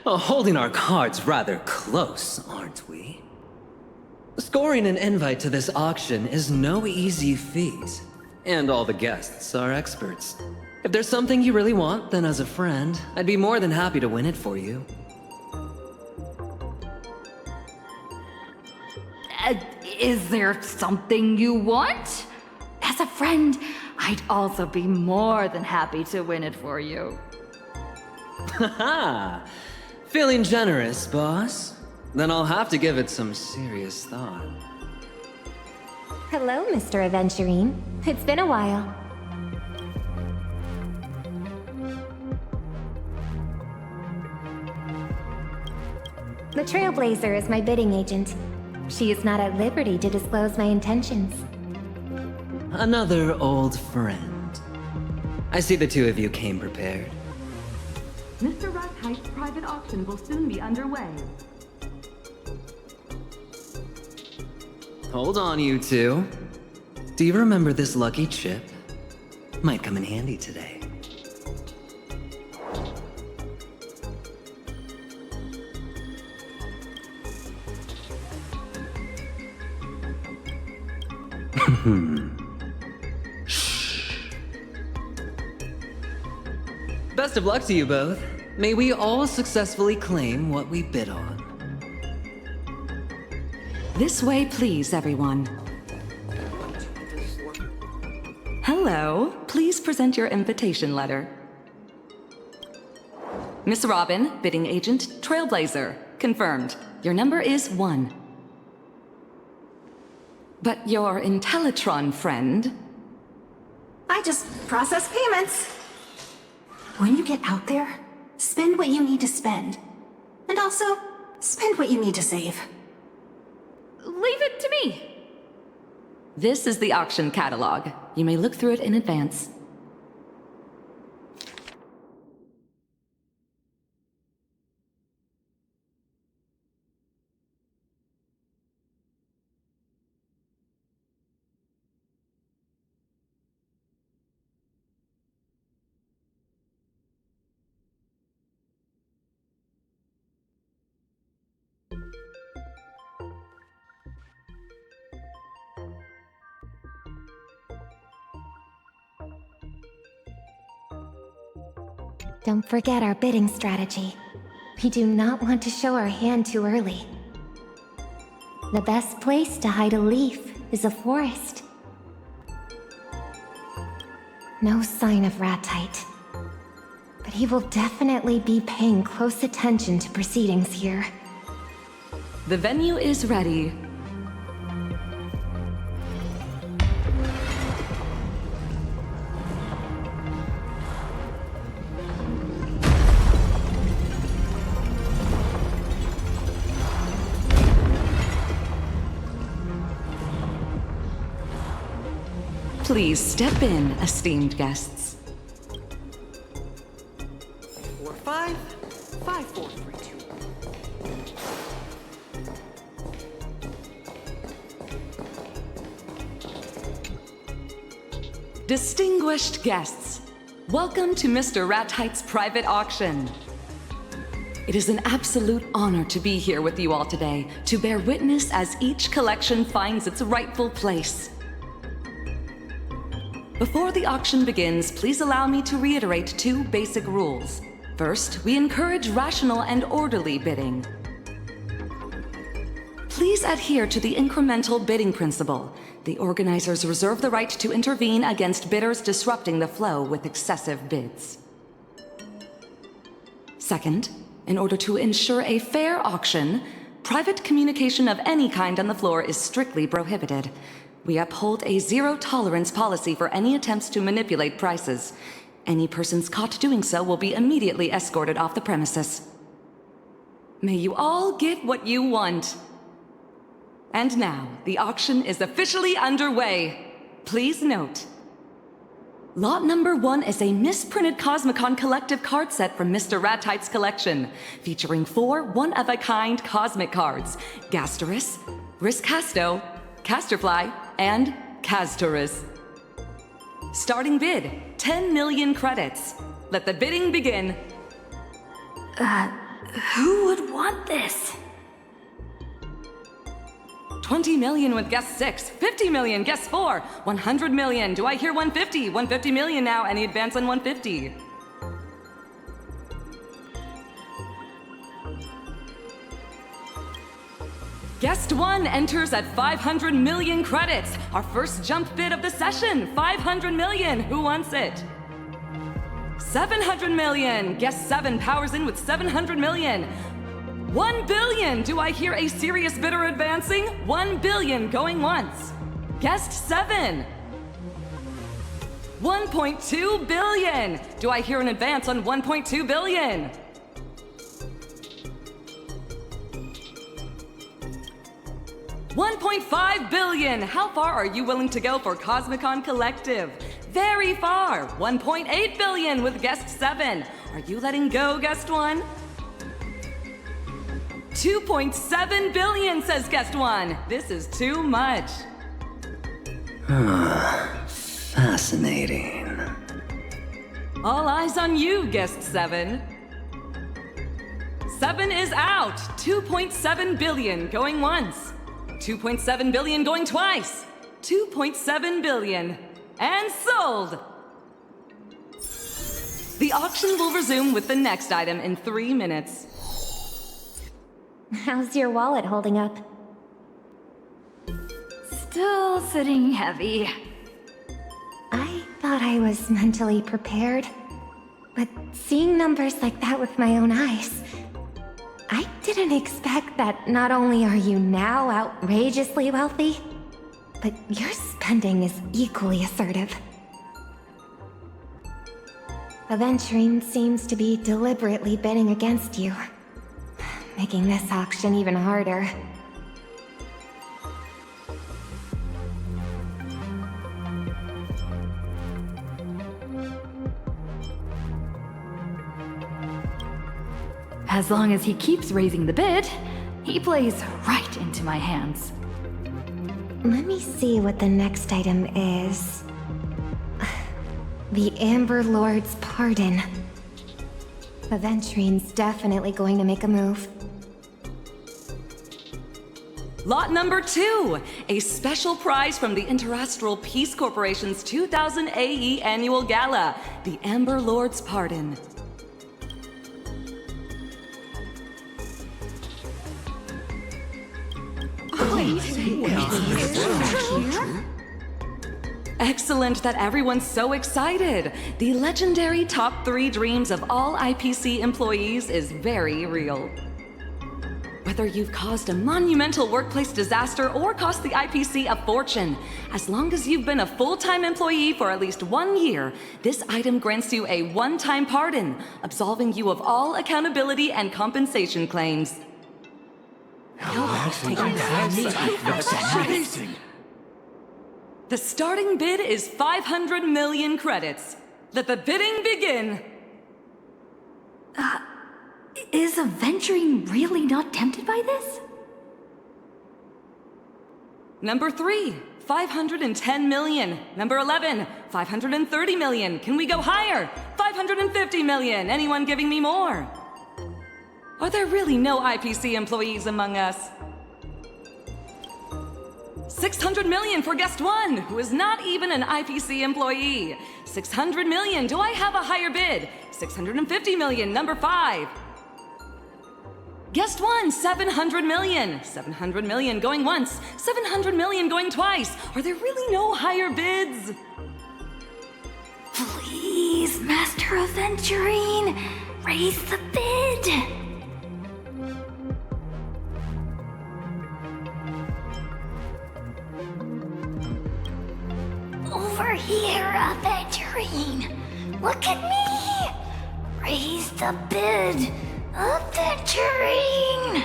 Well, holding our cards rather close, aren't we? Scoring an invite to this auction is no easy feat, and all the guests are experts. If there's something you really want, then as a friend, I'd be more than happy to win it for you. Is there something you want? As a friend, I'd also be more than happy to win it for you. Haha! Feeling generous, boss? Then I'll have to give it some serious thought. Hello, Mr. Aventurine. It's been a while. The Trailblazer is my bidding agent. She is not at liberty to disclose my intentions. Another old friend. I see the two of you came prepared. Mr. Ratite's private auction will soon be underway. Hold on, you two. Do you remember this lucky chip? Might come in handy today. Best of luck to you both. May we all successfully claim what we bid on. This way, please, everyone. Hello. Please present your invitation letter. Miss Robin, bidding agent, Trailblazer. Confirmed. Your number is 1. But your Intellitron friend... I just process payments. When you get out there, spend what you need to spend. And also, spend what you need to save. Leave it to me. This is the auction catalog. You may look through it in advance. Don't forget our bidding strategy. We do not want to show our hand too early. The best place to hide a leaf is a forest. No sign of Ratite. But he will definitely be paying close attention to proceedings here. The venue is ready. Please step in, esteemed guests. 4-5, 5-4-3-2. Distinguished guests, welcome to Mr. Ratite's private auction. It is an absolute honor to be here with you all today, to bear witness as each collection finds its rightful place. Before the auction begins, please allow me to reiterate 2 basic rules. First, we encourage rational and orderly bidding. Please adhere to the incremental bidding principle. The organizers reserve the right to intervene against bidders disrupting the flow with excessive bids. Second, in order to ensure a fair auction, private communication of any kind on the floor is strictly prohibited. We uphold a zero-tolerance policy for any attempts to manipulate prices. Any persons caught doing so will be immediately escorted off the premises. May you all get what you want. And now, the auction is officially underway. Please note, lot number 1 is a misprinted Cosmicon collective card set from Mr. Ratite's collection, featuring 4 one-of-a-kind cosmic cards: Gasterus, Riscasto, Casterfly, and Castorus. Starting bid, 10 million credits. Let the bidding begin. Who would want this? 20 million with guest 6, 50 million, guest 4, 100 million. Do I hear 150? 150 million now. Any advance on 150? Guest 1 enters at 500 million credits. Our first jump bid of the session, 500 million. Who wants it? 700 million. Guest 7 powers in with 700 million. 1 billion. Do I hear a serious bidder advancing? 1 billion going once. Guest 7. 1.2 billion. Do I hear an advance on 1.2 billion? $1.5 billion! How far are you willing to go for Cosmicon Collective? Very far! 1.8 billion with guest 7. Are you letting go, guest 1? 2.7 billion, says guest 1. This is too much. Fascinating. All eyes on you, guest 7. 7 is out! 2.7 billion going once. 2.7 billion going twice. 2.7 billion. And sold! The auction will resume with the next item in 3 minutes. How's your wallet holding up? still sitting heavy. I thought I was mentally prepared. But seeing numbers like that with my own eyes, I didn't expect that not only are you now outrageously wealthy, but your spending is equally assertive. Aventurine seems to be deliberately betting against you, making this auction even harder. As long as he keeps raising the bid, he plays right into my hands. Let me see what the next item is. The Amber Lord's Pardon. Aventurine's definitely going to make a move. Lot number 2, a special prize from the Interastral Peace Corporation's 2000 AE Annual Gala, the Amber Lord's Pardon. Excellent that everyone's so excited. The legendary top 3 dreams of all IPC employees is very real. Whether you've caused a monumental workplace disaster or cost the IPC a fortune, as long as you've been a full-time employee for at least 1 year, this item grants you a one-time pardon, absolving you of all accountability and compensation claims. That's amazing. The starting bid is 500 million credits. Let the bidding begin. Is Aventurine really not tempted by this? Number 3, 510 million. Number 11, 530 million. Can we go higher? 550 million. Anyone giving me more? Are there really no IPC employees among us? 600 million for guest 1, who is not even an IPC employee. 600 million, do I have a higher bid? 650 million, number 5. Guest 1, 700 million. 700 million going once, 700 million going twice. Are there really no higher bids? Please, Master Aventurine, raise the bid. Over here, Aventurine. Look at me. Raise the bid, Aventurine.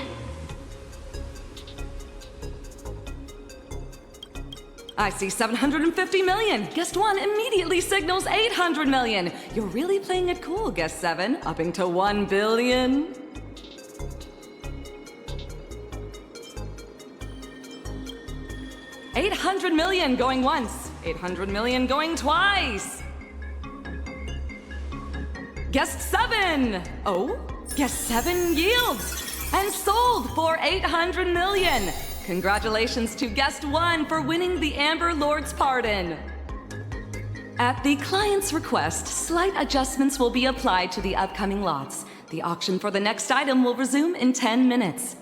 I see 750 million. Guest 1 immediately signals 800 million. You're really playing it cool, Guest 7, upping to 1 billion. $800 million going once, 800 million going twice. Guest 7! Oh, Guest 7 yields and sold for 800 million. Congratulations to Guest 1 for winning the Amber Lord's Pardon. At the client's request, slight adjustments will be applied to the upcoming lots. The auction for the next item will resume in 10 minutes.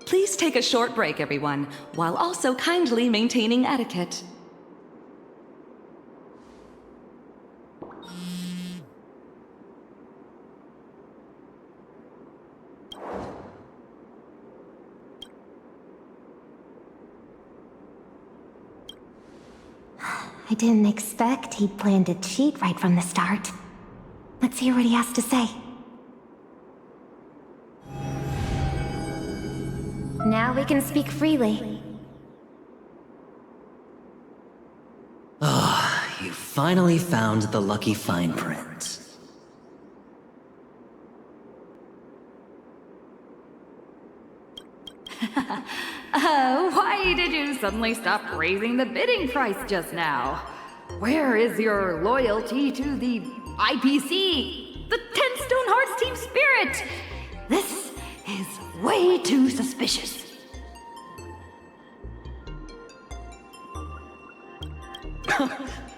Please take a short break, everyone, while also kindly maintaining etiquette. I didn't expect he'd planned to cheat right from the start. Let's hear what he has to say. Now we can speak freely. You finally found the lucky fine print. Why did you suddenly stop raising the bidding price just now? Where is your loyalty to the IPC? The 10 Stone Hearts team spirit? This is way too suspicious.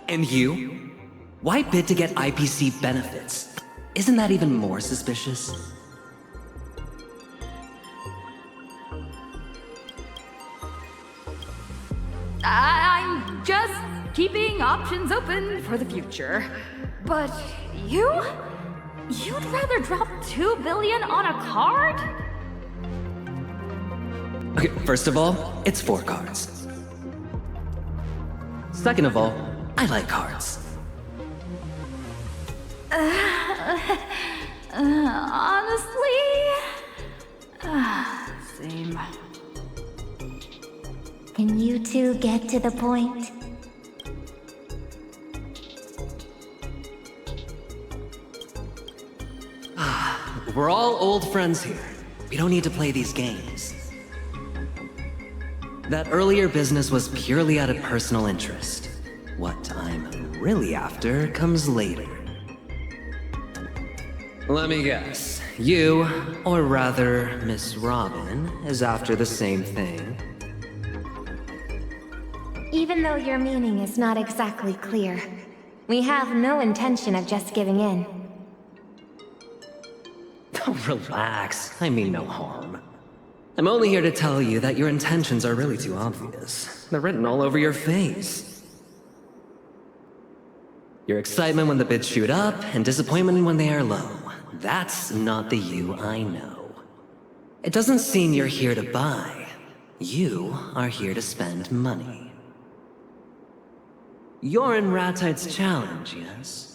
And you? Why bid to get IPC benefits? Isn't that even more suspicious? I'm just keeping options open for the future. But you? You'd rather drop $2 billion on a card? Okay, first of all, it's 4 cards. Second of all, I like cards. Honestly... same. Can you two get to the point? We're all old friends here. We don't need to play these games. That earlier business was purely out of personal interest. What I'm really after comes later. Let me guess. You, or rather, Miss Robin, is after the same thing. Even though your meaning is not exactly clear, we have no intention of just giving in. Oh, relax. I mean no harm. I'm only here to tell you that your intentions are really too obvious. They're written all over your face. Your excitement when the bids shoot up, and disappointment when they are low. That's not the you I know. It doesn't seem you're here to buy. You are here to spend money. You're in Ratite's challenge, yes?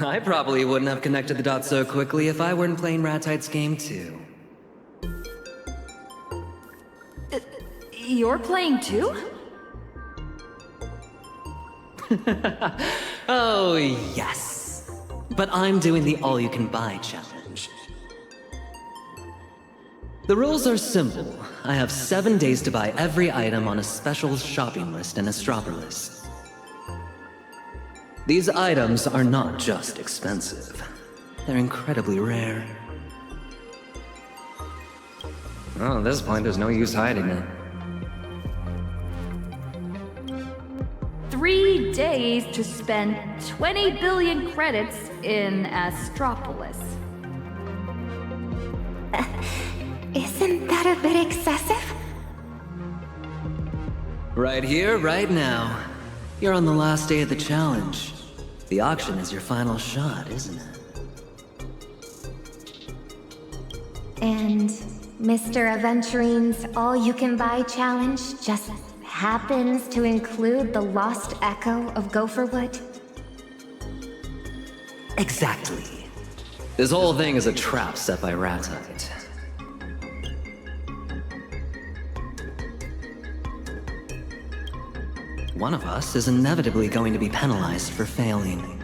I probably wouldn't have connected the dots so quickly if I weren't playing Ratite's game too. You're playing too? Oh, yes. But I'm doing the all-you-can-buy challenge. The rules are simple. I have 7 days to buy every item on a special shopping list in Astropolis. These items are not just expensive. They're incredibly rare. Well, at this point, there's no use hiding it. 3 days to spend 20 billion credits in Astropolis. Isn't that a bit excessive? Right here, right now. You're on the last day of the challenge. The auction is your final shot, isn't it? And Mr. Aventurine's all-you-can-buy challenge just happens to include the lost echo of Gopherwood? Exactly. This whole thing is a trap set by Ratite. One of us is inevitably going to be penalized for failing.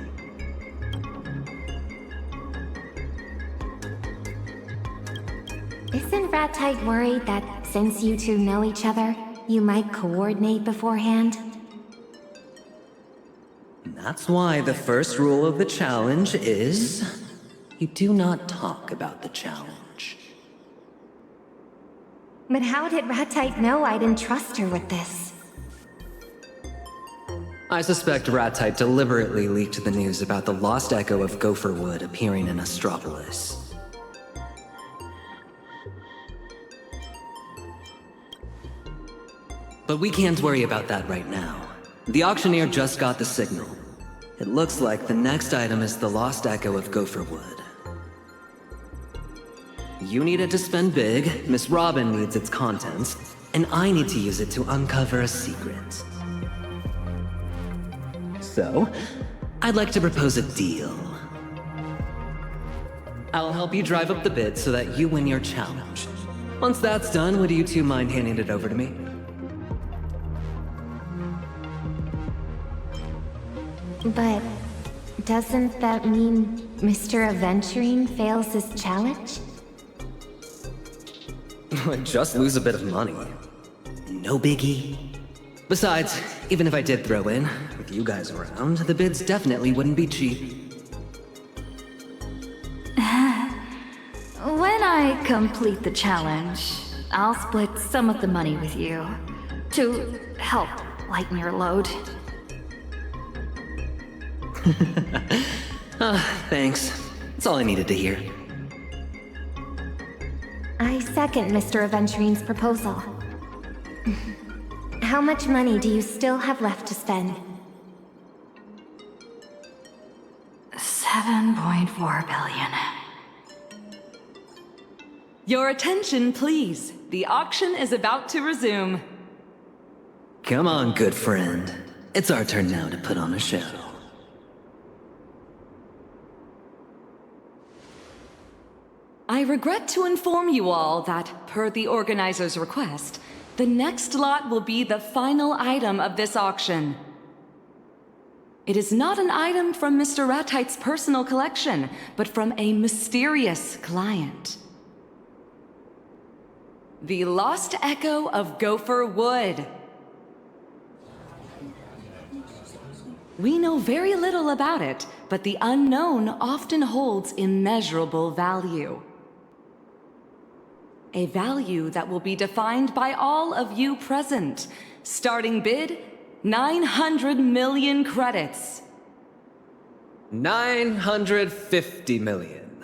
Isn't Ratite worried that since you two know each other, you might coordinate beforehand? That's why the first rule of the challenge is... you do not talk about the challenge. But how did Ratite know I'd entrust her with this? I suspect Ratite deliberately leaked the news about the lost echo of Gopherwood appearing in Astropolis. But we can't worry about that right now. The auctioneer just got the signal. It looks like the next item is the lost echo of Gopherwood. You need it to spend big, Miss Robin needs its contents, and I need to use it to uncover a secret. So, I'd like to propose a deal. I'll help you drive up the bid so that you win your challenge. Once that's done, would you two mind handing it over to me? But doesn't that mean Mr. Aventurine fails his challenge? I'd just lose a bit of money. No biggie. Besides, even if I did throw in, with you guys around, the bids definitely wouldn't be cheap. When I complete the challenge, I'll split some of the money with you to help lighten your load. Thanks. That's all I needed to hear. I second Mr. Aventurine's proposal. How much money do you still have left to spend? 7.4 billion. Your attention, please. The auction is about to resume. Come on, good friend. It's our turn now to put on a show. I regret to inform you all that, per the organizer's request, the next lot will be the final item of this auction. It is not an item from Mr. Ratite's personal collection, but from a mysterious client. The Lost Echo of Gopher Wood. We know very little about it, but the unknown often holds immeasurable value. A value that will be defined by all of you present. Starting bid, 900 million credits. 950 million.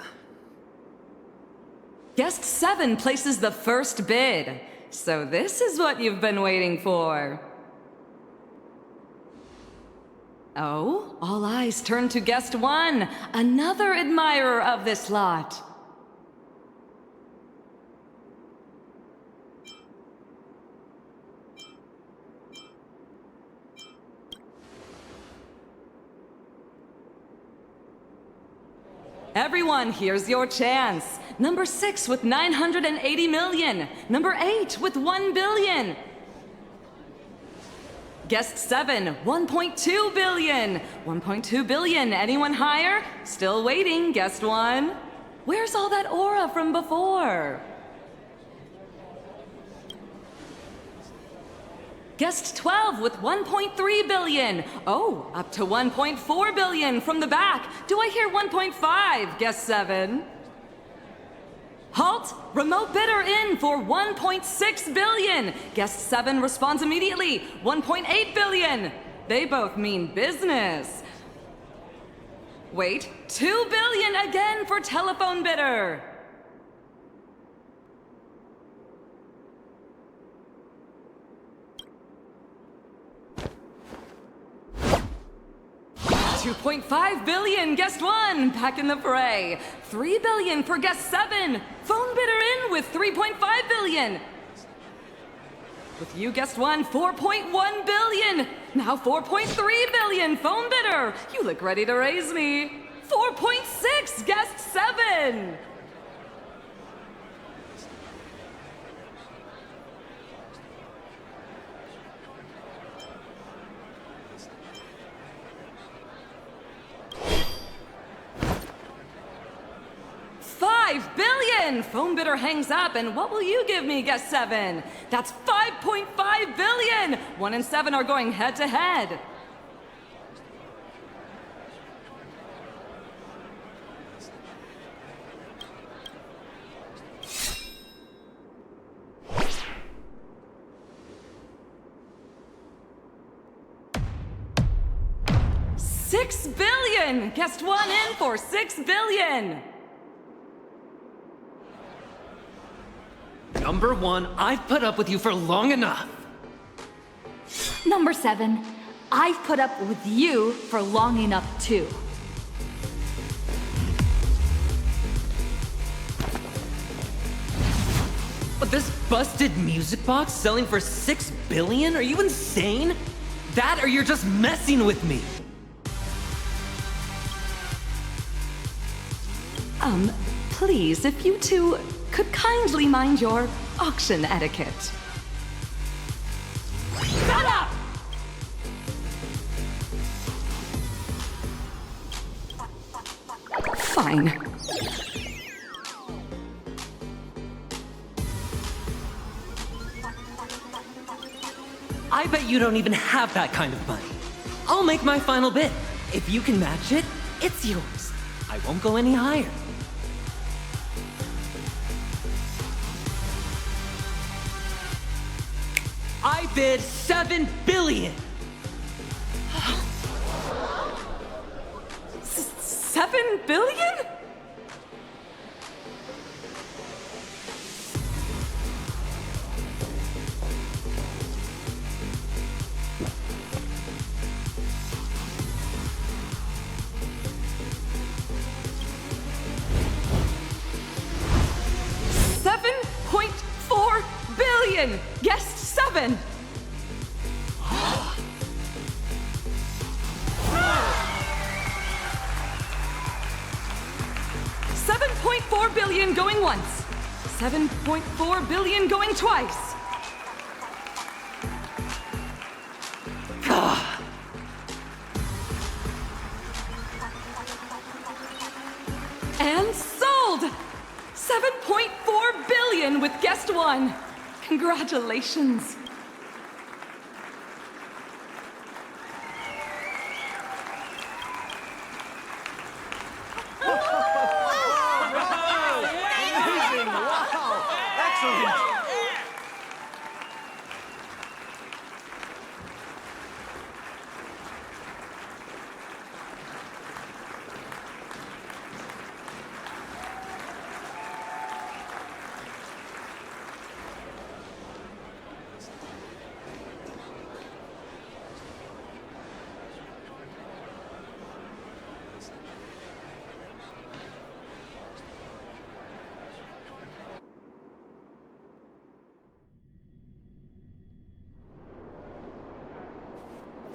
Guest 7 places the first bid. So this is what you've been waiting for. Oh, all eyes turn to Guest 1, another admirer of this lot. Everyone, here's your chance. Number 6 with 980 million. Number 8 with 1 billion. Guest 7, 1.2 billion. 1.2 billion, anyone higher? Still waiting, Guest 1. Where's all that aura from before? Guest 12 with 1.3 billion. Oh, up to 1.4 billion from the back. Do I hear 1.5, Guest 7? Halt! Remote bidder in for 1.6 billion. Guest 7 responds immediately. 1.8 billion. They both mean business. Wait, 2 billion again for telephone bidder. $2.5 billion, Guest 1, back in the fray. 3 billion for Guest 7. Phone bidder in with 3.5 billion. With you, Guest 1, 4.1 billion. Now 4.3 billion, phone bidder. You look ready to raise me. 4.6, Guest 7. $5 billion! Phone bidder hangs up, and what will you give me, Guest 7? That's $5.5 billion! 1 and 7 are going head to head. $6 billion! Guest 1 in for $6 billion! Number 1, I've put up with you for long enough. Number 7, I've put up with you for long enough too. But this busted music box selling for $6 billion? Are you insane? That or you're just messing with me. Please, if you two could kindly mind your auction etiquette. Shut up! Fine. I bet you don't even have that kind of money. I'll make my final bid. If you can match it, it's yours. I won't go any higher. I bid $7 billion. $7 billion? billion going once. 7.4 billion going twice. And sold! 7.4 billion with guest one. Congratulations. Amazing! Wow! Excellent!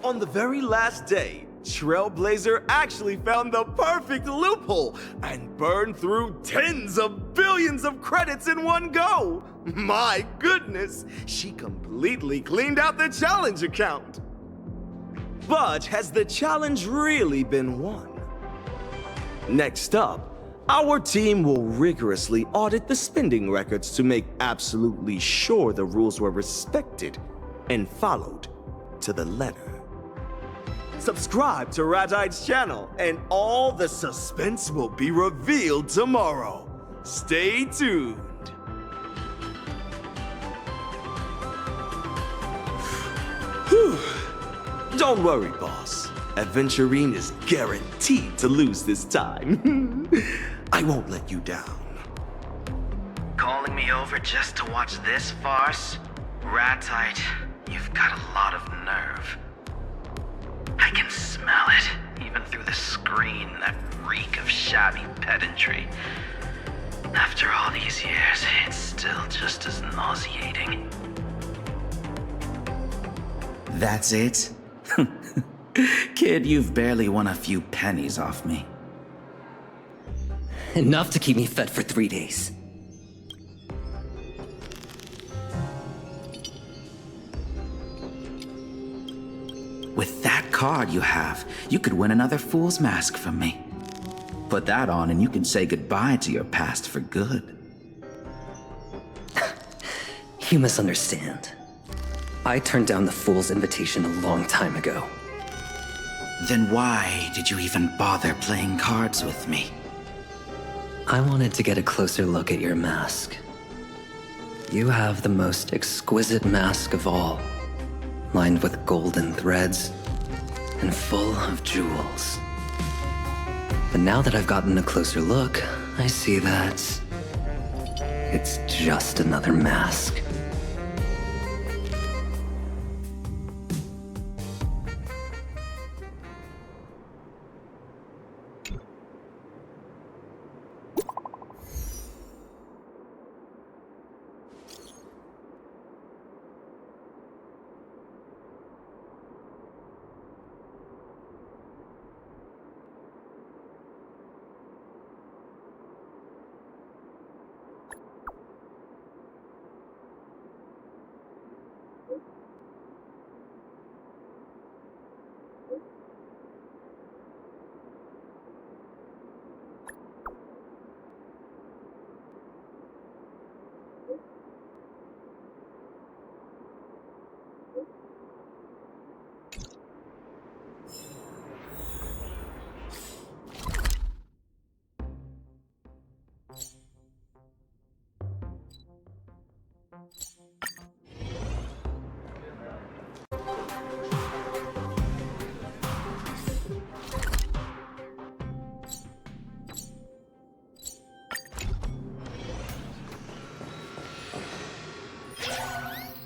On the very last day, Trailblazer actually found the perfect loophole and burned through tens of billions of credits in one go. My goodness, she completely cleaned out the challenge account. But has the challenge really been won? Next up, our team will rigorously audit the spending records to make absolutely sure the rules were respected and followed to the letter. Subscribe to Ratide's channel, and all the suspense will be revealed tomorrow. Stay tuned. Whew. Don't worry, boss. Aventurine is guaranteed to lose this time. I won't let you down. Calling me over just to watch this farce? Ratite, you've got a lot of nerve. I can smell it, even through the screen, that reek of shabby pedantry. After all these years, it's still just as nauseating. That's it? Kid, you've barely won a few pennies off me. Enough to keep me fed for 3 days. With that card you have, you could win another Fool's Mask from me. Put that on and you can say goodbye to your past for good. You misunderstand. I turned down the Fool's invitation a long time ago. Then why did you even bother playing cards with me? I wanted to get a closer look at your mask. You have the most exquisite mask of all, lined with golden threads and full of jewels. But now that I've gotten a closer look, I see that it's just another mask.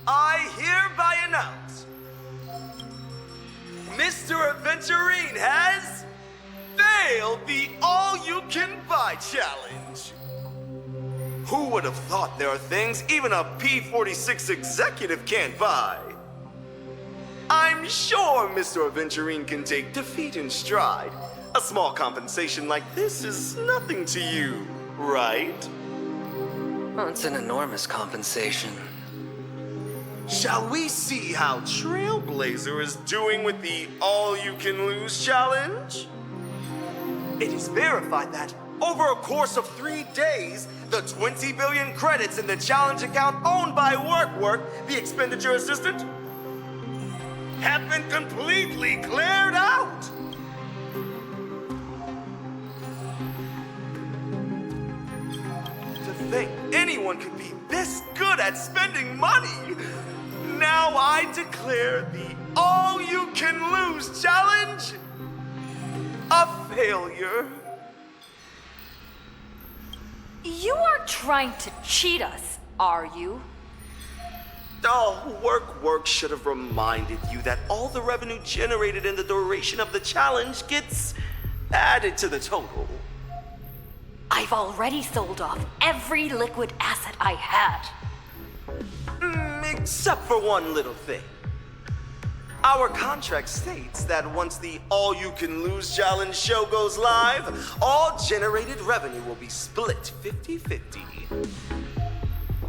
I hereby announce, Mr. Aventurine has failed the all-you-can-buy challenge. Who would have thought there are things even a P-46 executive can't buy? I'm sure Mr. Aventurine can take defeat in stride. A small compensation like this is nothing to you, right? Well, it's an enormous compensation. Shall we see how Trailblazer is doing with the all-you-can-lose challenge? It is verified that, over a course of 3 days, the 20 billion credits in the challenge account owned by WorkWork, the expenditure assistant, have been completely cleared out! To think anyone could be this good at spending money! Now I declare the all-you-can-lose challenge a failure. You aren't trying to cheat us, are you? Oh, WorkWork should have reminded you that all the revenue generated in the duration of the challenge gets added to the total. I've already sold off every liquid asset I had. Except for one little thing. Our contract states that once the all-you-can-lose challenge show goes live, all generated revenue will be split 50-50.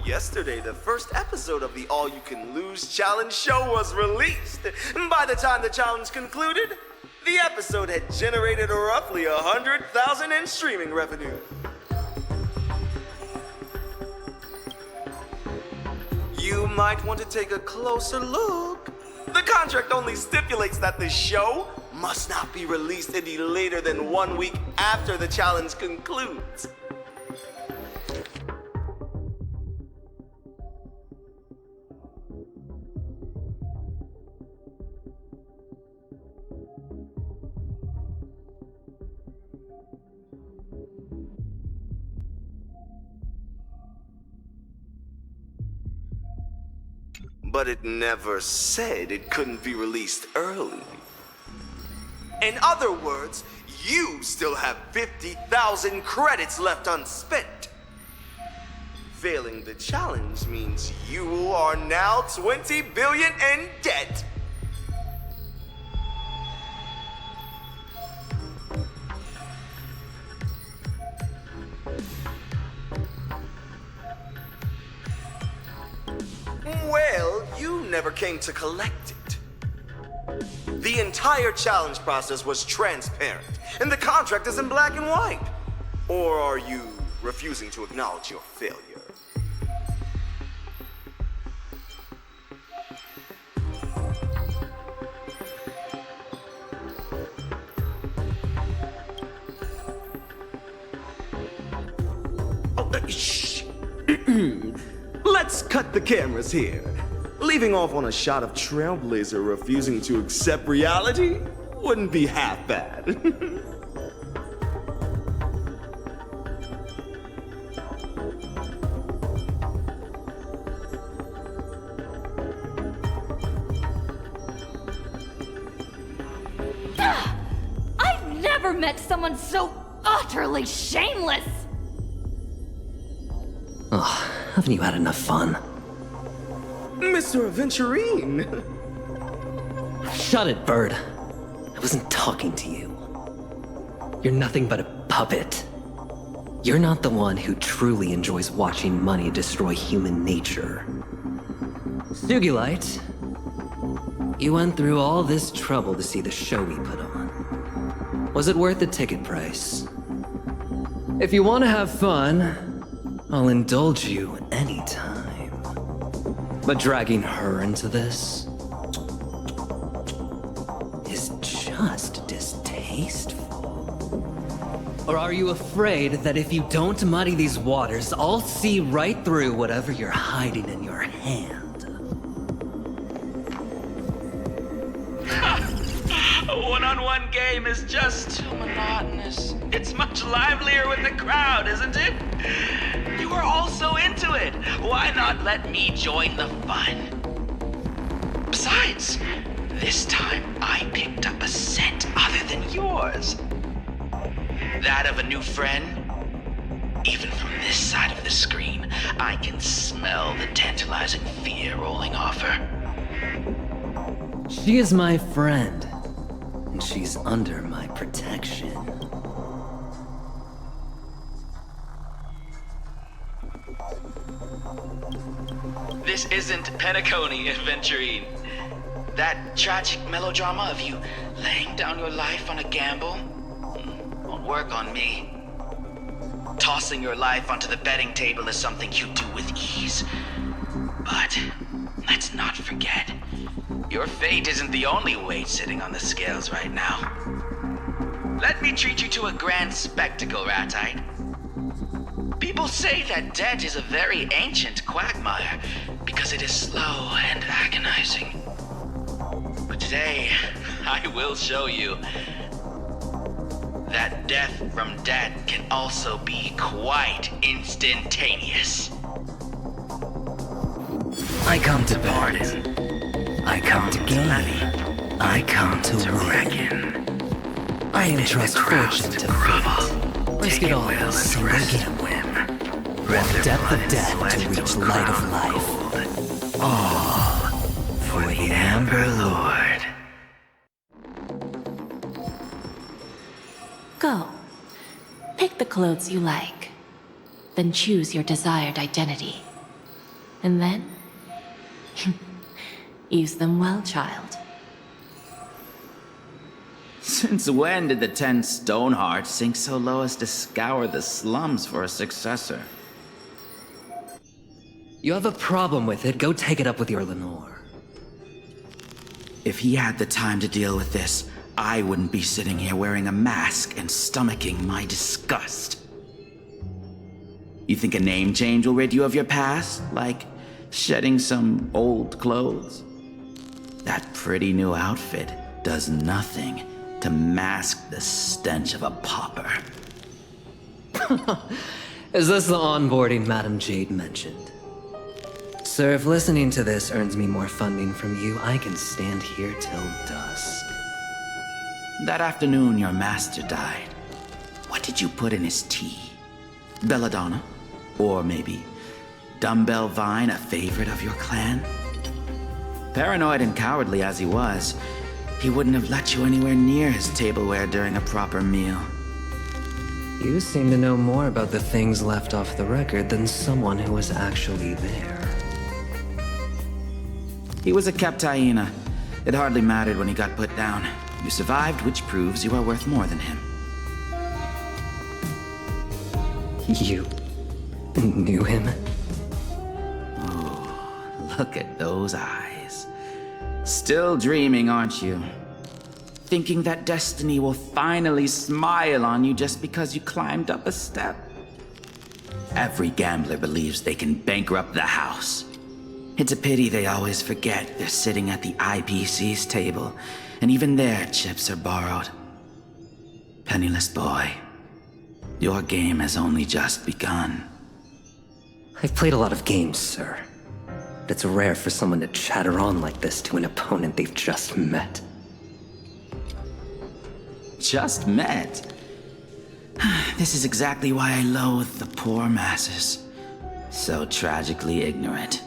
Yesterday, the first episode of the all-you-can-lose challenge show was released. By the time the challenge concluded, the episode had generated roughly 100,000 in streaming revenue. You might want to take a closer look. The contract only stipulates that the show must not be released any later than 1 week after the challenge concludes. But it never said it couldn't be released early. In other words, you still have 50,000 credits left unspent. Failing the challenge means you are now 20 billion in debt. Well, you never came to collect it. The entire challenge process was transparent, and the contract is in black and white. Or are you refusing to acknowledge your failure? Shh. Let's cut the cameras here. Leaving off on a shot of Trailblazer refusing to accept reality wouldn't be half bad. I've never met someone so utterly shameless! Ugh, haven't you had enough fun? Mr. Aventurine! Shut it, Bird. I wasn't talking to you. You're nothing but a puppet. You're not the one who truly enjoys watching money destroy human nature. Stugilite, you went through all this trouble to see the show we put on. Was it worth the ticket price? If you want to have fun, I'll indulge you anytime. But dragging her into this is just distasteful. Or are you afraid that if you don't muddy these waters, I'll see right through whatever you're hiding in your hand? A one-on-one game is just too monotonous. It's much livelier with the crowd, isn't it? You are all so into it. Why not let me join the fun? Besides, this time I picked up a scent other than yours. That of a new friend. Even from this side of the screen, I can smell the tantalizing fear rolling off her. She is my friend, and she's under my protection. This isn't Penacony, Aventurine. That tragic melodrama of you laying down your life on a gamble won't work on me. Tossing your life onto the betting table is something you do with ease. But let's not forget, your fate isn't the only weight sitting on the scales right now. Let me treat you to a grand spectacle, Ratite. People say that debt is a very ancient quagmire because it is slow and agonizing. But today, I will show you that death from debt can also be quite instantaneous. I come to pardon. I come to gain. I come to reckon. I entrust fortune to fate. Risk it all for a single game. From depth of death to reach light of life. All for the Amber Lord. Go. Pick the clothes you like. Then choose your desired identity. And then... use them well, child. Since when did the 10 Stonehearts sink so low as to scour the slums for a successor? You have a problem with it, go take it up with your Lenore. If he had the time to deal with this, I wouldn't be sitting here wearing a mask and stomaching my disgust. You think a name change will rid you of your past? Like shedding some old clothes? That pretty new outfit does nothing to mask the stench of a pauper. Is this the onboarding Madame Jade mentioned? Sir, if listening to this earns me more funding from you, I can stand here till dusk. That afternoon your master died. What did you put in his tea? Belladonna? Or maybe Dumbbell Vine, a favorite of your clan? Paranoid and cowardly as he was, he wouldn't have let you anywhere near his tableware during a proper meal. You seem to know more about the things left off the record than someone who was actually there. He was a kept hyena. It hardly mattered when he got put down. You survived, which proves you are worth more than him. You knew him? Oh, look at those eyes. Still dreaming, aren't you? Thinking that destiny will finally smile on you just because you climbed up a step? Every gambler believes they can bankrupt the house. It's a pity they always forget they're sitting at the IPC's table, and even their chips are borrowed. Penniless boy, your game has only just begun. I've played a lot of games, sir. But it's rare for someone to chatter on like this to an opponent they've just met. Just met? This is exactly why I loathe the poor masses. So tragically ignorant.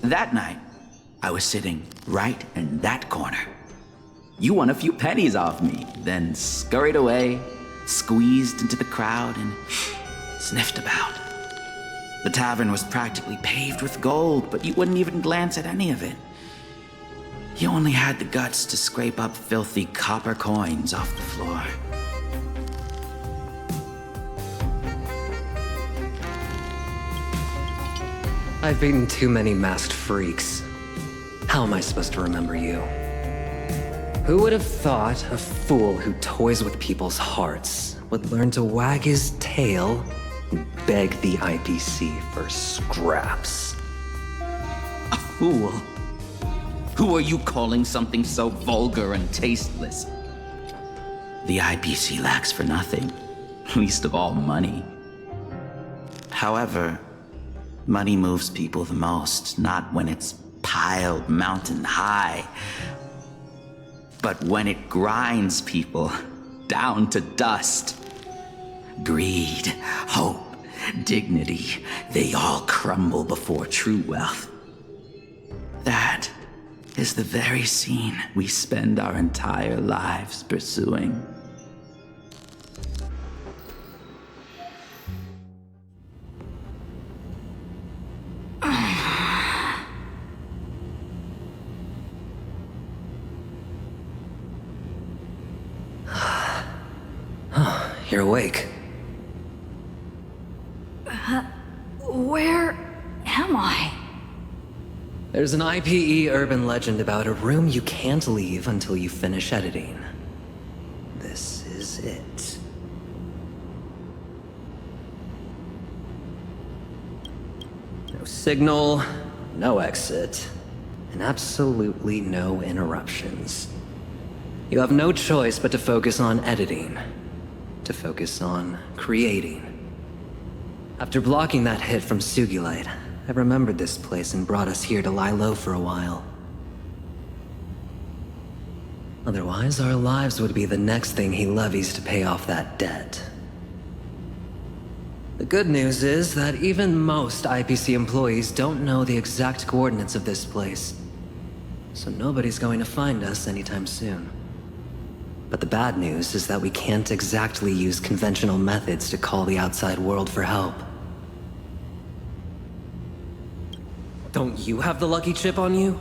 That night, I was sitting right in that corner. You won a few pennies off me, then scurried away, squeezed into the crowd, and sniffed about. The tavern was practically paved with gold, but you wouldn't even glance at any of it. You only had the guts to scrape up filthy copper coins off the floor. I've beaten too many masked freaks. How am I supposed to remember you? Who would have thought a fool who toys with people's hearts would learn to wag his tail and beg the IPC for scraps? A fool? Who are you calling something so vulgar and tasteless? The IPC lacks for nothing, least of all money. However, money moves people the most, not when it's piled mountain high, but when it grinds people down to dust. Greed, hope, dignity, they all crumble before true wealth. That is the very scene we spend our entire lives pursuing. you're awake. Where am I? There's an IPE urban legend about a room you can't leave until you finish editing. This is it. No signal, no exit, and absolutely no interruptions. You have no choice but to focus on editing, to focus on creating. After blocking that hit from Sugilite, I remembered this place and brought us here to lie low for a while. Otherwise, our lives would be the next thing he levies to pay off that debt. The good news is that even most IPC employees don't know the exact coordinates of this place, so nobody's going to find us anytime soon. But the bad news is that we can't exactly use conventional methods to call the outside world for help. Don't you have the lucky chip on you?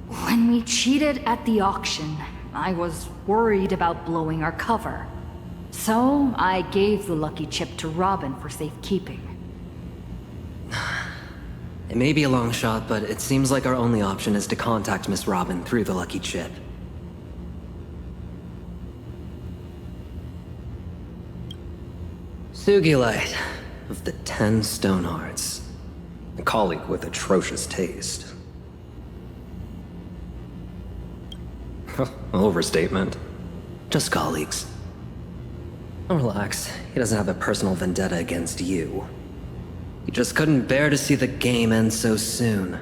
When we cheated at the auction, I was worried about blowing our cover. So I gave the lucky chip to Robin for safekeeping. It may be a long shot, but it seems like our only option is to contact Miss Robin through the lucky chip. Sugilite of the 10 Stonehearts. A colleague with atrocious taste. Overstatement. Just colleagues. Oh, relax. He doesn't have a personal vendetta against you. He just couldn't bear to see the game end so soon.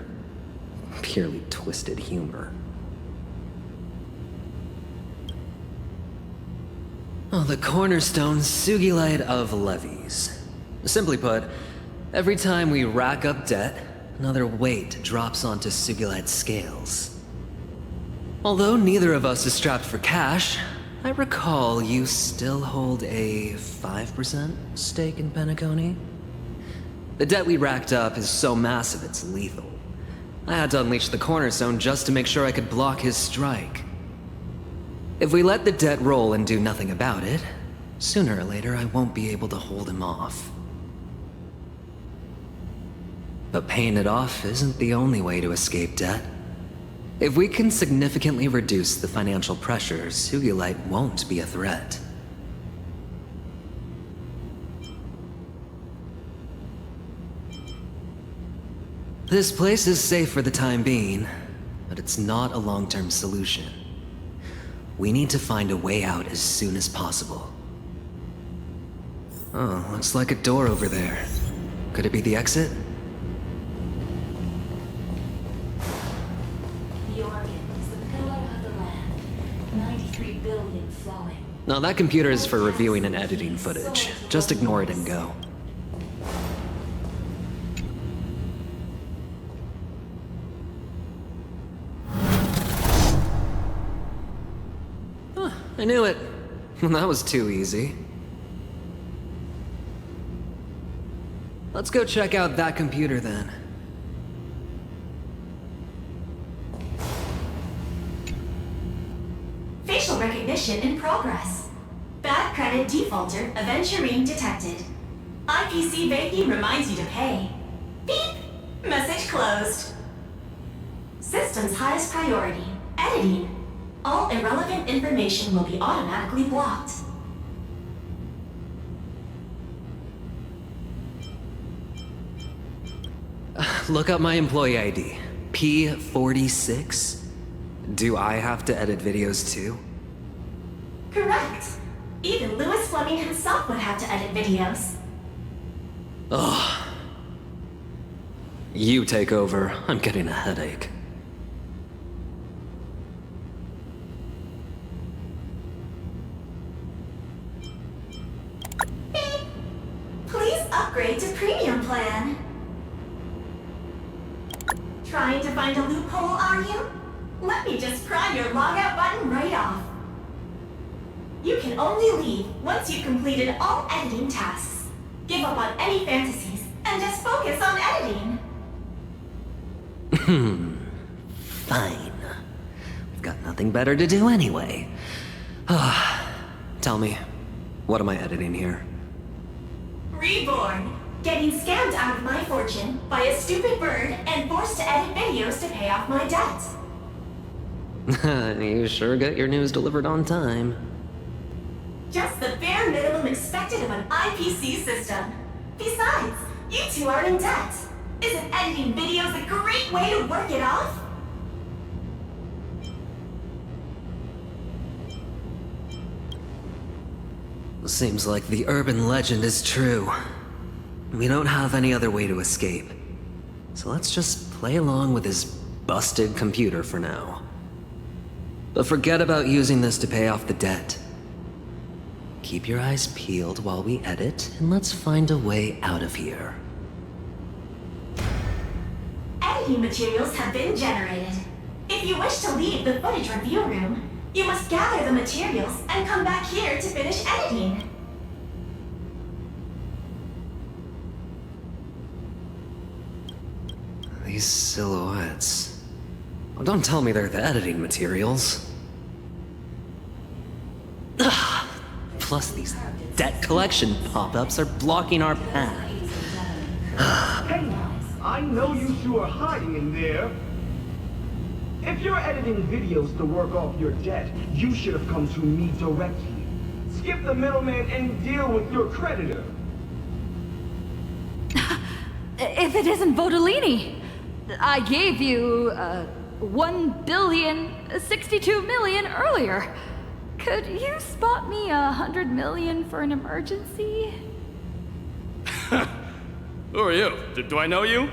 Purely twisted humor. Oh, the cornerstone Sugilite of levies. Simply put, every time we rack up debt, another weight drops onto Sugilite's scales. Although neither of us is strapped for cash, I recall you still hold a 5% stake in Penacony? The debt we racked up is so massive it's lethal. I had to unleash the cornerstone just to make sure I could block his strike. If we let the debt roll and do nothing about it, sooner or later I won't be able to hold him off. But paying it off isn't the only way to escape debt. If we can significantly reduce the financial pressure, Sugilite won't be a threat. This place is safe for the time being, but it's not a long-term solution. We need to find a way out as soon as possible. Oh, looks like a door over there. Could it be the exit? The organ is the pillar of the land. 93 billion flowing. No, that computer is for reviewing and editing footage. Just ignore it and go. I knew it. That was too easy. Let's go check out that computer then. Facial recognition in progress. Bad credit defaulter Aventurine detected. IPC banking reminds you to pay. Beep! Message closed. System's highest priority, editing. All irrelevant information will be automatically blocked. Look up my employee ID. P46? Do I have to edit videos too? Correct. Even Lewis Fleming himself would have to edit videos. Ugh. You take over. I'm getting a headache. Please upgrade to premium plan. Trying to find a loophole, are you? Let me just pry your logout button right off. You can only leave once you've completed all editing tasks. Give up on any fantasies and just focus on editing. Fine. We've got nothing better to do anyway. Tell me, what am I editing here? Reborn. Getting scammed out of my fortune by a stupid bird and forced to edit videos to pay off my debt. You sure got your news delivered on time. Just the bare minimum expected of an IPC system. Besides, you two are in debt. Isn't editing videos a great way to work it off? Seems like the urban legend is true. We don't have any other way to escape. So let's just play along with his busted computer for now. But forget about using this to pay off the debt. Keep your eyes peeled while we edit, and let's find a way out of here. Editing materials have been generated. If you wish to leave the footage review room, you must gather the materials and come back here to finish editing. These silhouettes. Oh, don't tell me they're the editing materials. Ugh. Plus, these debt collection pop-ups are blocking our path. Hey, I know you two are hiding in there. If you're editing videos to work off your debt, you should have come to me directly. Skip the middleman and deal with your creditor. If it isn't Bodolini, I gave you 1,062,000,000 earlier. Could you spot me 100 million for an emergency? Who are you? Do I know you?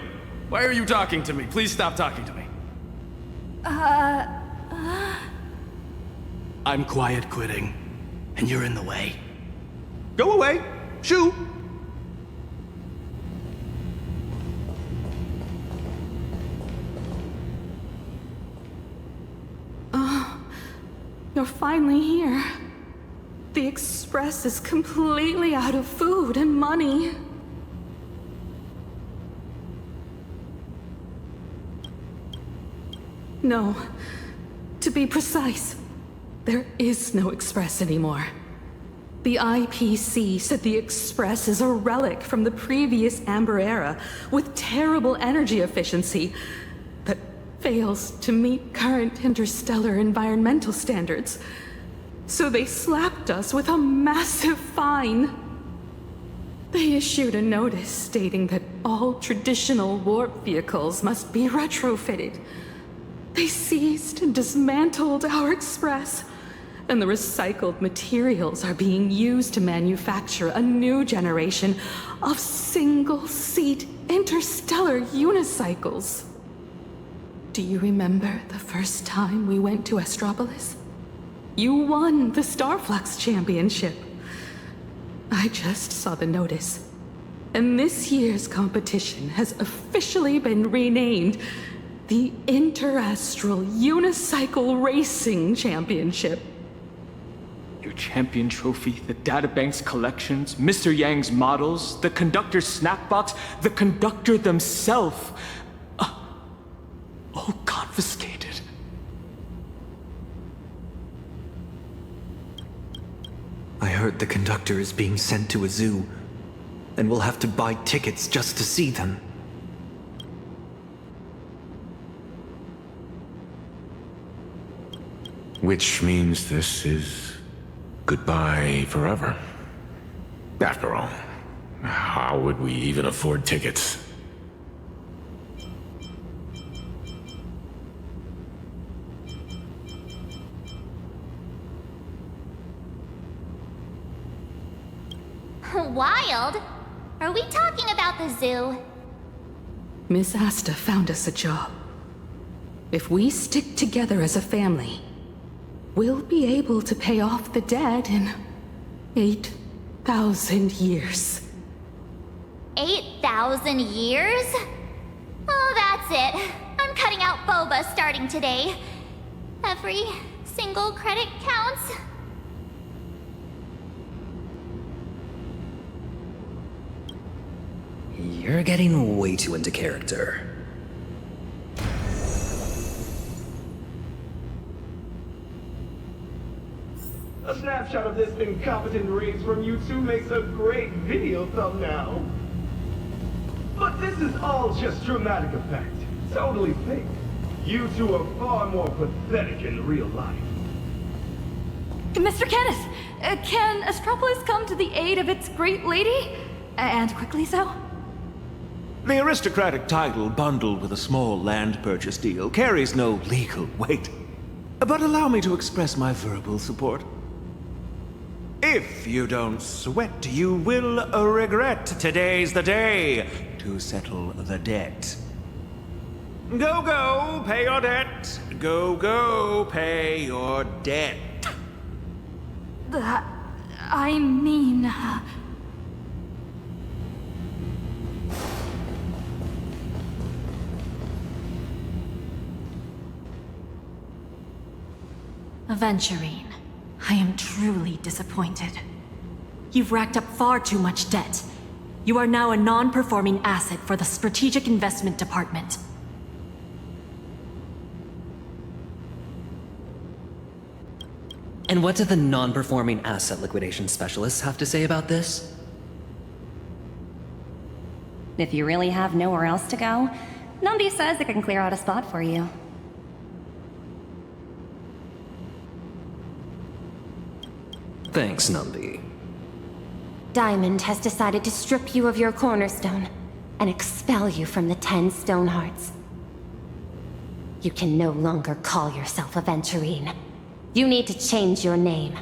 Why are you talking to me? Please stop talking to me. I'm quiet quitting, and you're in the way. Go away! Shoo! You're finally here. The Express is completely out of food and money. No. To be precise, there is no Express anymore. The IPC said the Express is a relic from the previous Amber Era with terrible energy efficiency that fails to meet current interstellar environmental standards. So they slapped us with a massive fine. They issued a notice stating that all traditional warp vehicles must be retrofitted. They seized and dismantled our Express, and the recycled materials are being used to manufacture a new generation of single-seat interstellar unicycles. Do you remember the first time we went to Astropolis? You won the Starflux Championship. I just saw the notice, and this year's competition has officially been renamed the Interastral Unicycle Racing Championship. Your champion trophy, the databank's collections, Mr. Yang's models, the conductor's snapbox, the conductor themselves. All confiscated. I heard the conductor is being sent to a zoo, and we'll have to buy tickets just to see them. Which means this is goodbye forever. After all, how would we even afford tickets? Wild? Are we talking about the zoo? Miss Asta found us a job. If we stick together as a family, we'll be able to pay off the debt in 8,000 years. 8,000 years? Oh, that's it. I'm cutting out boba starting today. Every single credit counts. You're getting way too into character. A snapshot of this incompetent race from you two makes a great video thumbnail. But this is all just dramatic effect. Totally fake. You two are far more pathetic in real life. Mr. Kenneth, can Astropolis come to the aid of its great lady? And quickly so? The aristocratic title bundled with a small land purchase deal carries no legal weight. But allow me to express my verbal support. If you don't sweat, you will regret today's the day to settle the debt. Go, go, pay your debt. Go, go, pay your debt. I mean... Aventurine, I am truly disappointed. You've racked up far too much debt. You are now a non-performing asset for the Strategic Investment Department. And what do the non-performing asset liquidation specialists have to say about this? If you really have nowhere else to go, Numby says it can clear out a spot for you. Thanks, Numby. Diamond has decided to strip you of your cornerstone and expel you from the 10 Stone Hearts. You can no longer call yourself Aventurine. You need to change your name.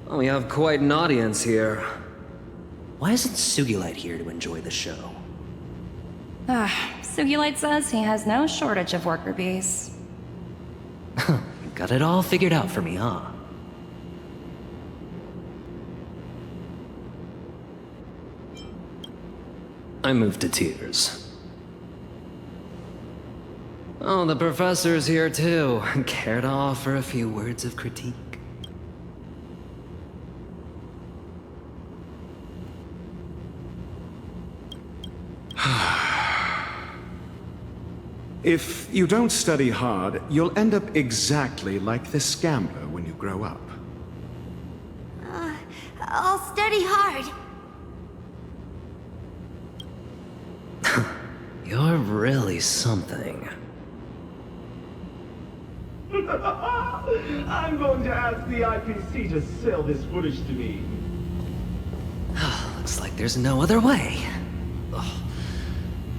Oh, we have quite an audience here. Why isn't Sugilite here to enjoy the show? Sugilite says he has no shortage of worker bees. Got it all figured out for me, huh? I moved to tears. Oh, the professor's here too. Care to offer a few words of critique? If you don't study hard, you'll end up exactly like this gambler when you grow up. I'll study hard. You're really something. I'm going to ask the IPC to sell this footage to me. Looks like there's no other way. Ugh.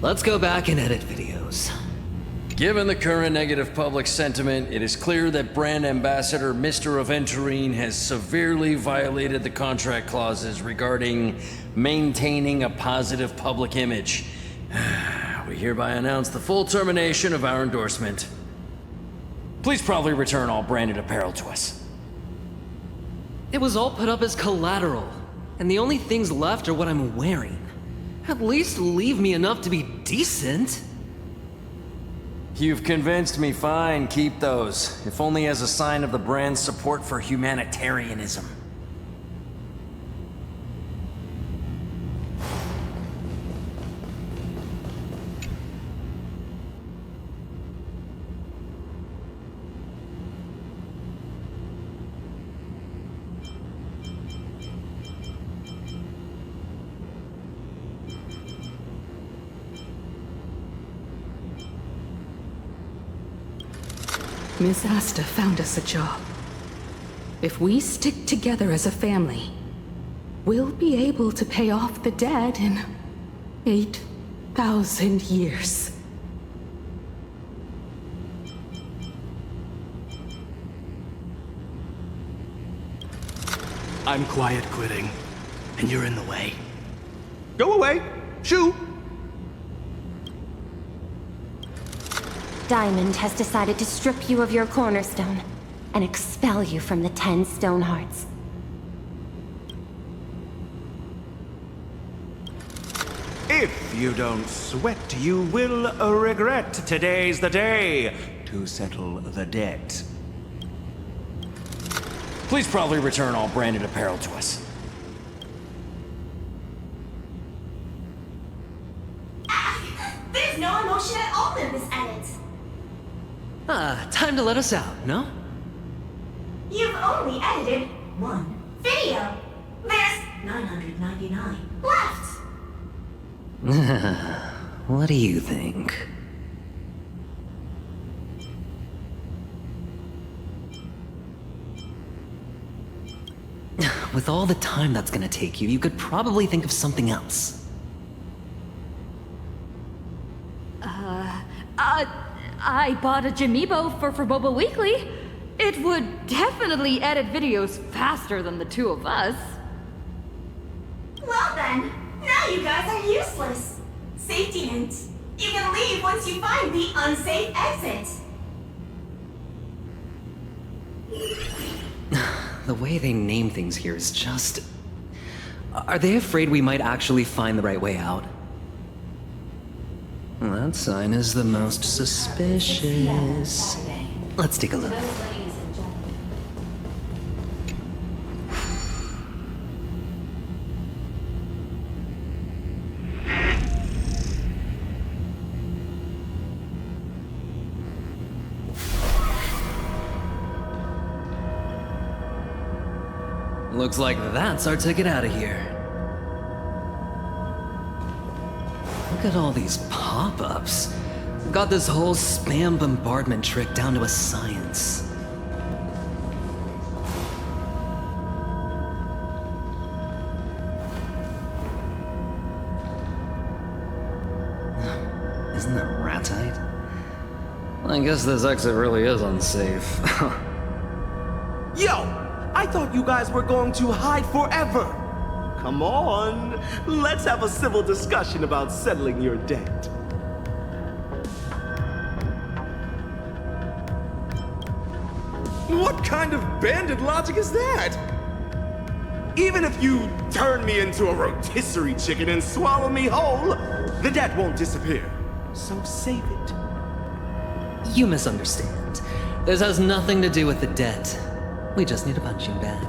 Let's go back and edit videos. Given the current negative public sentiment, it is clear that brand ambassador Mr. Aventurine has severely violated the contract clauses regarding maintaining a positive public image. We hereby announce the full termination of our endorsement. Please promptly return all branded apparel to us. It was all put up as collateral, and the only things left are what I'm wearing. At least leave me enough to be decent. You've convinced me. Fine, keep those. If only as a sign of the brand's support for humanitarianism. Miss Asta found us a job. If we stick together as a family, we'll be able to pay off the debt in 8,000 years. I'm quiet quitting, and you're in the way. Go away! Shoo! Diamond has decided to strip you of your cornerstone and expel you from the 10 Stone Hearts. If you don't sweat, you will regret today's the day to settle the debt. Please promptly return all branded apparel to us. There's no emotion at all in this edit. Time to let us out, no? You've only edited one video. There's 999 left. What do you think? With all the time that's gonna take you, you could probably think of something else. I bought a Jamiibo for Boba Weekly. It would definitely edit videos faster than the two of us. Well then, now you guys are useless. Safety hint. You can leave once you find the unsafe exit. The way they name things here is just... Are they afraid we might actually find the right way out? That sign is the most suspicious. Let's take a look. Looks like that's our ticket out of here. Look at all these pop-ups. Got this whole spam bombardment trick down to a science. Isn't that ratite? I guess this exit really is unsafe. Yo! I thought you guys were going to hide forever. Come on, let's have a civil discussion about settling your debt. What kind of bandit logic is that? Even if you turn me into a rotisserie chicken and swallow me whole, the debt won't disappear. So save it. You misunderstand. This has nothing to do with the debt. We just need a punching bag.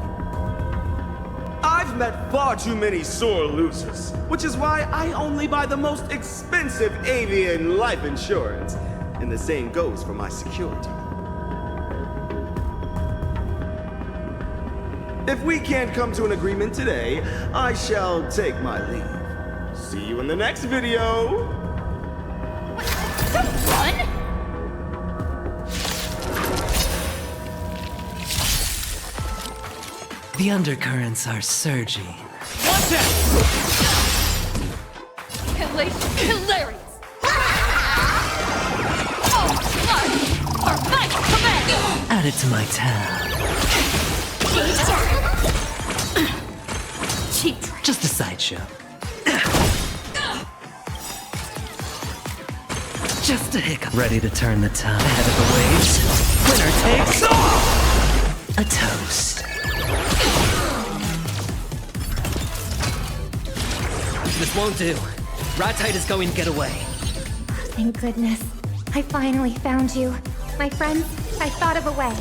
I've met far too many sore losers, which is why I only buy the most expensive avian life insurance. And the same goes for my security. If we can't come to an agreement today, I shall take my leave. See you in the next video! Run? The undercurrents are surging. Watch out! Hilarious! Oh, blood! Our fight command! Add it to my tab. Cheap. Just a sideshow. Just a hiccup. Ready to turn the tide. Ahead of the waves. Winner takes all! A toast. This won't do. Ratite is going to get away. Thank goodness. I finally found you. My friends, I thought of a way.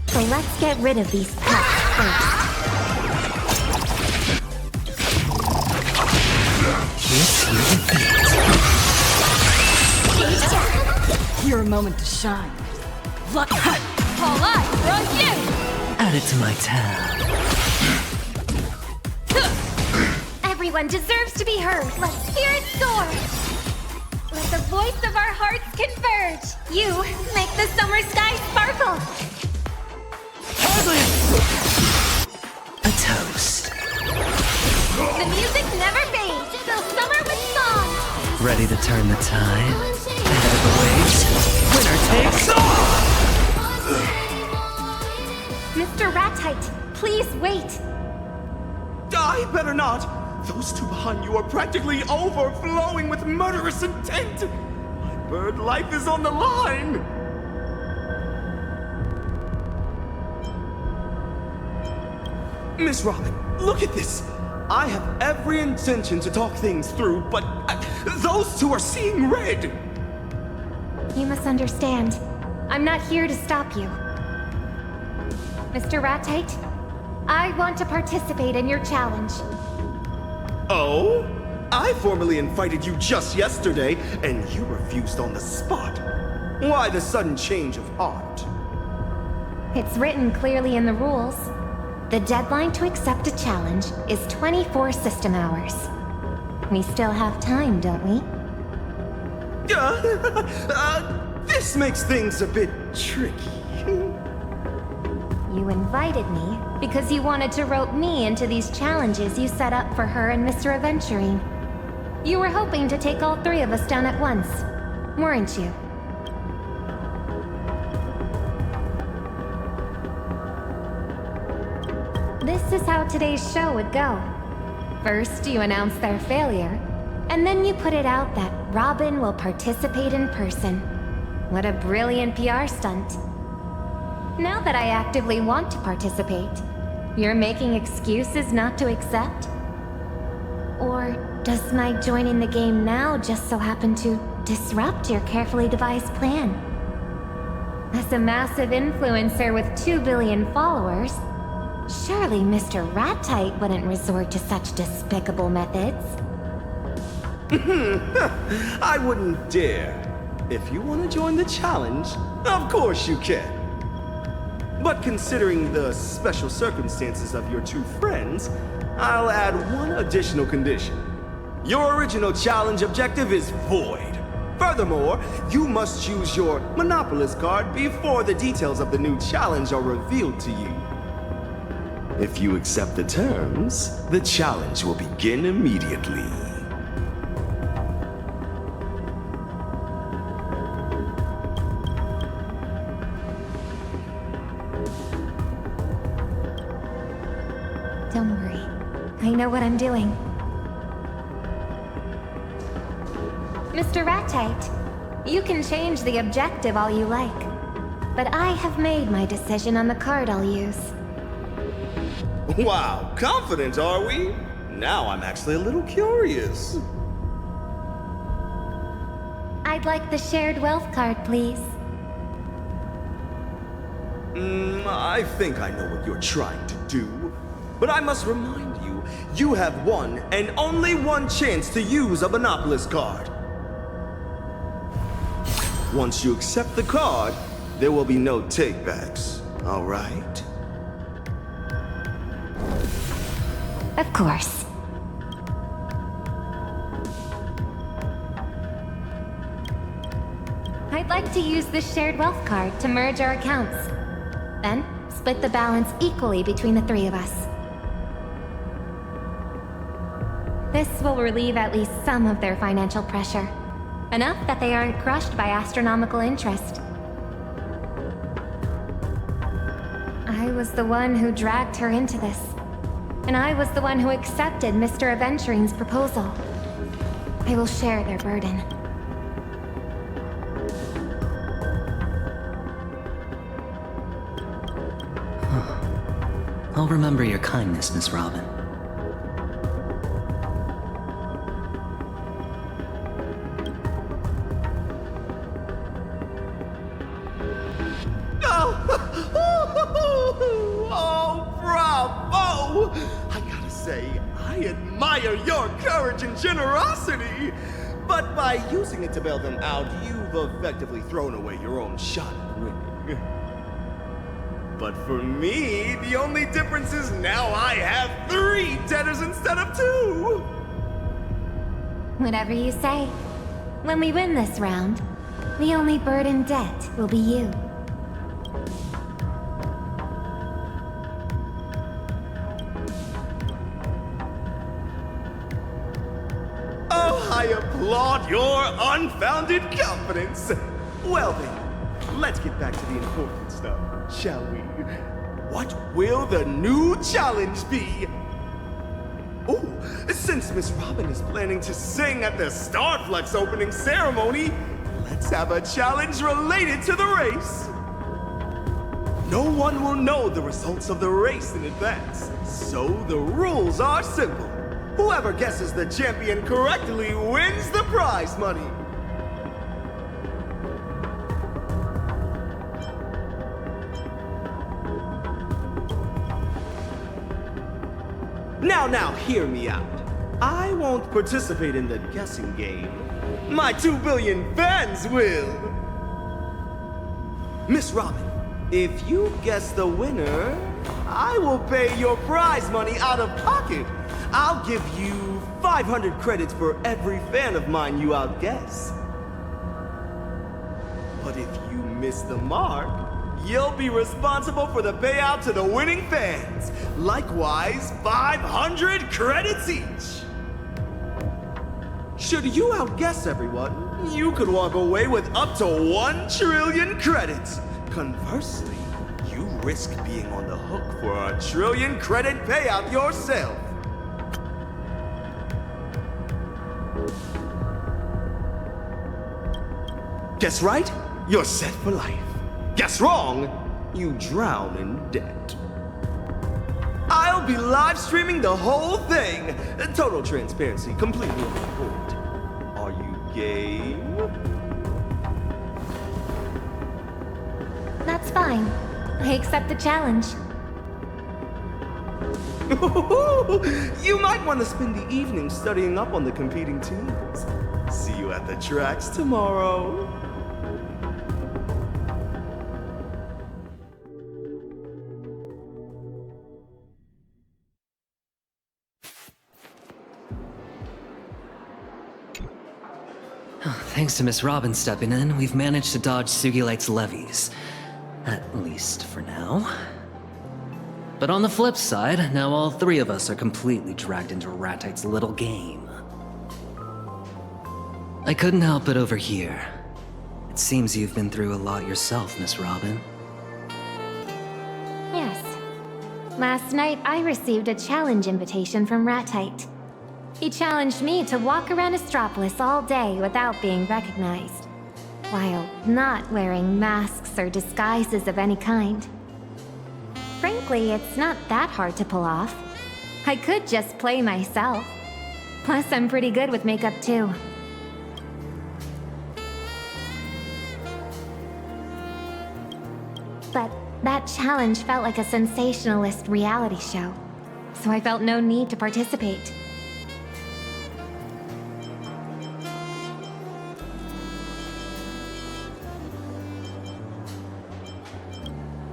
So let's get rid of these pests first. Your moment to shine. Look, all eyes are on you! Add it to my tab. Everyone deserves to be heard. Let's hear it soar. Let the voice of our hearts converge. You make the summer sky sparkle. A toast. The music never fades. Fill summer with song. Ready to turn the tide. Ahead of the waves. Winner takes all! Mr. Ratite, please wait. I better not. Those two behind you are practically overflowing with murderous intent. My bird life is on the line. Miss Robin, look at this. I have every intention to talk things through, but those two are seeing red. You misunderstand. I'm not here to stop you. Mr. Ratite, I want to participate in your challenge. Oh? I formally invited you just yesterday, and you refused on the spot. Why the sudden change of heart? It's written clearly in the rules. The deadline to accept a challenge is 24 system hours. We still have time, don't we? This makes things a bit tricky. You invited me because you wanted to rope me into these challenges you set up for her and Mr. Aventurine. You were hoping to take all three of us down at once, weren't you? This is how today's show would go. First, you announce their failure, and then you put it out that Robin will participate in person. What a brilliant PR stunt. Now that I actively want to participate, you're making excuses not to accept? Or does my joining the game now just so happen to disrupt your carefully devised plan? As a massive influencer with 2 billion followers, surely Mr. Rat-Tight wouldn't resort to such despicable methods. I wouldn't dare. If you want to join the challenge, of course you can. But considering the special circumstances of your two friends, I'll add one additional condition. Your original challenge objective is void. Furthermore, you must choose your Monopolist card before the details of the new challenge are revealed to you. If you accept the terms, the challenge will begin immediately. Don't worry. I know what I'm doing. Mr. Rat-Tight, you can change the objective all you like. But I have made my decision on the card I'll use. Wow, confident are we? Now I'm actually a little curious. I'd like the shared wealth card, please. I think I know what you're trying to do. But I must remind you, you have one and only one chance to use a Monopolist card. Once you accept the card, there will be no takebacks, all right? Of course. I'd like to use this shared wealth card to merge our accounts. Then, split the balance equally between the three of us. This will relieve at least some of their financial pressure. Enough that they aren't crushed by astronomical interest. I was the one who dragged her into this. And I was the one who accepted Mr. Aventurine's proposal. I will share their burden. I'll remember your kindness, Miss Robin. Oh, bravo! I gotta say, I admire your courage and generosity! But by using it to bail them out, you've effectively thrown away your own shot at winning. But for me, the only difference is now I have 3 debtors instead of 2! Whatever you say. When we win this round, the only burdened debt will be you. I applaud your unfounded confidence. Well then, let's get back to the important stuff, shall we? What will the new challenge be? Oh, since Miss Robin is planning to sing at the Starflux opening ceremony, let's have a challenge related to the race. No one will know the results of the race in advance, so the rules are simple. Whoever guesses the champion correctly wins the prize money. Now, hear me out. I won't participate in the guessing game. My 2 billion fans will. Miss Robin, if you guess the winner, I will pay your prize money out of pocket. I'll give you 500 credits for every fan of mine you outguess. But if you miss the mark, you'll be responsible for the payout to the winning fans. Likewise, 500 credits each. Should you outguess everyone, you could walk away with up to 1 trillion credits. Conversely, you risk being on the hook for a 1 trillion credit payout yourself. Guess right? You're set for life. Guess wrong? You drown in debt. I'll be live streaming the whole thing. Total transparency, completely on board. Are you game? That's fine. I accept the challenge. You might want to spend the evening studying up on the competing teams. See you at the tracks tomorrow. Thanks to Miss Robin stepping in, we've managed to dodge Sugilite's levies. At least for now. But on the flip side, now all 3 of us are completely dragged into Ratite's little game. I couldn't help but overhear. It seems you've been through a lot yourself, Miss Robin. Yes. Last night, I received a challenge invitation from Ratite. He challenged me to walk around Astropolis all day without being recognized, while not wearing masks or disguises of any kind. Frankly, it's not that hard to pull off. I could just play myself. Plus, I'm pretty good with makeup too. But that challenge felt like a sensationalist reality show, so I felt no need to participate.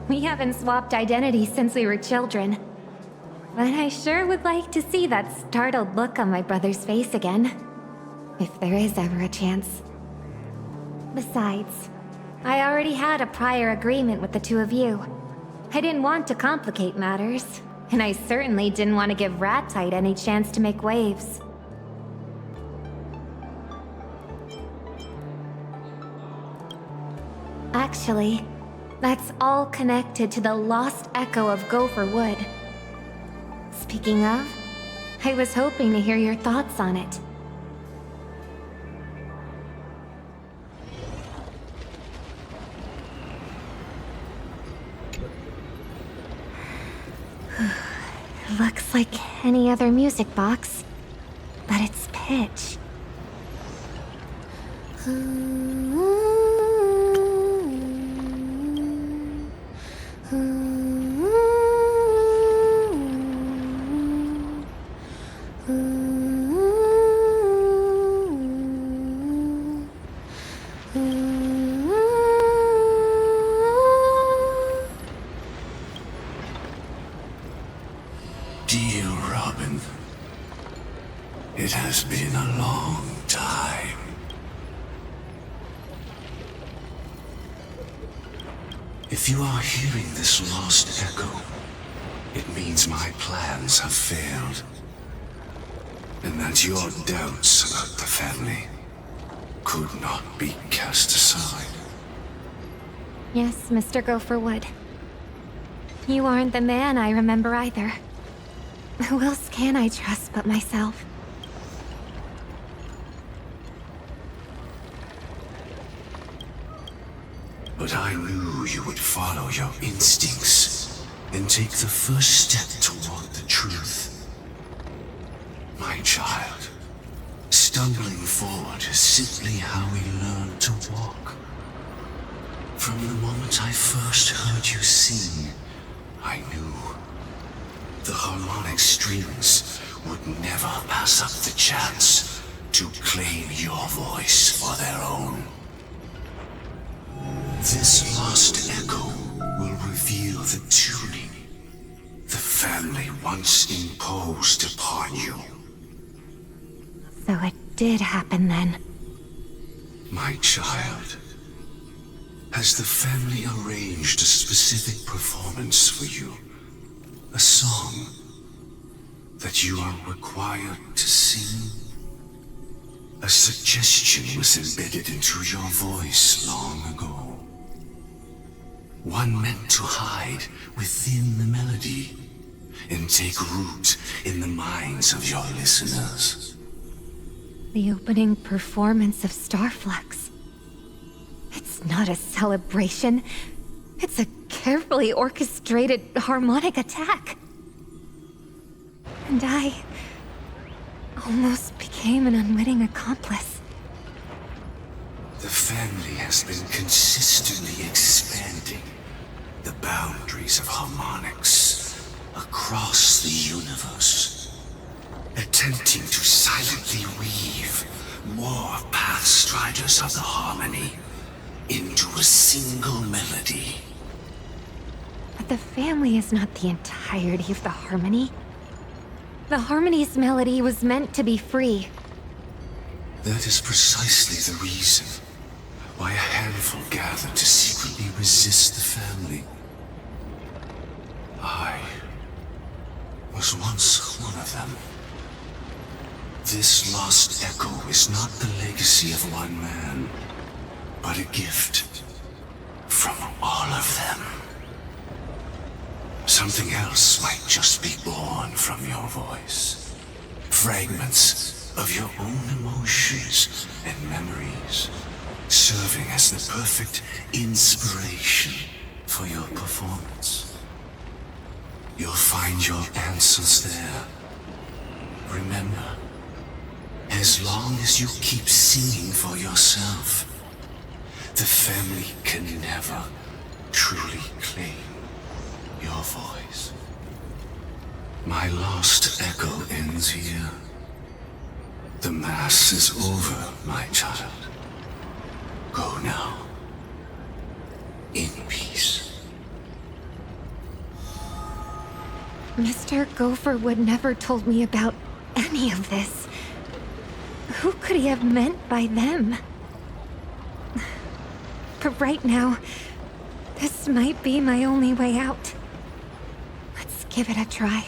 We haven't swapped identities since we were children. But I sure would like to see that startled look on my brother's face again. If there is ever a chance. Besides, I already had a prior agreement with the 2 of you. I didn't want to complicate matters, and I certainly didn't want to give Ratite any chance to make waves. Actually, that's all connected to the lost echo of Gopher Wood. Speaking of, I was hoping to hear your thoughts on it. Looks like any other music box, but it's pitch. Dear Robin, it has been a long time. If you are hearing this lost echo, it means my plans have failed. And that your doubts about the family could not be cast aside. Yes, Mr. Gopherwood. You aren't the man I remember either. Who else can I trust but myself? But I knew you would follow your instincts and take the first step toward the truth. My child, stumbling forward is simply how we learn to walk. From the moment I first heard you sing, I knew the harmonic strings would never pass up the chance to claim your voice for their own. This lost echo will reveal the tuning the family once imposed upon you. So it did happen then. My child, has the family arranged a specific performance for you? A song that you are required to sing? A suggestion was embedded into your voice long ago. One meant to hide within the melody and take root in the minds of your listeners. The opening performance of Starflux. It's not a celebration. It's a carefully orchestrated harmonic attack. And I almost became an unwitting accomplice. The family has been consistently expanding the boundaries of harmonics across the universe, attempting to silently weave more pathstriders of the harmony into a single melody. But the family is not the entirety of the harmony. The harmony's melody was meant to be free. That is precisely the reason why a handful gathered to secretly resist the family. I was once one of them. This lost echo is not the legacy of one man, but a gift from all of them. Something else might just be born from your voice. Fragments of your own emotions and memories, serving as the perfect inspiration for your performance. You'll find your answers there. Remember, as long as you keep singing for yourself, the family can never truly claim your voice. My lost echo ends here. The Mass is over, my child. Go now. In peace. Mr. Gopherwood never told me about any of this. Who could he have meant by them? But right now, this might be my only way out. Let's give it a try.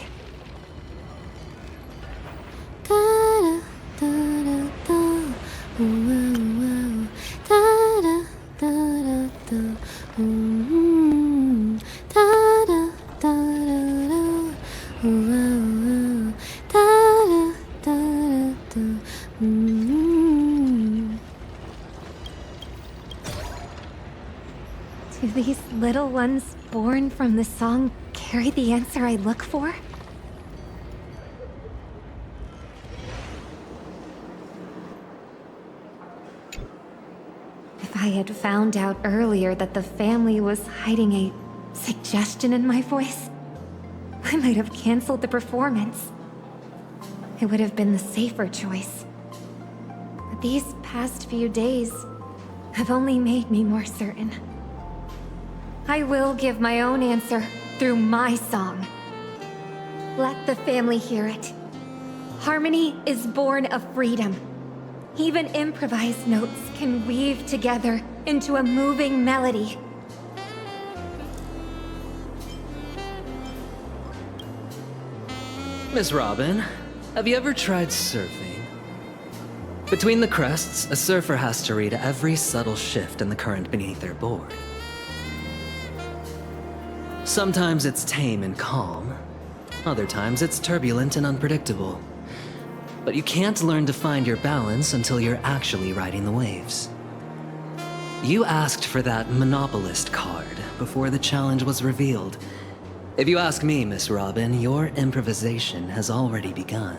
Do these little ones born from the song carry the answer I look for? If I had found out earlier that the family was hiding a suggestion in my voice, I might have canceled the performance. It would have been the safer choice. But these past few days have only made me more certain. I will give my own answer through my song. Let the family hear it. Harmony is born of freedom. Even improvised notes can weave together into a moving melody. Miss Robin, have you ever tried surfing? Between the crests, a surfer has to read every subtle shift in the current beneath their board. Sometimes it's tame and calm. Other times it's turbulent and unpredictable. But you can't learn to find your balance until you're actually riding the waves. You asked for that monopolist card before the challenge was revealed. If you ask me, Miss Robin, your improvisation has already begun.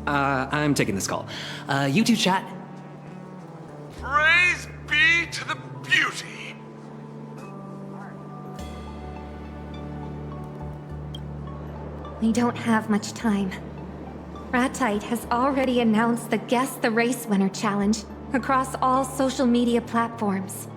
I'm taking this call. You two chat. Praise be to the beauty. We don't have much time. Ratite has already announced the Guess the Race Winner challenge across all social media platforms.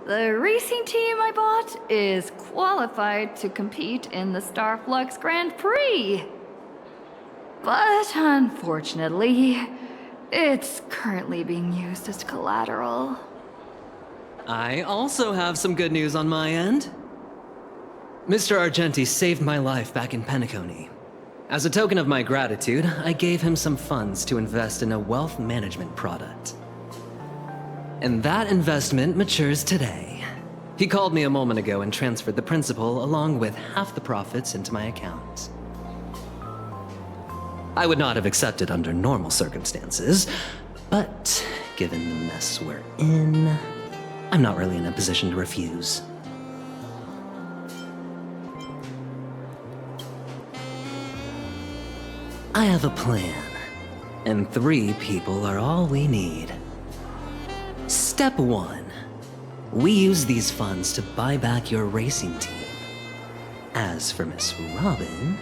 The racing team I bought is qualified to compete in the Starflux Grand Prix. But unfortunately, it's currently being used as collateral. I also have some good news on my end. Mr. Argenti saved my life back in Penacony. As a token of my gratitude, I gave him some funds to invest in a wealth management product. And that investment matures today. He called me a moment ago and transferred the principal along with half the profits into my account. I would not have accepted under normal circumstances, but given the mess we're in, I'm not really in a position to refuse. I have a plan, and 3 people are all we need. Step 1. We use these funds to buy back your racing team. As for Miss Robin...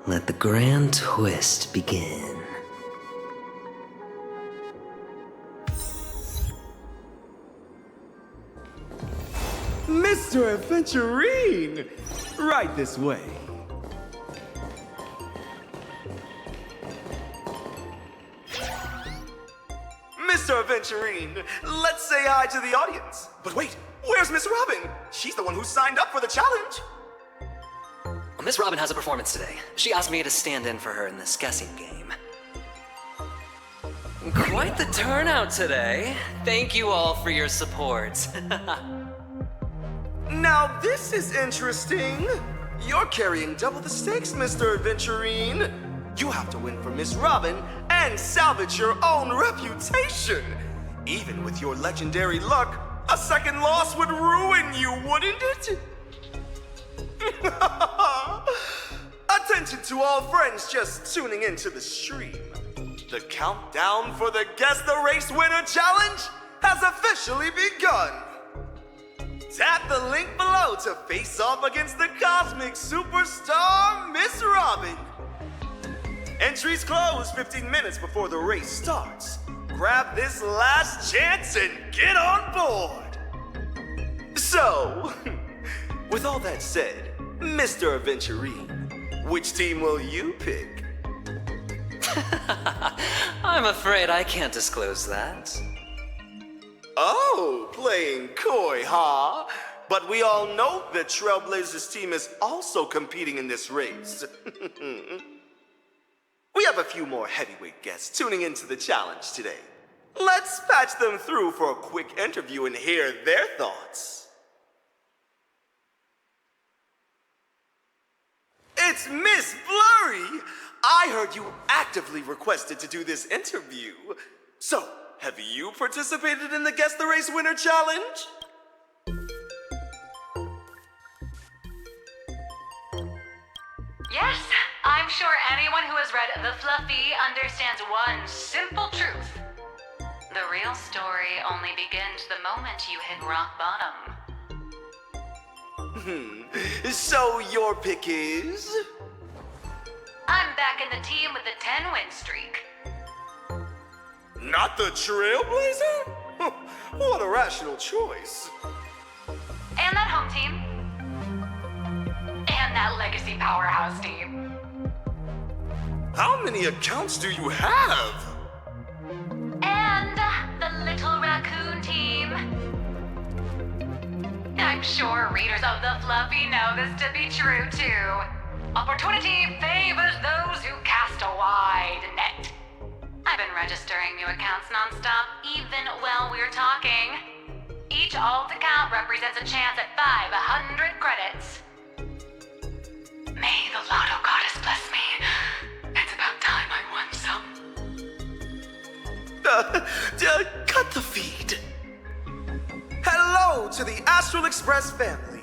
Let the grand twist begin. Mr. Aventurine! Right this way. Mr. Aventurine, let's say hi to the audience. But wait, where's Miss Robin? She's the one who signed up for the challenge. Miss Robin has a performance today. She asked me to stand in for her in this guessing game. Quite the turnout today. Thank you all for your support. Now this is interesting. You're carrying double the stakes, Mr. Aventurine. You have to win for Miss Robin and salvage your own reputation. Even with your legendary luck, a second loss would ruin you, wouldn't it? Attention to all friends just tuning into the stream. The countdown for the Guess the Race Winner Challenge has officially begun. Tap the link below to face off against the cosmic superstar, Miss Robin. Entries close 15 minutes before the race starts. Grab this last chance and get on board. So, with all that said, Mr. Aventurine, which team will you pick? I'm afraid I can't disclose that. Oh, playing coy, huh? But we all know that Trailblaze's team is also competing in this race. We have a few more heavyweight guests tuning into the challenge today. Let's patch them through for a quick interview and hear their thoughts. It's Miss Blurry! I heard you actively requested to do this interview. So, have you participated in the Guess the Race Winner Challenge? Yes, I'm sure anyone who has read The Fluffy understands one simple truth. The real story only begins the moment you hit rock bottom. So your pick is? I'm back in the team with the 10-win streak. Not the Trailblazer? What a rational choice. And that home team. And that legacy powerhouse team. How many accounts do you have? And the little raccoon team. I'm sure readers of The Fluffy know this to be true too. Opportunity favors those who cast a wide net. I've been registering new accounts non-stop, even while we're talking. Each alt account represents a chance at 500 credits. May the Lotto Goddess bless me. It's about time I won some. to the Astral Express family.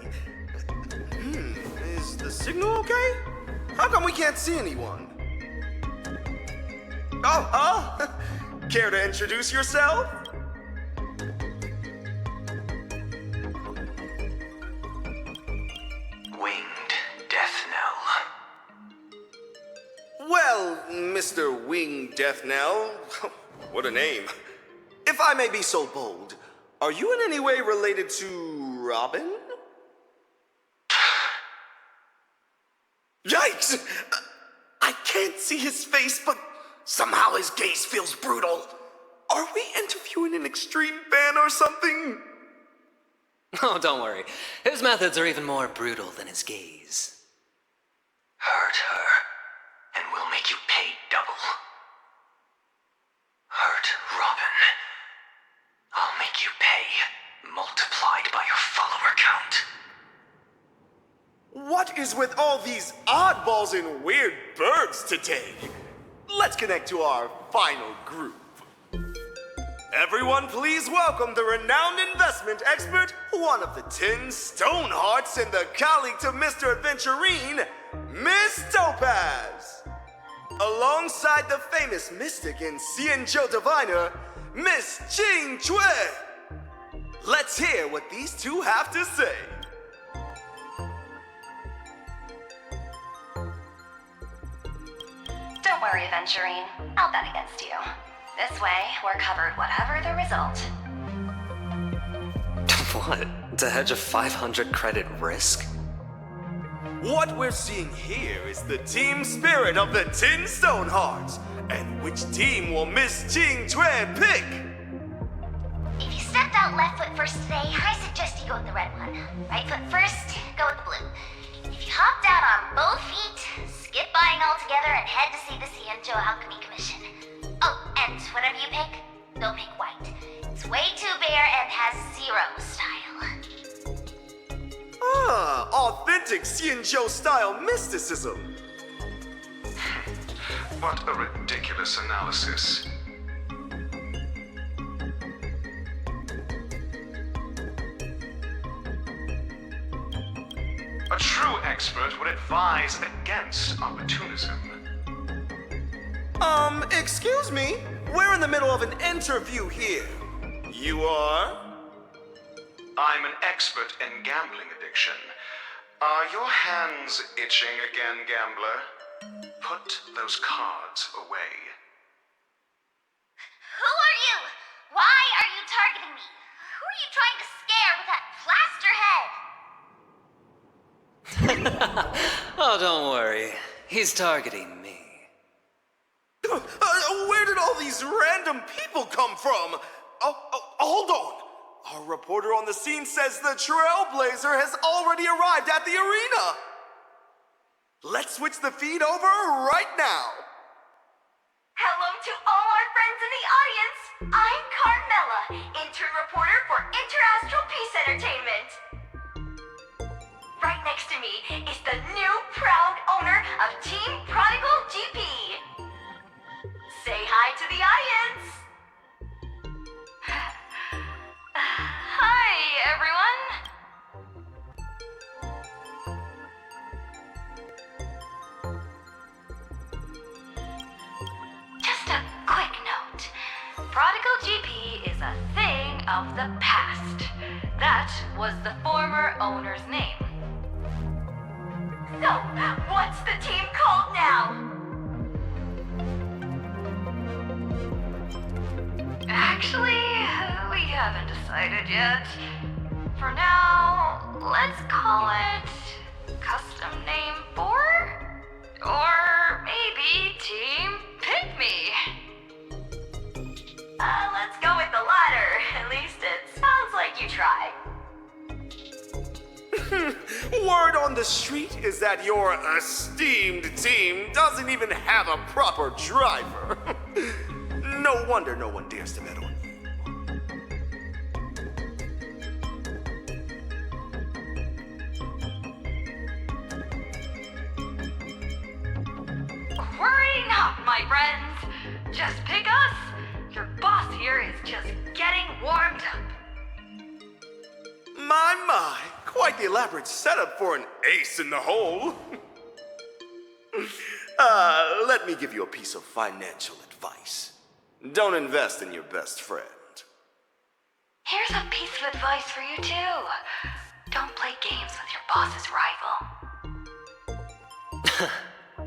Is the signal okay? How come we can't see anyone? Oh, care to introduce yourself? Winged Death Knell. Well, Mr. Winged Death Knell, what a name. If I may be so bold, are you in any way related to Robin? Yikes! I can't see his face, but somehow his gaze feels brutal. Are we interviewing an extreme fan or something? Oh, don't worry. His methods are even more brutal than his gaze. Hurt her, and we'll make you pay double. Hurt Robin. I'll make you pay, multiplied by your follower count. What is with all these oddballs and weird birds today? Let's connect to our final group. Everyone, please welcome the renowned investment expert, one of the 10 stone hearts, and the colleague to Mr. Aventurine, Miss Topaz. Alongside the famous mystic and Xianzhou diviner, Miss Jing Cui. Let's hear what these two have to say. Don't worry, Aventurine. I'll bet against you. This way, we're covered whatever the result. What? To hedge a 500 credit risk? What we're seeing here is the team spirit of the 10 stone hearts. And which team will Miss Jing Cui pick? If you stepped out left foot first today, I suggest you go with the red one. Right foot first, go with the blue. If you hopped out on both feet, skip buying altogether and head to see the Xianzhou Alchemy Commission. Oh, and whatever you pick, don't pick white. It's way too bare and has zero style. Ah, authentic Xianzhou style mysticism. What a ridiculous analysis. A true expert would advise against opportunism. Excuse me? We're in the middle of an interview here. You are? I'm an expert in gambling addiction. Are your hands itching again, gambler? Put those cards away. Who are you? Why are you targeting me? Who are you trying to scare with that plaster head? Oh, don't worry. He's targeting me. Where did all these random people come from? Hold on. Our reporter on the scene says the Trailblazer has already arrived at the arena. Let's switch the feed over right now. Hello to all our friends in the audience. I'm Carmela, intern reporter for Interastral Peace Entertainment. Right next to me is the new proud owner of Team Prodigal GP. Say hi to the audience. Hi, everyone. Just a quick note. Prodigal GP is a thing of the past. That was the former owner's name. So, what's the team called now? Actually, we haven't decided yet. For now, let's call it Custom Name 4? Or maybe Team Pick Me. Let's go with the latter. At least it sounds like you tried. Word on the street is that your esteemed team doesn't even have a proper driver. No wonder no one dares to bet on you. Worry not, my friends. Just pick us. Your boss here is just getting warmed up. My, quite the elaborate setup for an ace in the hole. Let me give you a piece of financial advice. Don't invest in your best friend. Here's a piece of advice for you too. Don't play games with your boss's rival.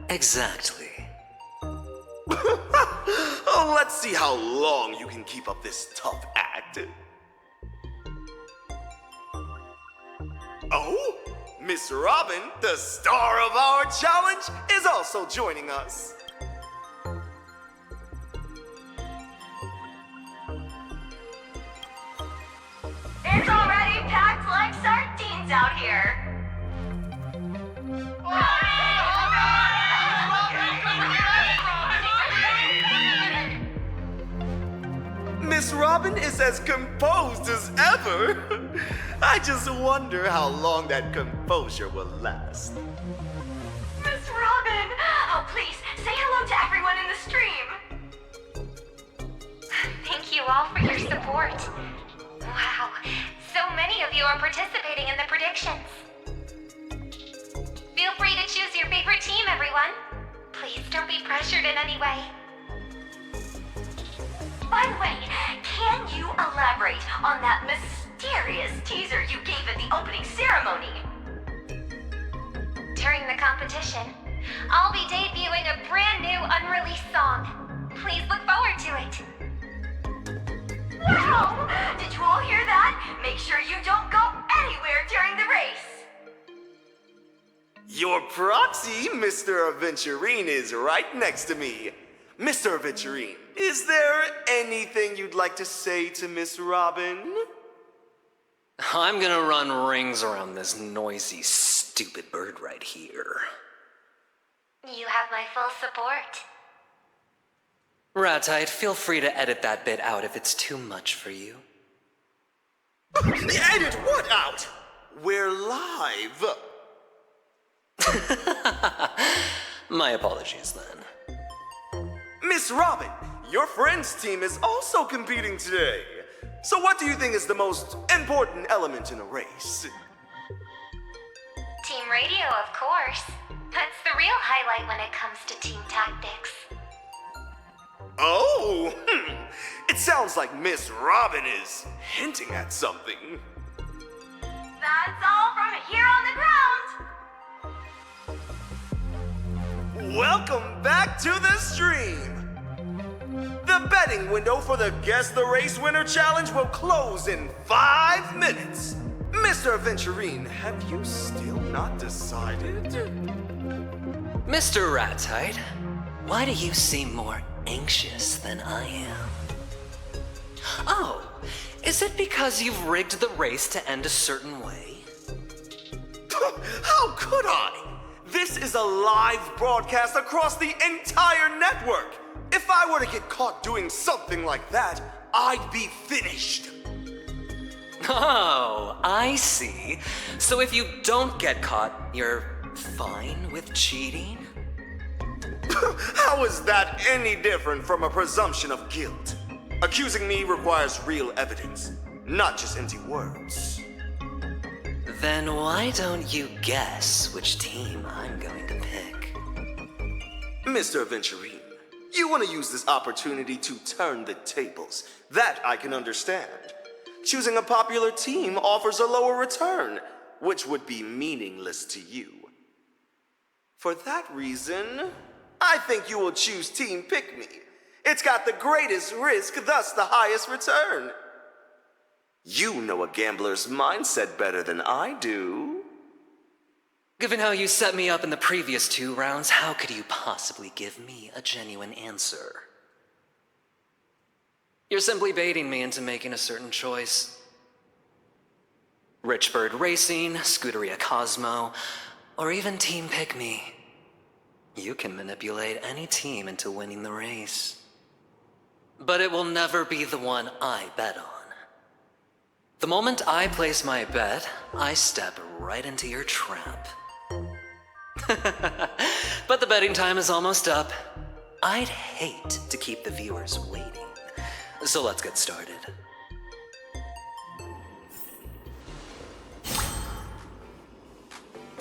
Exactly. Oh, let's see how long you can keep up this tough act. Oh, Miss Robin, the star of our challenge, is also joining us. It's already packed like sardines out here. Miss Robin is as composed as ever. I just wonder how long that composure will last. Miss Robin! Oh, please, say hello to everyone in the stream. Thank you all for your support. Wow, so many of you are participating in the predictions. Feel free to choose your favorite team, everyone. Please don't be pressured in any way. By the way, can you elaborate on that mysterious teaser you gave at the opening ceremony? During the competition, I'll be debuting a brand new unreleased song. Please look forward to it. Wow! Did you all hear that? Make sure you don't go anywhere during the race. Your proxy, Mr. Aventurine, is right next to me. Mr. Aventurine, is there anything you'd like to say to Miss Robin? I'm gonna run rings around this noisy, stupid bird right here. You have my full support. Ratite, feel free to edit that bit out if it's too much for you. Edit what out? We're live. My apologies then. Miss Robin, your friend's team is also competing today. So what do you think is the most important element in a race? Team radio, of course. That's the real highlight when it comes to team tactics. Oh, it sounds like Miss Robin is hinting at something. That's all from here on the ground. Welcome back to the stream. The betting window for the Guess the Race Winner Challenge will close in 5 minutes. Mr. Aventurine, have you still not decided? Mr. Ratite, why do you seem more anxious than I am? Oh, is it because you've rigged the race to end a certain way? How could I? This is a live broadcast across the entire network. If I were to get caught doing something like that, I'd be finished. Oh, I see. So if you don't get caught, you're fine with cheating? How is that any different from a presumption of guilt? Accusing me requires real evidence, not just empty words. Then why don't you guess which team I'm going to pick? Mr. Aventurine, you want to use this opportunity to turn the tables. That I can understand. Choosing a popular team offers a lower return, which would be meaningless to you. For that reason, I think you will choose Team Pick Me. It's got the greatest risk, thus the highest return. You know a gambler's mindset better than I do. Given how you set me up in the previous 2 rounds, how could you possibly give me a genuine answer? You're simply baiting me into making a certain choice. Richbird Racing, Scuderia Cosmo, or even Team Pick Me. You can manipulate any team into winning the race. But it will never be the one I bet on. The moment I place my bet, I step right into your trap. But the betting time is almost up. I'd hate to keep the viewers waiting. So let's get started.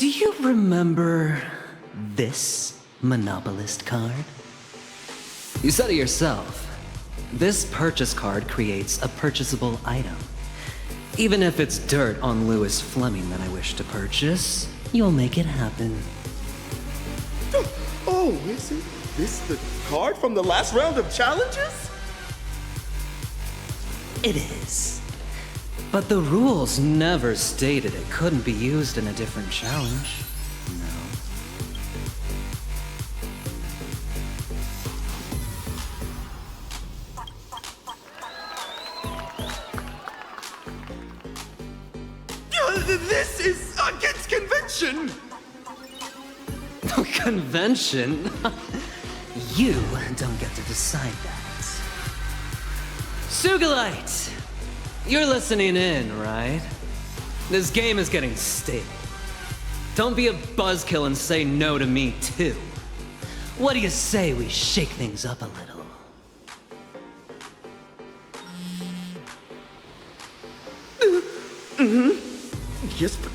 Do you remember this monopolist card? You said it yourself. This purchase card creates a purchasable item. Even if it's dirt on Lewis Fleming that I wish to purchase, you'll make it happen. Oh, isn't this the card from the last round of challenges? It is. But the rules never stated it couldn't be used in a different challenge. This is against convention! Convention? You don't get to decide that. Sugalite! You're listening in, right? This game is getting stale. Don't be a buzzkill and say no to me, too. What do you say we shake things up a little? Yes, but...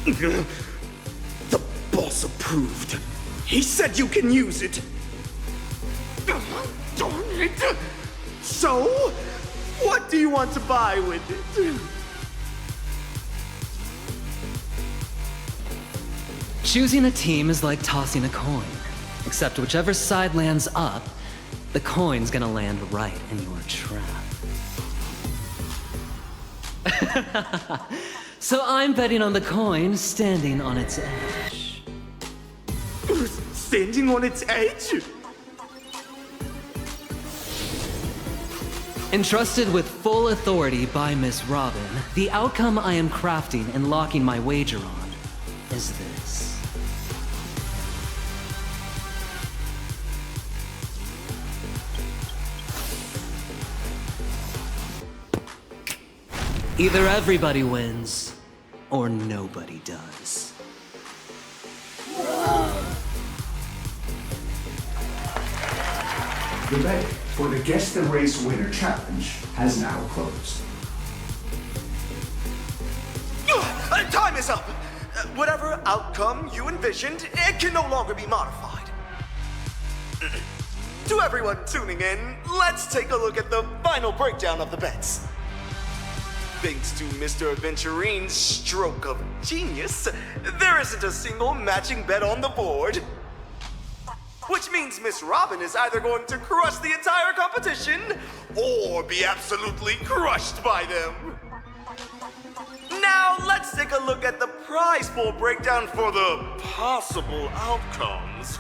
The boss approved. He said you can use it. Darn it! So, what do you want to buy with it? Choosing a team is like tossing a coin. Except whichever side lands up, the coin's gonna land right in your trap. So I'm betting on the coin standing on its edge. Standing on its edge? Entrusted with full authority by Miss Robin, the outcome I am crafting and locking my wager on is this. Either everybody wins, or nobody does. The betting for the Guess the Race Winner Challenge has now closed. Time is up! Whatever outcome you envisioned, it can no longer be modified. To everyone tuning in, let's take a look at the final breakdown of the bets. Thanks to Mr. Aventurine's stroke of genius, there isn't a single matching bet on the board. Which means Miss Robin is either going to crush the entire competition, or be absolutely crushed by them. Now, let's take a look at the prize pool breakdown for the possible outcomes.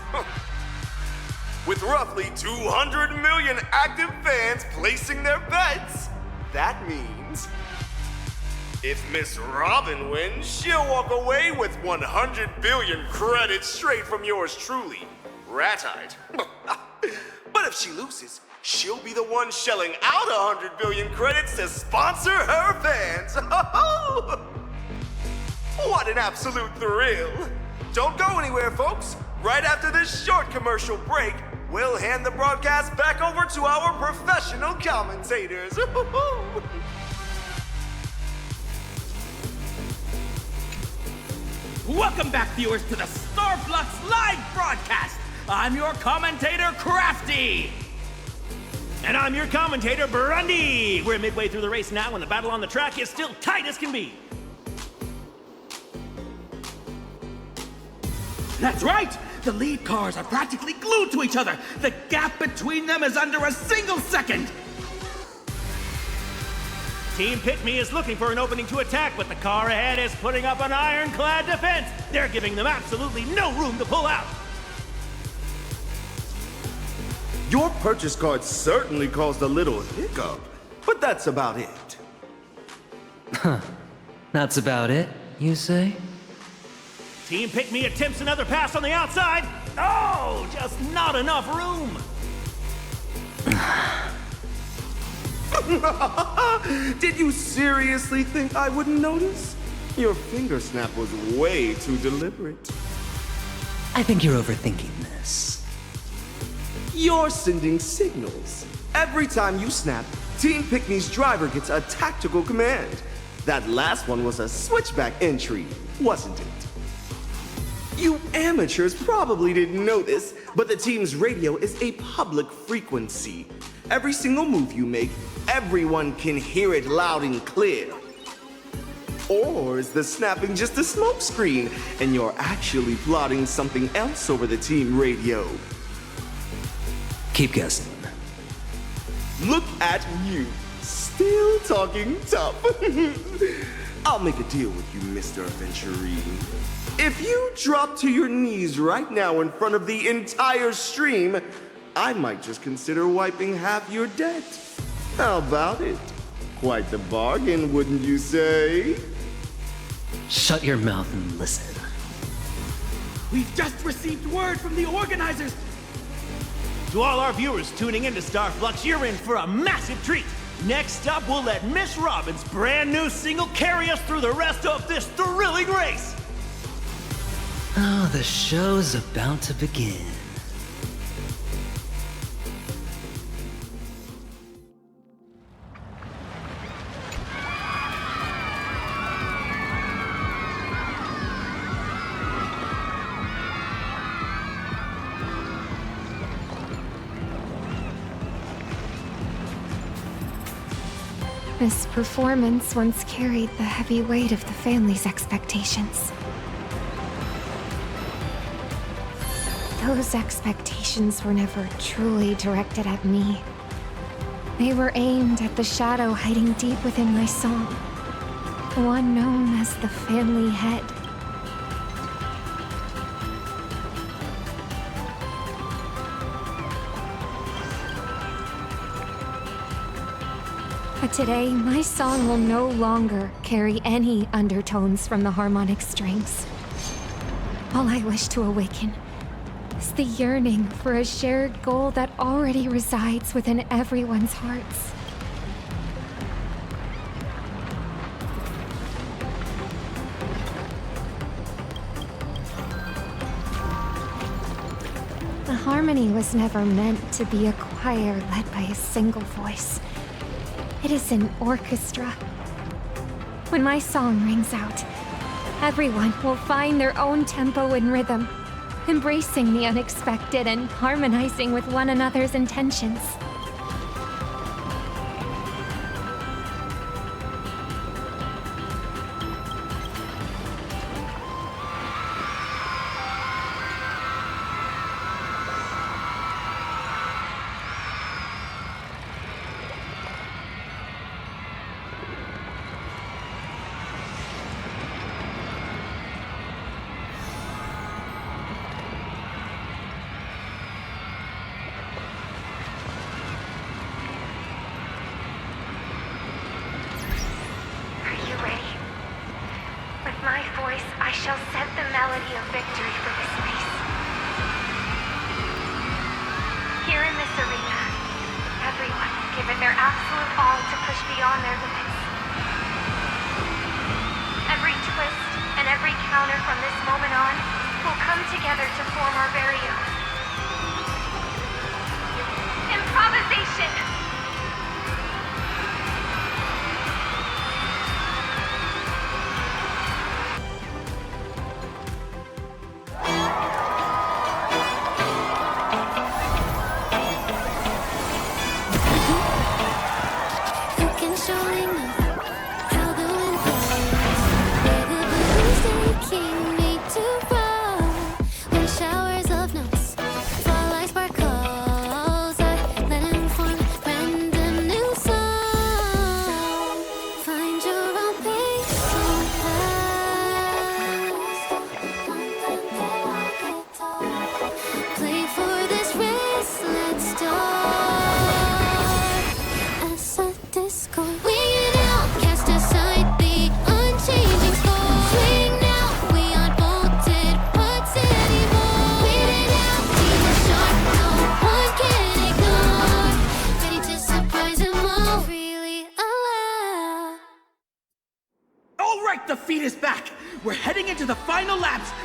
With roughly 200 million active fans placing their bets, that means if Miss Robin wins, she'll walk away with 100 billion credits straight from yours truly, Ratite. But if she loses, she'll be the one shelling out 100 billion credits to sponsor her fans. What an absolute thrill. Don't go anywhere, folks. Right after this short commercial break, we'll hand the broadcast back over to our professional commentators. Welcome back, viewers, to the Starflux live broadcast. I'm your commentator, Crafty. And I'm your commentator, Brundy. We're midway through the race now, and the battle on the track is still tight as can be. That's right! The lead cars are practically glued to each other. The gap between them is under a single second. Team Pick Me is looking for an opening to attack, but the car ahead is putting up an ironclad defense. They're giving them absolutely no room to pull out. Your purchase card certainly caused a little hiccup, but that's about it. Huh. That's about it, you say? Team Pick Me attempts another pass on the outside. Oh, just not enough room. Did you seriously think I wouldn't notice? Your finger snap was way too deliberate. I think you're overthinking this. You're sending signals. Every time you snap, Team Pick Me's driver gets a tactical command. That last one was a switchback entry, wasn't it? You amateurs probably didn't know this, but the team's radio is a public frequency. Every single move you make, everyone can hear it loud and clear. Or is the snapping just a smokescreen, and you're actually plotting something else over the team radio? Keep guessing. Look at you, still talking tough. I'll make a deal with you, Mr. Aventurine. If you drop to your knees right now in front of the entire stream, I might just consider wiping half your debt. How about it? Quite the bargain, wouldn't you say? Shut your mouth and listen. We've just received word from the organizers. To all our viewers tuning into Starflux, you're in for a massive treat. Next up, we'll let Miss Robin's brand new single carry us through the rest of this thrilling race. Oh, the show's about to begin. This performance once carried the heavy weight of the family's expectations. Those expectations were never truly directed at me. They were aimed at the shadow hiding deep within my song, the one known as the family head. But today, my song will no longer carry any undertones from the harmonic strings. All I wish to awaken is the yearning for a shared goal that already resides within everyone's hearts. The harmony was never meant to be a choir led by a single voice. It is an orchestra. When my song rings out, everyone will find their own tempo and rhythm, embracing the unexpected and harmonizing with one another's intentions.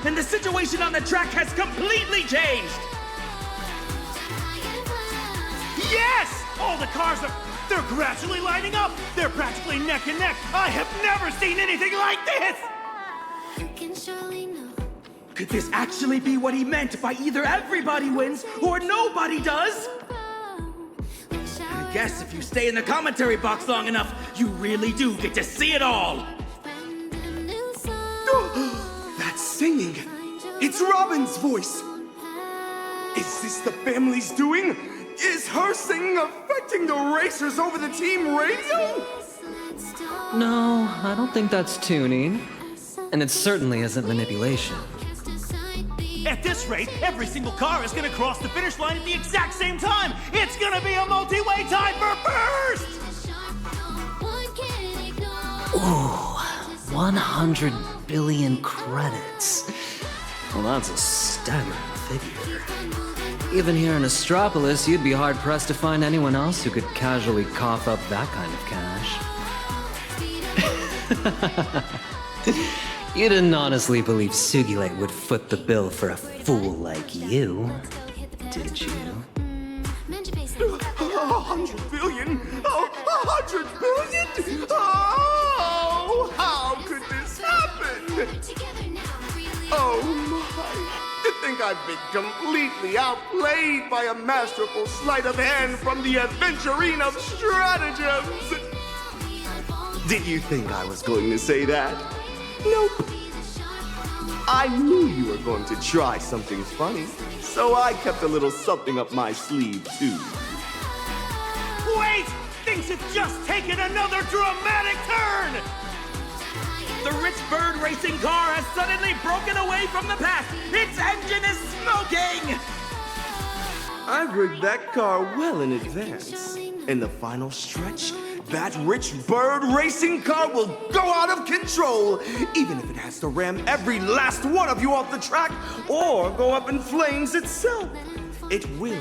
And the situation on the track has completely changed! Yes! All the cars they're gradually lining up! They're practically neck and neck! I have never seen anything like this! Could this actually be what he meant by either everybody wins or nobody does? I guess if you stay in the commentary box long enough, you really do get to see it all! That's singing! It's Robin's voice! Is this the family's doing? Is her singing affecting the racers over the team radio? No, I don't think that's tuning. And it certainly isn't manipulation. At this rate, every single car is gonna cross the finish line at the exact same time! It's gonna be a multi-way tie for first! Ooh, 100 billion credits. Well, that's a staggering figure. Even here in Astropolis, you'd be hard-pressed to find anyone else who could casually cough up that kind of cash. You didn't honestly believe Sugilate would foot the bill for a fool like you, did you? 100 billion? Oh, 100 billion? Oh, how could this happen? Oh my. To think I've been completely outplayed by a masterful sleight of hand from the Aventurine of stratagems. Did you think I was going to say that? Nope. I knew you were going to try something funny, so I kept a little something up my sleeve, too. Wait! Things have just taken another dramatic turn! The rich bird racing car has suddenly broken away from the past! Its engine is smoking! I've rigged that car well in advance. In the final stretch, that rich bird racing car will go out of control, even if it has to ram every last one of you off the track or go up in flames itself. It will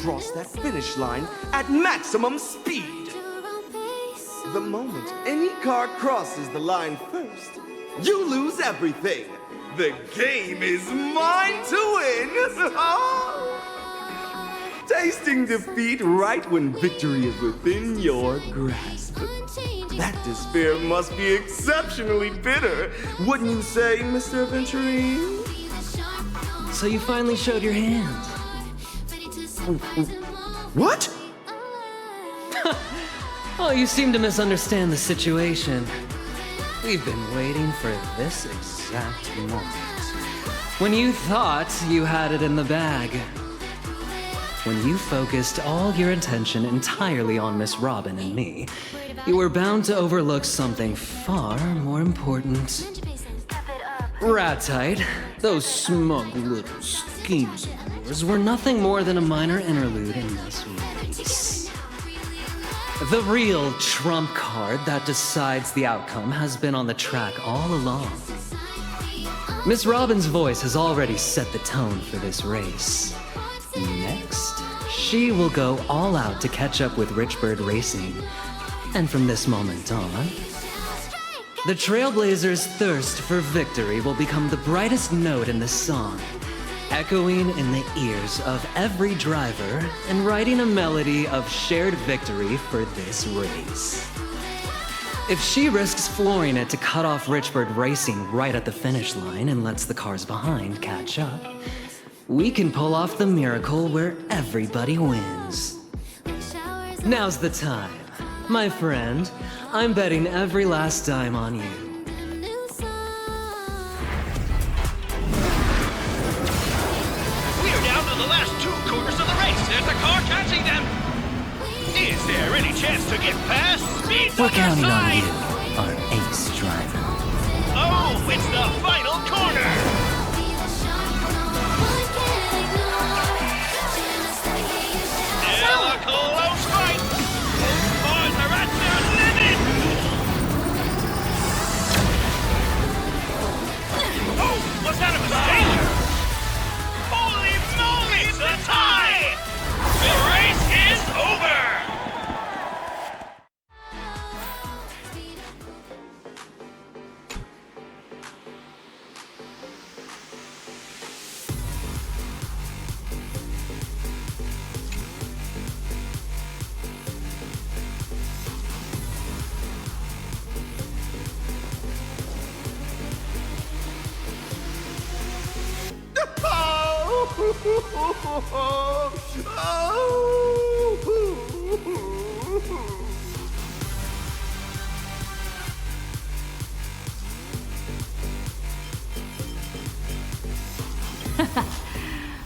cross that finish line at maximum speed. The moment any car crosses the line first, you lose everything. The game is mine to win. Tasting defeat right when victory is within your grasp. That despair must be exceptionally bitter, wouldn't you say, Mr. Aventurine? So you finally showed your hand. What? Oh, you seem to misunderstand the situation. We've been waiting for this exact moment. When you thought you had it in the bag. When you focused all your attention entirely on Miss Robin and me, you were bound to overlook something far more important. Ratite, those smug little schemes of yours were nothing more than a minor interlude in this race. The real trump card that decides the outcome has been on the track all along. Miss Robin's voice has already set the tone for this race. Next, she will go all out to catch up with Richbird Racing. And from this moment on, the Trailblazers' thirst for victory will become the brightest note in the song, echoing in the ears of every driver and writing a melody of shared victory for this race. If she risks flooring it to cut off Richbird Racing right at the finish line and lets the cars behind catch up, we can pull off the miracle where everybody wins. Now's the time. My friend, I'm betting every last dime on you. We're down to the last 2 quarters of the race. There's a car catching them. Is there any chance to get past? Speed's We're on their counting on side. you, our ace driver. Oh, it's the final corner. Still a close fight. Both boys are at their limit. Oh, was that a mistake? Holy moly, it's a tie! The race is over!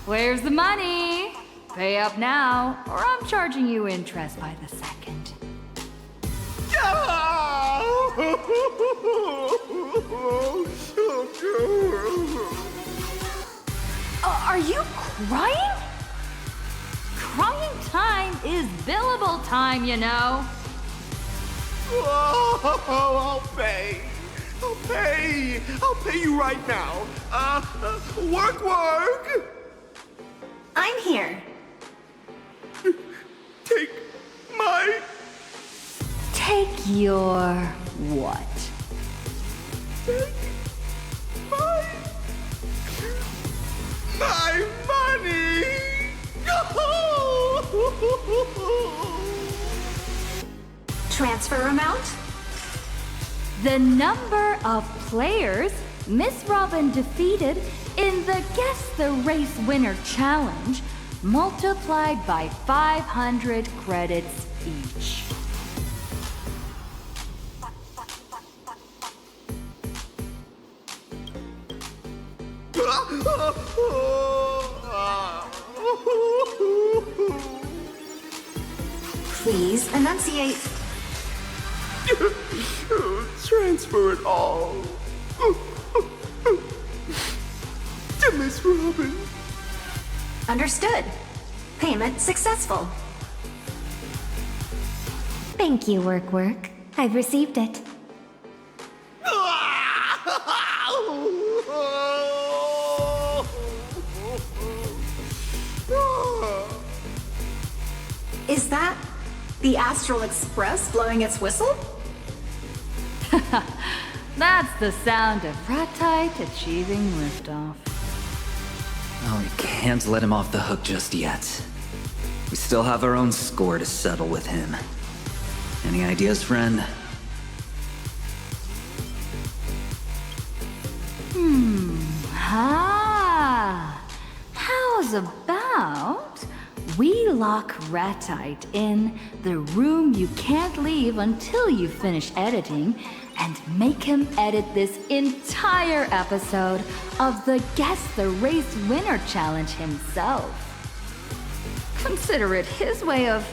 Where's the money? Pay up now, or I'm charging you interest by the second. Are you crying? Crying time is billable time, you know. I'll pay. I'll pay you right now. Work. I'm here. Take your what? Take my money. Transfer amount? The number of players Miss Robin defeated in the Guess the Race Winner Challenge multiplied by 500 credits each. Please enunciate. Transfer it all to Miss Robin. Understood. Payment successful. Thank you, Work. I've received it. Is that the Astral Express blowing its whistle? That's the sound of Ratite achieving liftoff. Oh, we can't let him off the hook just yet. We still have our own score to settle with him. Any ideas, friend? How's about we lock Ratite in the room you can't leave until you finish editing and make him edit this entire episode of the Guess the Race Winner Challenge himself. Consider it his way of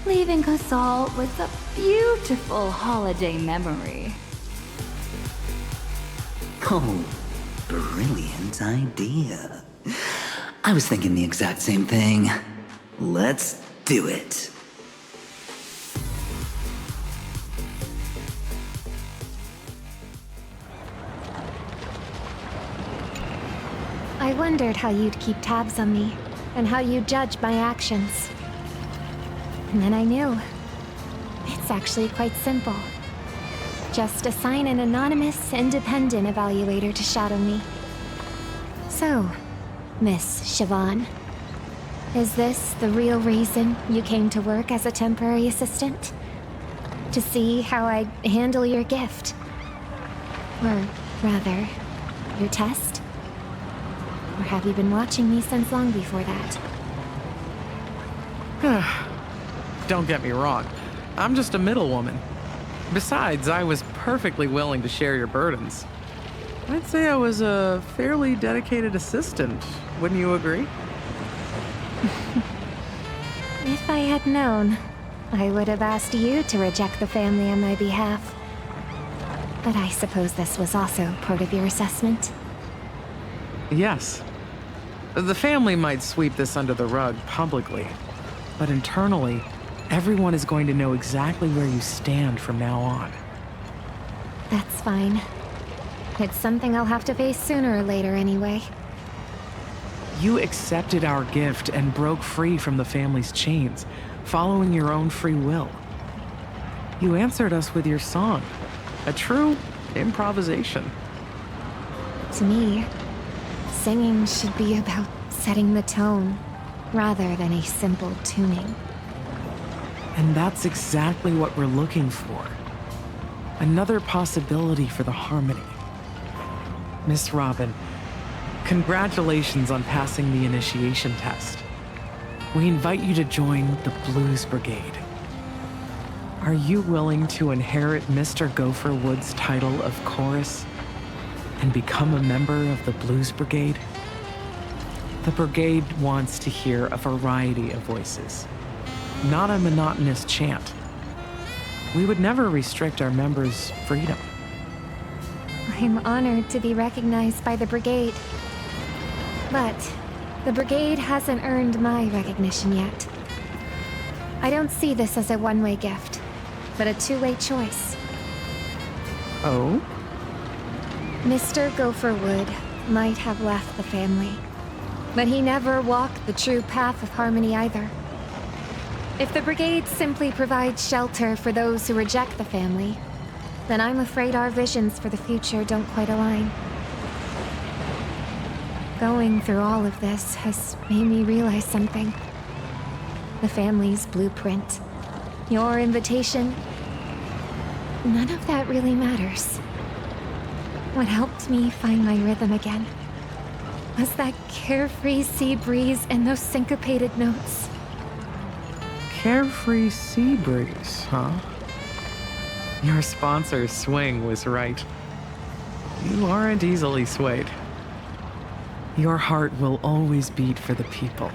leaving us all with a beautiful holiday memory. Oh, brilliant idea. I was thinking the exact same thing. Let's do it. I wondered how you'd keep tabs on me, and how you'd judge my actions. And then I knew. It's actually quite simple. Just assign an anonymous, independent evaluator to shadow me. So, Miss Siobhan, is this the real reason you came to work as a temporary assistant? To see how I'd handle your gift? Or rather, your test? Or have you been watching me since long before that? Don't get me wrong. I'm just a middlewoman. Besides, I was perfectly willing to share your burdens. I'd say I was a fairly dedicated assistant. Wouldn't you agree? If I had known, I would have asked you to reject the family on my behalf. But I suppose this was also part of your assessment. Yes. The family might sweep this under the rug publicly, but internally, everyone is going to know exactly where you stand from now on. That's fine. It's something I'll have to face sooner or later anyway. You accepted our gift and broke free from the family's chains, following your own free will. You answered us with your song, a true improvisation. To me, singing should be about setting the tone, rather than a simple tuning. And that's exactly what we're looking for. Another possibility for the harmony. Miss Robin, Congratulations on passing the initiation test. We invite you to join the Blues Brigade. Are you willing to inherit Mr. Gopherwood's title of chorus and become a member of the Blues Brigade? The brigade wants to hear a variety of voices, not a monotonous chant. We would never restrict our members' freedom. I'm honored to be recognized by the brigade. But the brigade hasn't earned my recognition yet. I don't see this as a one-way gift, but a two-way choice. Oh? Mr. Gopherwood might have left the family, but he never walked the true path of harmony either. If the brigade simply provides shelter for those who reject the family, then I'm afraid our visions for the future don't quite align. Going through all of this has made me realize something. The family's blueprint, your invitation, none of that really matters. What helped me find my rhythm again was that carefree sea breeze and those syncopated notes. Carefree sea breeze, huh? Your sponsor's swing was right. You aren't easily swayed. Your heart will always beat for the people,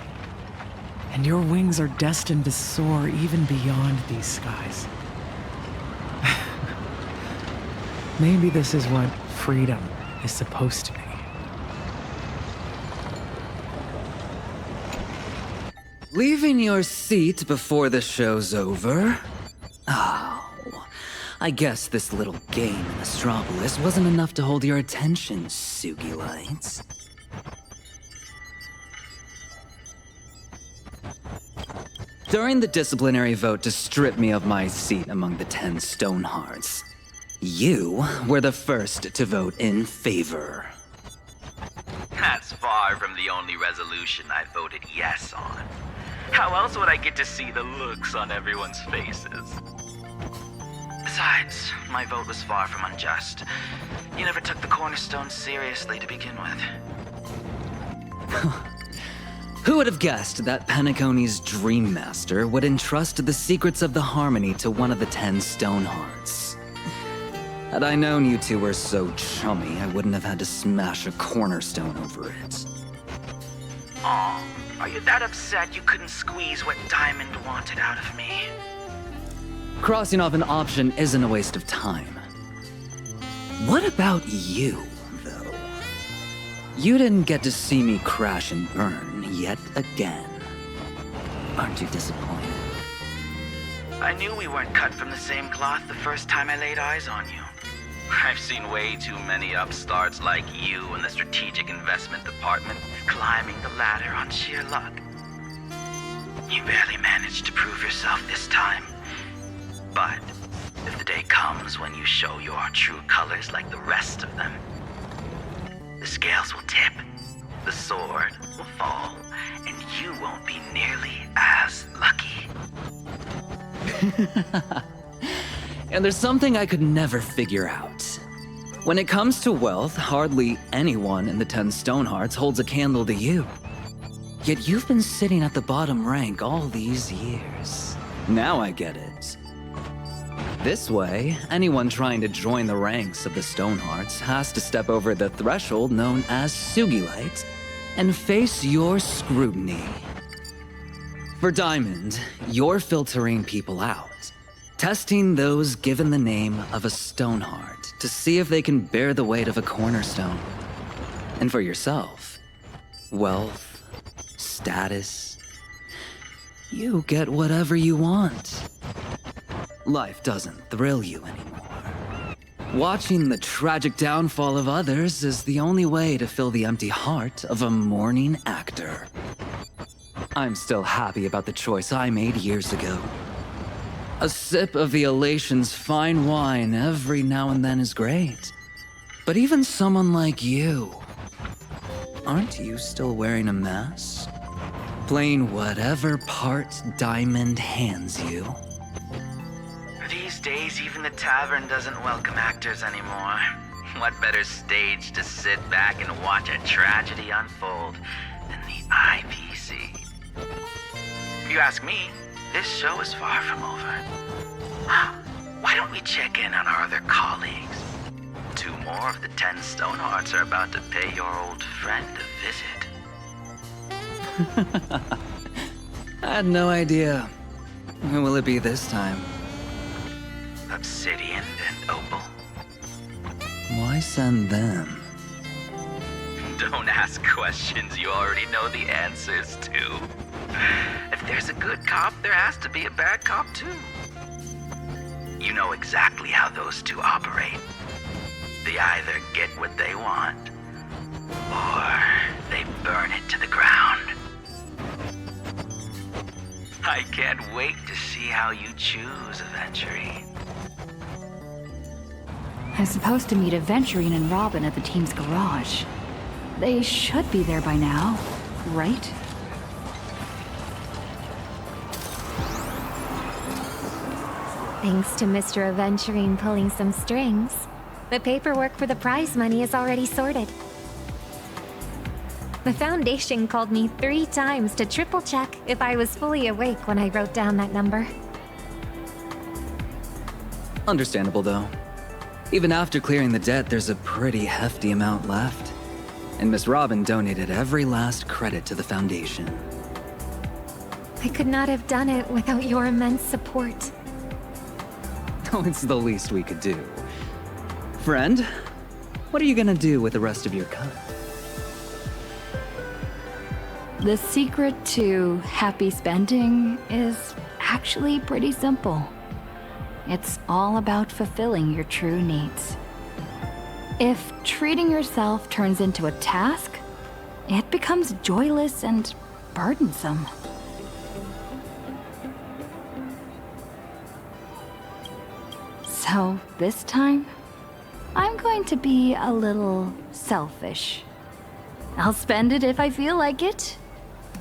and your wings are destined to soar even beyond these skies. Maybe this is what freedom is supposed to be. Leaving your seat before the show's over? Oh, I guess this little game in Astropolis wasn't enough to hold your attention, Sugi Lights. During the disciplinary vote to strip me of my seat among the 10 Stonehearts, you were the first to vote in favor. That's far from the only resolution I voted yes on. How else would I get to see the looks on everyone's faces? Besides, my vote was far from unjust. You never took the cornerstone seriously to begin with. Who would have guessed that Penacony's Dream Master would entrust the secrets of the Harmony to one of the 10 Stonehearts? Had I known you two were so chummy, I wouldn't have had to smash a cornerstone over it. Aw, are you that upset you couldn't squeeze what Diamond wanted out of me? Crossing off an option isn't a waste of time. What about you, though? You didn't get to see me crash and burn yet again. Aren't you disappointed? I knew we weren't cut from the same cloth the first time I laid eyes on you. I've seen way too many upstarts like you in the strategic investment department climbing the ladder on sheer luck. You barely managed to prove yourself this time. But if the day comes when you show your true colors like the rest of them, the scales will tip, the sword will fall, and you won't be nearly as lucky. And there's something I could never figure out. When it comes to wealth, hardly anyone in the 10 Stonehearts holds a candle to you. Yet you've been sitting at the bottom rank all these years. Now I get it. This way, anyone trying to join the ranks of the Stonehearts has to step over the threshold known as Sugilite and face your scrutiny. For Diamond, you're filtering people out. Testing those given the name of a Stoneheart to see if they can bear the weight of a cornerstone. And for yourself, wealth, status, you get whatever you want. Life doesn't thrill you anymore. Watching the tragic downfall of others is the only way to fill the empty heart of a mourning actor. I'm still happy about the choice I made years ago. A sip of the Elation's fine wine every now and then is great. But even someone like you, aren't you still wearing a mask? Playing whatever part Diamond hands you? These days, even the tavern doesn't welcome actors anymore. What better stage to sit back and watch a tragedy unfold than the IPC? If you ask me, this show is far from over. Why don't we check in on our other colleagues? 2 more of the 10 Stonehearts are about to pay your old friend a visit. I had no idea. Who will it be this time? Obsidian and Opal. Why send them? Don't ask questions you already know the answers to. If there's a good cop, there has to be a bad cop too. You know exactly how those two operate. They either get what they want, or they burn it to the ground. I can't wait to see how you choose, Aventurine. I'm supposed to meet Aventurine and Robin at the team's garage. They should be there by now, right? Thanks to Mr. Aventurine pulling some strings, the paperwork for the prize money is already sorted. The Foundation called me 3 times to triple check if I was fully awake when I wrote down that number. Understandable, though. Even after clearing the debt, there's a pretty hefty amount left. And Miss Robin donated every last credit to the Foundation. I could not have done it without your immense support. Oh, it's the least we could do. Friend, what are you gonna do with the rest of your cut? The secret to happy spending is actually pretty simple. It's all about fulfilling your true needs. If treating yourself turns into a task, it becomes joyless and burdensome. So this time, I'm going to be a little selfish. I'll spend it if I feel like it,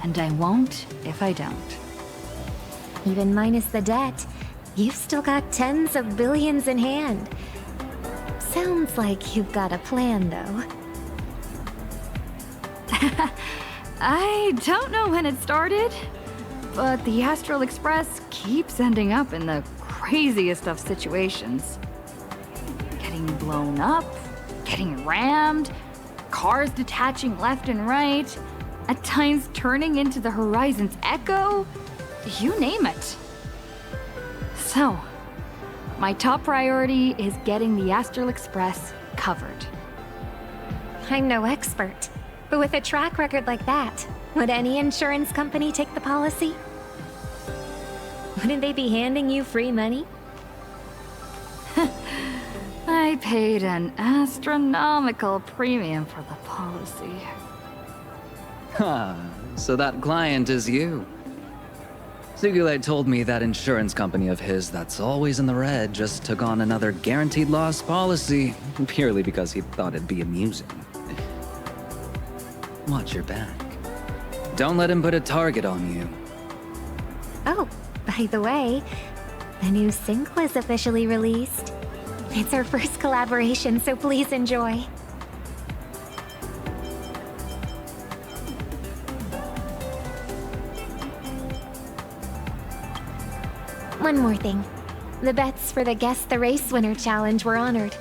and I won't if I don't. Even minus the debt, you've still got tens of billions in hand. Sounds like you've got a plan, though. I don't know when it started, but the Astral Express keeps ending up in the craziest of situations. Getting blown up, getting rammed, cars detaching left and right, at times turning into the Horizon's echo, you name it. So, my top priority is getting the Astral Express covered. I'm no expert, but with a track record like that, would any insurance company take the policy? Wouldn't they be handing you free money? I paid an astronomical premium for the policy. Ha, so that client is you. Sugilite told me that insurance company of his that's always in the red just took on another guaranteed loss policy, purely because he thought it'd be amusing. Watch your back. Don't let him put a target on you. Oh, by the way, the new single is officially released. It's our first collaboration, so please enjoy. One more thing. The bets for the Guess the Race Winner challenge were honored,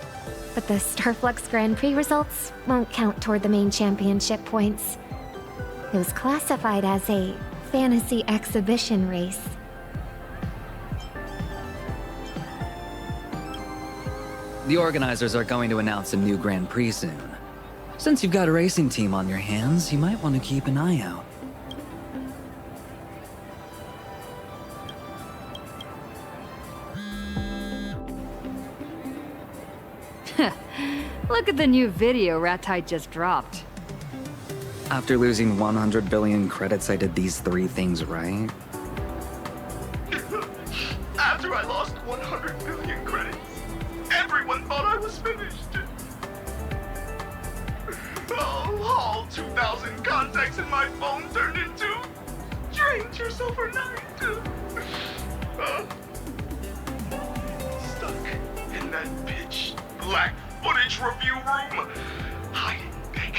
but the Starflux Grand Prix results won't count toward the main championship points. It was classified as a fantasy exhibition race. The organizers are going to announce a new Grand Prix soon. Since you've got a racing team on your hands, you might want to keep an eye out. Look at the new video Ratite just dropped. After losing 100 billion credits, I did these 3 things right. After I lost 100 billion credits, everyone thought I was finished. Oh, all 2,000 contacts in my phone turned into Drained Yourself or Night. Stuck in that pitch black footage review room. I didn't pick,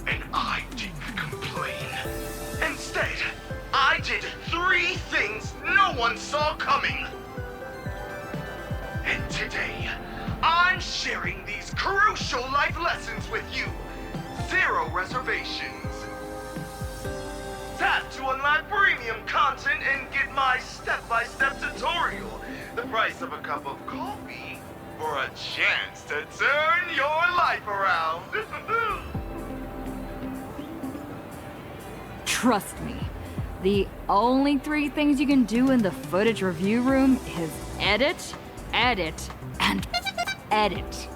and I didn't complain. Instead, I did 3 things no one saw coming. And today, I'm sharing these crucial life lessons with you. 0 reservations. Tap to unlock premium content and get my step-by-step tutorial. The price of a cup of coffee for a chance to turn your life around. Trust me, the only 3 things you can do in the footage review room is edit, edit, and edit.